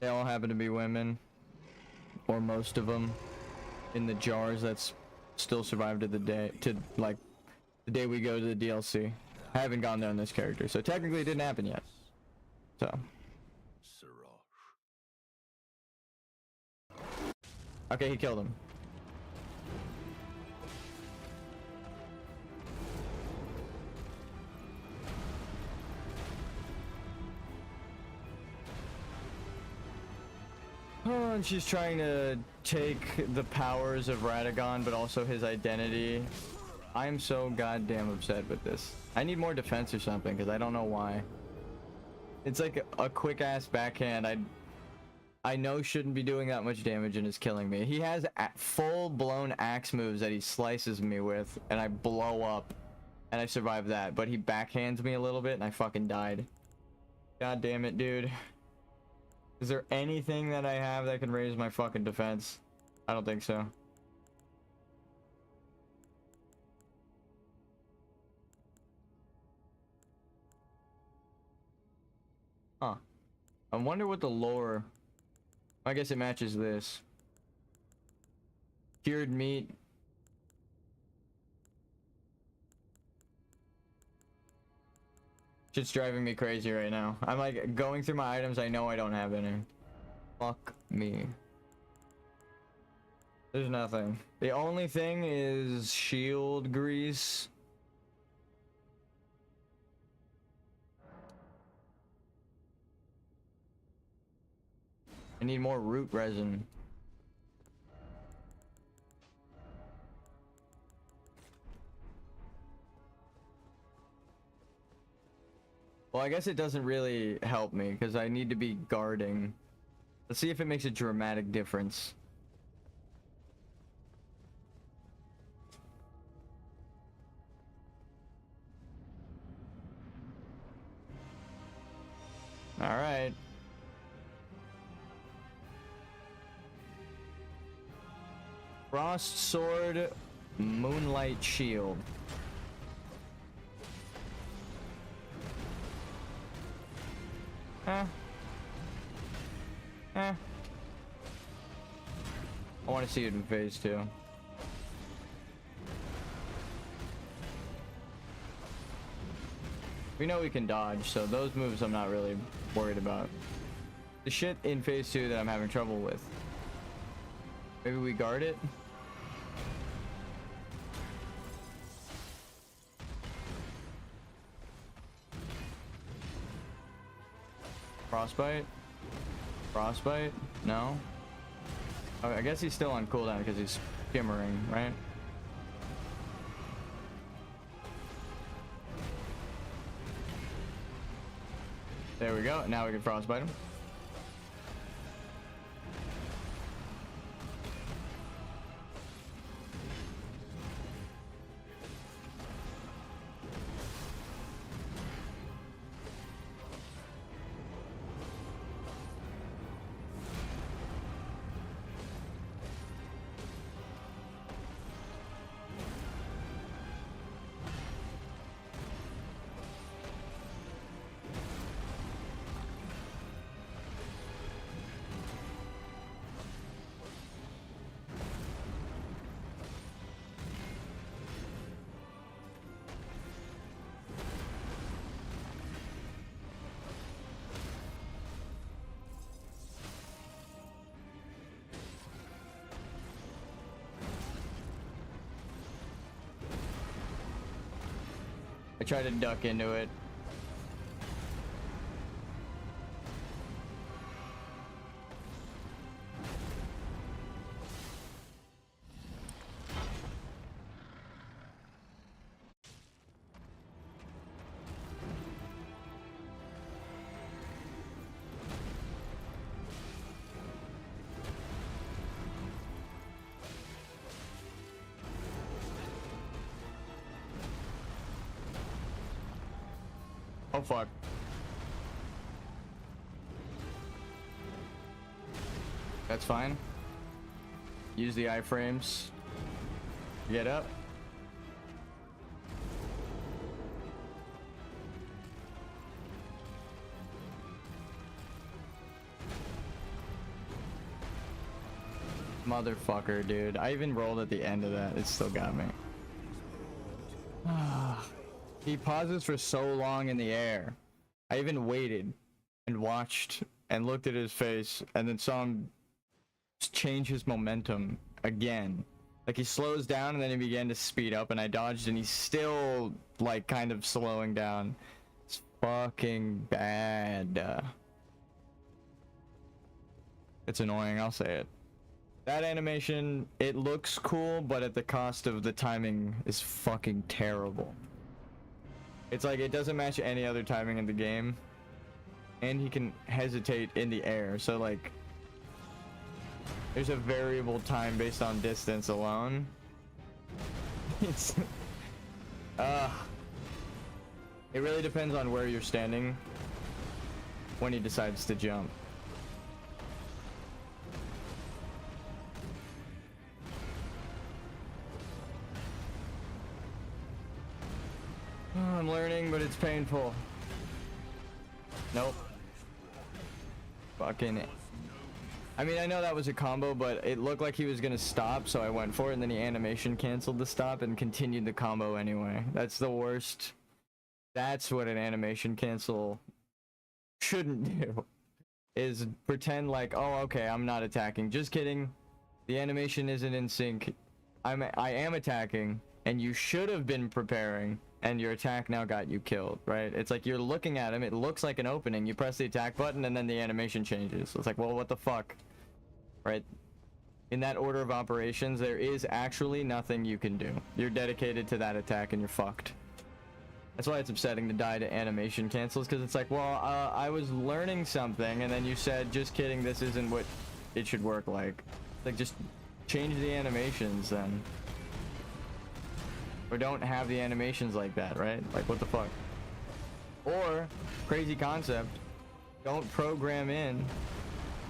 They all happen to be women. Or most of them, in the jars that's still survived to the day, to like the day we go to the DLC. I haven't gone there on this character, so technically it didn't happen yet. So. Okay, he killed him. Oh, and she's trying to take the powers of Radagon, but also his identity. I'm so goddamn upset with this. I need more defense or something, because I don't know why. It's like a quick-ass backhand I know shouldn't be doing that much damage and is killing me. He has full-blown axe moves that he slices me with, and I blow up, and I survive that. But he backhands me a little bit, and I fucking died. God damn it, dude. Is there anything that I have that can raise my fucking defense? I don't think so. Huh. I wonder what the lore... I guess it matches this. Cured meat. Shit's driving me crazy right now. I'm like going through my items. I know I don't have any. Fuck me. There's nothing. The only thing is shield grease. I need more root resin. Well, I guess it doesn't really help me because I need to be guarding. Let's see if it makes a dramatic difference. All right. Frost sword, moonlight shield. I want to see it in phase 2. We know we can dodge, so those moves I'm not really worried about. The shit in phase 2 that I'm having trouble with. Maybe we guard it? Frostbite? Frostbite? No? Oh, I guess he's still on cooldown because he's skimmering, right? There we go. Now we can frostbite him. I tried to duck into it. Oh fuck. That's fine. Use the iframes. Get up. Motherfucker, dude. I even rolled at the end of that. It still got me. He pauses for so long in the air. I even waited and watched and looked at his face and then saw him change his momentum again. Like he slows down and then he began to speed up and I dodged and he's still like kind of slowing down. It's fucking bad. It's annoying, I'll say it. That animation, it looks cool, but at the cost of the timing is fucking terrible. It's like it doesn't match any other timing in the game. And he can hesitate in the air, so like there's a variable time based on distance alone. It's it really depends on where you're standing when he decides to jump. I'm learning, but it's painful. Nope. Fucking it. I mean, I know that was a combo, but it looked like he was gonna stop, so I went for it, and then he animation canceled the stop and continued the combo anyway. That's the worst. That's what an animation cancel shouldn't do. Is pretend like, oh, okay, I'm not attacking. Just kidding. The animation isn't in sync. I am attacking, and you should have been preparing, and your attack now got you killed, right? It's like you're looking at him, it looks like an opening, you press the attack button, and then the animation changes. So it's like, well, what the fuck? Right? In that order of operations, there is actually nothing you can do. You're dedicated to that attack, and you're fucked. That's why it's upsetting to die to animation cancels, because it's like, well, I was learning something, and then you said, just kidding, this isn't what it should work like. Like, just change the animations then. Or don't have the animations like that, right? Like, what the fuck? Or, crazy concept, don't program in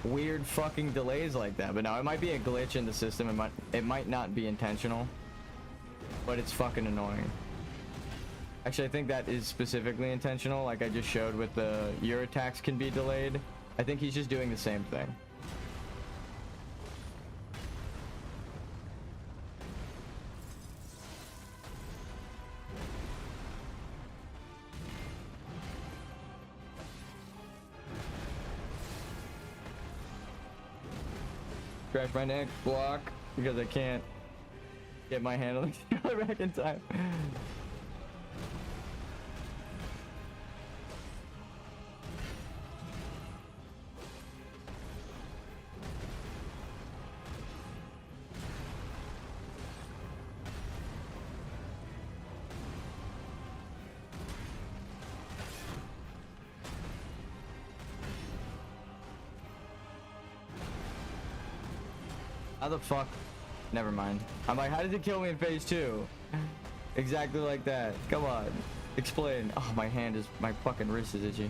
weird fucking delays like that. But now it might be a glitch in the system. It might not be intentional, but it's fucking annoying. Actually, I think that is specifically intentional, like I just showed with the your attacks can be delayed. I think he's just doing the same thing. Scratch my neck, block, because I can't get my hand on the controller back in time. How the fuck? Never mind. I'm like, how did it kill me in phase 2? Exactly like that. Come on. Explain. Oh, my fucking wrist is itchy.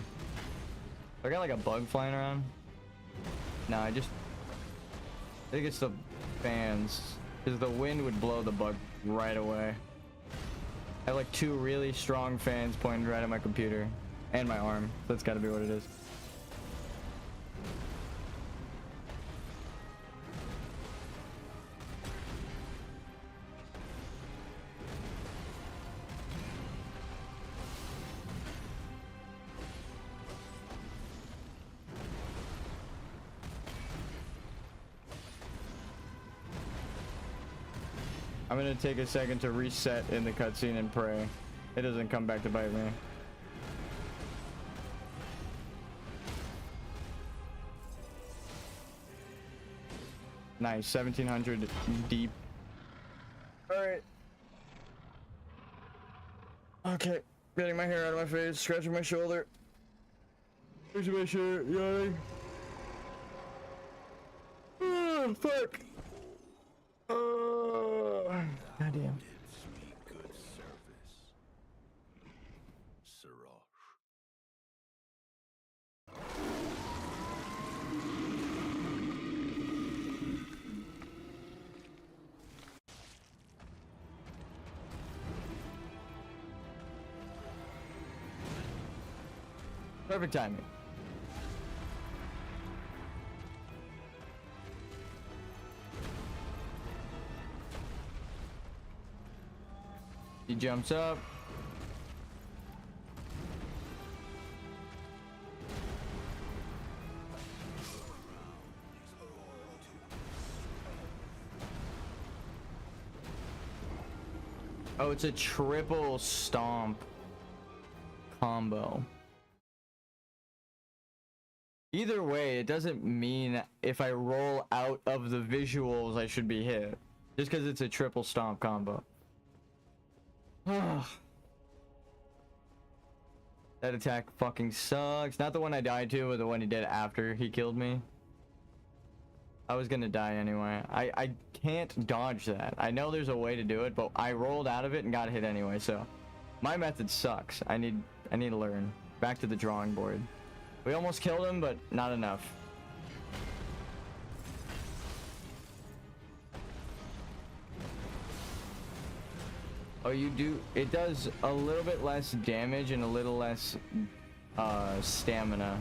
I got like a bug flying around. No, I think it's the fans. Because the wind would blow the bug right away. I have like 2 really strong fans pointed right at my computer. And my arm. That's gotta be what it is. I'm gonna take a second to reset in the cutscene and pray it doesn't come back to bite me. Nice, 1700 deep. Alright. Okay, getting my hair out of my face, scratching my shoulder. Scratching my shirt, yawning. Oh, fuck. Goddamn. Good service. Siraj. Perfect timing. He jumps up. Oh, it's a triple stomp combo. Either way, it doesn't mean if I roll out of the visuals I should be hit. Just because it's a triple stomp combo. That attack fucking sucks. Not the one I died to, but the one he did after he killed me. I was gonna die anyway. I can't dodge that. I know there's a way to do it, but I rolled out of it and got hit anyway, so my method sucks. I need to learn. Back to the drawing board. We almost killed him, but not enough. Oh, you do. It does a little bit less damage and a little less stamina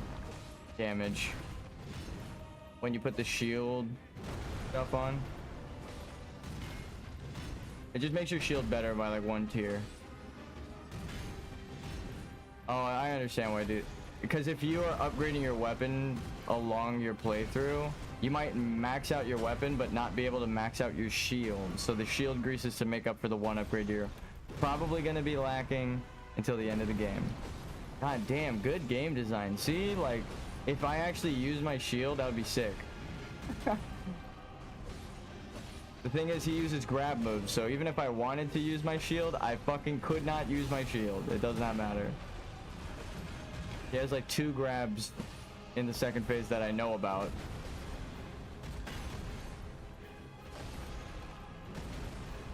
damage when you put the shield stuff on. It just makes your shield better by like 1 tier. Oh, I understand why I do. Because if you are upgrading your weapon along your playthrough, You might max out your weapon, but not be able to max out your shield. So the shield grease is to make up for the one upgrade you're probably going to be lacking until the end of the game. God damn, good game design. See, like, if I actually use my shield, that would be sick. The thing is, he uses grab moves, so even if I wanted to use my shield, I fucking could not use my shield. It does not matter. He has like 2 grabs in the second phase that I know about.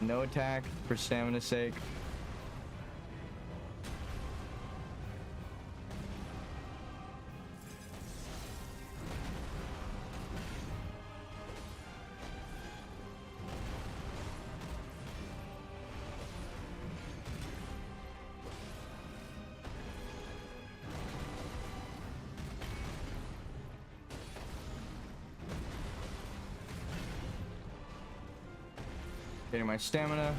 No attack for stamina's sake. Getting my stamina.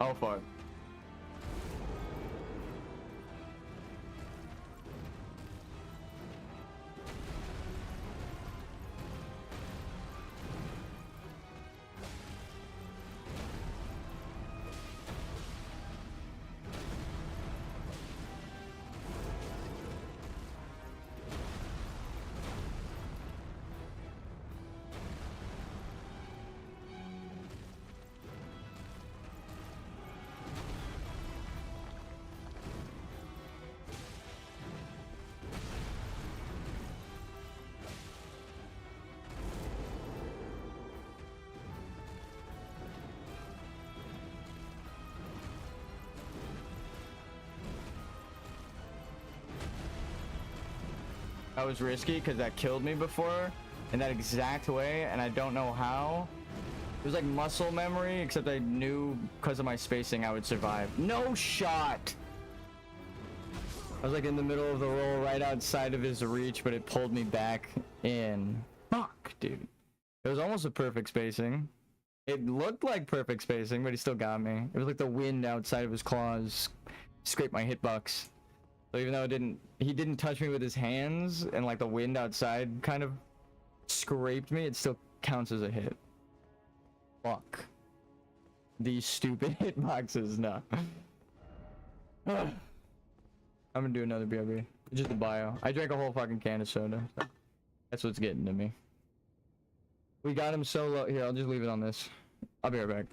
Oh fuck. That was risky because that killed me before in that exact way, and I don't know how. It was like muscle memory, except I knew because of my spacing I would survive. No shot! I was like in the middle of the roll right outside of his reach, but it pulled me back in. Fuck, dude. It was almost a perfect spacing. It looked like perfect spacing, but he still got me. It was like the wind outside of his claws scraped my hitbox. So even though he didn't touch me with his hands, and like the wind outside kind of scraped me, it still counts as a hit. Fuck. These stupid hitboxes, no. I'm gonna do another BRB. Just the bio. I drank a whole fucking can of soda. So that's what's getting to me. We got him so low. Here, I'll just leave it on this. I'll be right back.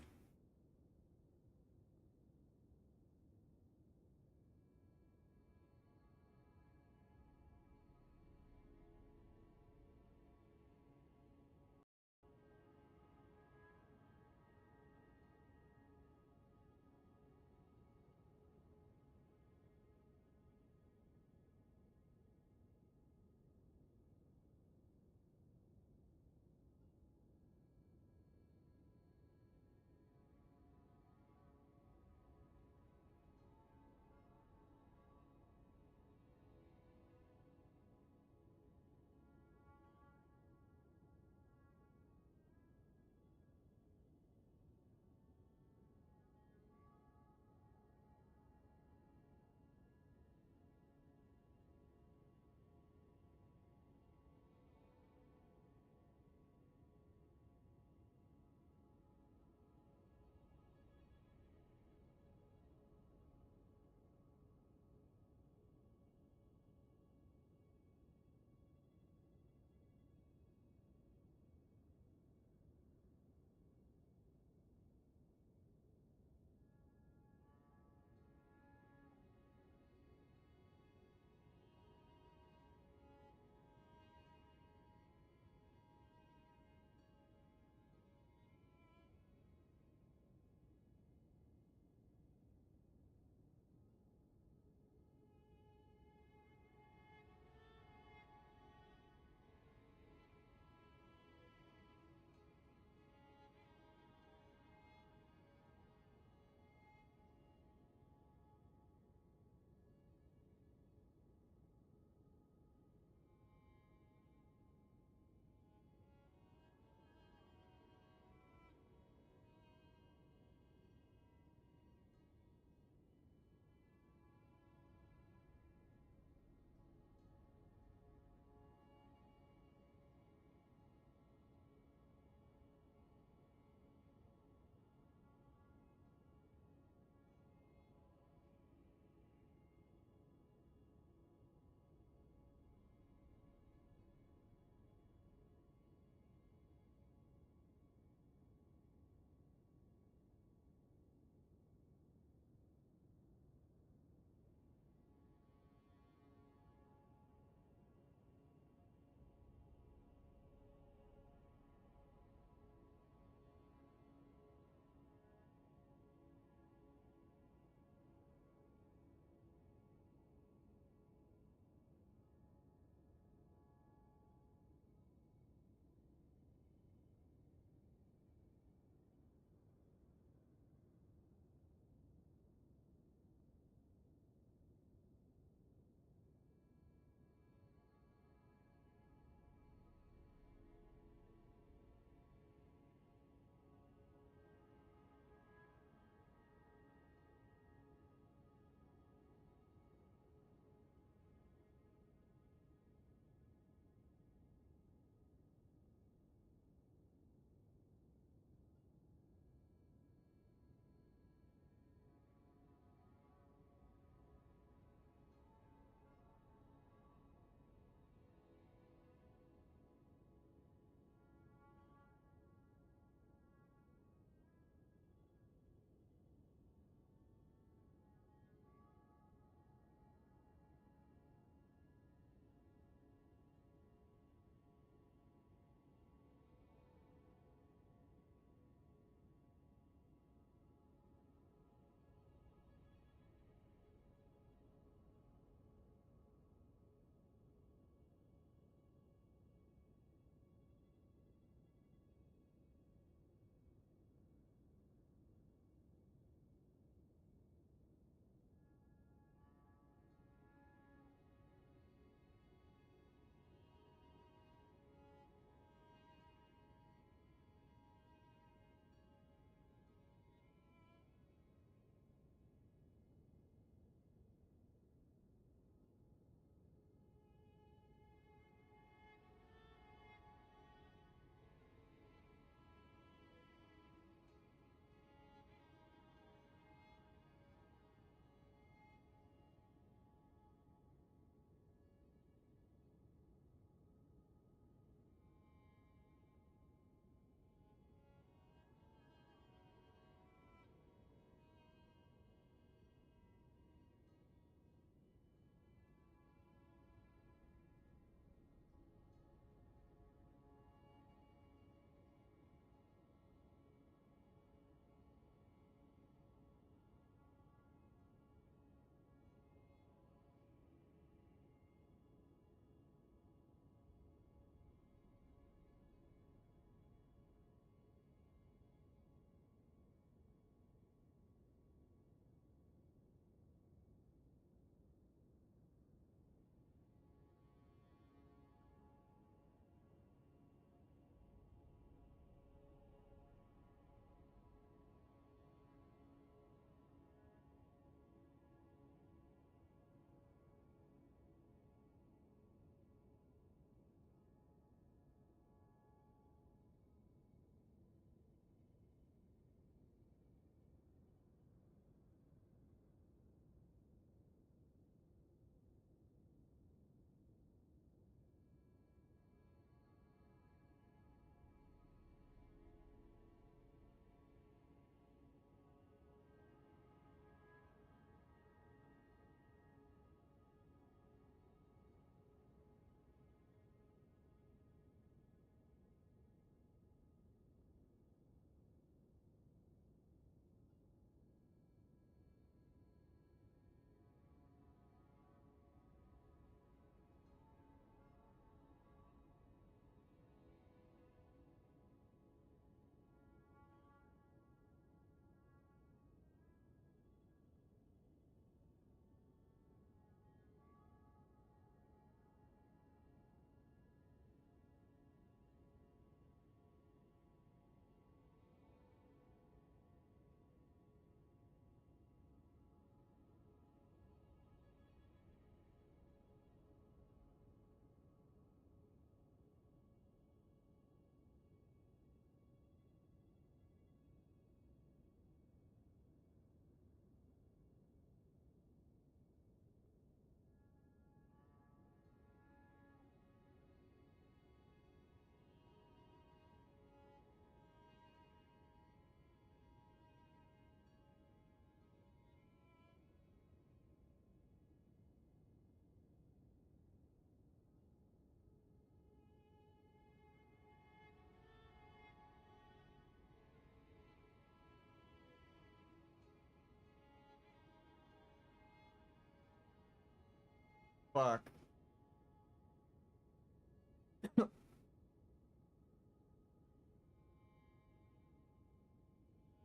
Fuck.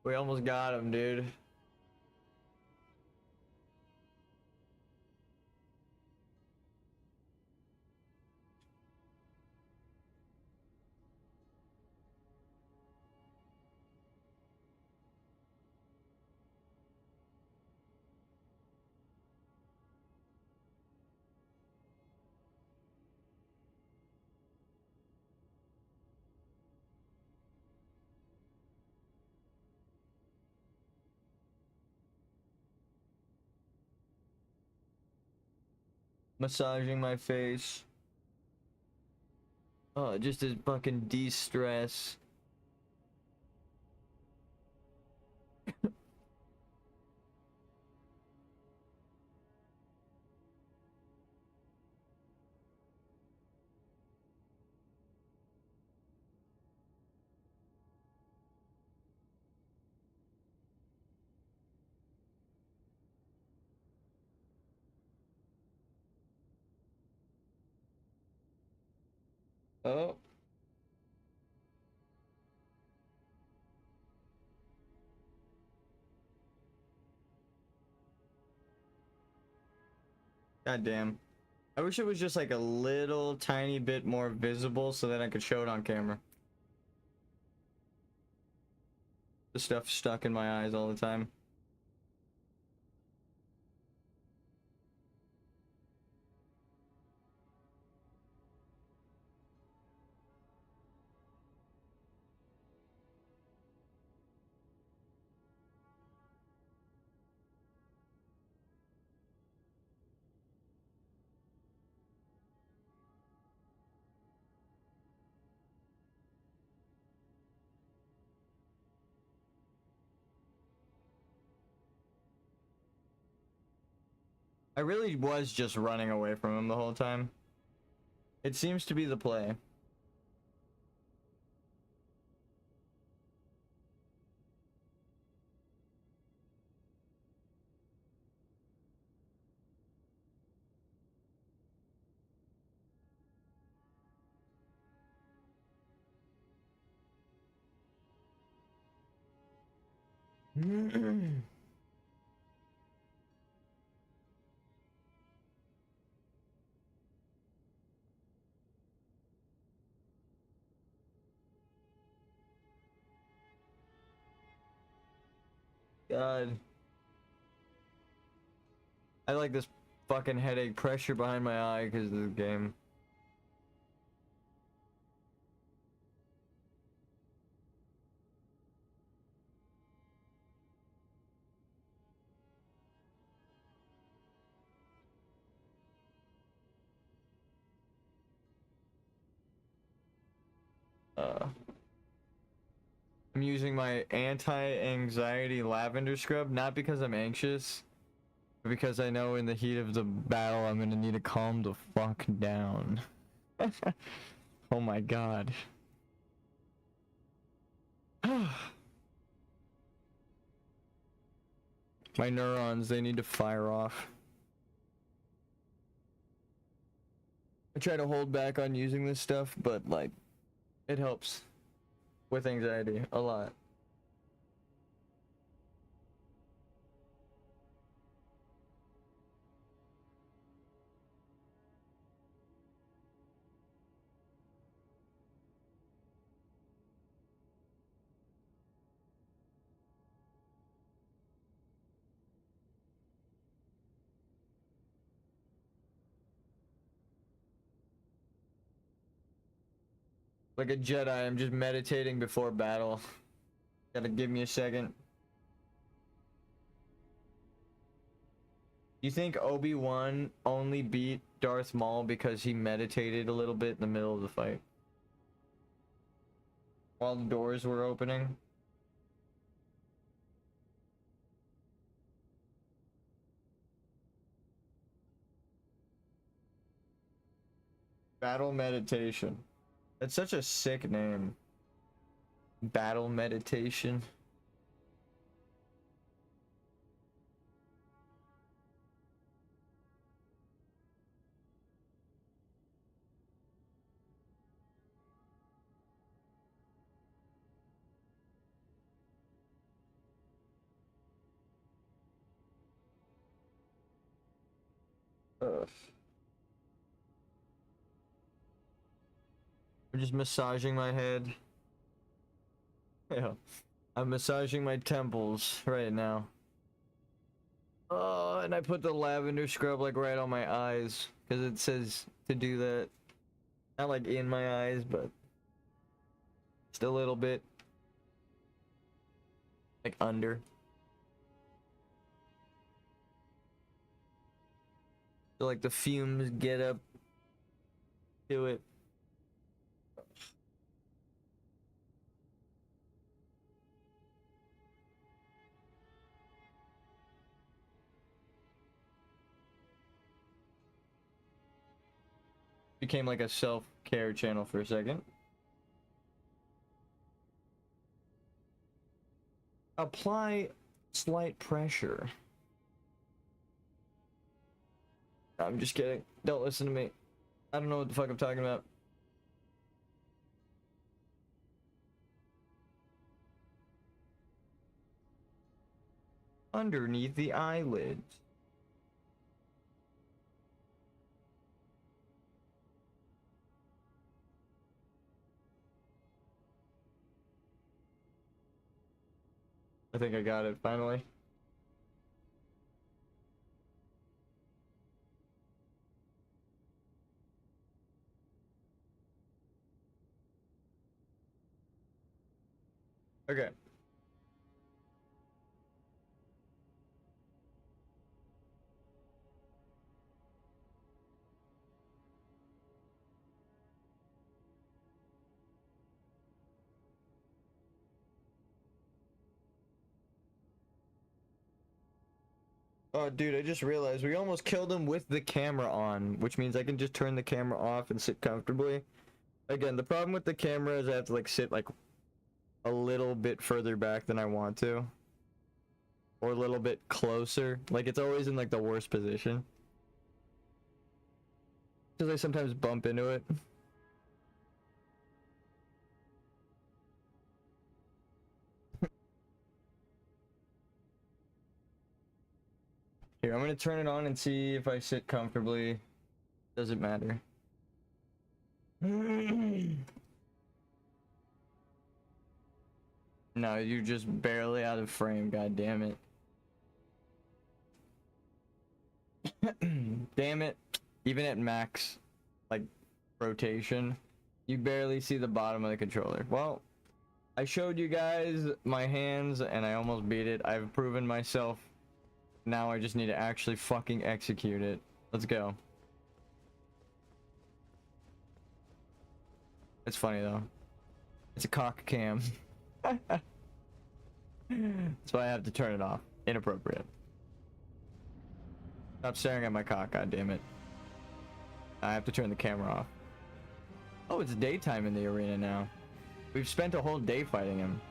We almost got him, dude. Massaging my face. Oh, just to fucking de-stress. Oh. God damn. I wish it was just like a little tiny bit more visible so that I could show it on camera. The stuff stuck in my eyes all the time. I really was just running away from him the whole time. It seems to be the play. God. I like this fucking headache pressure behind my eye because of the game. I'm using my anti-anxiety lavender scrub, not because I'm anxious, but because I know in the heat of the battle I'm gonna need to calm the fuck down. Oh my god. My neurons, they need to fire off. I try to hold back on using this stuff, but like, it helps with anxiety a lot. Like a Jedi, I'm just meditating before battle. Gotta give me a second. You think Obi-Wan only beat Darth Maul because he meditated a little bit in the middle of the fight? While the doors were opening? Battle meditation. That's such a sick name. Battle meditation. Ugh. I'm just massaging my head. Yeah. I'm massaging my temples right now. Oh, and I put the lavender scrub like right on my eyes because it says to do that. Not like in my eyes, but just a little bit. Like under. So like the fumes get up to it. Became like a self-care channel for a second. Apply slight pressure. I'm just kidding. Don't listen to me. I don't know what the fuck I'm talking about. Underneath the eyelids. I think I got it finally. Okay. Oh, dude, I just realized we almost killed him with the camera on, which means I can just turn the camera off and sit comfortably. Again, the problem with the camera is I have to like sit like a little bit further back than I want to. Or a little bit closer. Like it's always in like the worst position. Because I sometimes bump into it. Here, I'm gonna turn it on and see if I sit comfortably. Doesn't matter. No, you're just barely out of frame, god damn it. Damn it. Even at max, like, rotation, you barely see the bottom of the controller. Well, I showed you guys my hands and I almost beat it. I've proven myself. Now I just need to actually fucking execute it. Let's go. It's funny though. It's a cock cam. That's why I have to turn it off. Inappropriate. Stop staring at my cock, god damn it. I have to turn the camera off. Oh, it's daytime in the arena now. We've spent a whole day fighting him.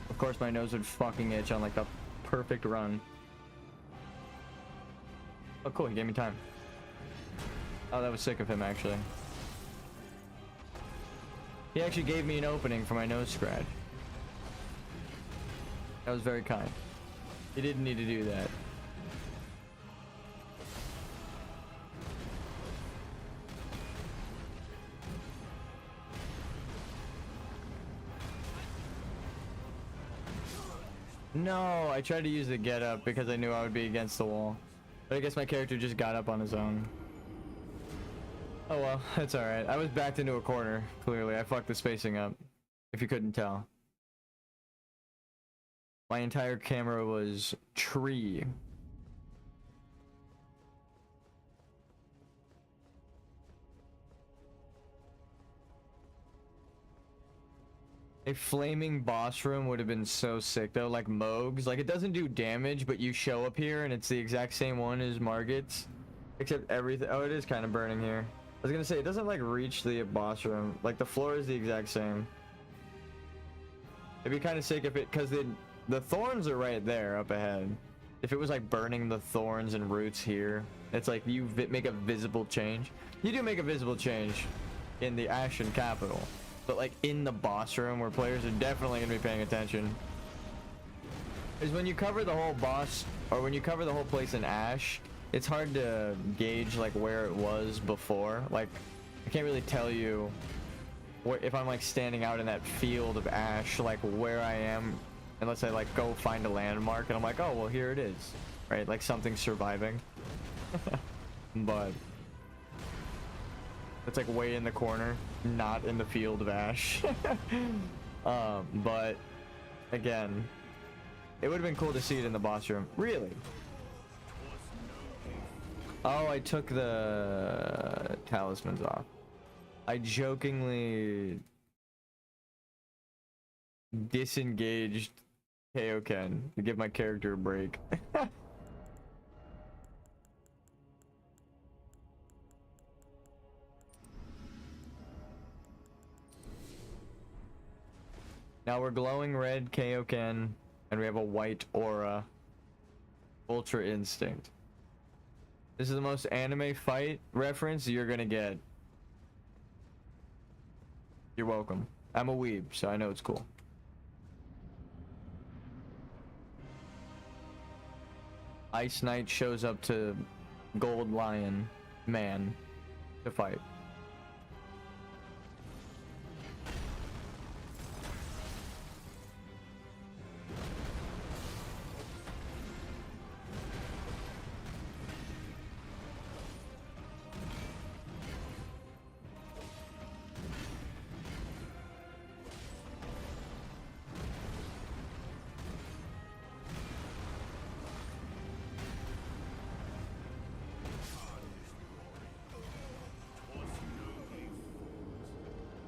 Of course my nose would fucking itch on like a perfect run. Oh cool, he gave me time. Oh, that was sick of him actually. He actually gave me an opening for my nose scratch. That was very kind. He didn't need to do that. No, I tried to use the get up because I knew I would be against the wall. But I guess my character just got up on his own. Oh well, that's alright. I was backed into a corner, clearly. I fucked the spacing up, if you couldn't tell. My entire camera was tree. A flaming boss room would have been so sick though, like Moog's. Like, it doesn't do damage, but you show up here and it's the exact same one as Margit's. Except everything. Oh, it is kind of burning here. I was gonna say, it doesn't like reach the boss room. Like, the floor is the exact same. It'd be kind of sick if it, because the thorns are right there up ahead. If it was like burning the thorns and roots here, it's like you make a visible change. You do make a visible change in the Ashen Capital, but like in the boss room where players are definitely gonna be paying attention, is when you cover the whole boss, or when you cover the whole place in ash, it's hard to gauge like where it was before. Like, I can't really tell you if I'm like standing out in that field of ash, like where I am, unless I like go find a landmark and I'm like, oh well, here it is, right? Like something's surviving. But it's like way in the corner, not in the field of ash. But again, it would have been cool to see it in the boss room. Really? Oh, I took the talismans off. I jokingly disengaged Kaioken to give my character a break. Now we're glowing red Kaioken, and we have a white aura. Ultra Instinct. This is the most anime fight reference you're gonna get. You're welcome. I'm a weeb, so I know it's cool. Ice Knight shows up to Gold Lion Man to fight.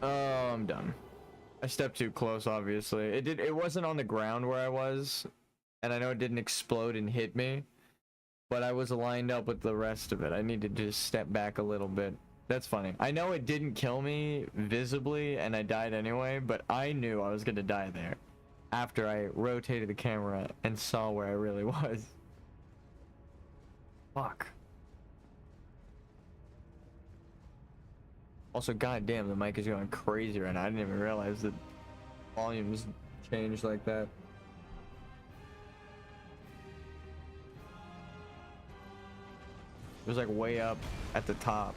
Oh, I'm done. I stepped too close, obviously. It wasn't on the ground where I was, and I know it didn't explode and hit me, but I was lined up with the rest of it. I needed to just step back a little bit. That's funny. I know it didn't kill me visibly, and I died anyway, but I knew I was gonna die there after I rotated the camera and saw where I really was. Fuck. Also, goddamn, the mic is going crazy right now. I didn't even realize that volumes changed like that. It was like way up at the top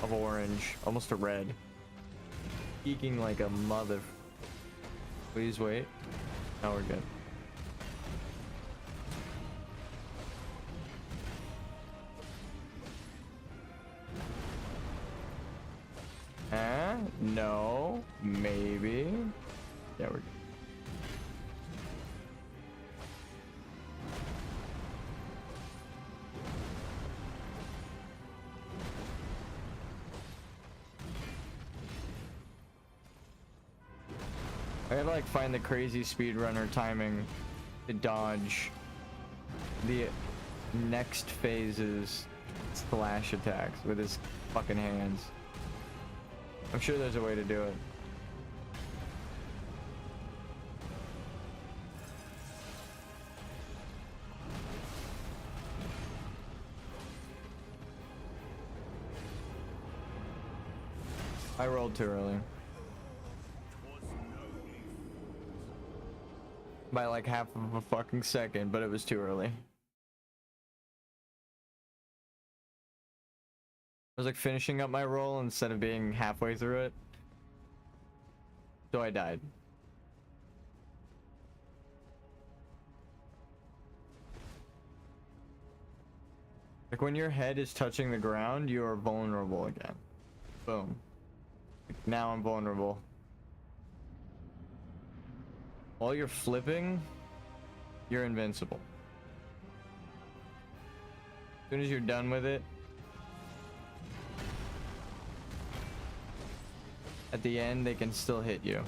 of orange, almost a red. Peaking like a mother. Please wait. Now we're good. No, maybe. Yeah, we're good. I gotta like find the crazy speedrunner timing to dodge the next phase's slash attacks with his fucking hands. I'm sure there's a way to do it. I rolled too early. By like half of a fucking second, but it was too early. I was like finishing up my roll instead of being halfway through it. So I died. Like when your head is touching the ground, you are vulnerable again. Boom. Like now I'm vulnerable. While you're flipping, you're invincible. As soon as you're done with it, at the end, they can still hit you.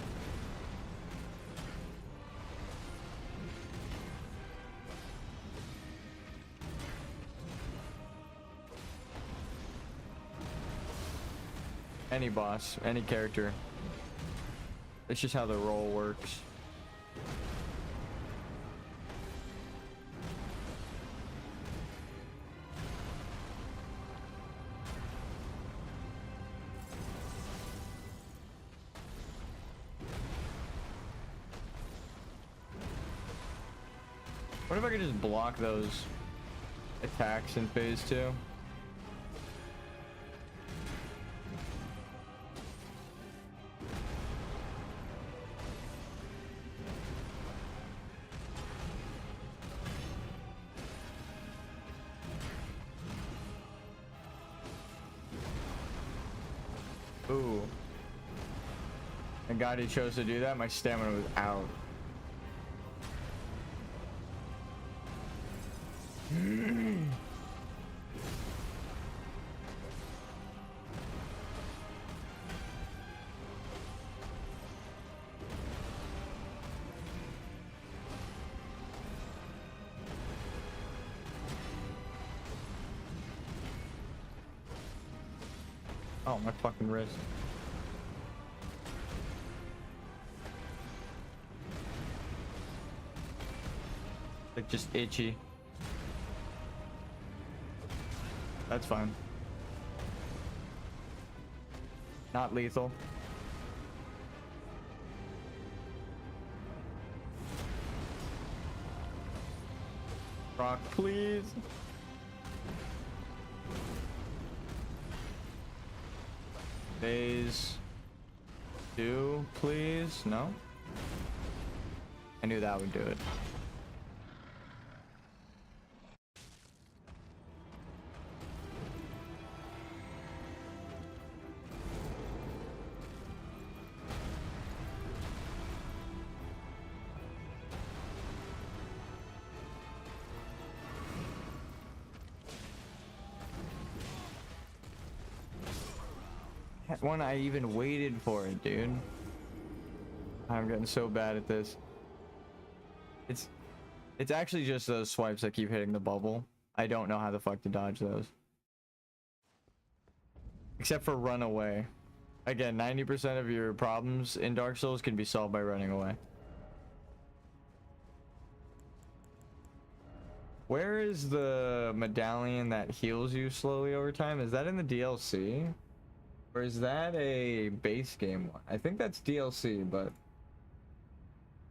Any boss, any character. It's just how the roll works. What if I could just block those attacks in phase 2? Ooh. And God, he chose to do that. My stamina was out. Oh, my fucking wrist. Like just itchy. That's fine. Not lethal. Rock, please. Phase 2, please. No? I knew that would do it. That one, I even waited for it, dude. I'm getting so bad at this. It's actually just those swipes that keep hitting the bubble. I don't know how the fuck to dodge those. Except for run away. Again, 90% of your problems in Dark Souls can be solved by running away. Where is the medallion that heals you slowly over time? Is that in the DLC? Or is that a base game one? I think that's DLC, but...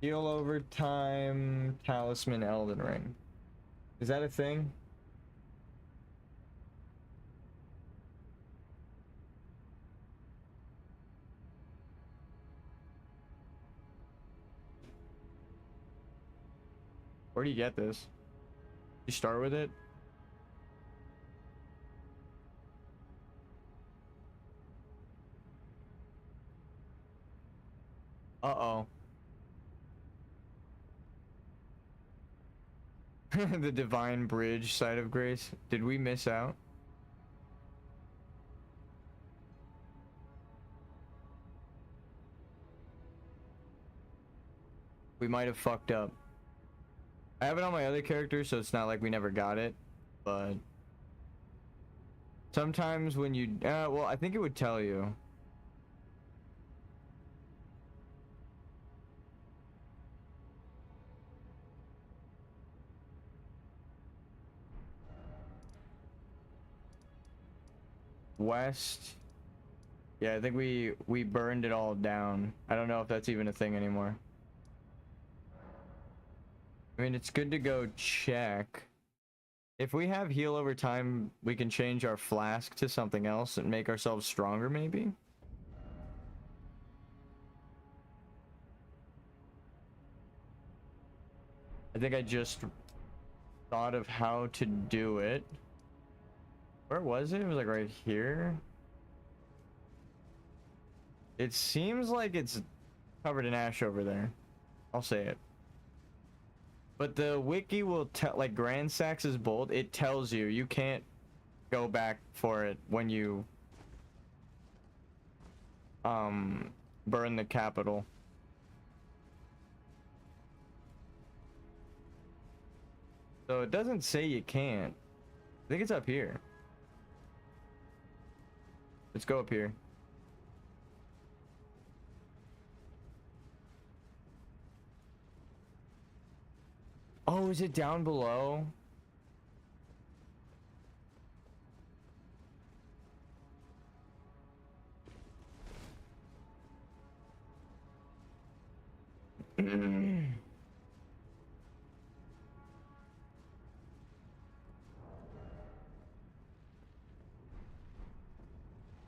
Heal over time, talisman, Elden Ring. Is that a thing? Where do you get this? You start with it? Uh-oh. The Divine Bridge side of grace. Did we miss out? We might have fucked up. I have it on my other character, so it's not like we never got it, but sometimes when you well, I think it would tell you. West. Yeah, I think we burned it all down. I don't know if that's even a thing anymore. I mean, it's good to go check. If we have heal over time, we can change our flask to something else and make ourselves stronger, maybe? I think I just thought of how to do it. Where was it? It was like right here. It seems like it's covered in ash over there. I'll say it. But the wiki will tell, like Grand Sax's bolt, it tells you you can't go back for it when you burn the capital. So it doesn't say you can't. I think it's up here. Let's go up here. Oh, is it down below?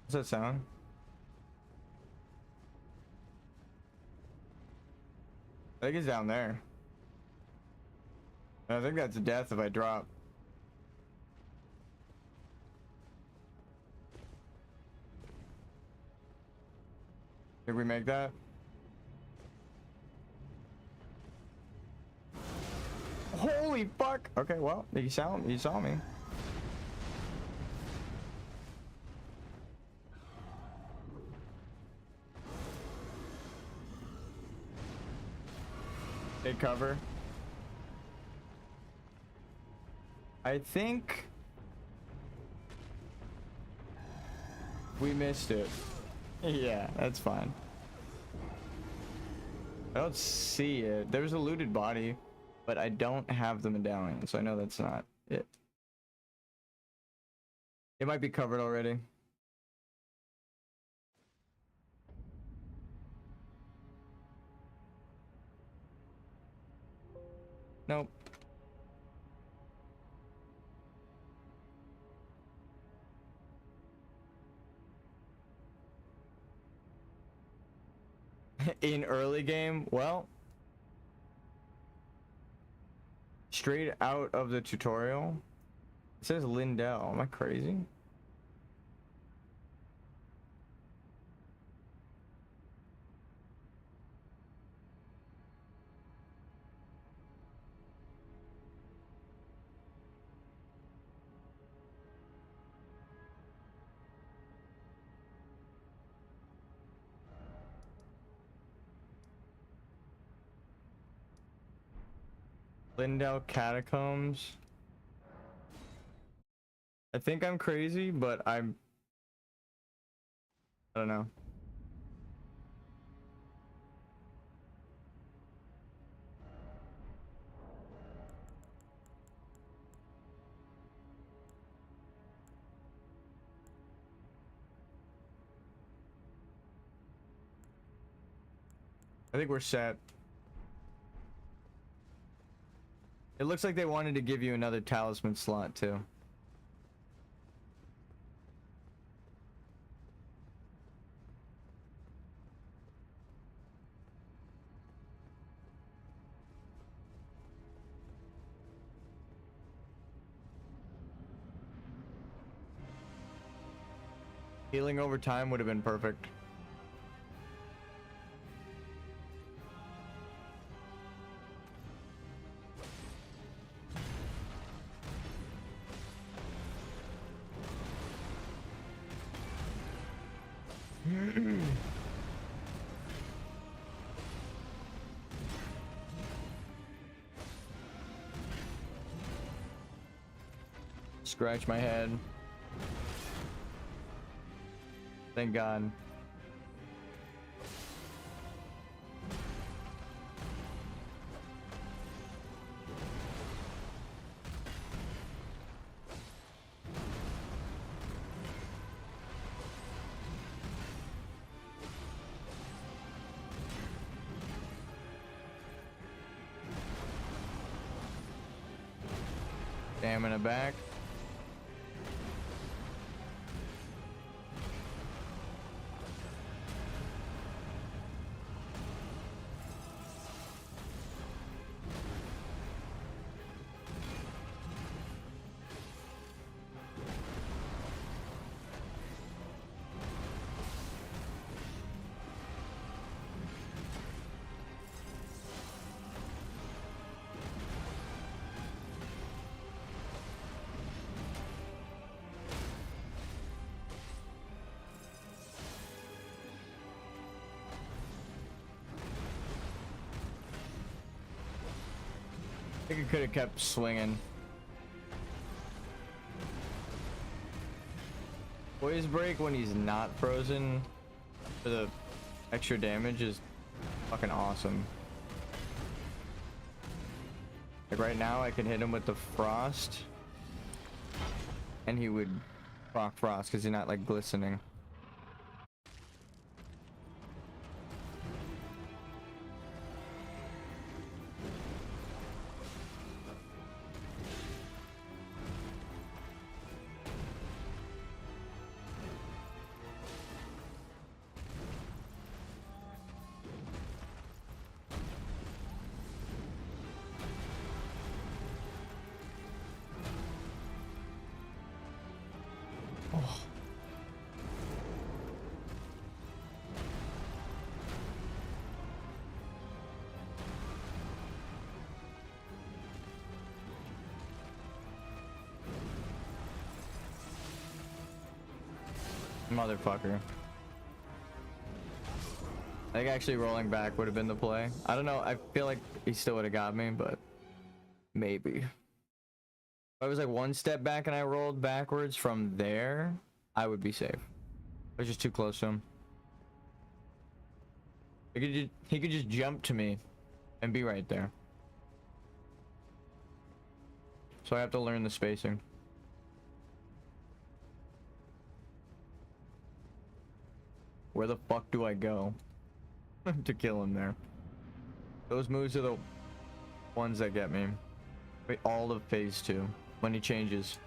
What's that sound? I think it's down there. I think that's a death if I drop. Did we make that? Holy fuck! Okay, well, you saw me. Take cover. I think we missed it. Yeah, that's fine. I don't see it. There's a looted body, but I don't have the medallion, so I know that's not it. It might be covered already. Nope. In early game, well, straight out of the tutorial, it says Lindell. Am I crazy? Lindell Catacombs. I think I'm crazy, but I don't know. I think we're set. It looks like they wanted to give you another talisman slot too. Healing over time would have been perfect. Scratch my head. Thank God. Stamina back. I think it could have kept swinging. Poise break when he's not frozen for the extra damage is fucking awesome. Like right now, I can hit him with the frost, and he would proc frost because he's not like glistening. Motherfucker. I think actually rolling back would have been the play. I don't know. I feel like he still would have got me, but maybe. If I was like one step back and I rolled backwards from there, I would be safe. I was just too close to him. He could just jump to me and be right there. So I have to learn the spacing. Where the fuck do I go to kill him there? Those moves are the ones that get me. Wait, all of phase 2 when he changes.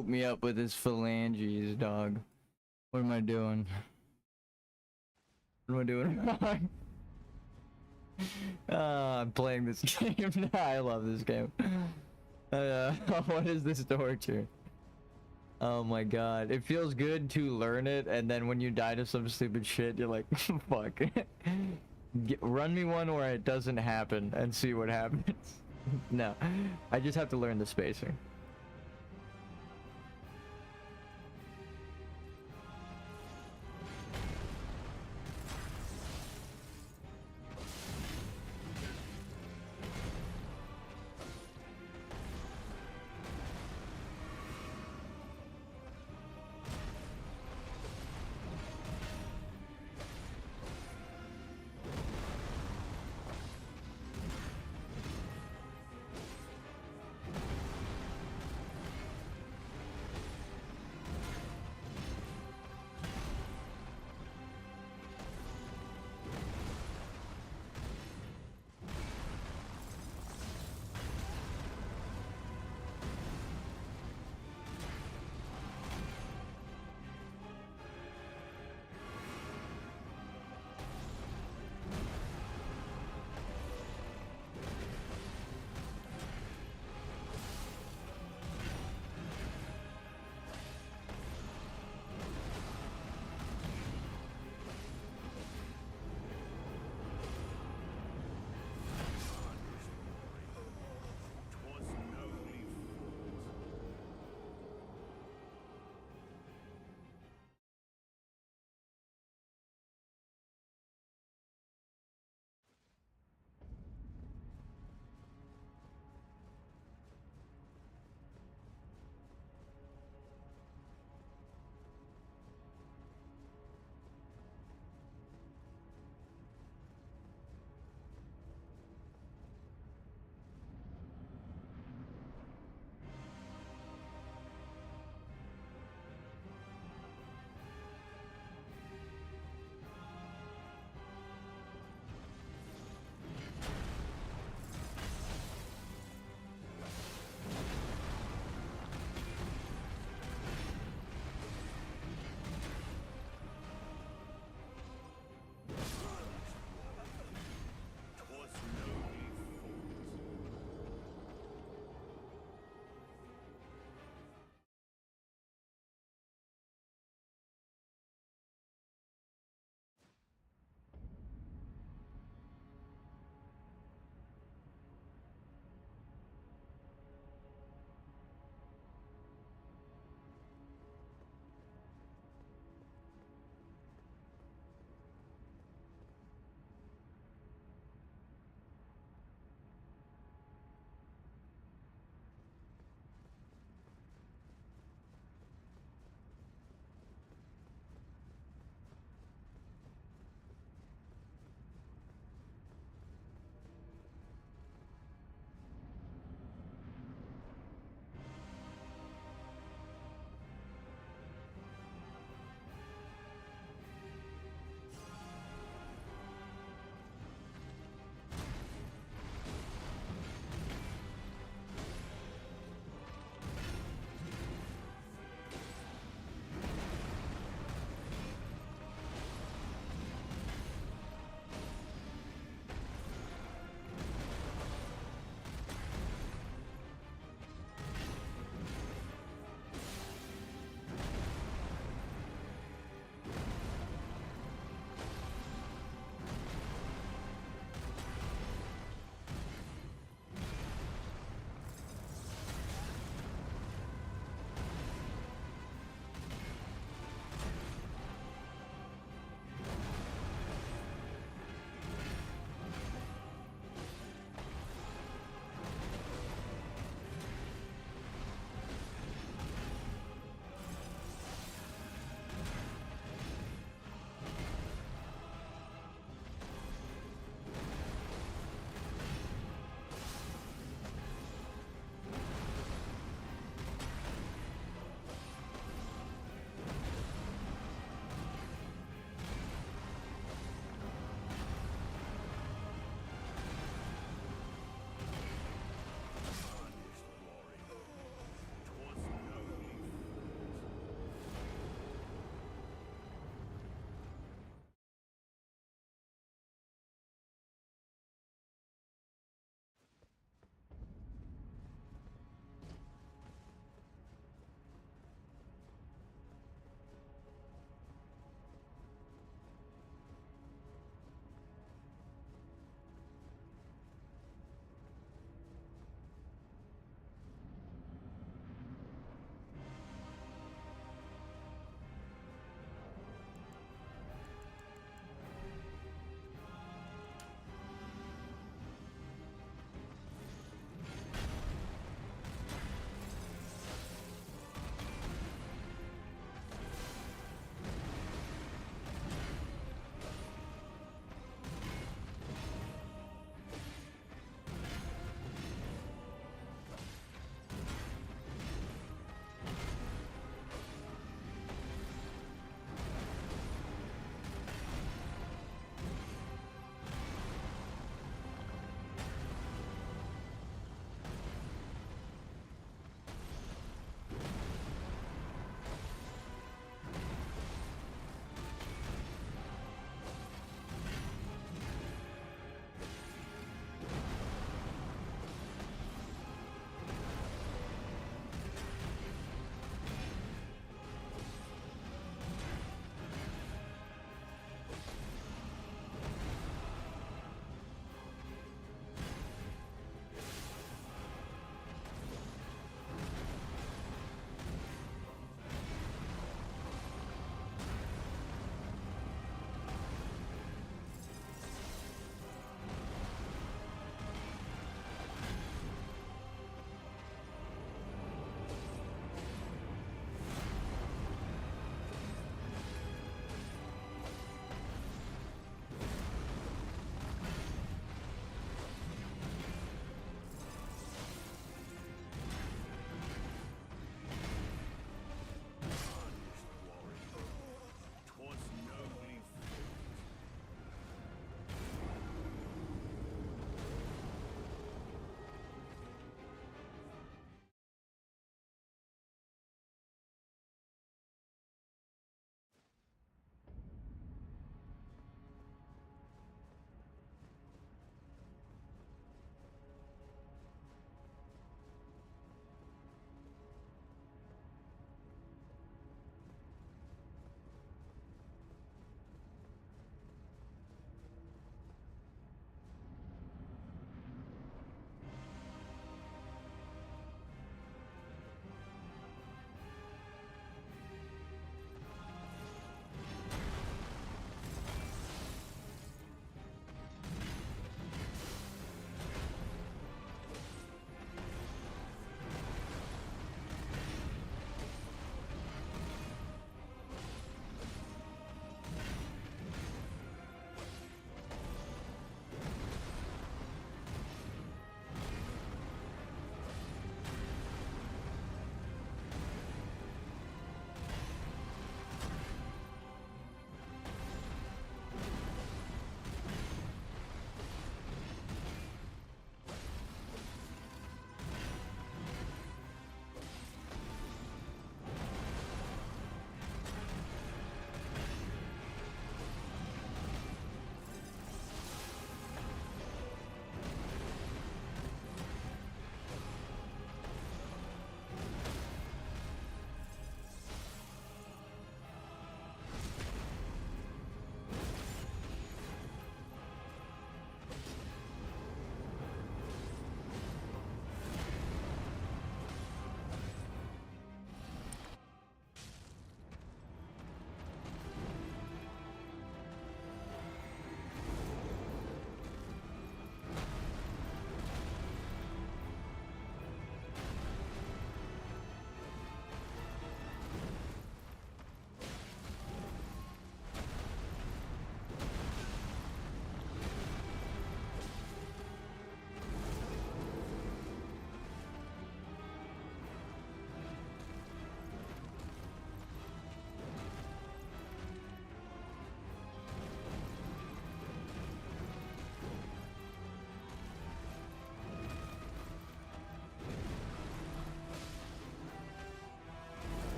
scoop me up with his phalanges, dog. What am I doing? What am I doing wrong? I'm playing this game. I love this game. What is this torture? Oh my god. It feels good to learn it, and then when you die to some stupid shit, you're like, fuck. Run me one where it doesn't happen and see what happens. No, I just have to learn the spacing.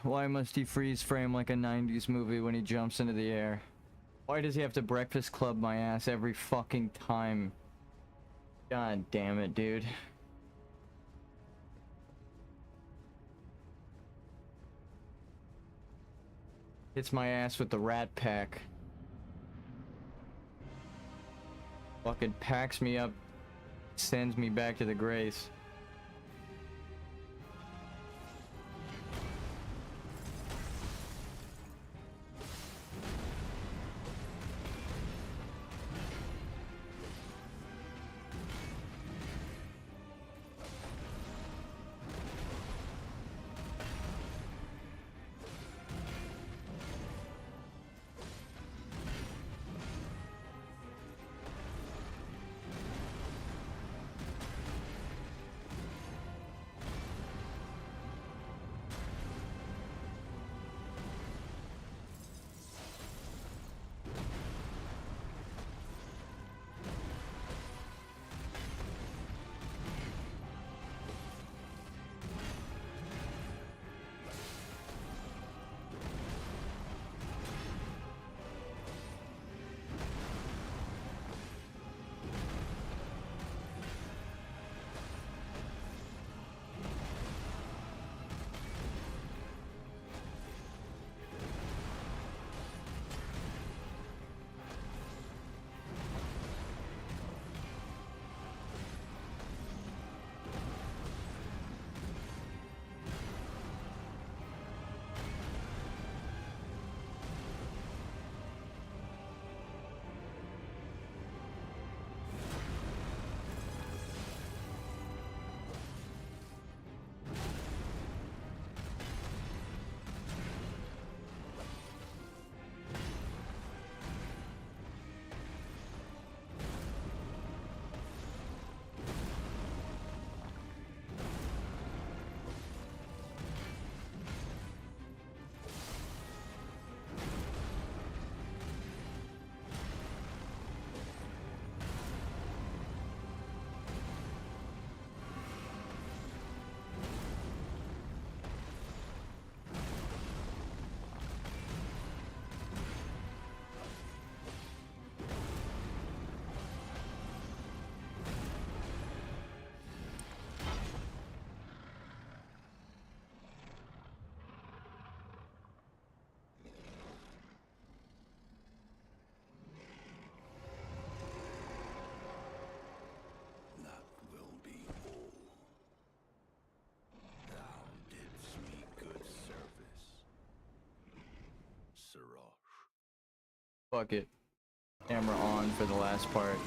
Why must he freeze frame like a 90s movie when he jumps into the air? Why does he have to breakfast club my ass every fucking time? God damn it, dude. Hits my ass with the rat pack. Fucking packs me up, sends me back to the grace. That will be all. Thou didst me good service, Siraj. Fuck it. Camera on for the last part.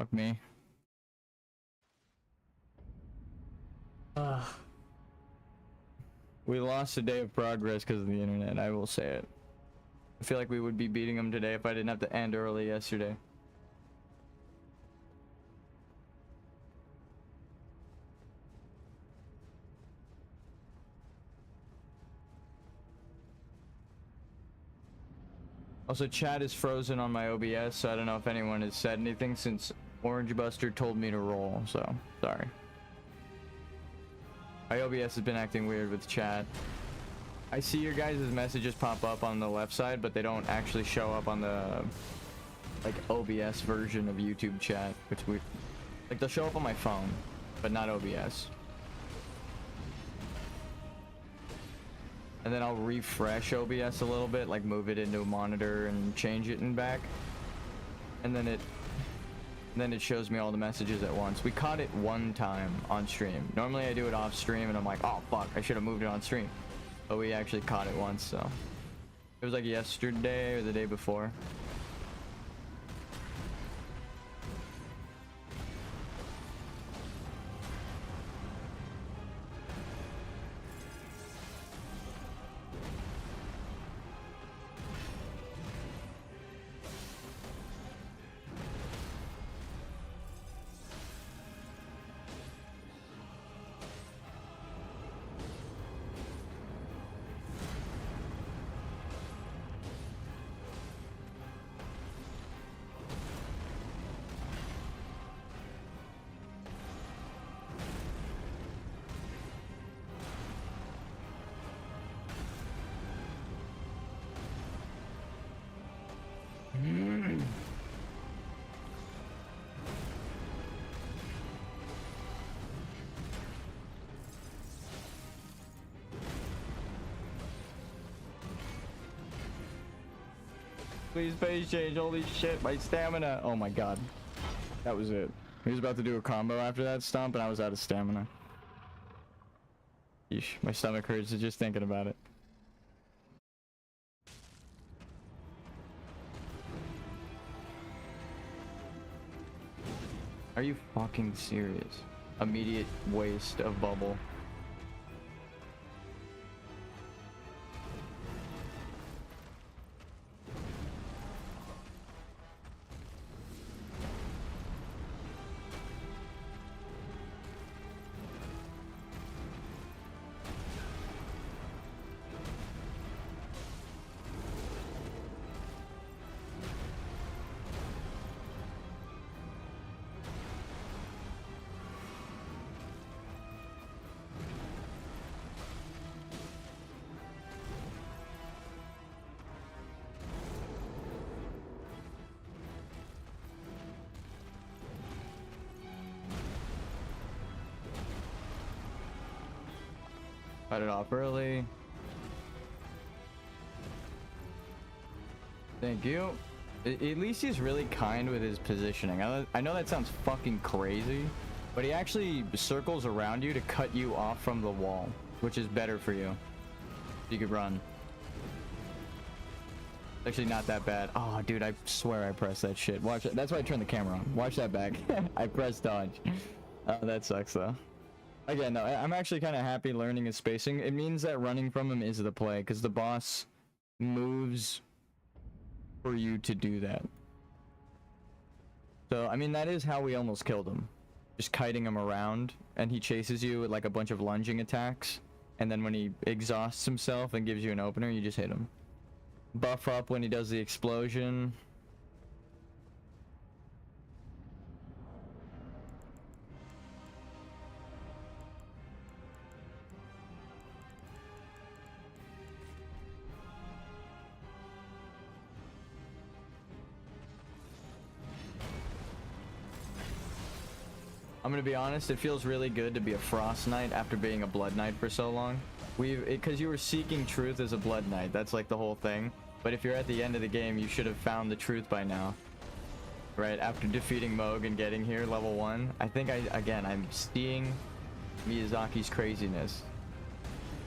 Fuck me. We lost a day of progress because of the internet, I will say it. I feel like we would be beating them today if I didn't have to end early yesterday. Also, chat is frozen on my OBS, so I don't know if anyone has said anything since Orange Buster told me to roll, so sorry. My OBS has been acting weird with chat. I see your guys' messages pop up on the left side, but they don't actually show up on the like OBS version of YouTube chat, which we like they'll show up on my phone, but not OBS. And then I'll refresh OBS a little bit, like move it into a monitor and change it and back. And then it shows me all the messages at once. We caught it one time on stream. Normally I do it off stream and I'm like, oh fuck, I should have moved it on stream. But we actually caught it once, so. It was like yesterday or the day before. Please phase change, holy shit, my stamina. Oh my god. That was it. He was about to do a combo after that stomp and I was out of stamina. Yeesh, my stomach hurts just thinking about it. Are you fucking serious? Immediate waste of bubble. Cut it off early. Thank you. At least he's really kind with his positioning. I know that sounds fucking crazy, but he actually circles around you to cut you off from the wall, which is better for you. You could run. Actually not that bad. Oh, dude, I swear I pressed that shit. Watch it. That's why I turned the camera on. Watch that back. I pressed dodge. That sucks though. Again, no, I'm actually kind of happy learning his spacing. It means that running from him is the play, because the boss moves for you to do that. So, I mean, that is how we almost killed him. Just kiting him around, and he chases you with like a bunch of lunging attacks, and then when he exhausts himself and gives you an opener, you just hit him. Buff up when he does the explosion. I'm gonna be honest, it feels really good to be a Frost Knight after being a Blood Knight for so long. Because you were seeking truth as a Blood Knight, that's like the whole thing. But if you're at the end of the game, you should have found the truth by now. Right, after defeating Moog and getting here, level 1. I think I'm seeing Miyazaki's craziness.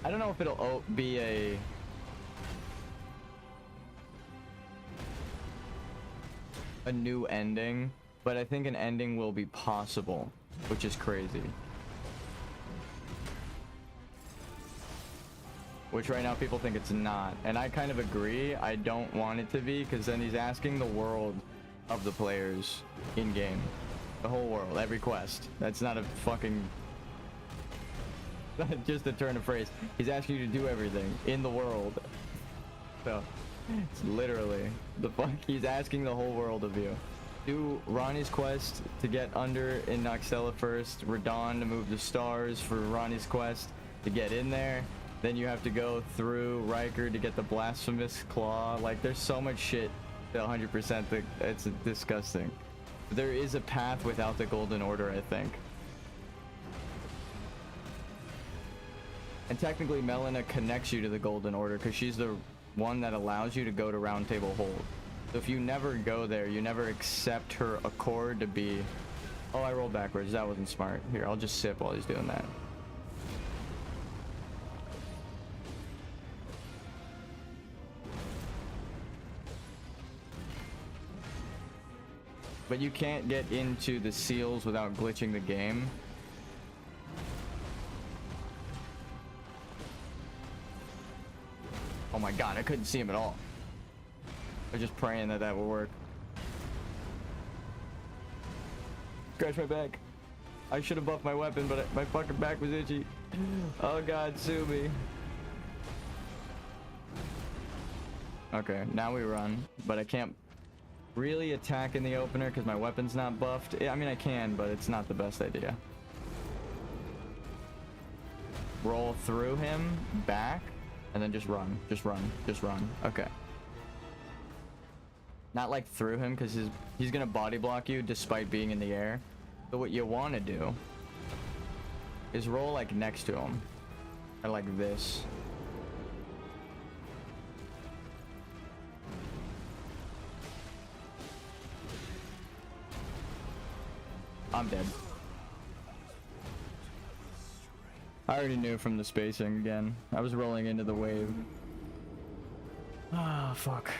I don't know if it'll be a new ending, but I think an ending will be possible, which is crazy. Which right now people think it's not, and I kind of agree. I don't want it to be, because then he's asking the world of the players in game, the whole world, every quest. That's not a fucking just a turn of phrase. He's asking you to do everything in the world, so it's literally the fuck. He's asking the whole world of you. Do Ronnie's quest to get under in Noxella first, Radon to move the stars for Ronnie's quest to get in there. Then you have to go through Riker to get the blasphemous claw. Like, there's so much shit to 100% that it's disgusting. But there is a path without the Golden Order, I think. And technically Melina connects you to the Golden Order because she's the one that allows you to go to Round Table Hold. So if you never go there, you never accept her accord to be... Oh, I rolled backwards. That wasn't smart. Here, I'll just sip while he's doing that. But you can't get into the seals without glitching the game. Oh my god, I couldn't see him at all. I was just praying that that would work. Scratch my back. I should have buffed my weapon, but my fucking back was itchy. Oh god, sue me. Okay, now we run, but I can't really attack in the opener because my weapon's not buffed. I mean, I can, but it's not the best idea. Roll through him, back, and then just run. Just run. Just run. Okay. Not like through him, because he's gonna body block you despite being in the air. So what you want to do is roll like next to him, or like this. I'm dead. I already knew from the spacing again. I was rolling into the wave. Ah, fuck.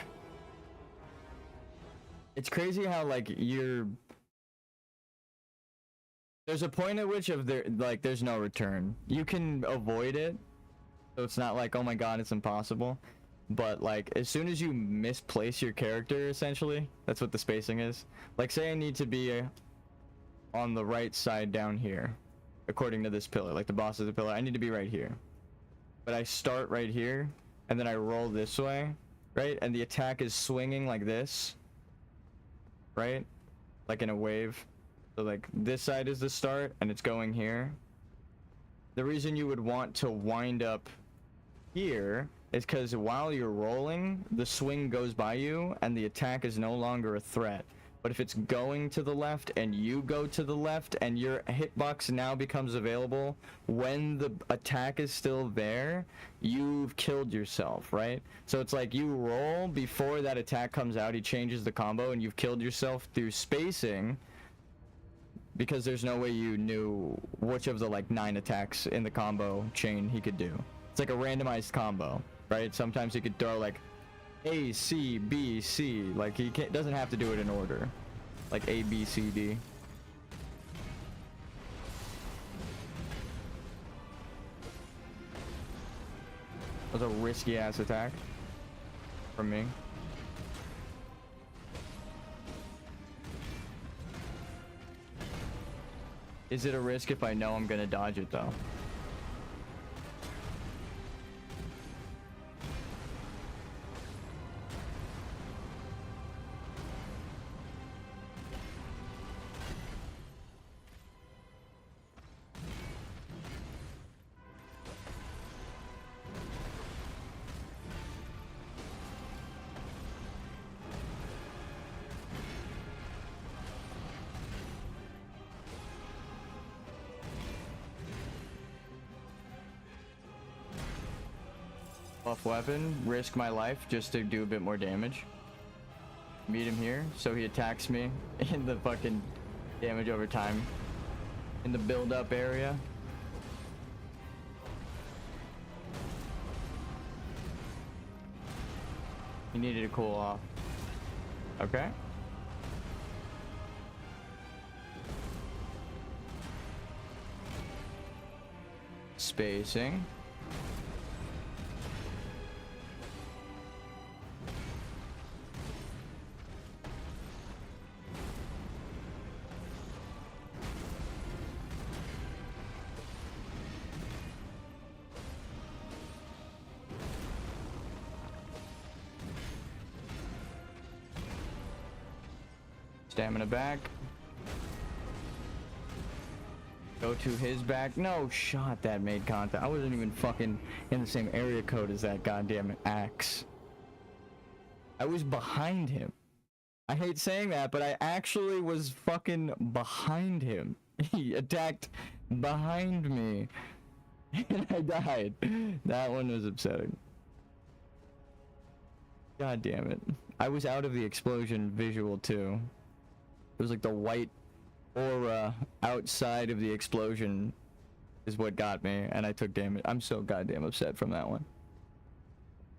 It's crazy how like there's a point at which there's no return. You can avoid it, so it's not like, oh my god, it's impossible. But like as soon as you misplace your character, essentially, that's what the spacing is. Like say I need to be on the right side down here, according to this pillar, like the boss is a pillar, I need to be right here. But I start right here, and then I roll this way, right? And the attack is swinging like this, right? Like in a wave. So like this side is the start, and it's going here. The reason you would want to wind up here is because while you're rolling, the swing goes by you, and the attack is no longer a threat. But if it's going to the left and you go to the left and your hitbox now becomes available when the attack is still there, you've killed yourself, right? So it's like you roll before that attack comes out, he changes the combo, and you've killed yourself through spacing because there's no way you knew which of the like 9 attacks in the combo chain he could do. It's like a randomized combo, right? Sometimes he could throw like A, C, B, C. Like he doesn't have to do it in order. Like A, B, C, D. That was a risky ass attack from me. Is it a risk if I know I'm gonna dodge it though? Buff weapon, risk my life just to do a bit more damage. Meet him here, so he attacks me in the fucking damage over time. In the build-up area. He needed to cool off. Okay. spacing. Stamina back. Go to his back. No shot that made contact. I wasn't even fucking in the same area code as that goddamn axe. I was behind him. I hate saying that, but I actually was fucking behind him. He attacked behind me. And I died. That one was upsetting. God damn it. I was out of the explosion visual too. It was like the white aura outside of the explosion is what got me, and I took damage. I'm so goddamn upset from that one.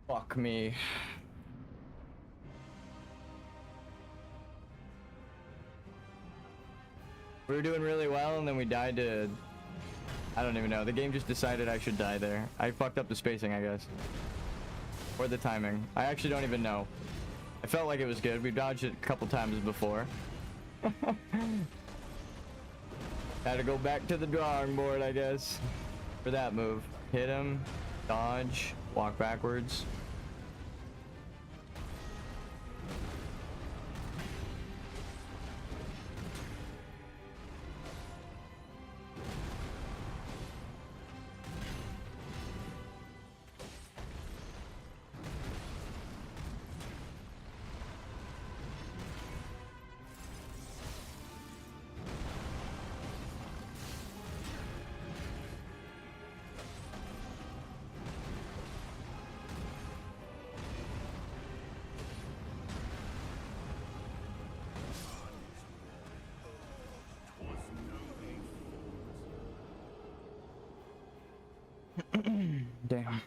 Fuck me. We were doing really well, and then we died to... I don't even know. The game just decided I should die there. I fucked up the spacing, I guess. Or the timing. I actually don't even know. I felt like it was good. We dodged it a couple times before. Had to go back to the drawing board, I guess, for that move. Hit him, dodge, walk backwards. Damn.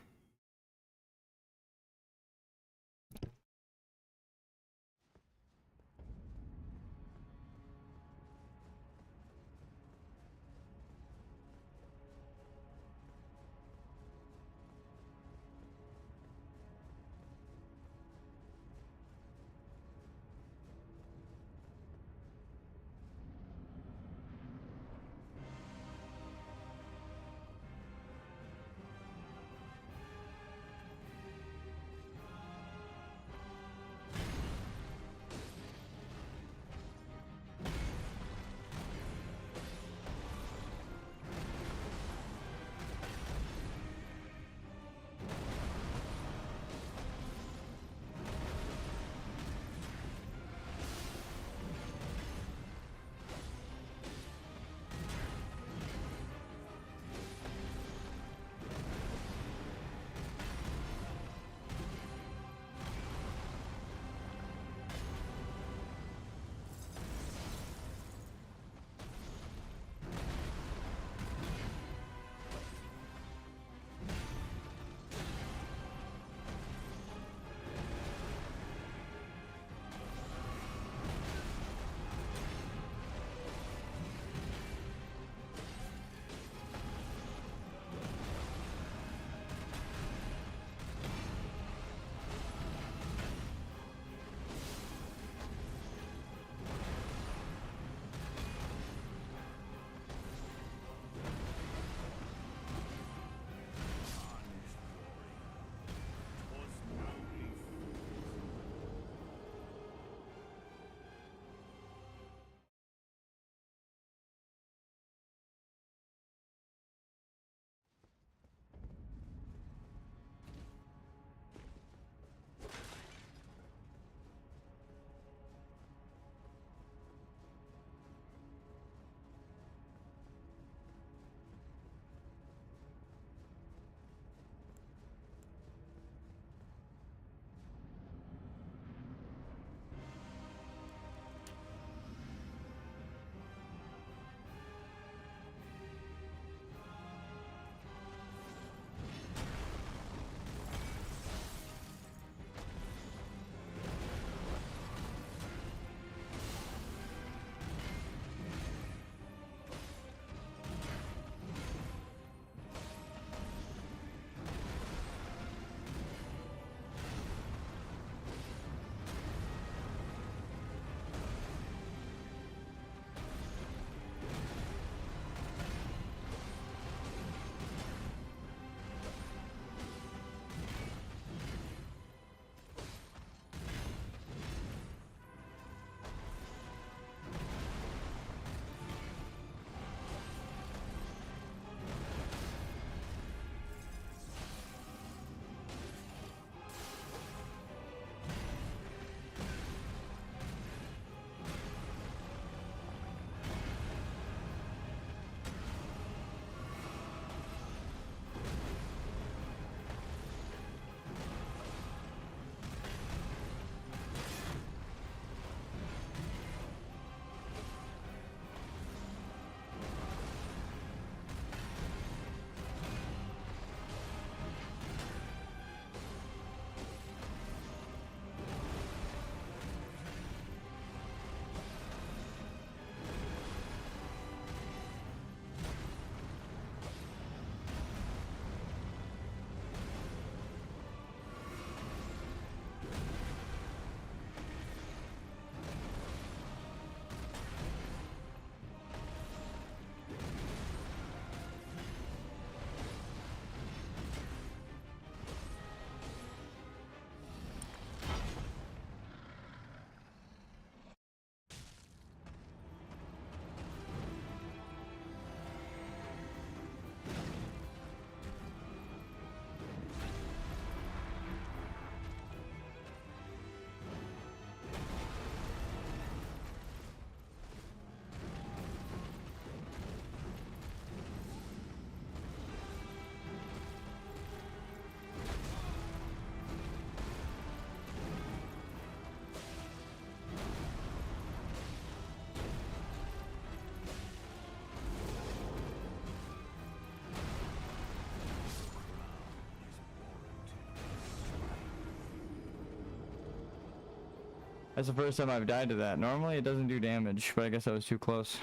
That's the first time I've died to that. Normally it doesn't do damage, but I guess I was too close.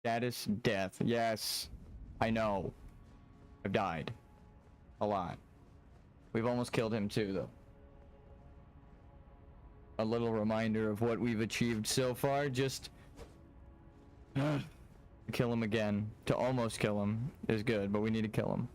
Status death. Yes. I know. I've died. A lot. We've almost killed him too, though. A little reminder of what we've achieved so far. Just kill him again. To almost kill him is good, but we need to kill him.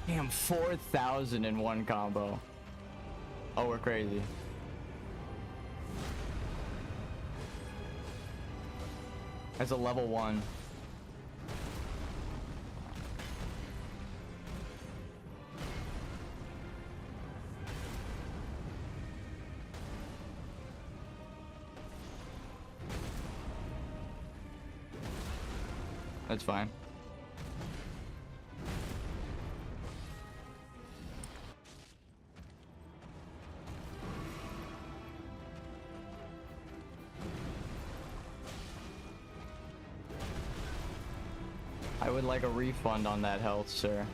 Damn, 4,000 in one combo. Oh, we're crazy. That's a level 1. That's fine. I would like a refund on that health, sir.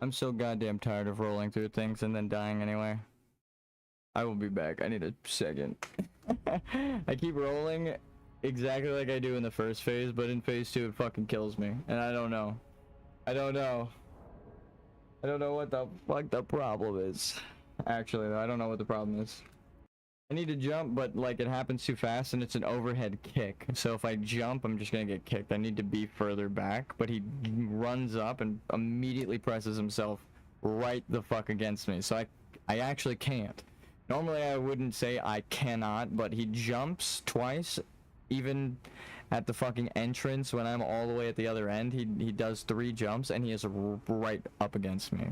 I'm so goddamn tired of rolling through things and then dying anyway. I will be back. I need a second. I keep rolling exactly like I do in the first phase, but in phase 2 it fucking kills me. And I don't know. I don't know what the fuck the problem is. Actually, though, I don't know what the problem is. I need to jump, but like it happens too fast and it's an overhead kick. So if I jump, I'm just gonna get kicked. I need to be further back, but he runs up and immediately presses himself right the fuck against me. So I actually can't. Normally I wouldn't say I cannot, but he jumps twice, even at the fucking entrance when I'm all the way at the other end. He does 3 jumps and he is right up against me.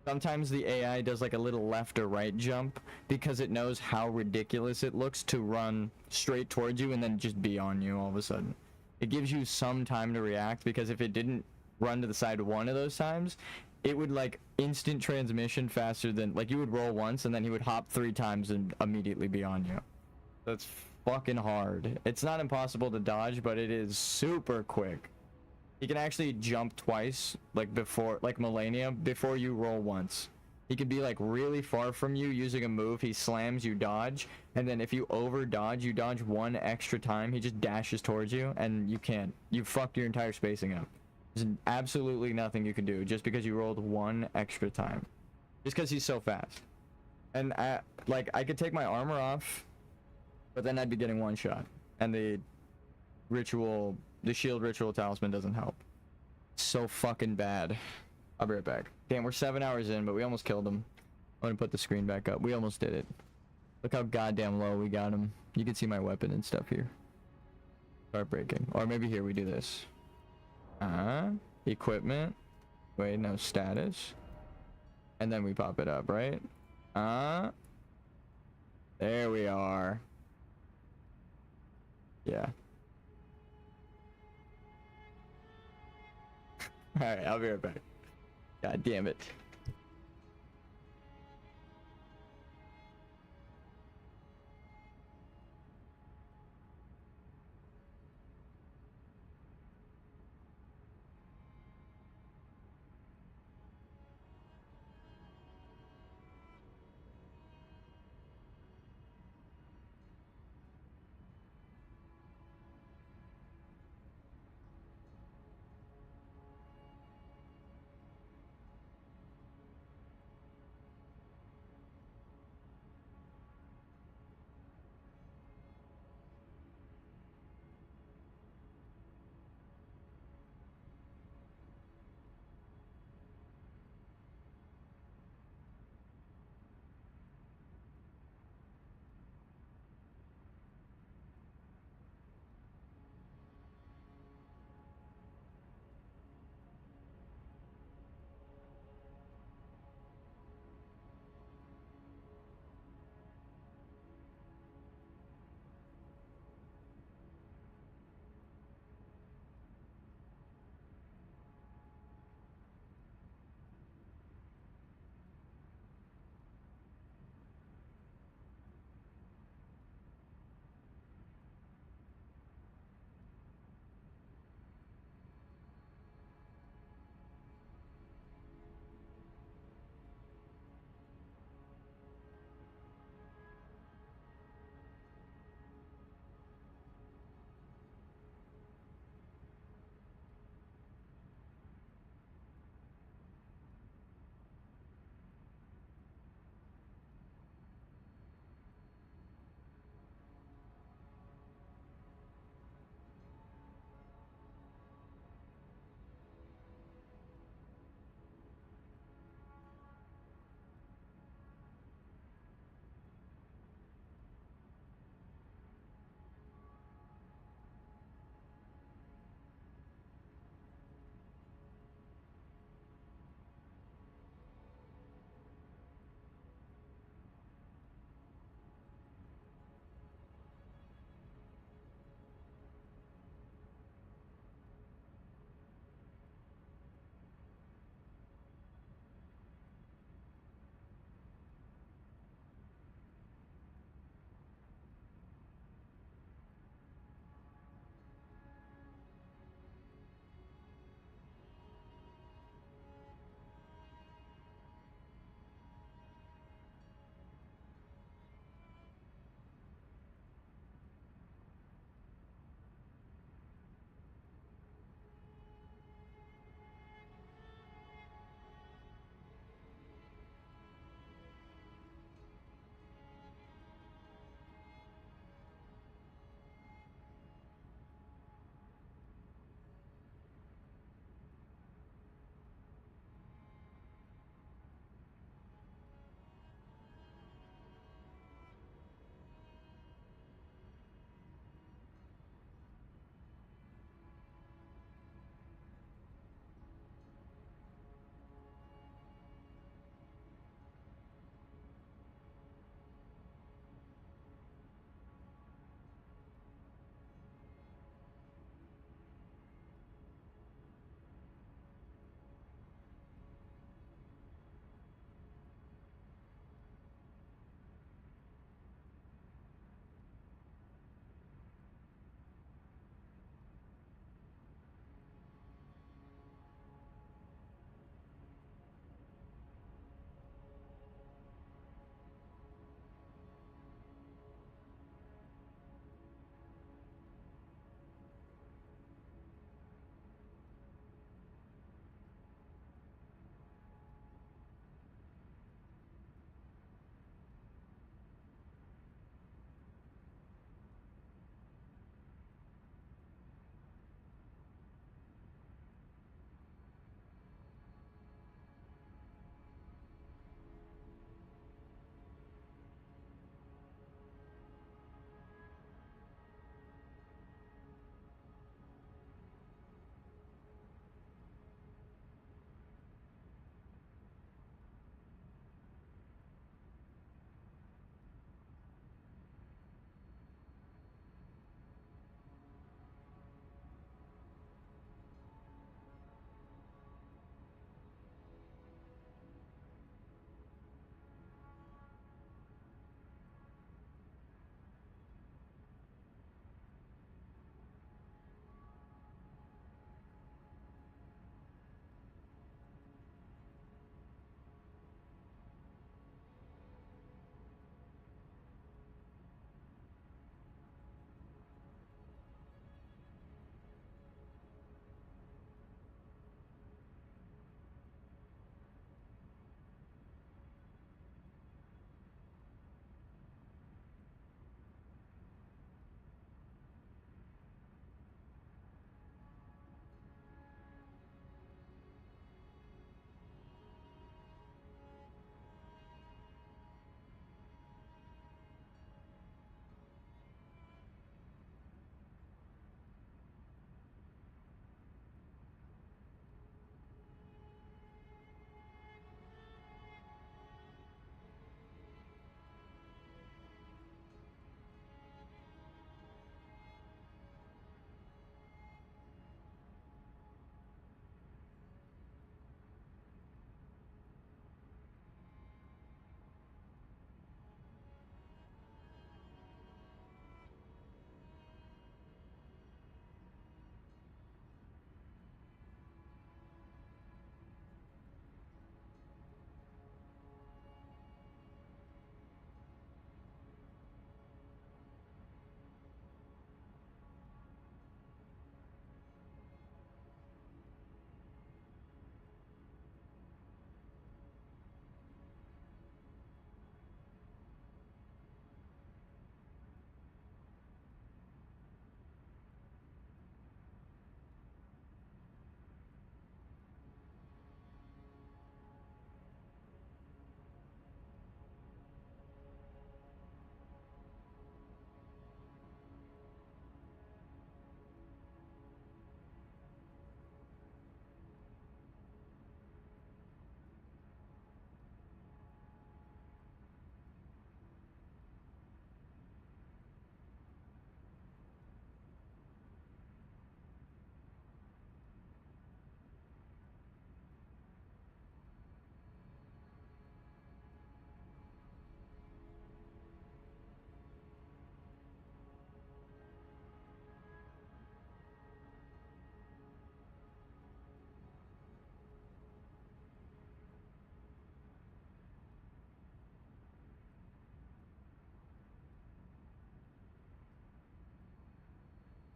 Sometimes the AI does like a little left or right jump because it knows how ridiculous it looks to run straight towards you and then just be on you all of a sudden. It gives you some time to react, because if it didn't run to the side one of those times, it would like instant transmission faster than, like, you would roll once and then he would hop 3 times and immediately be on you. That's fucking hard. It's not impossible to dodge, but it is super quick. He can actually jump twice, like before, like Millennia, before you roll once. He can be like really far from you using a move. He slams, you dodge, and then if you over dodge, you dodge 1 extra time. He just dashes towards you, and you can't. You fucked your entire spacing up. There's absolutely nothing you can do just because you rolled 1 extra time. Just because he's so fast. And I could take my armor off, but then I'd be getting 1 shot, and the shield ritual talisman doesn't help. So fucking bad. I'll be right back. Damn, we're 7 hours in, but we almost killed him. I'm gonna put the screen back up. We almost did it. Look how goddamn low we got him. You can see my weapon and stuff here. Start breaking. Or maybe here we do this. Equipment. Wait, no, status. And then we pop it up, right? There we are. Yeah. Alright, I'll be right back. God damn it.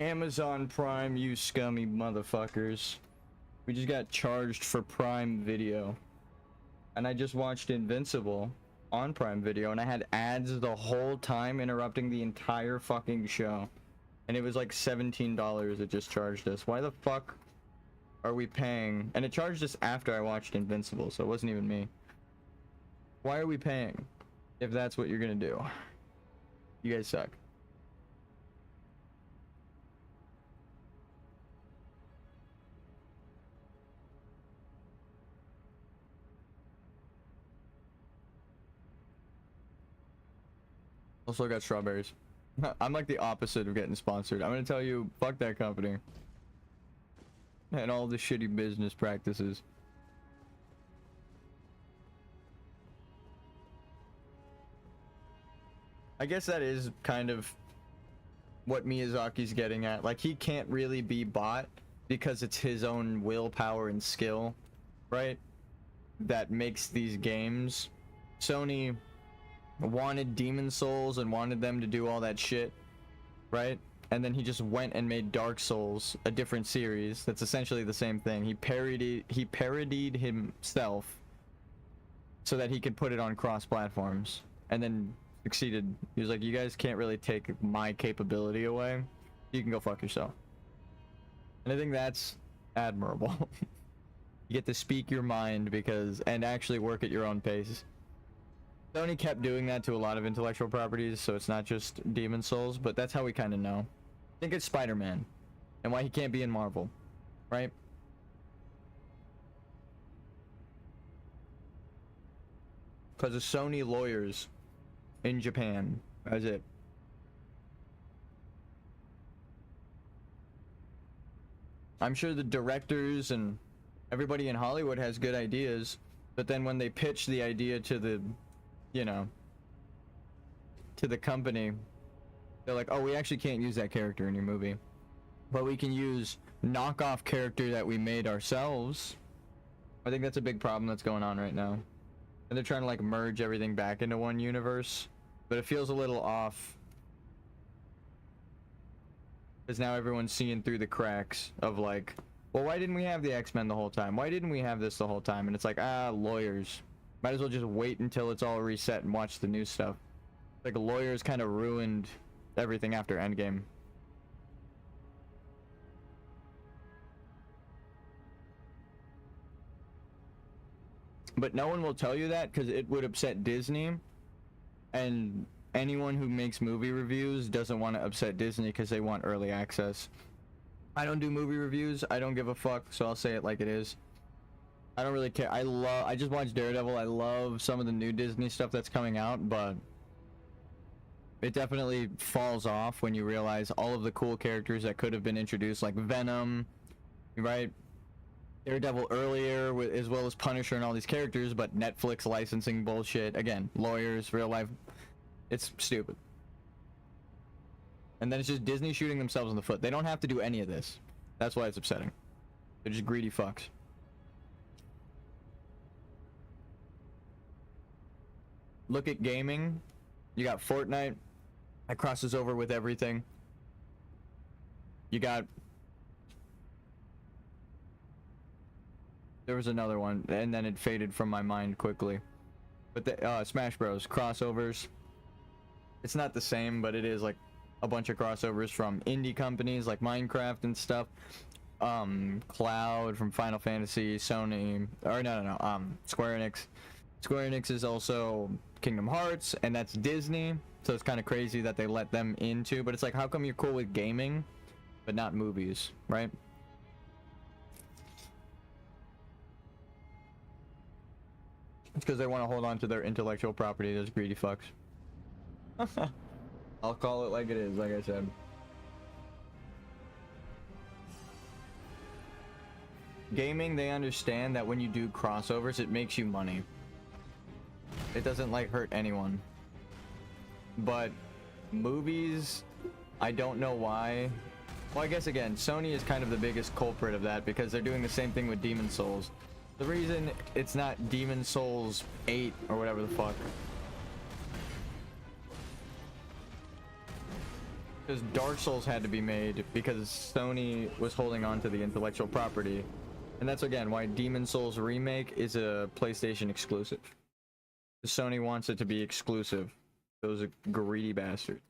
Amazon Prime, you scummy motherfuckers. We just got charged for Prime Video. And I just watched Invincible on Prime Video, and I had ads the whole time interrupting the entire fucking show. And it was like $17 it just charged us. Why the fuck are we paying? And it charged us after I watched Invincible, so it wasn't even me. Why are we paying if that's what you're gonna do? You guys suck. Also got strawberries. I'm like the opposite of getting sponsored. I'm gonna tell you, fuck that company. And all the shitty business practices. I guess that is kind of what Miyazaki's getting at. Like, he can't really be bought because it's his own willpower and skill, right? That makes these games. Sony wanted Demon Souls and wanted them to do all that shit, right? And then he just went and made Dark Souls, a different series that's essentially the same thing. He parodied himself so that he could put it on cross platforms, and then succeeded. He was like, you guys can't really take my capability away, you can go fuck yourself. And I think that's admirable. You get to speak your mind and actually work at your own pace. Sony kept doing that to a lot of intellectual properties, so it's not just Demon Souls, but that's how we kind of know. I think it's Spider-Man, and why he can't be in Marvel, right? Because of Sony lawyers in Japan. That's it. I'm sure the directors and everybody in Hollywood has good ideas, but then when they pitch the idea to the, you know, to the company, they're like, oh, we actually can't use that character in your movie, but we can use knockoff character that we made ourselves. I think that's a big problem that's going on right now. And they're trying to like merge everything back into one universe, but it feels a little off. Because now everyone's seeing through the cracks of like, well, why didn't we have the X-Men the whole time? Why didn't we have this the whole time? And it's like, lawyers. Might as well just wait until it's all reset and watch the new stuff. Like, lawyers kind of ruined everything after Endgame. But no one will tell you that because it would upset Disney, and anyone who makes movie reviews doesn't want to upset Disney because they want early access. I don't do movie reviews. I don't give a fuck, so I'll say it like it is. I don't really care. I just watched Daredevil. I love some of the new Disney stuff that's coming out, but it definitely falls off when you realize all of the cool characters that could have been introduced, like Venom, right? Daredevil earlier, as well as Punisher and all these characters, but Netflix licensing bullshit. Again, lawyers, real life. It's stupid. And then it's just Disney shooting themselves in the foot. They don't have to do any of this. That's why it's upsetting. They're just greedy fucks. Look at gaming. You got Fortnite. That crosses over with everything. You got... There was another one, and then it faded from my mind quickly. But the Smash Bros. Crossovers. It's not the same, but it is like a bunch of crossovers from indie companies like Minecraft and stuff. Cloud from Final Fantasy, Sony, or no, Square Enix. Square Enix is also Kingdom Hearts, and that's Disney, so it's kind of crazy that they let them into, but it's like, how come you're cool with gaming, but not movies, right? It's because they want to hold on to their intellectual property, those greedy fucks. I'll call it like it is, like I said. Gaming, they understand that when you do crossovers, it makes you money. It doesn't like hurt anyone. But movies, I don't know why. Well, I guess again, Sony is kind of the biggest culprit of that because they're doing the same thing with Demon Souls. The reason it's not Demon Souls 8 or whatever the fuck. Because Dark Souls had to be made because Sony was holding on to the intellectual property. And that's again why Demon Souls Remake is a PlayStation exclusive. Sony wants it to be exclusive. Those are greedy bastards.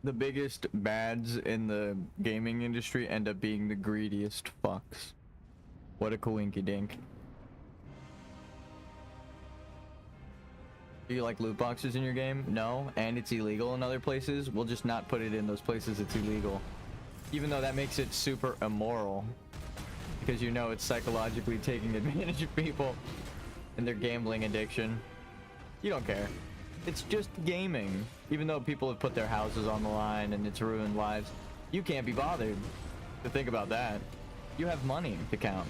The biggest bads in the gaming industry end up being the greediest fucks. What a coinky dink. Do you like loot boxes in your game? No, and it's illegal in other places. We'll just not put it in those places it's illegal. Even though that makes it super immoral. Because you know it's psychologically taking advantage of people and their gambling addiction. You don't care. It's just gaming. Even though people have put their houses on the line and it's ruined lives, you can't be bothered to think about that. You have money to count.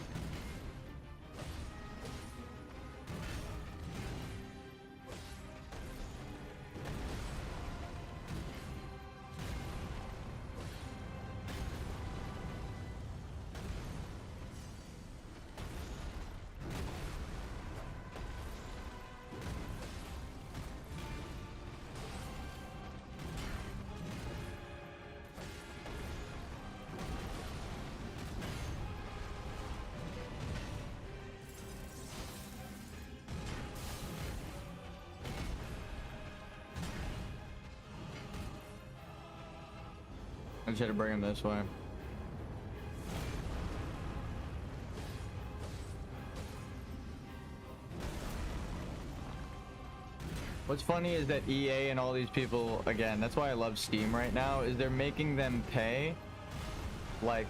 I just had to bring him this way. What's funny is that EA and all these people, again, that's why I love Steam right now, is they're making them pay like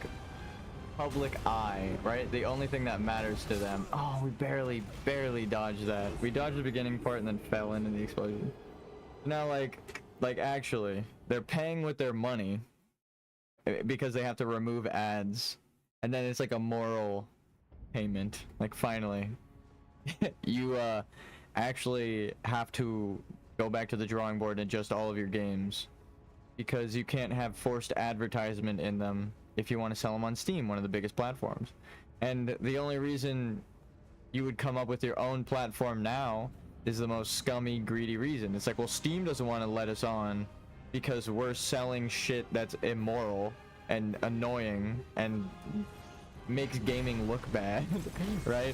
public eye, right? The only thing that matters to them. Oh, we barely dodged that. We dodged the beginning part and then fell into the explosion. Now, like actually, they're paying with their money because they have to remove ads, and then it's like a moral payment. Like, finally, you actually have to go back to the drawing board and adjust all of your games because you can't have forced advertisement in them if you want to sell them on Steam, one of the biggest platforms. And the only reason you would come up with your own platform now is the most scummy, greedy reason. It's like, well, Steam doesn't want to let us on because we're selling shit that's immoral and annoying and makes gaming look bad, right?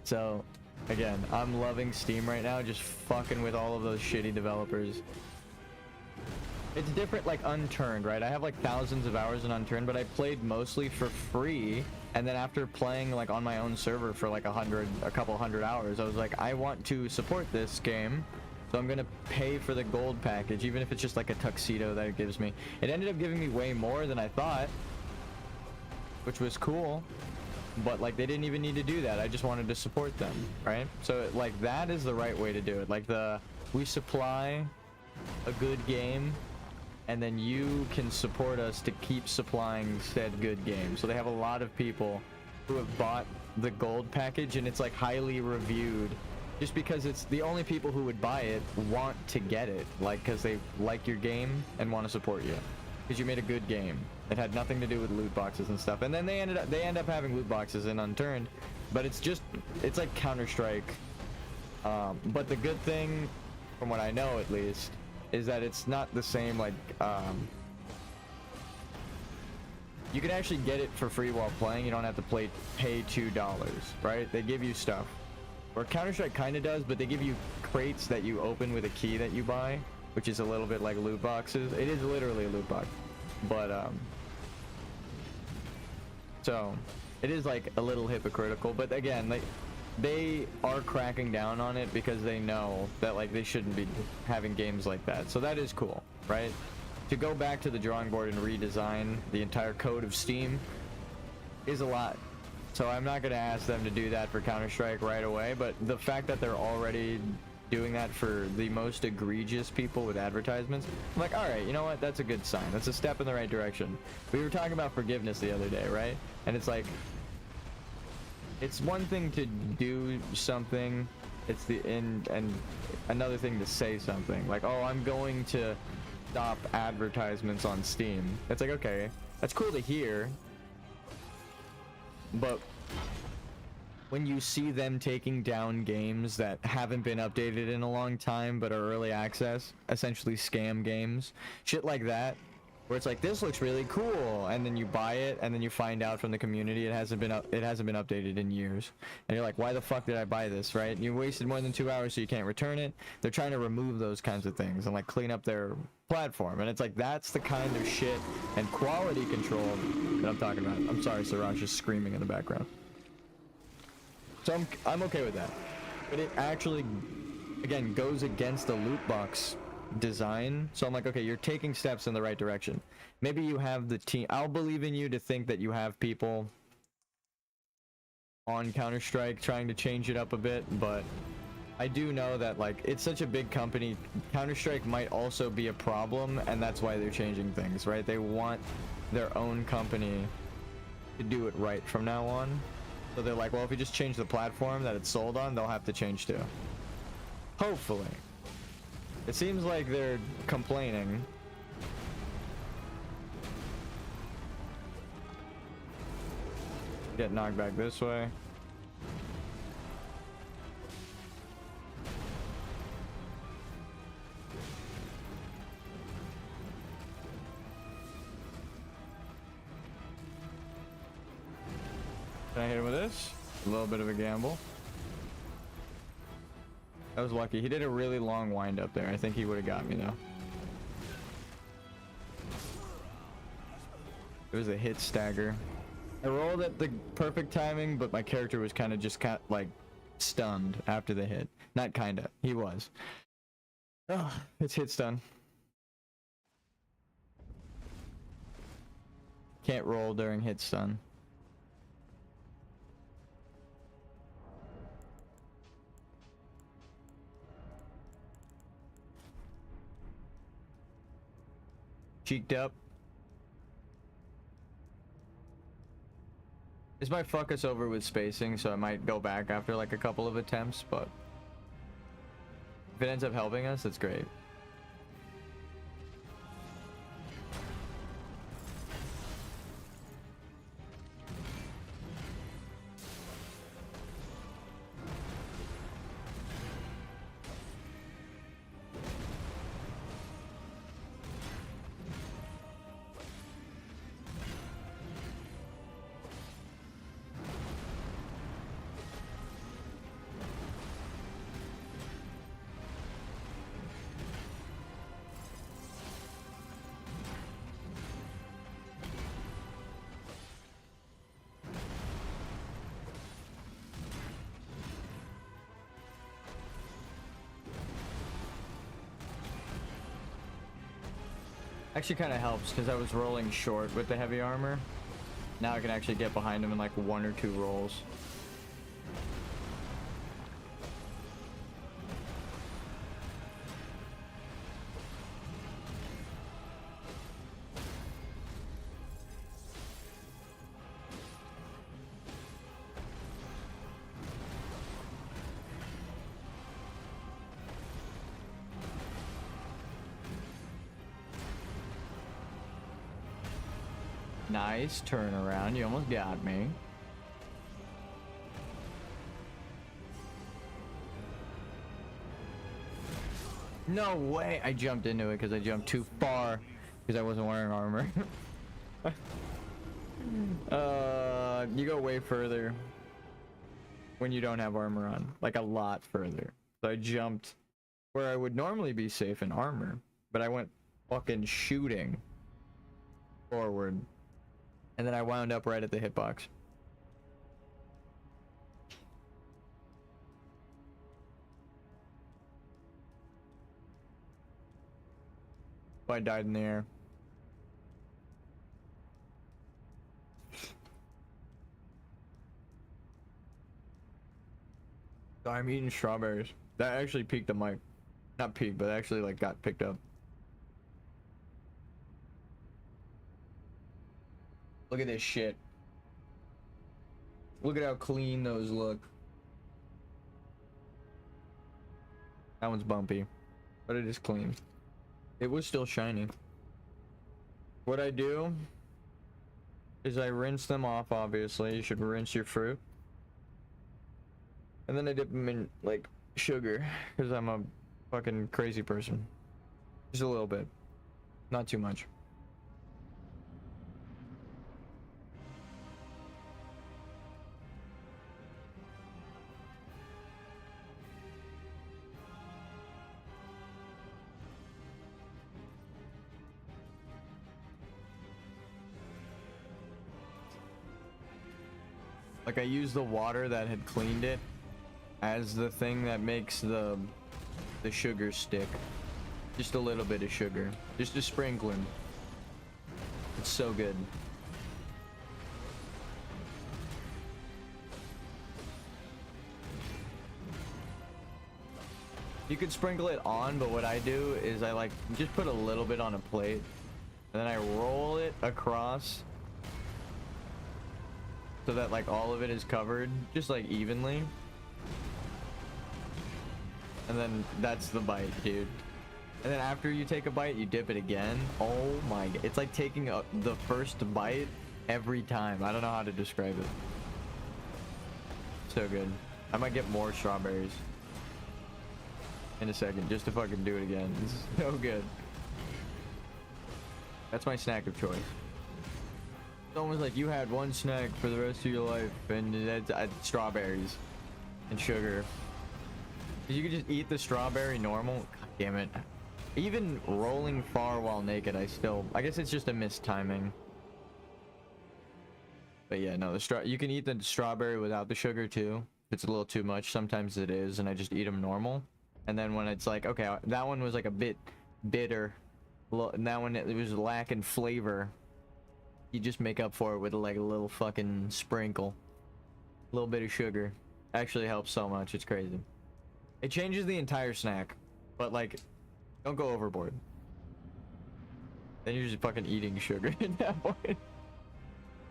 So, again, I'm loving Steam right now, just fucking with all of those shitty developers. It's different, like Unturned, right? I have like thousands of hours in Unturned, but I played mostly for free, and then after playing like on my own server for like a couple hundred hours, I was like, I want to support this game, so I'm gonna pay for the gold package, even if it's just like a tuxedo that it gives me. It ended up giving me way more than I thought, which was cool, but like they didn't even need to do that. I just wanted to support them, right? So like that is the right way to do it. Like we supply a good game, and then you can support us to keep supplying said good game. So they have a lot of people who have bought the gold package, and it's like highly reviewed just because it's the only people who would buy it want to get it, like because they like your game and want to support you because you made a good game. It had nothing to do with loot boxes and stuff. And then they end up having loot boxes in Unturned, but it's like Counter-Strike. But the good thing, from what I know at least, is that it's not the same. Like you can actually get it for free while playing. You don't have to pay $2, right? They give you stuff. Or Counter-Strike kind of does, but they give you crates that you open with a key that you buy, which is a little bit like loot boxes. It is literally a loot box, but so it is like a little hypocritical. But again, they are cracking down on it because they know that like they shouldn't be having games like that. So that is cool, right? To go back to the drawing board and redesign the entire code of Steam is a lot. So I'm not going to ask them to do that for Counter-Strike right away, but the fact that they're already doing that for the most egregious people with advertisements, I'm like, all right, you know what? That's a good sign. That's a step in the right direction. We were talking about forgiveness the other day, right? And it's like, it's one thing to do something it's the end. And another thing to say something like, oh, I'm going to stop advertisements on Steam. It's like, okay, that's cool to hear, but when you see them taking down games that haven't been updated in a long time but are early access, essentially scam games, shit like that, where it's like, this looks really cool, and then you buy it and then you find out from the community it hasn't been updated in years, and you're like, why the fuck did I buy this, right? You wasted more than 2 hours, so you can't return it. They're trying to remove those kinds of things and like clean up their platform, and it's like, that's the kind of shit and quality control that I'm talking about. I'm sorry, Siraj is screaming in the background. So I'm okay with that, but it actually, again, goes against the loot box design. So I'm like, okay, you're taking steps in the right direction. Maybe you have the team. I'll believe in you to think that you have people on Counter-Strike trying to change it up a bit, but I do know that, like, it's such a big company. Counter-Strike might also be a problem, and that's why they're changing things, right? They want their own company to do it right from now on. So they're like, well, if we just change the platform that it's sold on, they'll have to change too. Hopefully. It seems like they're complaining. Get knocked back this way. Can I hit him with this? A little bit of a gamble. That was lucky. He did a really long wind up there. I think he would have got me though. It was a hit stagger. I rolled at the perfect timing, but my character was kind of like stunned after the hit. Not kinda. He was. Oh, it's hit stun. Can't roll during hit stun. Cheeked up. This might fuck us over with spacing, so I might go back after like a couple of attempts, but if it ends up helping us, it's great. Actually kind of helps because I was rolling short with the heavy armor. Now I can actually get behind him in like 1 or 2 rolls. Nice turnaround. You almost got me. No way. I jumped into it because I jumped too far because I wasn't wearing armor. You go way further when you don't have armor on, like a lot further. So I jumped where I would normally be safe in armor, but I went fucking shooting forward. And then I wound up right at the hitbox. I died in the air. I'm eating strawberries. That actually peaked the mic. Not peaked, but actually like got picked up. Look at this shit. Look at how clean those look. That one's bumpy, but it is clean. It was still shiny. What I do is I rinse them off, obviously. You should rinse your fruit. And then I dip them in, like, sugar, because I'm a fucking crazy person. Just a little bit. Not too much. Like, I use the water that had cleaned it as the thing that makes the sugar stick. Just a little bit of sugar. Just a sprinkling. It's so good. You could sprinkle it on, but what I do is I like just put a little bit on a plate and then I roll it across so that like all of it is covered just like evenly. And then that's the bite, dude. And then after you take a bite, you dip it again. Oh my god. It's like taking the first bite every time. I don't know how to describe it. So good. I might get more strawberries in a second just to fucking do it again. This is so good. That's my snack of choice. It's almost like you had one snack for the rest of your life, and that's strawberries and sugar. You could just eat the strawberry normal. God damn it. Even rolling far while naked, I guess it's just a mistiming. But yeah, no, you can eat the strawberry without the sugar too. If it's a little too much, sometimes it is, and I just eat them normal. And then when it's like, okay, that one was like a bit bitter, and that one, it was lacking flavor, you just make up for it with like a little fucking sprinkle. A little bit of sugar. Actually helps so much, it's crazy. It changes the entire snack, but like, don't go overboard. Then you're just fucking eating sugar at that point.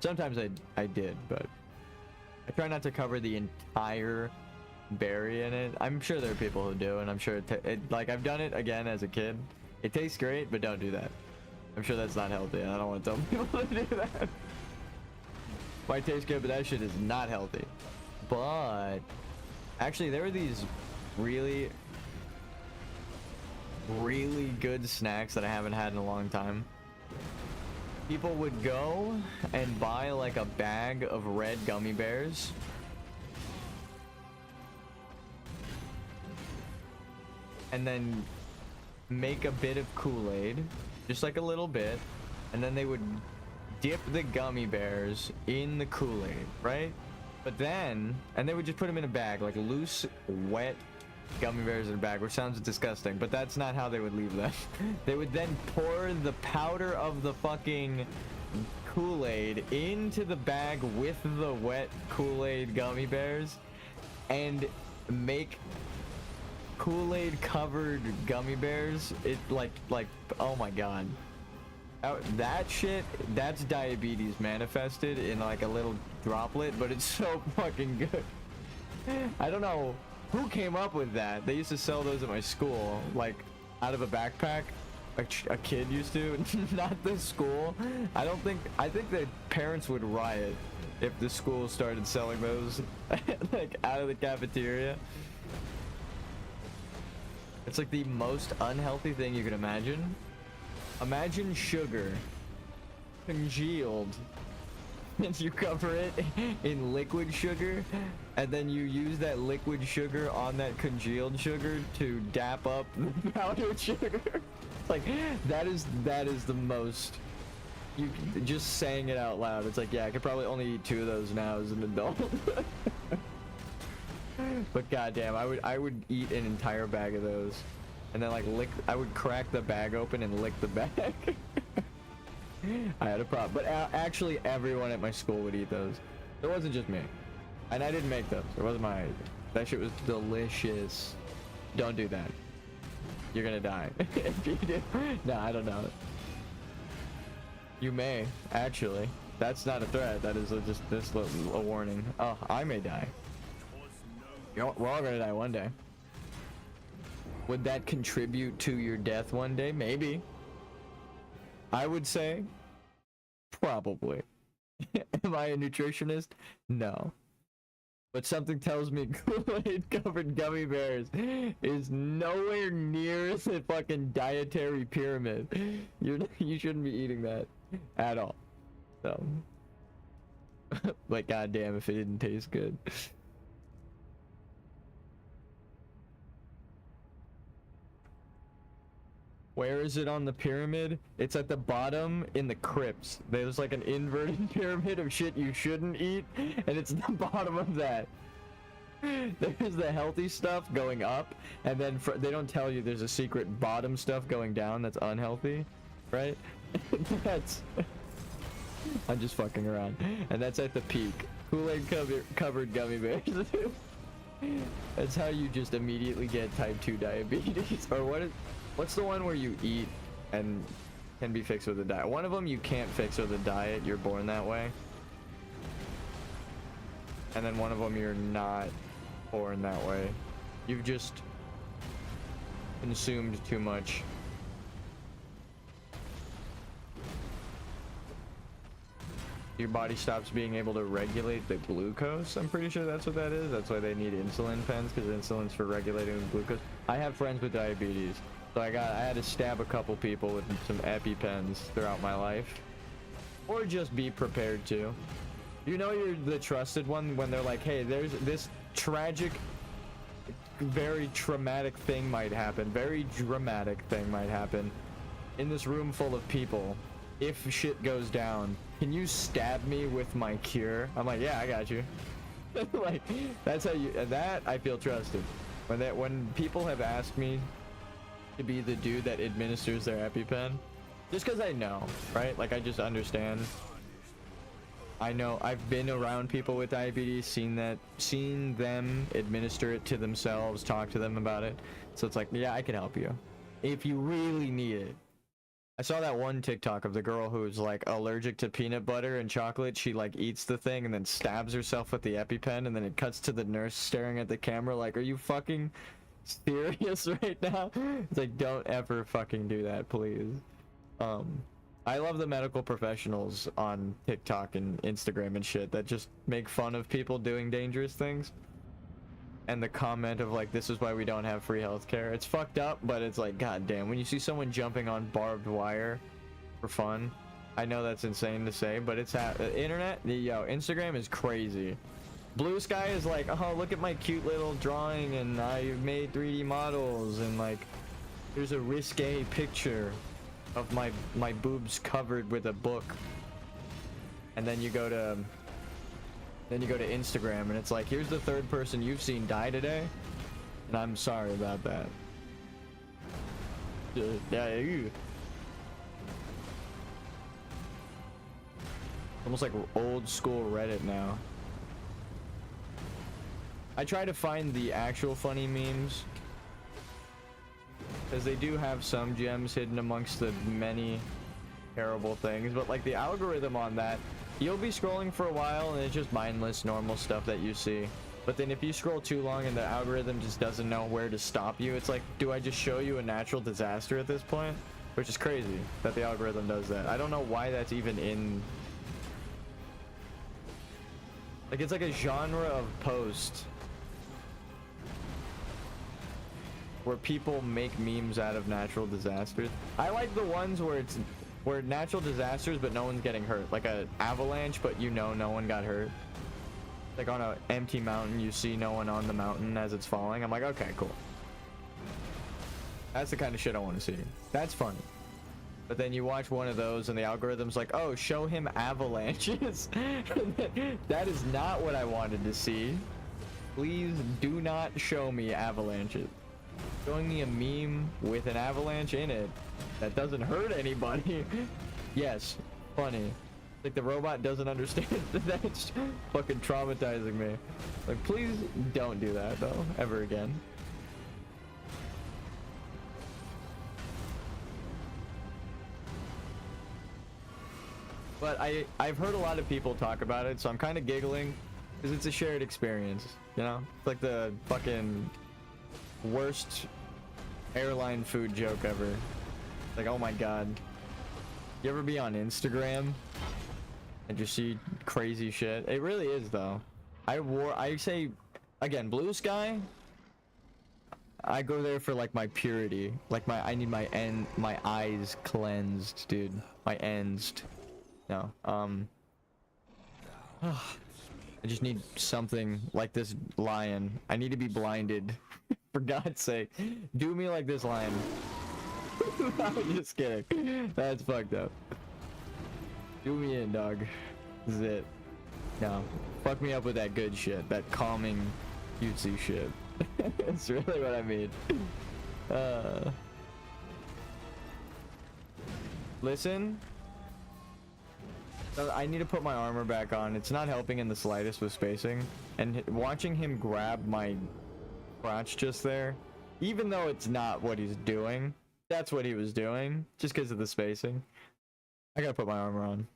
Sometimes I did, but I try not to cover the entire berry in it. I'm sure there are people who do, and I'm sure like I've done it again as a kid. It tastes great, but don't do that. I'm sure that's not healthy. I don't want to tell people to do that. Might taste good, but that shit is not healthy. But actually, there were these really good snacks that I haven't had in a long time. People would go and buy like a bag of red gummy bears. And then make a bit of Kool-Aid, just like a little bit. And then they would dip the gummy bears in the Kool-Aid, right? But then, and they would just put them in a bag, like loose, wet gummy bears in a bag, which sounds disgusting, but that's not how they would leave them. They would then pour the powder of the fucking Kool-Aid into the bag with the wet Kool-Aid gummy bears and make Kool-Aid covered gummy bears. It like oh my god. That shit, that's diabetes manifested in like a little droplet, but it's so fucking good. I don't know who came up with that. They used to sell those at my school, like out of a backpack. A kid used to, not the school. I think that parents would riot if the school started selling those like out of the cafeteria. It's like the most unhealthy thing you can imagine. Imagine sugar congealed and you cover it in liquid sugar, and then you use that liquid sugar on that congealed sugar to dap up the powdered sugar. Like that is the most, you just saying it out loud, it's like, yeah, I could probably only eat 2 of those now as an adult. But goddamn, I would eat an entire bag of those, and then like I would crack the bag open and lick the bag. I had a problem, but actually everyone at my school would eat those. It wasn't just me, and I didn't make those. It wasn't my idea. That shit was delicious. Don't do that. You're gonna die if you do. No, I don't know. You may actually. That's not a threat. That is just a warning. Oh, I may die. You know, we're all gonna die one day. Would that contribute to your death one day? Maybe. I would say probably. Am I a nutritionist? No. But something tells me Kool-Aid covered gummy bears is nowhere near the fucking dietary pyramid. You shouldn't be eating that at all. So, like, goddamn, if it didn't taste good. Where is it on the pyramid? It's at the bottom in the crypts. There's like an inverted pyramid of shit you shouldn't eat, and it's the bottom of that. There's the healthy stuff going up, and then they don't tell you there's a secret bottom stuff going down that's unhealthy, right? That's... I'm just fucking around. And that's at the peak. Kool-Aid covered gummy bears. That's how you just immediately get type 2 diabetes. Or what's the one where you eat and can be fixed with a diet? One of them you can't fix with a diet, you're born that way. And then one of them you're not born that way. You've just consumed too much. Your body stops being able to regulate the glucose. I'm pretty sure that's what that is. That's why they need insulin pens, because insulin's for regulating the glucose. I have friends with diabetes, so I had to stab a couple people with some EpiPens throughout my life. Or just be prepared to. You know you're the trusted one when they're like, hey, there's this tragic, very traumatic thing might happen. Very dramatic thing might happen in this room full of people. If shit goes down, can you stab me with my cure? I'm like, yeah, I got you. Like, that's how you, that I feel trusted. When people have asked me to be the dude that administers their EpiPen, just because I know, right? Like, I just understand. I know I've been around people with diabetes, seen them administer it to themselves, talk to them about it. So it's like, yeah, I can help you if you really need it. I saw that one TikTok of the girl who's like allergic to peanut butter and chocolate. She like eats the thing and then stabs herself with the EpiPen, and then it cuts to the nurse staring at the camera like, are you fucking serious right now? It's like, don't ever fucking do that, please. I love the medical professionals on TikTok and Instagram and shit that just make fun of people doing dangerous things. And the comment of like, this is why we don't have free healthcare. It's fucked up, but it's like, god damn, when you see someone jumping on barbed wire for fun, I know that's insane to say, but it's internet, Instagram is crazy. Blue Sky is like, oh, look at my cute little drawing, and I've made 3D models, and like, there's a risque picture of my boobs covered with a book. And then you go to Instagram, and it's like, here's the third person you've seen die today, and I'm sorry about that. Yeah, almost like old school Reddit now. I try to find the actual funny memes, because they do have some gems hidden amongst the many terrible things, but like the algorithm on that, you'll be scrolling for a while and it's just mindless normal stuff that you see, but then if you scroll too long and the algorithm just doesn't know where to stop you, it's like, do I just show you a natural disaster at this point? Which is crazy that the algorithm does that. I don't know why that's even in, like, it's like a genre of post where people make memes out of natural disasters. I like the ones where natural disasters but no one's getting hurt, like a avalanche but you know no one got hurt, like on an empty mountain, you see no one on the mountain as it's falling. I'm like, okay, cool, that's the kind of shit I want to see. That's funny. But then you watch one of those and the algorithm's like, oh, show him avalanches. That is not what I wanted to see. Please do not show me avalanches. Showing me a meme with an avalanche in it that doesn't hurt anybody. Yes, funny. Like the robot doesn't understand. That's fucking traumatizing me. Like, please don't do that though, ever again. But I've heard a lot of people talk about it, so I'm kind of giggling because it's a shared experience, you know? It's like the fucking worst airline food joke ever. Like, oh my god. You ever be on Instagram and just see crazy shit? It really is though. I say, again, blue sky, I go there for like my purity. Like I need my eyes cleansed, dude. My ends. No. I just need something like this lion. I need to be blinded. For God's sake. Do me like this lion. I'm just kidding. That's fucked up. Do me in, dog. This is it. No. Fuck me up with that good shit. That calming, cutesy shit. That's really what I mean. Listen. I need to put my armor back on. It's not helping in the slightest with spacing. And watching him grab my crotch just there, even though it's not what he's doing, that's what he was doing, just because of the spacing. I gotta put my armor on.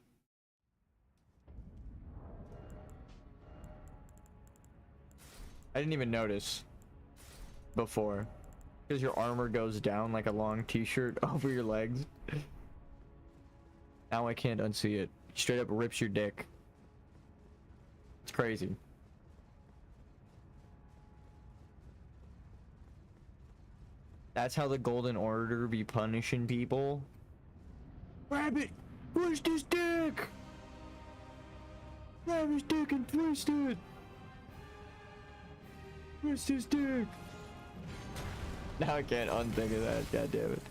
I didn't even notice before, because your armor goes down like a long t-shirt over your legs. Now I can't unsee it. Straight up rips your dick. It's crazy. That's how the Golden Order be punishing people. Grab it! Twist his dick! Grab his dick and twist it! Twist his dick! Now I can't unthink of that, god damn it.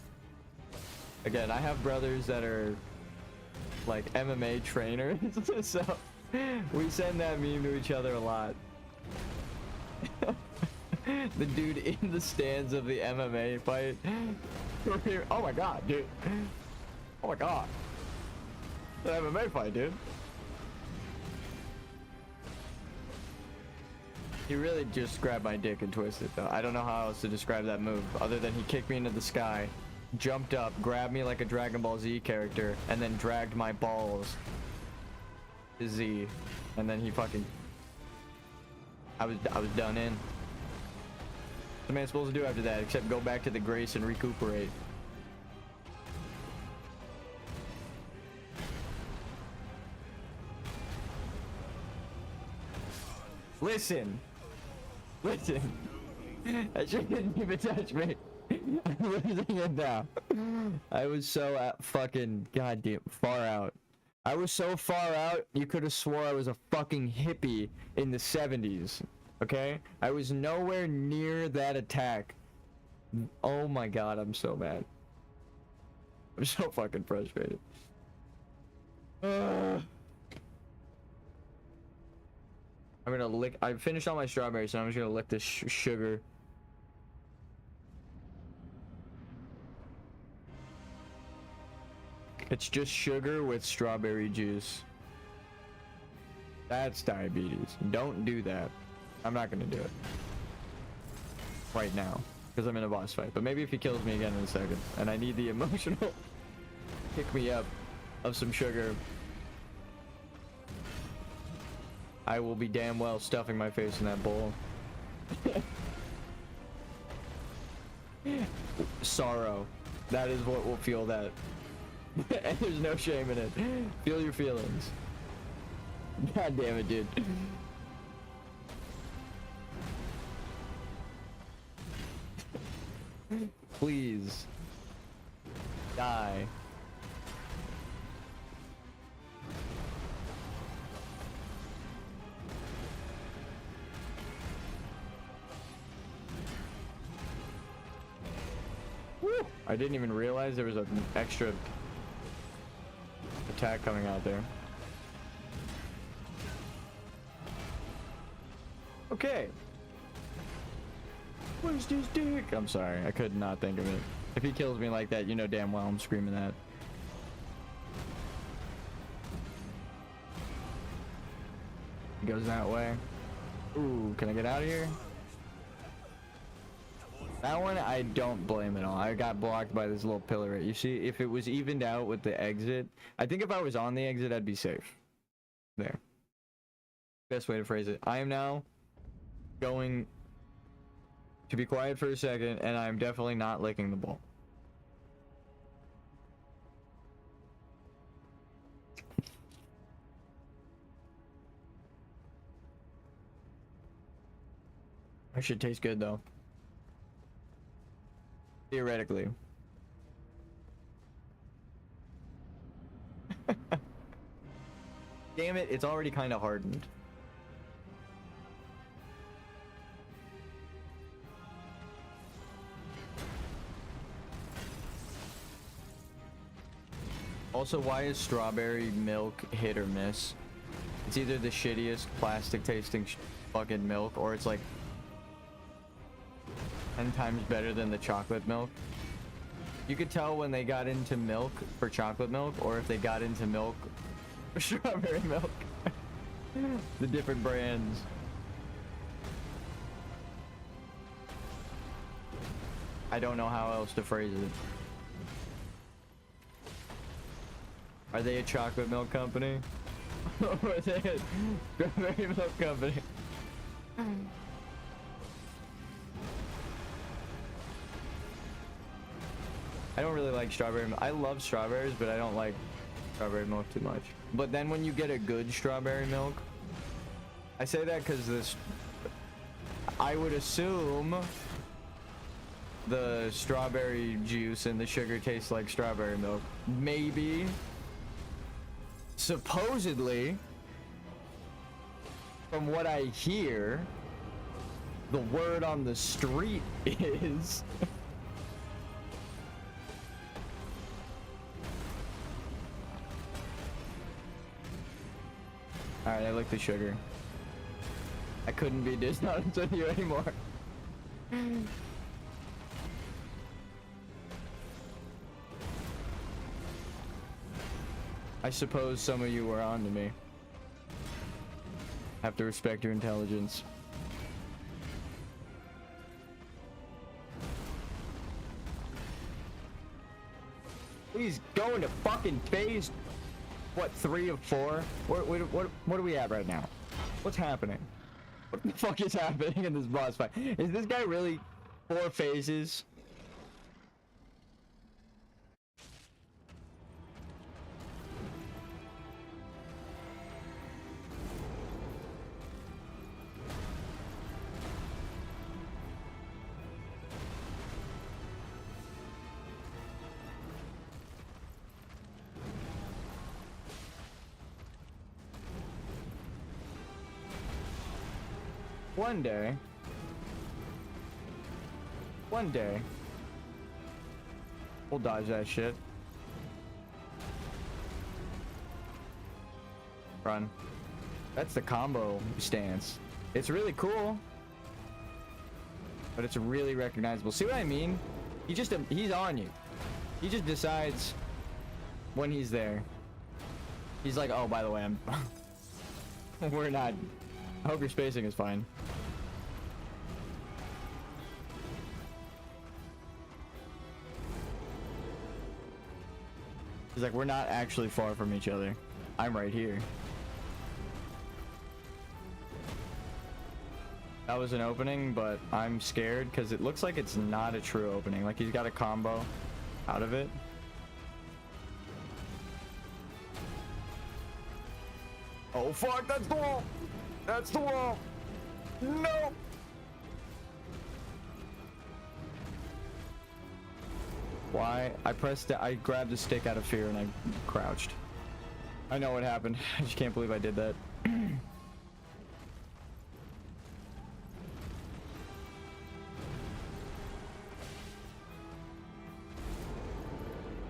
Again, I have brothers that are like MMA trainers, so we send that meme to each other a lot. The dude in the stands of the MMA fight. Oh my god, dude. Oh my god. The MMA fight, dude. He really just grabbed my dick and twisted though. I don't know how else to describe that move other than he kicked me into the sky, jumped up, grabbed me like a Dragon Ball Z character, and then dragged my balls to Z, and then he fucking I was done in. What am I supposed to do after that except go back to the grace and recuperate? Listen. I shouldn't even touch me. I'm losing it now. I was so fucking goddamn far out. I was so far out, you could have swore I was a fucking hippie in the 70s. Okay? I was nowhere near that attack. Oh my god, I'm so mad. I'm so fucking frustrated. I'm gonna lick. I finished all my strawberries, so I'm just gonna lick this sugar. It's just sugar with strawberry juice. That's diabetes. Don't do that. I'm not gonna do it right now because I'm in a boss fight. But maybe if he kills me again in a second, and I need the emotional pick me up of some sugar, I will be damn well stuffing my face in that bowl. Sorrow. That is what will feel that. And there's no shame in it. Feel your feelings. God damn it, dude. Please. Die. Woo! I didn't even realize there was an extra attack coming out there. Okay. Where's this dick? I'm sorry, I could not think of it. If he kills me like that, you know damn well I'm screaming that. He goes that way. Ooh, can I get out of here? That one, I don't blame at all. I got blocked by this little pillar. You see, if it was evened out with the exit, I think if I was on the exit, I'd be safe. There. Best way to phrase it. I am now going to be quiet for a second, and I'm definitely not licking the ball. That should taste good though. Theoretically. Damn it, it's already kind of hardened. Also, why is strawberry milk hit or miss? It's either the shittiest plastic tasting fucking milk, or it's like 10 times better than the chocolate milk. You could tell when they got into milk for chocolate milk, or if they got into milk for strawberry milk. The different brands. I don't know how else to phrase it. Are they a chocolate milk company? Or are they a strawberry milk company? I don't really like strawberry milk. I love strawberries, but I don't like strawberry milk too much. But then when you get a good strawberry milk, I say that because this, I would assume the strawberry juice and the sugar tastes like strawberry milk. Maybe. Supposedly, from what I hear, the word on the street is alright, I like the sugar. I couldn't be dishonest with you anymore. I suppose some of you were on to me. Have to respect your intelligence. Please go into fucking phase. What, 3 of 4? What are we at right now? What's happening? What the fuck is happening in this boss fight? Is this guy really 4 phases? One day, we'll dodge that shit. Run. That's the combo stance. It's really cool, but it's really recognizable. See what I mean? He's on you. He just decides when he's there. He's like, oh, by the way, I'm we're not. I hope your spacing is fine. He's like, we're not actually far from each other. I'm right here. That was an opening, but I'm scared because it looks like it's not a true opening. Like he's got a combo out of it. Oh fuck, that's the wall! That's the wall! No! Why? I grabbed the stick out of fear and I crouched. I know what happened. I just can't believe I did that.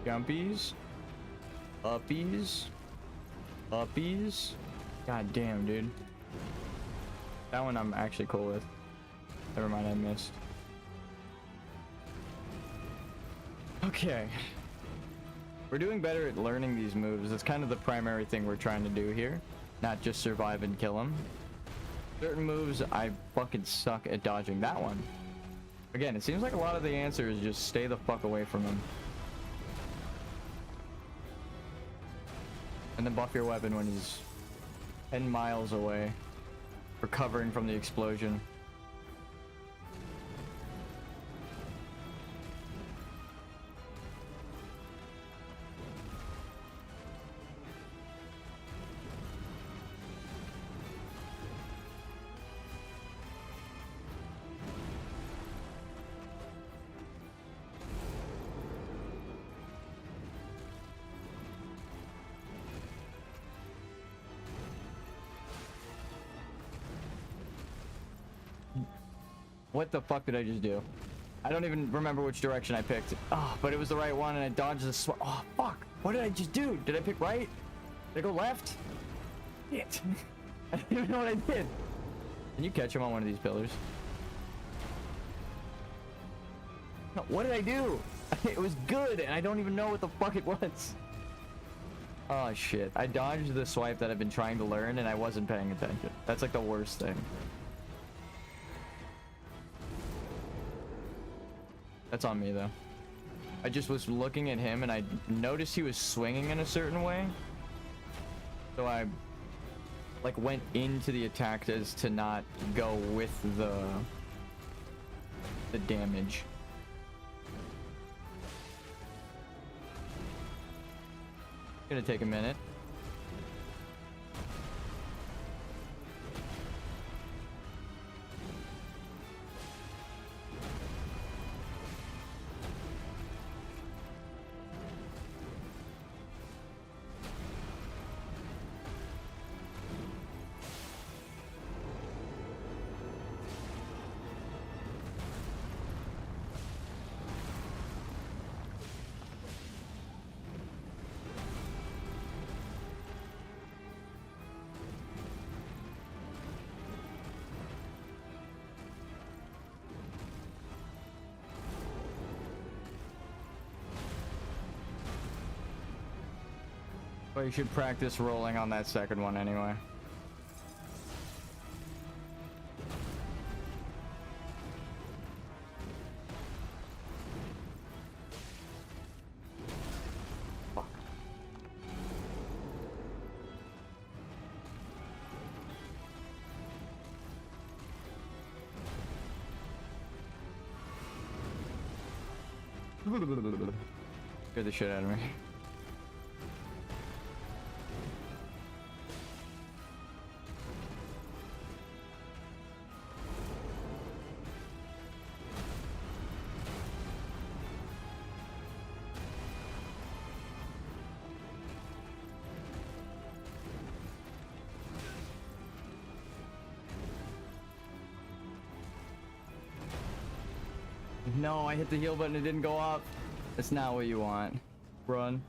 Jumpies. Uppies. Uppies. God damn, dude. That one I'm actually cool with. Never mind, I missed. Okay. We're doing better at learning these moves. That's kind of the primary thing we're trying to do here. Not just survive and kill them. Certain moves, I fucking suck at dodging. That one. Again, it seems like a lot of the answer is just stay the fuck away from him. And then buff your weapon when he's 10 miles away. Recovering from the explosion. What the fuck did I just do? I don't even remember which direction I picked. Oh, but it was the right one and I dodged the swipe. Oh, fuck. What did I just do? Did I pick right? Did I go left? Shit. I don't even know what I did. Can you catch him on one of these pillars? No, what did I do? It was good and I don't even know what the fuck it was. Oh shit. I dodged the swipe that I've been trying to learn and I wasn't paying attention. That's like the worst thing. That's on me though. I just was looking at him and I noticed he was swinging in a certain way. So I like went into the attack as to not go with the damage. Gonna take a minute. Well, you should practice rolling on that second one anyway. Fuck. Scared the shit out of me. No, I hit the heal button, it didn't go up. That's not what you want. Run.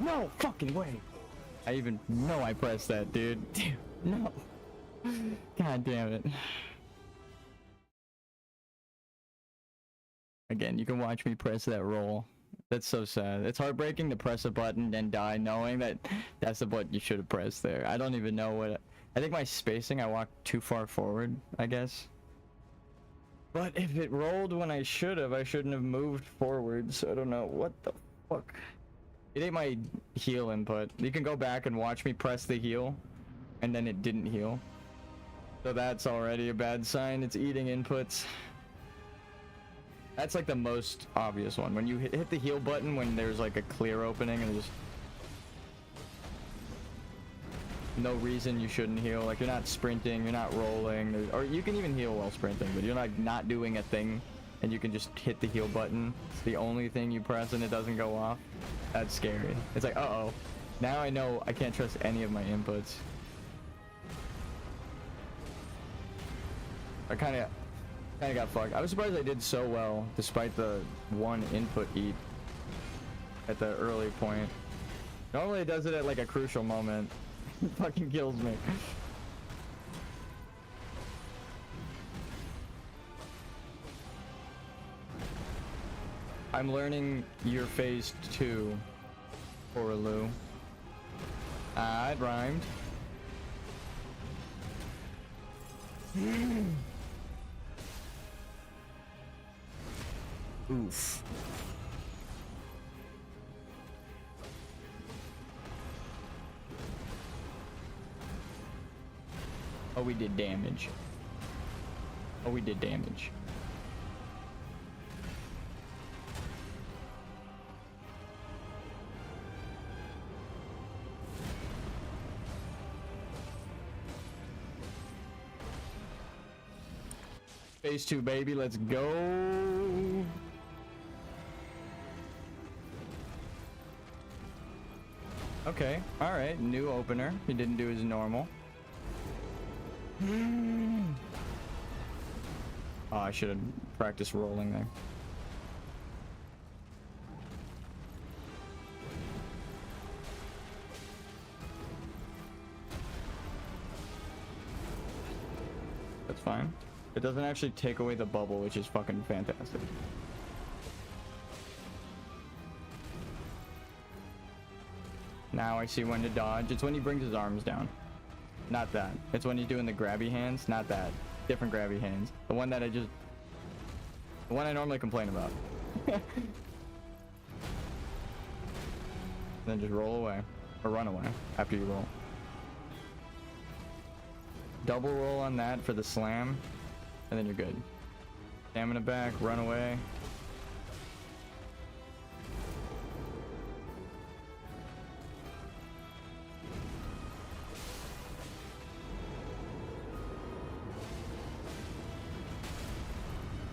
No fucking way. I even know I pressed that, dude. Dude, no. God damn it. Again, you can watch me press that roll. That's so sad. It's heartbreaking to press a button and die knowing that that's the button you should have pressed there. I don't even know what... I think my spacing, I walked too far forward, I guess. But if it rolled when I shouldn't have moved forward, so I don't know. What the fuck? It ate my heal input. You can go back and watch me press the heal, and then it didn't heal. So that's already a bad sign. It's eating inputs. That's like the most obvious one. When you hit the heal button when there's like a clear opening and just... no reason you shouldn't heal. Like you're not sprinting, you're not rolling, or you can even heal while sprinting, but you're like not doing a thing and you can just hit the heal button. It's the only thing you press and it doesn't go off. That's scary. It's like, uh-oh. Now I know I can't trust any of my inputs. I kind of got fucked. I was surprised I did so well despite the one input eat at the early point. Normally it does it at like a crucial moment. It fucking kills me. I'm learning your phase 2, Poraloo. It rhymed. Oof. Oh, we did damage. Oh, we did damage. Phase 2, baby. Let's go. Okay. All right. New opener. He didn't do his normal. Oh, I should have practiced rolling there. That's fine. It doesn't actually take away the bubble, which is fucking fantastic. Now I see when to dodge. It's when he brings his arms down. Not that. It's when he's doing the grabby hands. Not that. Different grabby hands. The one that the one I normally complain about. Then just roll away. Or run away after you roll. Double roll on that for the slam. And then you're good. Stamina back. Run away.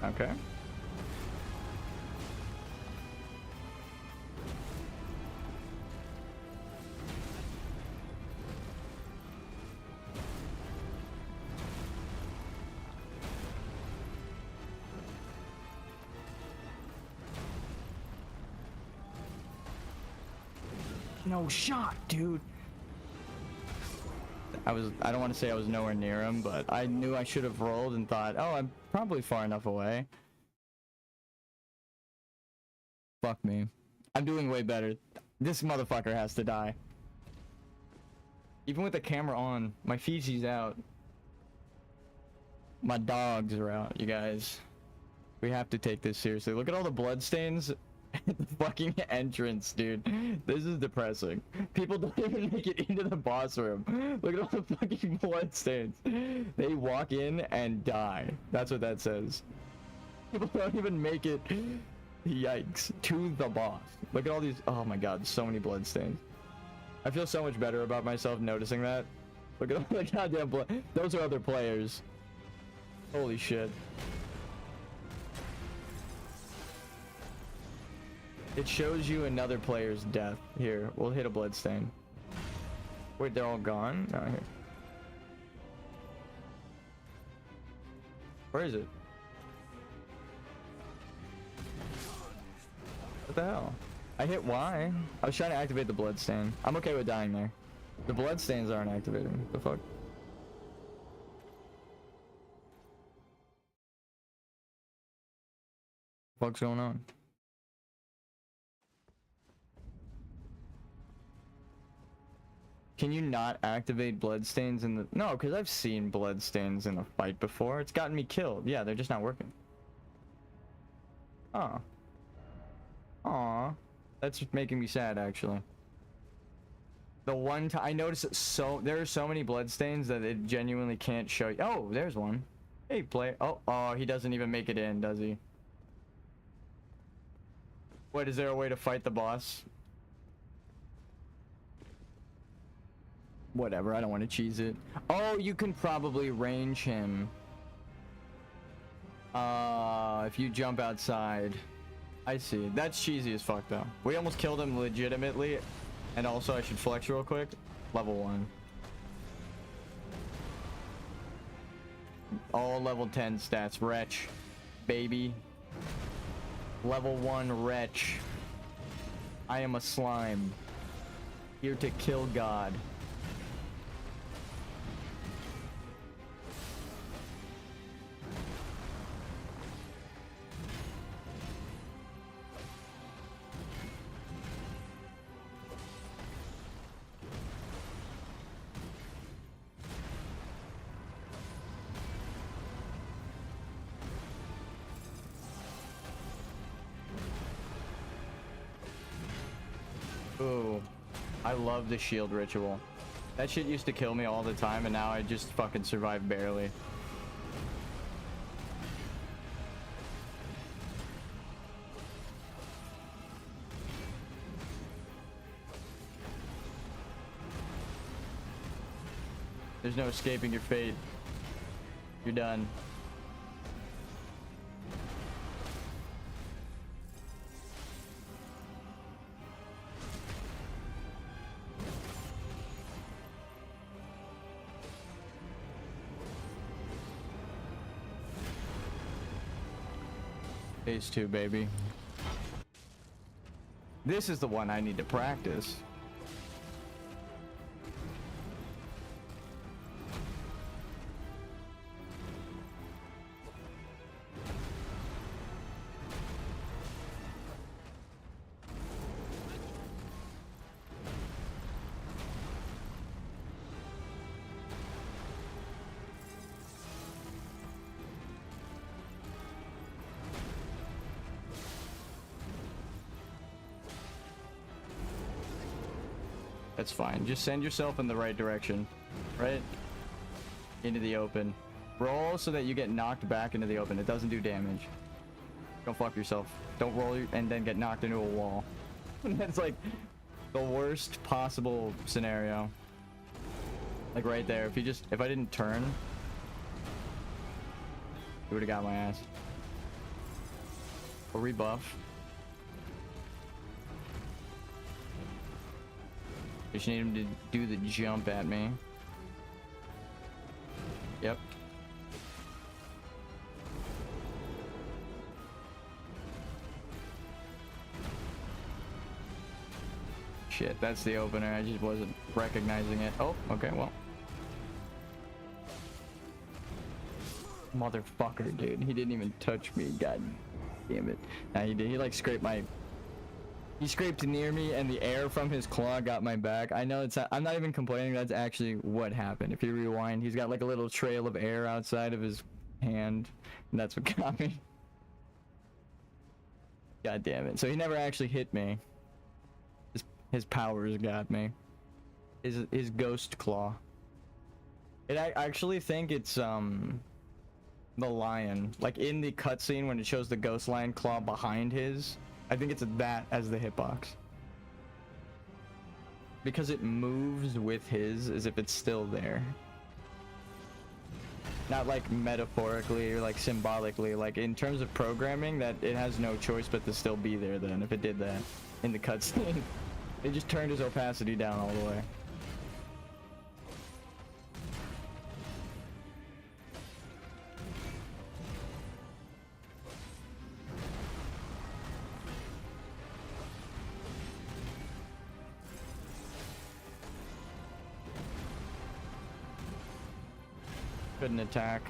Okay. No shot, dude. I don't want to say I was nowhere near him, but I knew I should have rolled and thought, oh, I'm probably far enough away. Fuck me. I'm doing way better. This motherfucker has to die. Even with the camera on, my Fiji's out. My dogs are out, you guys. We have to take this seriously. Look at all the bloodstains at the fucking entrance, dude. This is depressing. People don't even make it into the boss room. Look at all the fucking bloodstains. They walk in and die. That's what that says. People don't even make it, yikes, to the boss. Look at all these. Oh my god, so many bloodstains. I feel so much better about myself noticing that. Look at all the goddamn blood. Those are other players. Holy shit. It shows you another player's death. Here, we'll hit a bloodstain. Wait, they're all gone? No, here. Where is it? What the hell? I hit Y. I was trying to activate the bloodstain. I'm okay with dying there. The bloodstains aren't activating. What the fuck? What's going on? Can you not activate bloodstains in the... No, because I've seen bloodstains in a fight before. It's gotten me killed. Yeah, they're just not working. Aw. Aw. That's making me sad, actually. The one time... I noticed that there are so many bloodstains that it genuinely can't show you. Oh, there's one. Hey, play... Oh, he doesn't even make it in, does he? What, is there a way to fight the boss? Whatever, I don't want to cheese it. Oh, you can probably range him. If you jump outside. I see. That's cheesy as fuck, though. We almost killed him legitimately. And also, I should flex real quick. Level 1. All level 10 stats. Wretch. Baby. Level 1 wretch. I am a slime. Here to kill God. Ooh, I love the shield ritual. That shit used to kill me all the time, and now I just fucking survive barely. There's no escaping your fate. You're done. Phase 2, baby. This is the one I need to practice. That's fine. Just send yourself in the right direction. Right? Into the open. Roll so that you get knocked back into the open. It doesn't do damage. Don't fuck yourself. Don't roll and then get knocked into a wall. That's like the worst possible scenario. Like right there. If I didn't turn, he would have got my ass. A rebuff. Just need him to do the jump at me. Yep. Shit, that's the opener. I just wasn't recognizing it. Oh, okay, well. Motherfucker, dude. He didn't even touch me. God damn it. Nah, he did. He like scraped my... He scraped near me and the air from his claw got my back. I know it's not, I'm not even complaining. That's actually what happened. If you rewind, he's got like a little trail of air outside of his hand. And that's what got me. God damn it. So he never actually hit me. His powers got me. His ghost claw. I actually think it's the lion. Like in the cutscene when it shows the ghost lion claw behind his. I think it's that as the hitbox. Because it moves with his as if it's still there. Not like metaphorically or like symbolically, like in terms of programming that it has no choice but to still be there then if it did that in the cutscene. It just turned his opacity down all the way. Couldn't attack.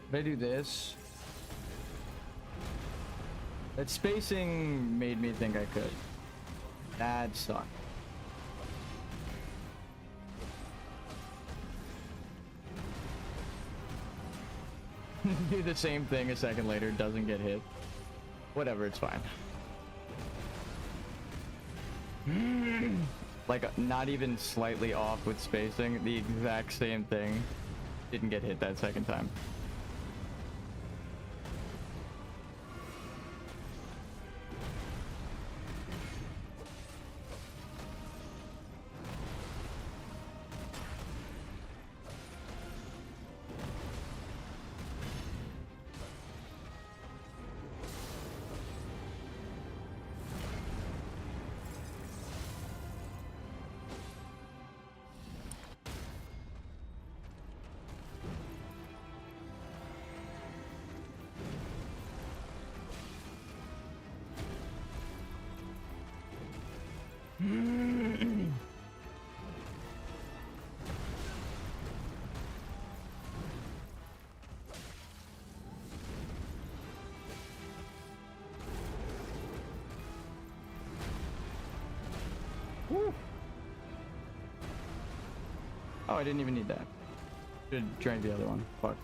If I do this, that spacing made me think I could. That sucked. Do the same thing a second later, doesn't get hit. Whatever, it's fine. Like, not even slightly off with spacing, the exact same thing. Didn't get hit that second time. Oh, I didn't even need that. Should drank the other one. Fuck.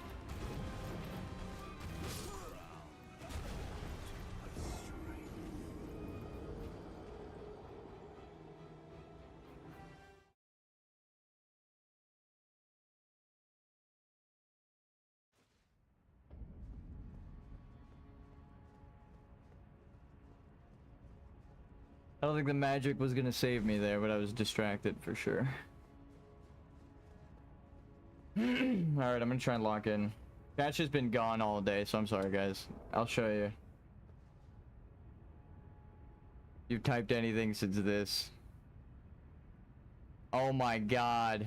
I don't think the magic was gonna save me there, but I was distracted for sure. Alright, I'm gonna try and lock in. Chat's just been gone all day, so I'm sorry guys. I'll show you. You've typed anything since this. Oh my god.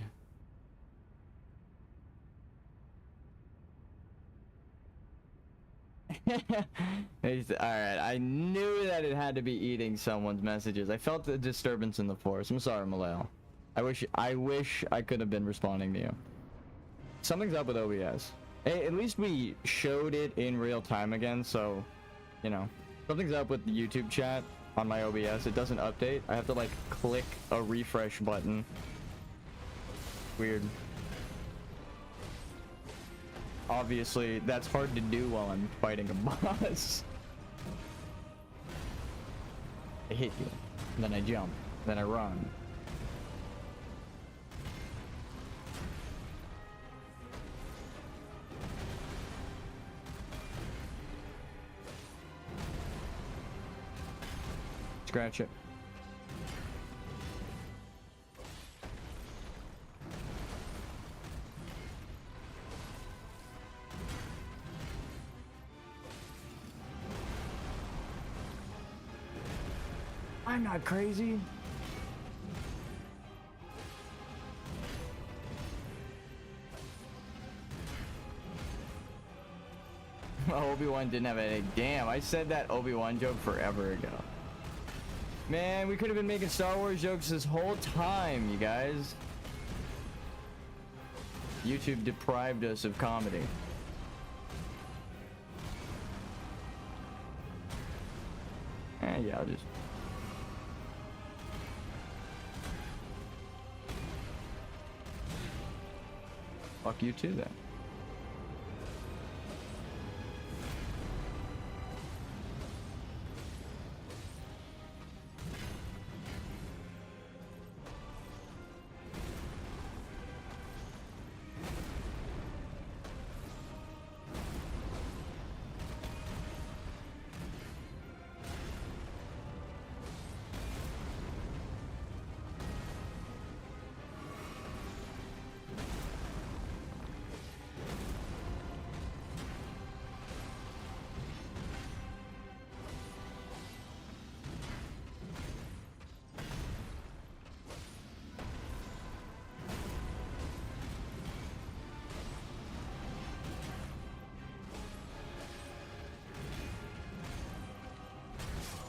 Alright, I knew that it had to be eating someone's messages. I felt the disturbance in the force. I'm sorry, Malale. I wish I could have been responding to you. Something's up with OBS. At least we showed it in real time again, so, you know. Something's up with the YouTube chat on my OBS. It doesn't update. I have to, like, click a refresh button. Weird. Obviously, that's hard to do while I'm fighting a boss. I hit you, then I jump, then I run. Scratch it. I'm not crazy. Obi-Wan didn't have any. Damn, I said that Obi-Wan joke forever ago. Man, we could have been making Star Wars jokes this whole time, you guys. YouTube deprived us of comedy. Yeah, I'll just... Fuck you too, then.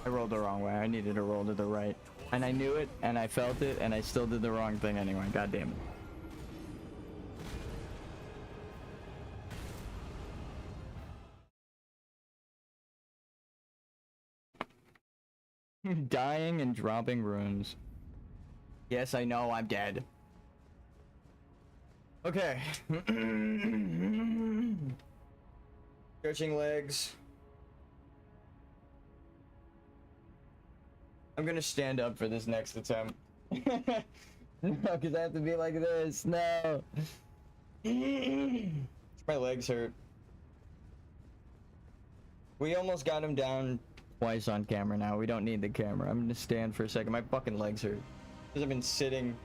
I rolled the wrong way. I needed to roll to the right. And I knew it, and I felt it, and I still did the wrong thing anyway. God damn it. Dying and dropping runes. Yes, I know, I'm dead. Okay. Stretching legs. I'm gonna stand up for this next attempt. No, because I have to be like this. No. My legs hurt. We almost got him down twice on camera now. We don't need the camera. I'm gonna stand for a second. My fucking legs hurt. Because I've been sitting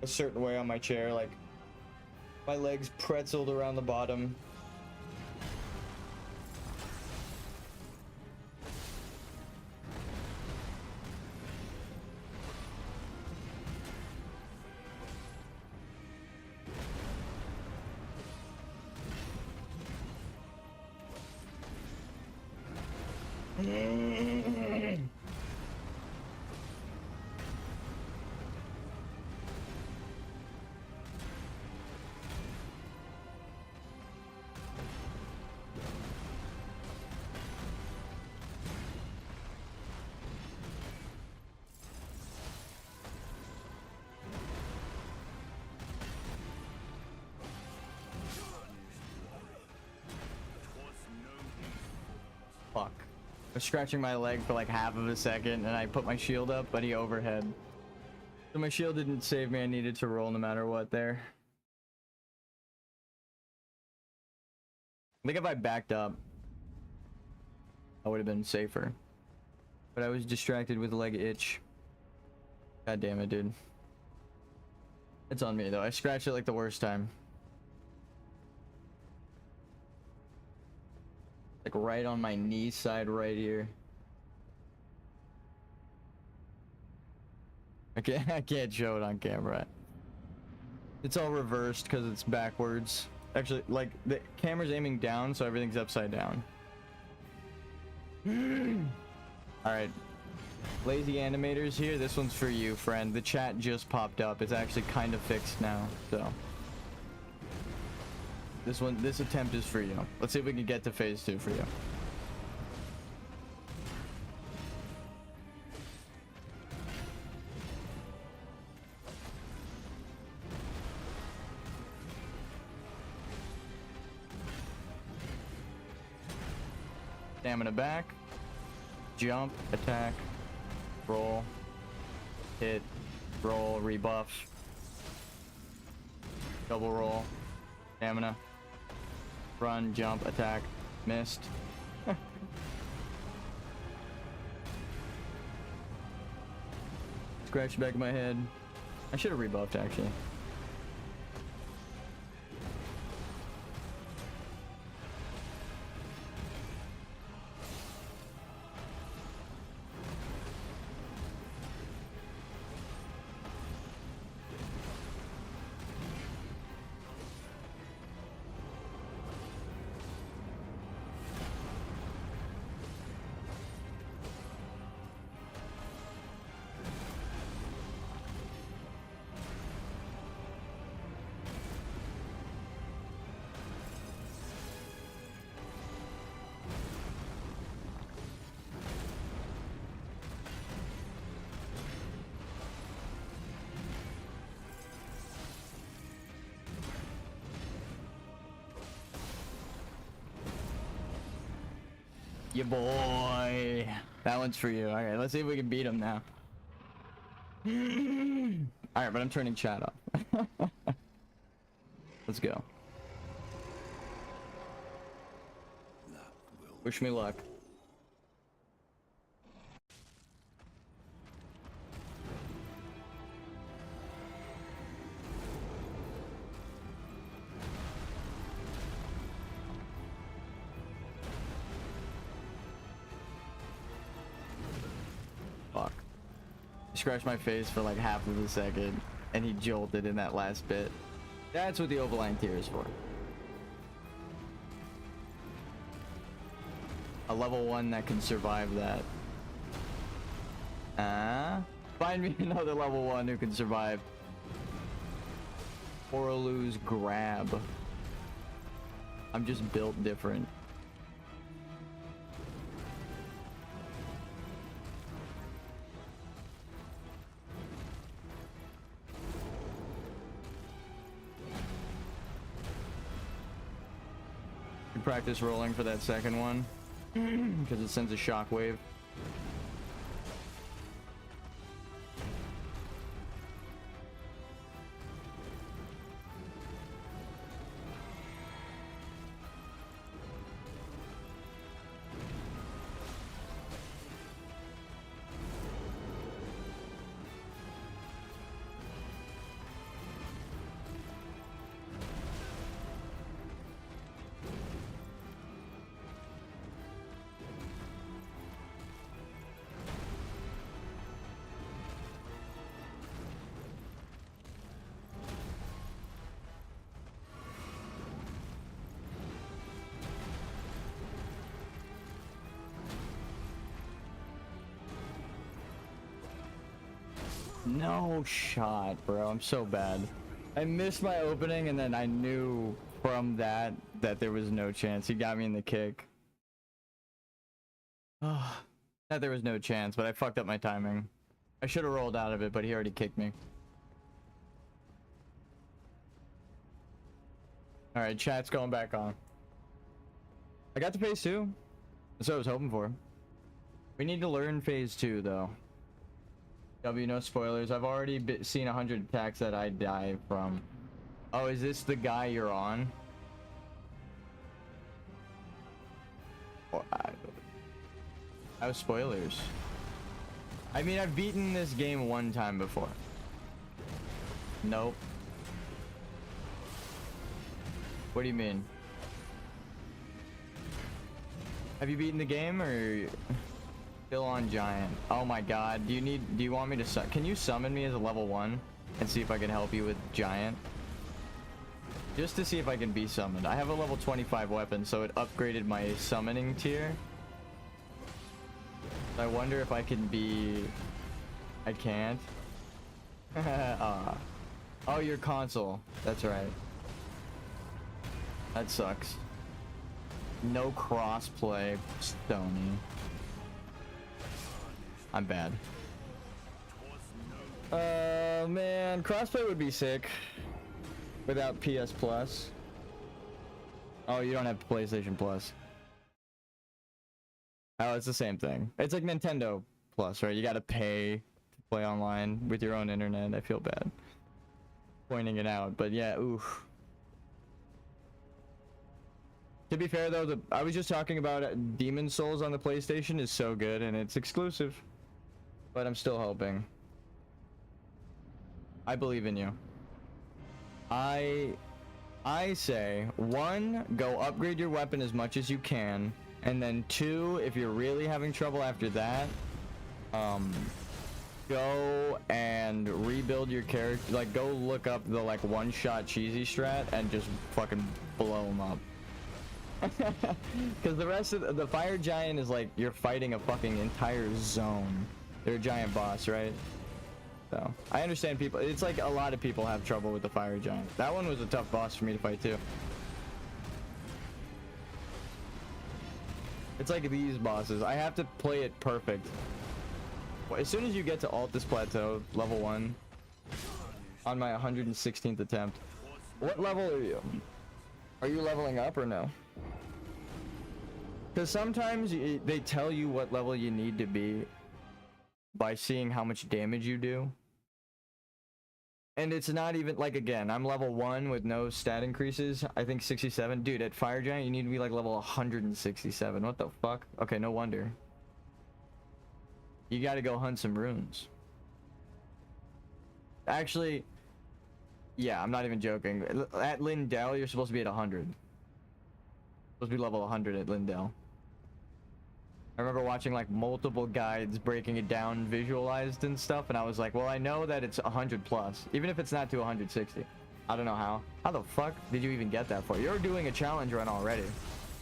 a certain way on my chair. Like, my legs pretzeled around the bottom. was scratching my leg for like half of a second, and I put my shield up, but he overhead. So my shield didn't save me. I needed to roll no matter what there. I think if I backed up, I would have been safer. But I was distracted with leg itch. God damn it, dude. It's on me though. I scratched it like the worst time. Like right on my knee side right here. I can't show it on camera. It's all reversed because it's backwards. Actually, like the camera's aiming down, so everything's upside down. Alright. Lazy animators here. This one's for you, friend. The chat just popped up. It's actually kind of fixed now, so. This attempt is for you. Let's see if we can get to phase 2 for you. Stamina back. Jump, attack, roll, hit, roll, rebuff, double roll, stamina, run, jump, attack, missed. Scratch the back of my head. I should have rebuffed actually. Yeah, boy. That one's for you. Alright, let's see if we can beat him now. Alright, but I'm turning chat off. Let's go. Wish me luck. Fuck. He scratched my face for like half of a second, and he jolted in that last bit. That's what the Overline tier is for. A level 1 that can survive that. Find me another level 1 who can survive Orlu's grab. I'm just built different. Practice rolling for that second one because it sends a shockwave. No shot, bro. I'm so bad. I missed my opening, and then I knew from that there was no chance. He got me in the kick. Oh, that there was no chance, but I fucked up my timing. I should have rolled out of it, but he already kicked me. Alright, chat's going back on. I got the phase 2. That's what I was hoping for. We need to learn phase 2 though. W, no spoilers. I've already seen 100 attacks that I die from. Oh, is this the guy you're on? Oh, I have spoilers. I mean, I've beaten this game one time before. Nope. What do you mean? Have you beaten the game or still on giant? Oh my god. Do you want me to can you summon me as a level 1 and see if I can help you with giant? Just to see if I can be summoned. I have a level 25 weapon, so it upgraded my summoning tier. I wonder if I can be... I can't. Oh, your console. That's right. That sucks. No crossplay. Stony. I'm bad. Man, crossplay would be sick. Without PS Plus. Oh, you don't have PlayStation Plus. Oh, it's the same thing. It's like Nintendo Plus, right? You gotta pay to play online with your own internet. I feel bad pointing it out, but yeah, oof. To be fair though, I was just talking about Demon Souls on the PlayStation is so good and it's exclusive. But I'm still hoping. I believe in you. I say, 1, go upgrade your weapon as much as you can, and then 2, if you're really having trouble after that, go and rebuild your character. Like, go look up the like one-shot cheesy strat and just fucking blow them up. Because the rest of the fire giant is like you're fighting a fucking entire zone. They're a giant boss, right? So I understand people. It's like a lot of people have trouble with the fire giant. That one was a tough boss for me to fight too. It's like these bosses. I have to play it perfect. As soon as you get to Altus Plateau, level 1, on my 116th attempt. What level are you? Are you leveling up or no? Because sometimes they tell you what level you need to be by seeing how much damage you do. And it's not even, like, again, I'm level 1 with no stat increases. I think 67. Dude, at Fire Giant, you need to be, like, level 167. What the fuck? Okay, no wonder. You gotta go hunt some runes. Actually, yeah, I'm not even joking. At Lindell, you're supposed to be at 100. Supposed to be level 100 at Lindell. I remember watching like multiple guides breaking it down, visualized and stuff, and I was like, well, I know that it's 100 plus, even if it's not to 160. I don't know how. How the fuck did you even get that for? You're doing a challenge run already.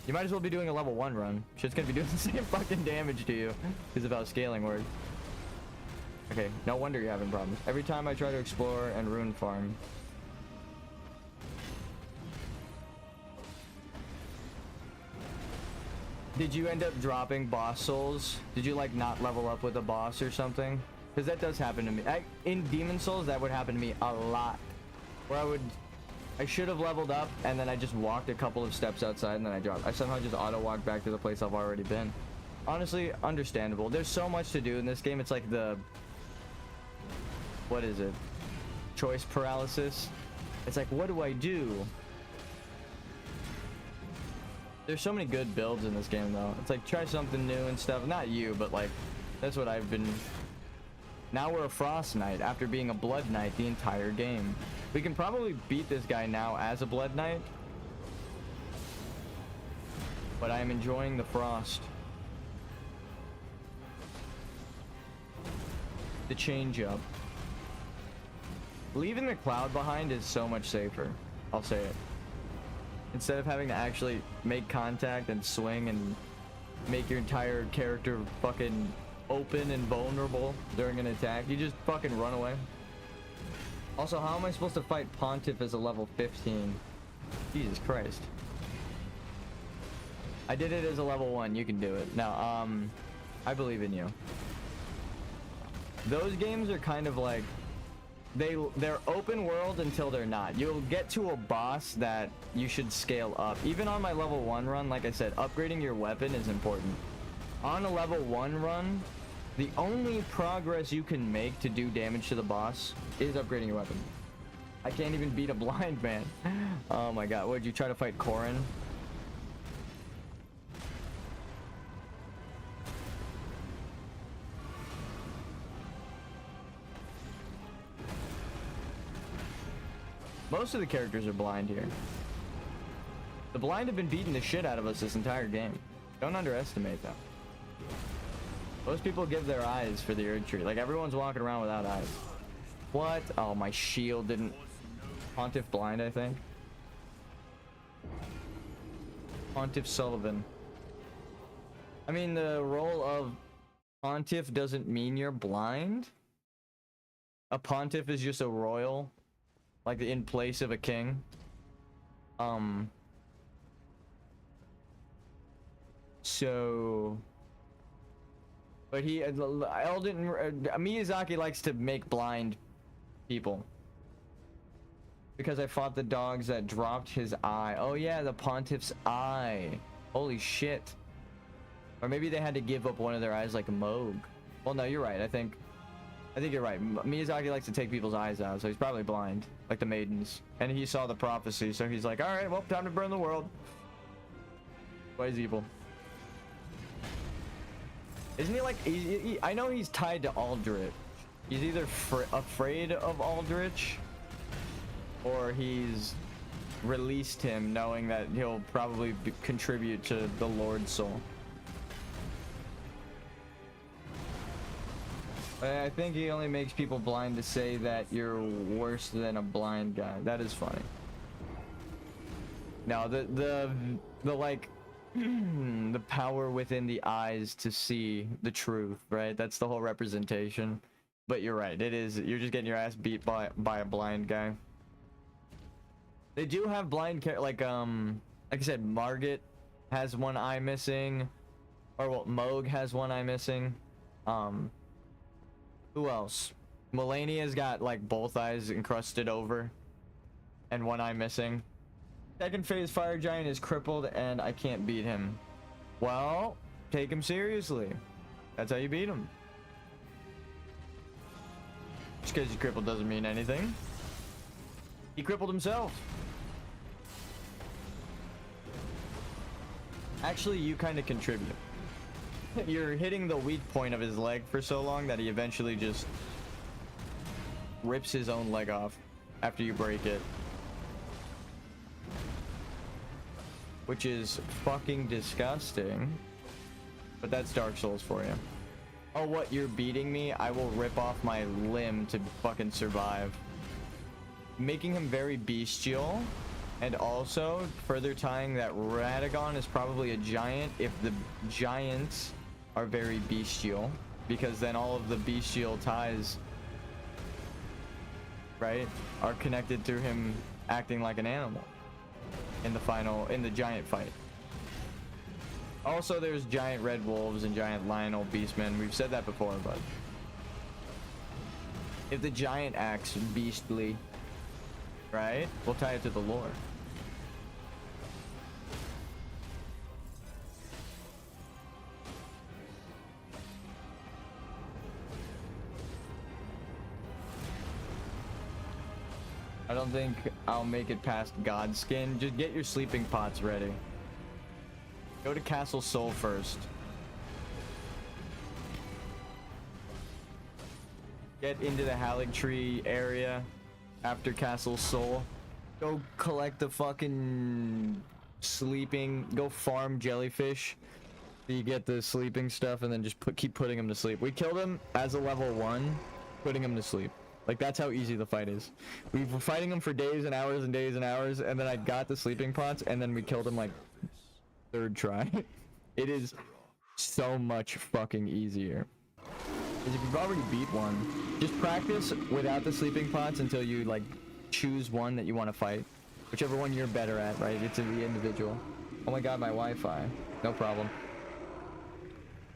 You might as well be doing a level 1 run. Shit's gonna be doing the same fucking damage to you because of how scaling works. Okay, no wonder you're having problems. Every time I try to explore and rune farm. Did you end up dropping boss souls? Did you like not level up with a boss or something? Because that does happen to me. In Demon Souls, that would happen to me a lot. Where I should have leveled up and then I just walked a couple of steps outside and then I dropped. I somehow just auto walked back to the place I've already been. Honestly, understandable. There's so much to do in this game. It's like the, what is it? Choice paralysis. It's like, what do I do? There's so many good builds in this game though. It's like try something new and stuff. Not you, but like that's what I've been. Now we're a Frost Knight after being a Blood Knight the entire game. We can probably beat this guy now as a Blood Knight. But I am enjoying the Frost. The change up. Leaving the cloud behind is so much safer. I'll say it. Instead of having to actually make contact and swing and make your entire character fucking open and vulnerable during an attack, you just fucking run away. Also, how am I supposed to fight Pontiff as a level 15? Jesus Christ. I did it as a level 1. You can do it. Now, I believe in you. Those games are kind of like, they're open world until they're not. You'll get to a boss that you should scale up. Even on my level 1 run, like I said, upgrading your weapon is important. on a level 1 run, the only progress you can make to do damage to the boss is upgrading your weapon. I can't even beat a blind man. Oh my god, would you try to fight Corrin? Most of the characters are blind here. The blind have been beating the shit out of us this entire game. Don't underestimate them. Most people give their eyes for the Erd Tree. Like, everyone's walking around without eyes. What? Oh, my shield didn't... Pontiff blind, I think. Pontiff Sullivan. I mean, the role of Pontiff doesn't mean you're blind. A Pontiff is just a royal. Like, in place of a king. So... But Elden... Miyazaki likes to make blind people. Because I fought the dogs that dropped his eye. Oh yeah, the Pontiff's eye. Holy shit. Or maybe they had to give up one of their eyes like a Moog. Well, no, you're right. I think you're right. Miyazaki likes to take people's eyes out, so he's probably blind. Like the maidens. And he saw the prophecy, so he's like, alright, well, time to burn the world. Why is evil? Isn't he like... I know he's tied to Aldrich. He's either afraid of Aldrich, or he's released him knowing that he'll probably contribute to the Lord's soul. I think he only makes people blind to say that you're worse than a blind guy. That is funny. No, the like the power within the eyes to see the truth, right? That's the whole representation. But you're right. It is. You're just getting your ass beat by a blind guy. They do have blind like I said, Margit has one eye missing, or well, Moog has one eye missing. Who else? Melania's got like both eyes encrusted over and one eye missing. Second phase fire giant is crippled and I can't beat him. Well, take him seriously. That's how you beat him. Just because he's crippled doesn't mean anything. He crippled himself. Actually, you kind of contribute. You're hitting the weak point of his leg for so long that he eventually just rips his own leg off after you break it. Which is fucking disgusting. But that's Dark Souls for you. Oh, what? You're beating me? I will rip off my limb to fucking survive. Making him very bestial. And also, further tying that Radagon is probably a giant if the giants are very bestial. Because then all of the bestial ties, right, are connected through him acting like an animal in the giant fight. Also, there's giant red wolves and giant lionel beastmen. We've said that before, but if the giant acts beastly, right, we'll tie it to the lore. I don't think I'll make it past Godskin. Just get your sleeping pots ready. Go to Castle Soul first. Get into the Hallig Tree area after Castle Soul. Go collect the fucking sleeping. Go farm jellyfish. So you get the sleeping stuff and then just keep putting him to sleep. We killed him as a level 1, putting him to sleep. Like, that's how easy the fight is. We were fighting him for days and hours and days and hours, and then I got the sleeping pots, and then we killed him like 3rd try. It is so much fucking easier. Because if you've already beat one, just practice without the sleeping pots until you like choose one that you want to fight. Whichever one you're better at, right? It's in the individual. Oh my god, my Wi-Fi. No problem.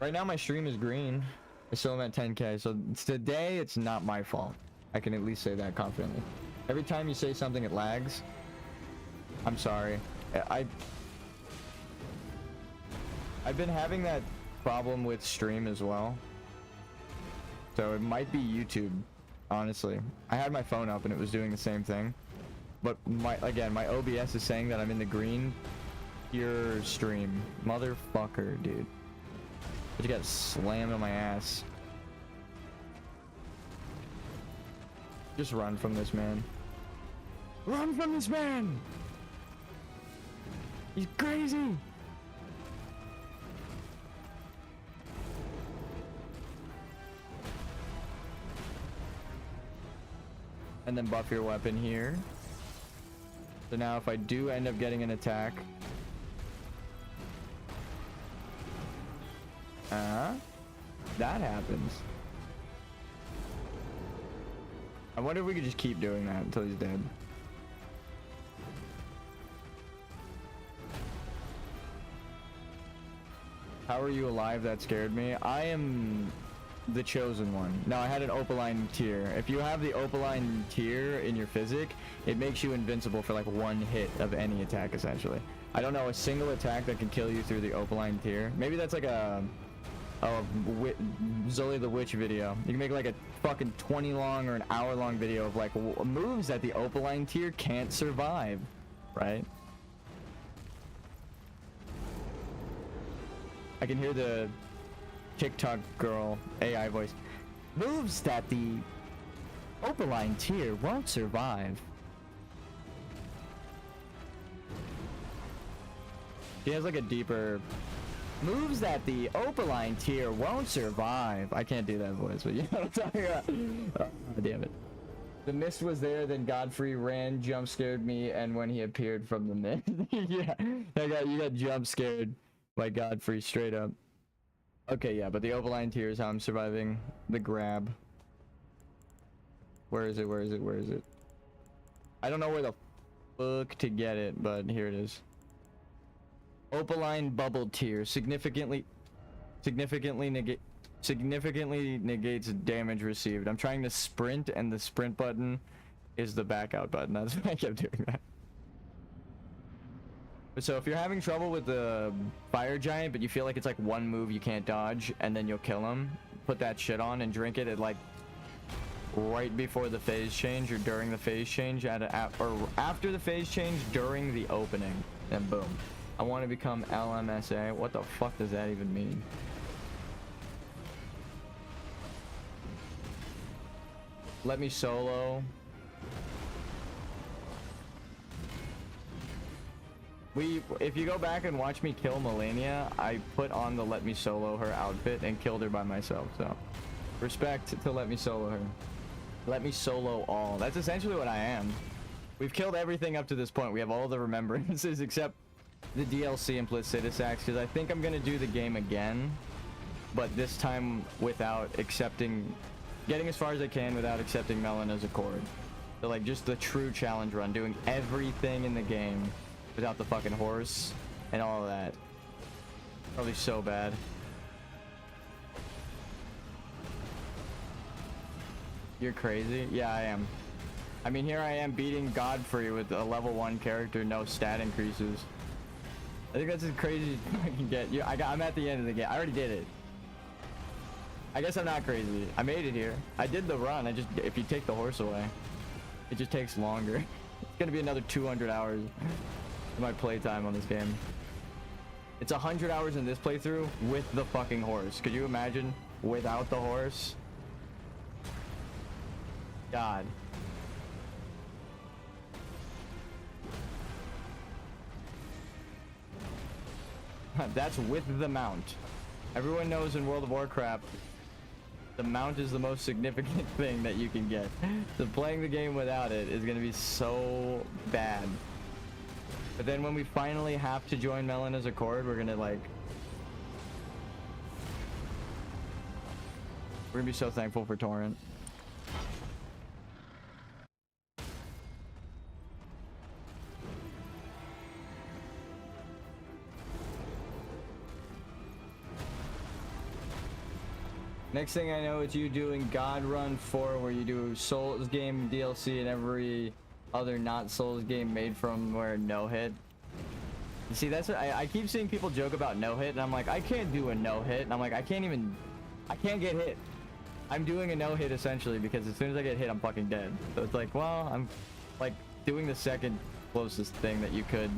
Right now my stream is green. I still am at 10k, so today it's not my fault. I can at least say that confidently. Every time you say something it lags, I'm sorry. I've been having that problem with stream as well. So it might be YouTube, honestly. I had my phone up and it was doing the same thing. But my OBS is saying that I'm in the green. Your stream. Motherfucker, dude. I just got slammed on my ass. Just run from this man. Run from this man! He's crazy! And then buff your weapon here. So now if I do end up getting an attack, that happens. I wonder if we could just keep doing that until he's dead. How are you alive? That scared me. I am the chosen one. Now I had an opaline tier. If you have the opaline tier in your physic, it makes you invincible for like one hit of any attack essentially. I don't know a single attack that can kill you through the opaline tier. Maybe that's like a Zully the Witch video. You can make like a fucking 20 long or an hour long video of like moves that the opaline tier can't survive, right? I can hear the TikTok girl AI voice. Moves that the opaline tier won't survive. She has like a deeper moves that the opaline tier won't survive. I can't do that voice, but you know what I'm talking about. Oh, damn it. The mist was there, then Godfrey ran, jump scared me, and when he appeared from the mist. Yeah, you got jump scared by Godfrey straight up. Okay, yeah, but the opaline tier is how I'm surviving the grab. Where is it? Where is it? Where is it? I don't know where the fuck to get it, but here it is. Opaline bubble tier significantly negates damage received. I'm trying to sprint and the sprint button is the back out button. That's why I kept doing that. So if you're having trouble with the fire giant but you feel like it's like one move you can't dodge and then you'll kill him, put that shit on and drink it at like right before the phase change or during the phase change or after the phase change during the opening, and boom. I want to become LMSA. What the fuck does that even mean? Let me solo. If you go back and watch me kill Melania, I put on the let me solo her outfit and killed her by myself. So respect to let me solo her. Let me solo all. That's essentially what I am. We've killed everything up to this point. We have all the remembrances except the DLC in Placidus Axe, because I think I'm gonna do the game again, but this time without accepting, getting as far as I can without accepting Melena's Accord. So like just the true challenge run, doing everything in the game without the fucking horse and all of that. Probably so bad. You're crazy? Yeah, I am. I mean, here I am beating Godfrey with a level 1 character, no stat increases. I think that's as crazy as I can get. I'm at the end of the game. I already did it. I guess I'm not crazy. I made it here. I did the run. If you take the horse away, it just takes longer. It's gonna be another 200 hours of my playtime on this game. It's 100 hours in this playthrough with the fucking horse. Could you imagine without the horse? God. That's with the mount. Everyone knows in World of Warcraft, the mount is the most significant thing that you can get. So playing the game without it is gonna be so bad. But then when we finally have to join Melena's Accord, we're gonna be so thankful for Torrent. Next thing I know, it's you doing God Run 4, where you do Souls game DLC and every other not Souls game made from where no hit. See, that's what I keep seeing people joke about no hit, and I'm like, I can't do a no hit, and I'm like, I can't get hit. I'm doing a no hit essentially because as soon as I get hit, I'm fucking dead. So it's like, well, I'm like doing the second closest thing that you could.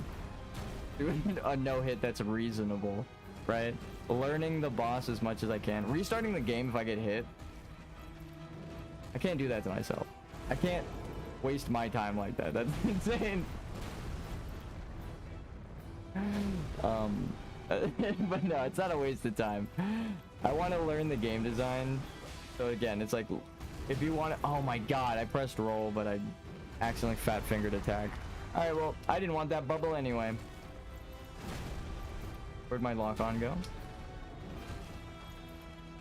Doing a no hit that's reasonable, right? Learning the boss as much as I can. Restarting the game if I get hit. I can't do that to myself. I can't waste my time like that. That's insane. But no, it's not a waste of time. I want to learn the game design. So again, it's like, if you want to, oh my god, I pressed roll, but I accidentally fat fingered attack. All right, well, I didn't want that bubble anyway. Where'd my lock on go?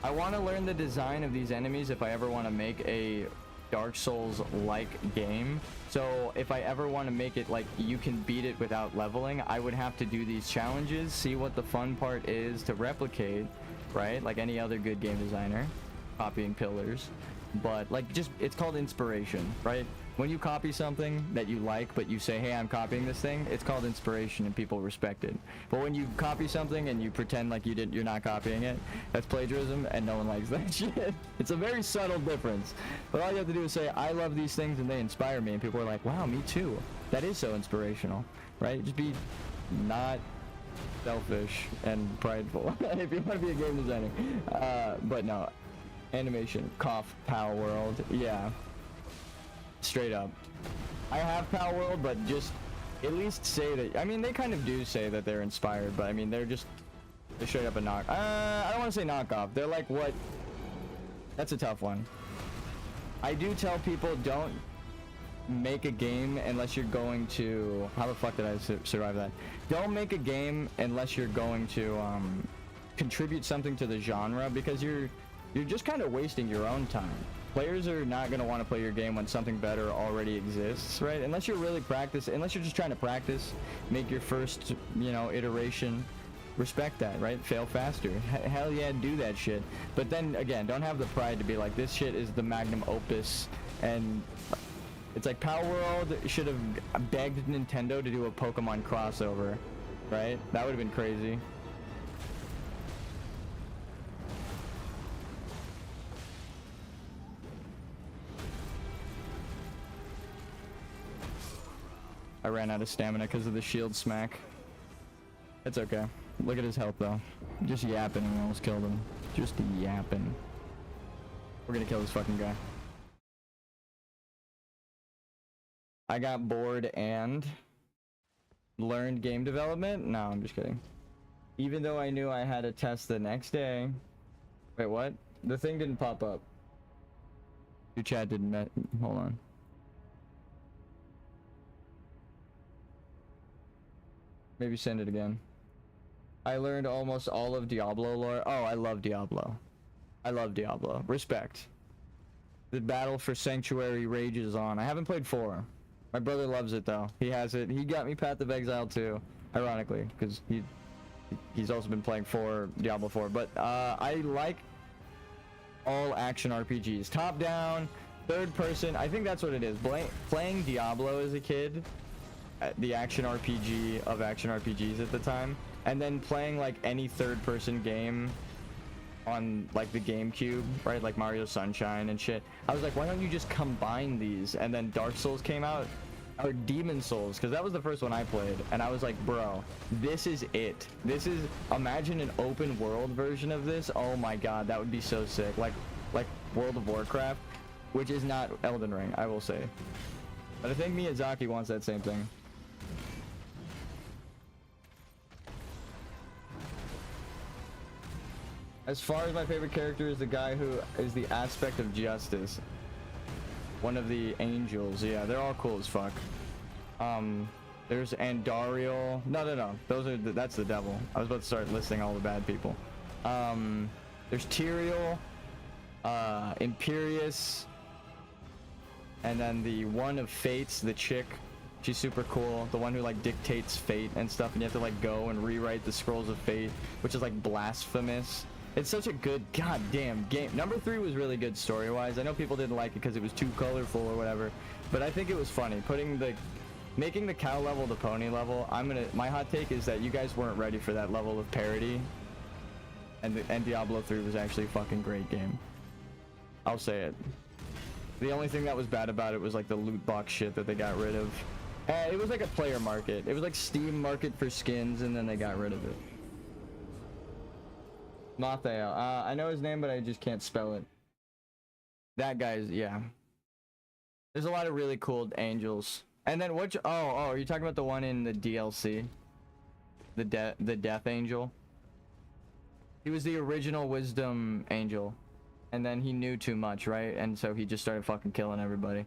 I want to learn the design of these enemies if I ever want to make a Dark Souls like game. So if I ever want to make it like you can beat it without leveling, I would have to do these challenges, see what the fun part is to replicate, right? Like any other good game designer, copying pillars. But like, just, it's called inspiration, right? When you copy something that you like, but you say, hey, I'm copying this thing, it's called inspiration and people respect it. But when you copy something and you pretend like you're not copying it, that's plagiarism and no one likes that shit. It's a very subtle difference. But all you have to do is say, I love these things and they inspire me. And people are like, wow, me too. That is so inspirational, right? Just be not selfish and prideful if you want to be a game designer. But no, animation, cough, Power World, yeah. Straight up. I have Power World, but just at least say that. I mean, they kind of do say that they're inspired, but I mean, they're straight up a knock. I don't want to say knockoff. They're like what? That's a tough one. I do tell people don't make a game unless you're going to. How the fuck did I survive that? Don't make a game unless you're going to contribute something to the genre, because you're just kind of wasting your own time. Players are not going to want to play your game when something better already exists, right? Unless you're really unless you're just trying to practice, make your first, iteration, respect that, right? Fail faster. Hell yeah, do that shit. But then again, don't have the pride to be like, this shit is the magnum opus, and it's like Power World should have begged Nintendo to do a Pokemon crossover, right? That would have been crazy. I ran out of stamina because of the shield smack. It's okay. Look at his health though. Just yapping and almost killed him. Just yapping. We're gonna kill this fucking guy. I got bored and learned game development? No, I'm just kidding. Even though I knew I had a test the next day. Wait, what? The thing didn't pop up. Your chat didn't hold on. Maybe send it again. I learned almost all of Diablo lore. Oh, I love Diablo. I love Diablo. Respect. The battle for Sanctuary rages on. I haven't played 4. My brother loves it though. He has it. He got me Path of Exile too, ironically, because he's also been playing Diablo 4. But I like all action RPGs. Top down, third person. I think that's what it is. Playing Diablo as a kid, the action RPG of action RPGs at the time, and then playing like any third person game on like the GameCube, right, like Mario Sunshine and shit. I was like, why don't you just combine these? And then Dark Souls came out, or Demon Souls, because that was the first one I played, and I was like, bro, this is it. This is, imagine an open world version of this. Oh my god, that would be so sick. Like World of Warcraft, which is not Elden Ring, I will say, but I think Miyazaki wants that same thing. As far as my favorite character is the guy who is the aspect of justice. One of the angels. Yeah, they're all cool as fuck. There's Andariel. No. That's the devil. I was about to start listing all the bad people. There's Tyrael, Imperius, and then the one of Fates, the chick. She's super cool. The one who like dictates fate and stuff, and you have to like go and rewrite the scrolls of fate, which is like blasphemous. It's such a good goddamn game. Number 3 was really good story-wise. I know people didn't like it because it was too colorful or whatever, but I think it was funny. Putting the Making the cow level the pony level, my hot take is that you guys weren't ready for that level of parity. And Diablo 3 was actually a fucking great game. I'll say it. The only thing that was bad about it was like the loot box shit that they got rid of. It was like a player market. It was like Steam market for skins, and then they got rid of it. Mathael. I know his name, but I just can't spell it. That guy's, yeah. There's a lot of really cool angels. And then what? Oh, are you talking about the one in the DLC? The Death Angel. He was the original Wisdom Angel, and then he knew too much, right? And so he just started fucking killing everybody.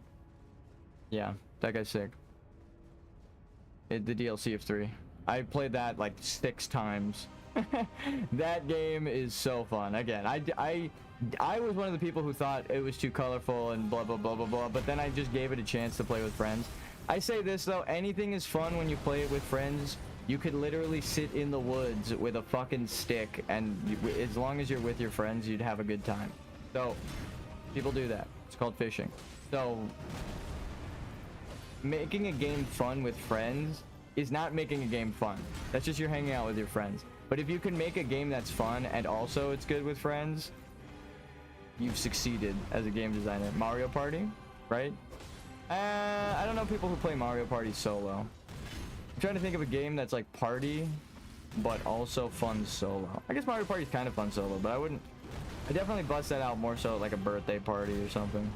Yeah, that guy's sick. The DLC of 3. I played that like 6 times. That game is so fun. Again, I was one of the people who thought it was too colorful and blah blah blah blah blah, but then I just gave it a chance to play with friends. I say this though, anything is fun when you play it with friends. You could literally sit in the woods with a fucking stick, and as long as you're with your friends, you'd have a good time. So people do that. It's called fishing. So making a game fun with friends is not making a game fun. That's just you're hanging out with your friends. But if you can make a game that's fun and also it's good with friends, you've succeeded as a game designer. Mario Party, right? I don't know people who play Mario Party solo. I'm trying to think of a game that's like party, but also fun solo. I guess Mario Party is kind of fun solo, but I definitely bust that out more so at like a birthday party or something.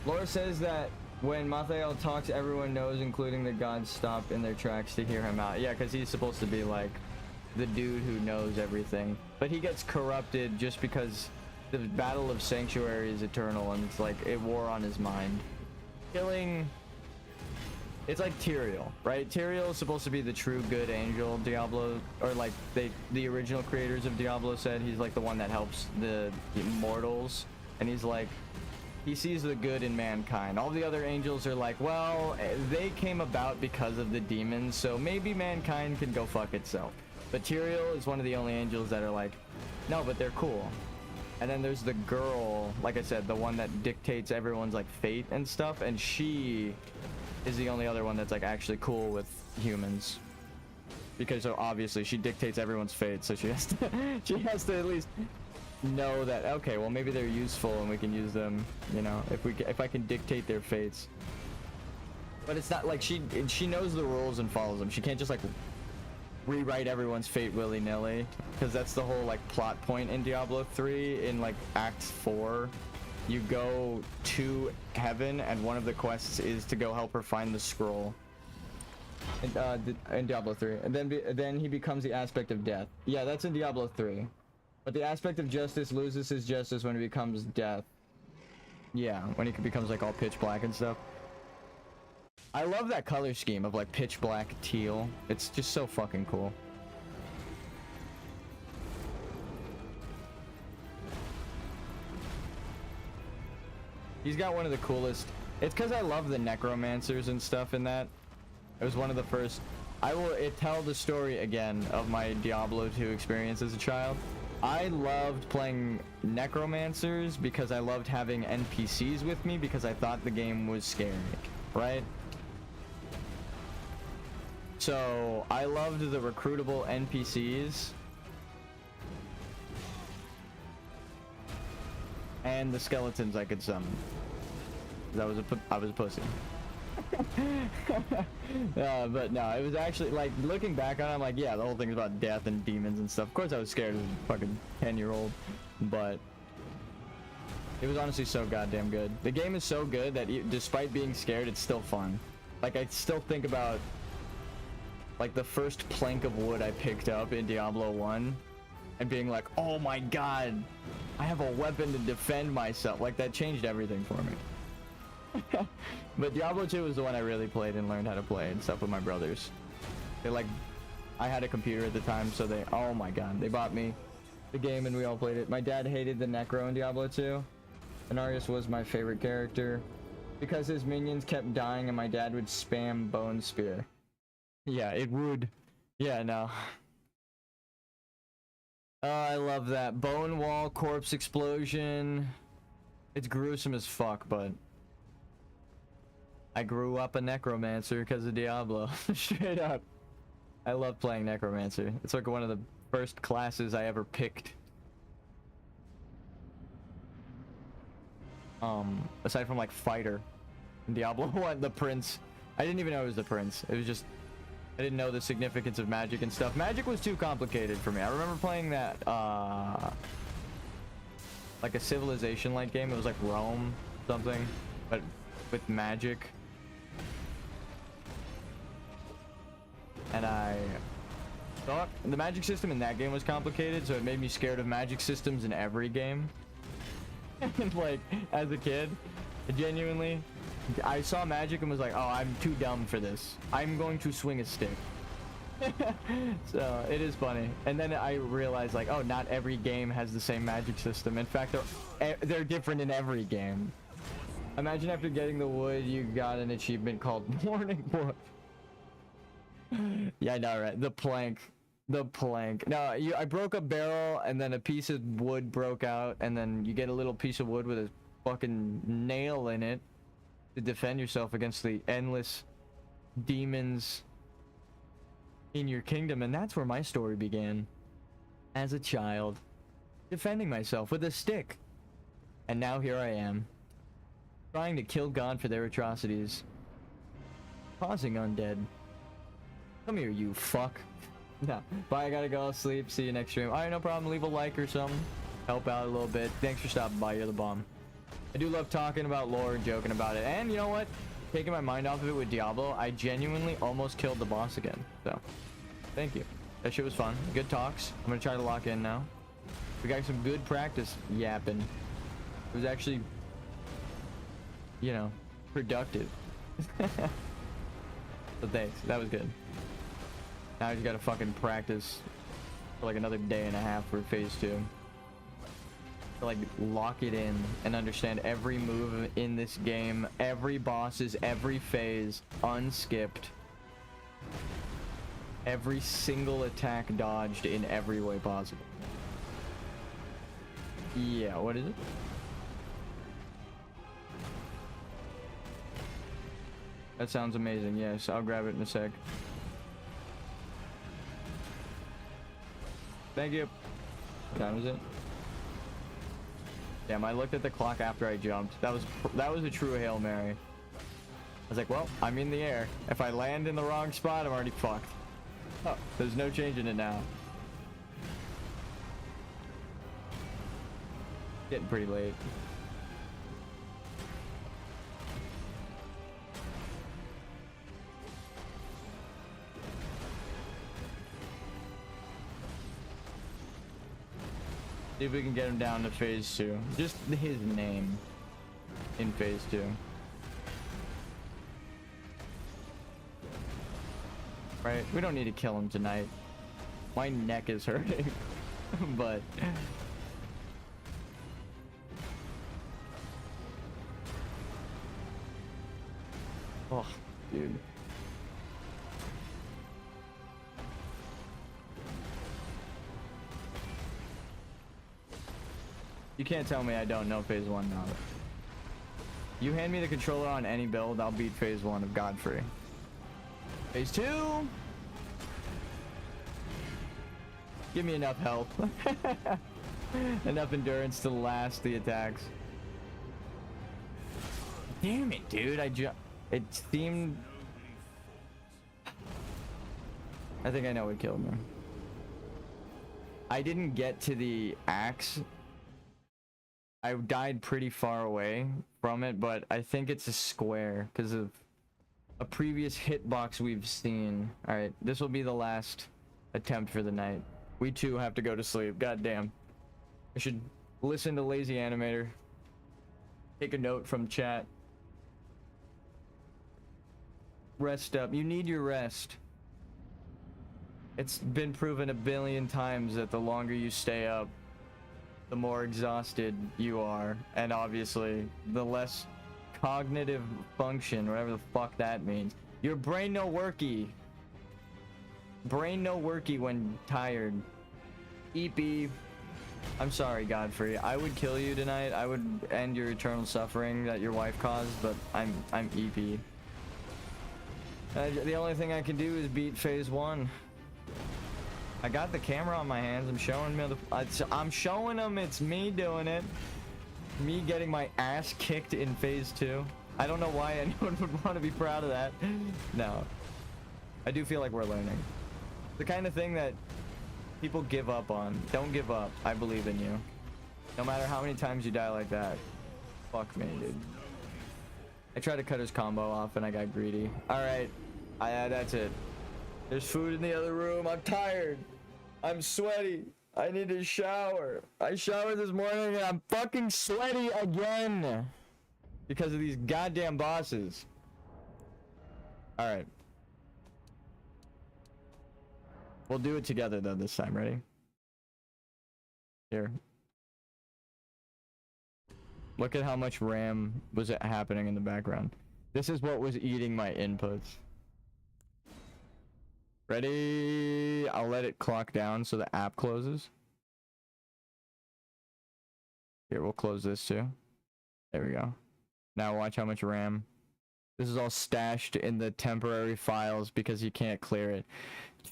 Laura says that when Mathael talks, everyone knows, including the gods, stop in their tracks to hear him out. Yeah, because he's supposed to be like the dude who knows everything. But he gets corrupted just because the Battle of Sanctuary is eternal, and it's like it wore on his mind. Killing... It's like Tyrael, right? Tyrael is supposed to be the true good angel. Diablo, or like the original creators of Diablo said he's like the one that helps the immortals, and he's like, he sees the good in mankind. All the other angels are like, well, they came about because of the demons, so maybe mankind can go fuck itself. But Tyrael is one of the only angels that are like, no, but they're cool. And then there's the girl, like I said, the one that dictates everyone's like fate and stuff, and she is the only other one that's like actually cool with humans. Because so obviously she dictates everyone's fate, so she has to at least know that, okay, well maybe they're useful and we can use them, you know, if I can dictate their fates. But it's not like she knows the rules and follows them. She can't just like rewrite everyone's fate willy-nilly, because that's the whole like plot point in Diablo 3. In like Act 4, you go to heaven and one of the quests is to go help her find the scroll in Diablo 3, and then he becomes the aspect of death. Yeah, that's in Diablo 3. But the aspect of justice loses his justice when it becomes death. Yeah, when he becomes like all pitch black and stuff. I love that color scheme of like pitch black teal. It's just so fucking cool. He's got one of the coolest. It's because I love the necromancers and stuff in that. It was one of the first. I will tell the story again of my Diablo 2 experience as a child. I loved playing necromancers because I loved having NPCs with me because I thought the game was scary, right? So I loved the recruitable NPCs and the skeletons I could summon. I was a pussy. But no, it was actually like looking back on it, I'm like, yeah, the whole thing is about death and demons and stuff. Of course I was scared as a fucking 10-year-old, but it was honestly so goddamn good. The game is so good that despite being scared, it's still fun. Like I still think about like the first plank of wood I picked up in Diablo 1 and being like, oh my god, I have a weapon to defend myself. Like that changed everything for me. But Diablo 2 was the one I really played and learned how to play and stuff with my brothers. They like, I had a computer at the time, so they, oh my god, they bought me the game and we all played it. My dad hated the Necro in Diablo 2. Anarius was my favorite character because his minions kept dying and my dad would spam Bone Spear. Yeah, it would. Yeah, no. Oh, I love that. Bone Wall, Corpse Explosion. It's gruesome as fuck, but I grew up a necromancer because of Diablo. Straight up. I love playing necromancer. It's like one of the first classes I ever picked. Aside from like fighter. In Diablo 1, the prince. I didn't even know it was the prince. It was just, I didn't know the significance of magic and stuff. Magic was too complicated for me. I remember playing that, like a civilization-like game. It was like Rome something, but with magic. And I thought the magic system in that game was complicated, so it made me scared of magic systems in every game. And like, as a kid, genuinely, I saw magic and was like, oh, I'm too dumb for this. I'm going to swing a stick. So it is funny. And then I realized like, oh, not every game has the same magic system. In fact, they're different in every game. Imagine after getting the wood, you got an achievement called Morning Wood. Yeah, I know, right? The plank. The plank. No, I broke a barrel and then a piece of wood broke out, and then you get a little piece of wood with a fucking nail in it to defend yourself against the endless demons in your kingdom. And that's where my story began. As a child, defending myself with a stick. And now here I am, trying to kill God for their atrocities, causing undead. Come here, you fuck. No, bye, I gotta go sleep. See you next stream. Alright, no problem. Leave a like or something. Help out a little bit. Thanks for stopping by. You're the bomb. I do love talking about lore and joking about it. And you know what? Taking my mind off of it with Diablo, I genuinely almost killed the boss again. So, thank you. That shit was fun. Good talks. I'm gonna try to lock in now. We got some good practice yapping. It was actually, you know, productive. So thanks. That was good. Now I just gotta fucking practice for like another day and a half for phase 2. To like lock it in and understand every move in this game, every boss's every phase, unskipped. Every single attack dodged in every way possible. Yeah, what is it? That sounds amazing. Yes, I'll grab it in a sec. Thank you. What time is it? Damn, I looked at the clock after I jumped. That was a true Hail Mary. I was like, well, I'm in the air. If I land in the wrong spot, I'm already fucked. Oh, there's no changing it now. Getting pretty late. See if we can get him down to phase 2. Just his name in phase 2. Right? We don't need to kill him tonight. My neck is hurting. But oh, dude. You can't tell me I don't know phase 1 now. You hand me the controller on any build, I'll beat phase 1 of Godfrey. Phase 2! Give me enough health. Enough endurance to last the attacks. Damn it, dude. It seemed... I think I know what killed me. I didn't get to the axe. I died pretty far away from it, but I think it's a square because of a previous hitbox we've seen. All right, this will be the last attempt for the night. We too have to go to sleep. God damn. I should listen to Lazy Animator. Take a note from chat. Rest up. You need your rest. It's been proven a billion times that the longer you stay up, the more exhausted you are, and obviously the less cognitive function, whatever the fuck that means. Your brain no worky. Brain no worky when tired. EP. I'm sorry, Godfrey. I would kill you tonight. I would end your eternal suffering that your wife caused, but I'm EP. The only thing I can do is beat phase 1. I got the camera on my hands. I'm showing me I'm showing them it's me doing it. Me getting my ass kicked in phase 2. I don't know why anyone would want to be proud of that. No. I do feel like we're learning. The kind of thing that people give up on. Don't give up. I believe in you. No matter how many times you die like that. Fuck me, dude. I tried to cut his combo off and I got greedy. Alright. That's it. There's food in the other room. I'm tired. I'm sweaty. I need to shower. I showered this morning and I'm fucking sweaty again. Because of these goddamn bosses. Alright. We'll do it together though this time. Ready? Here. Look at how much RAM was happening in the background. This is what was eating my inputs. Ready? I'll let it clock down so the app closes. Here, we'll close this too. There we go. Now watch how much RAM. This is all stashed in the temporary files because you can't clear it.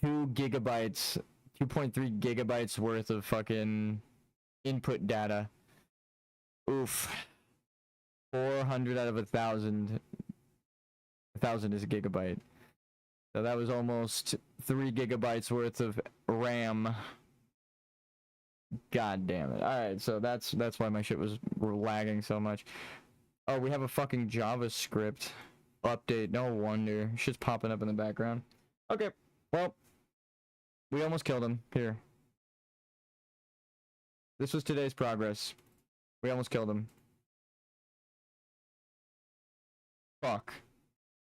2 gigabytes, 2.3 gigabytes worth of fucking input data. Oof. 400 out of 1,000. 1,000 is a gigabyte. So that was almost 3 gigabytes worth of RAM. God damn it. Alright, so that's why my shit was lagging so much. Oh, we have a fucking JavaScript update. No wonder. Shit's popping up in the background. Okay, well, we almost killed him. Here. This was today's progress. We almost killed him. Fuck.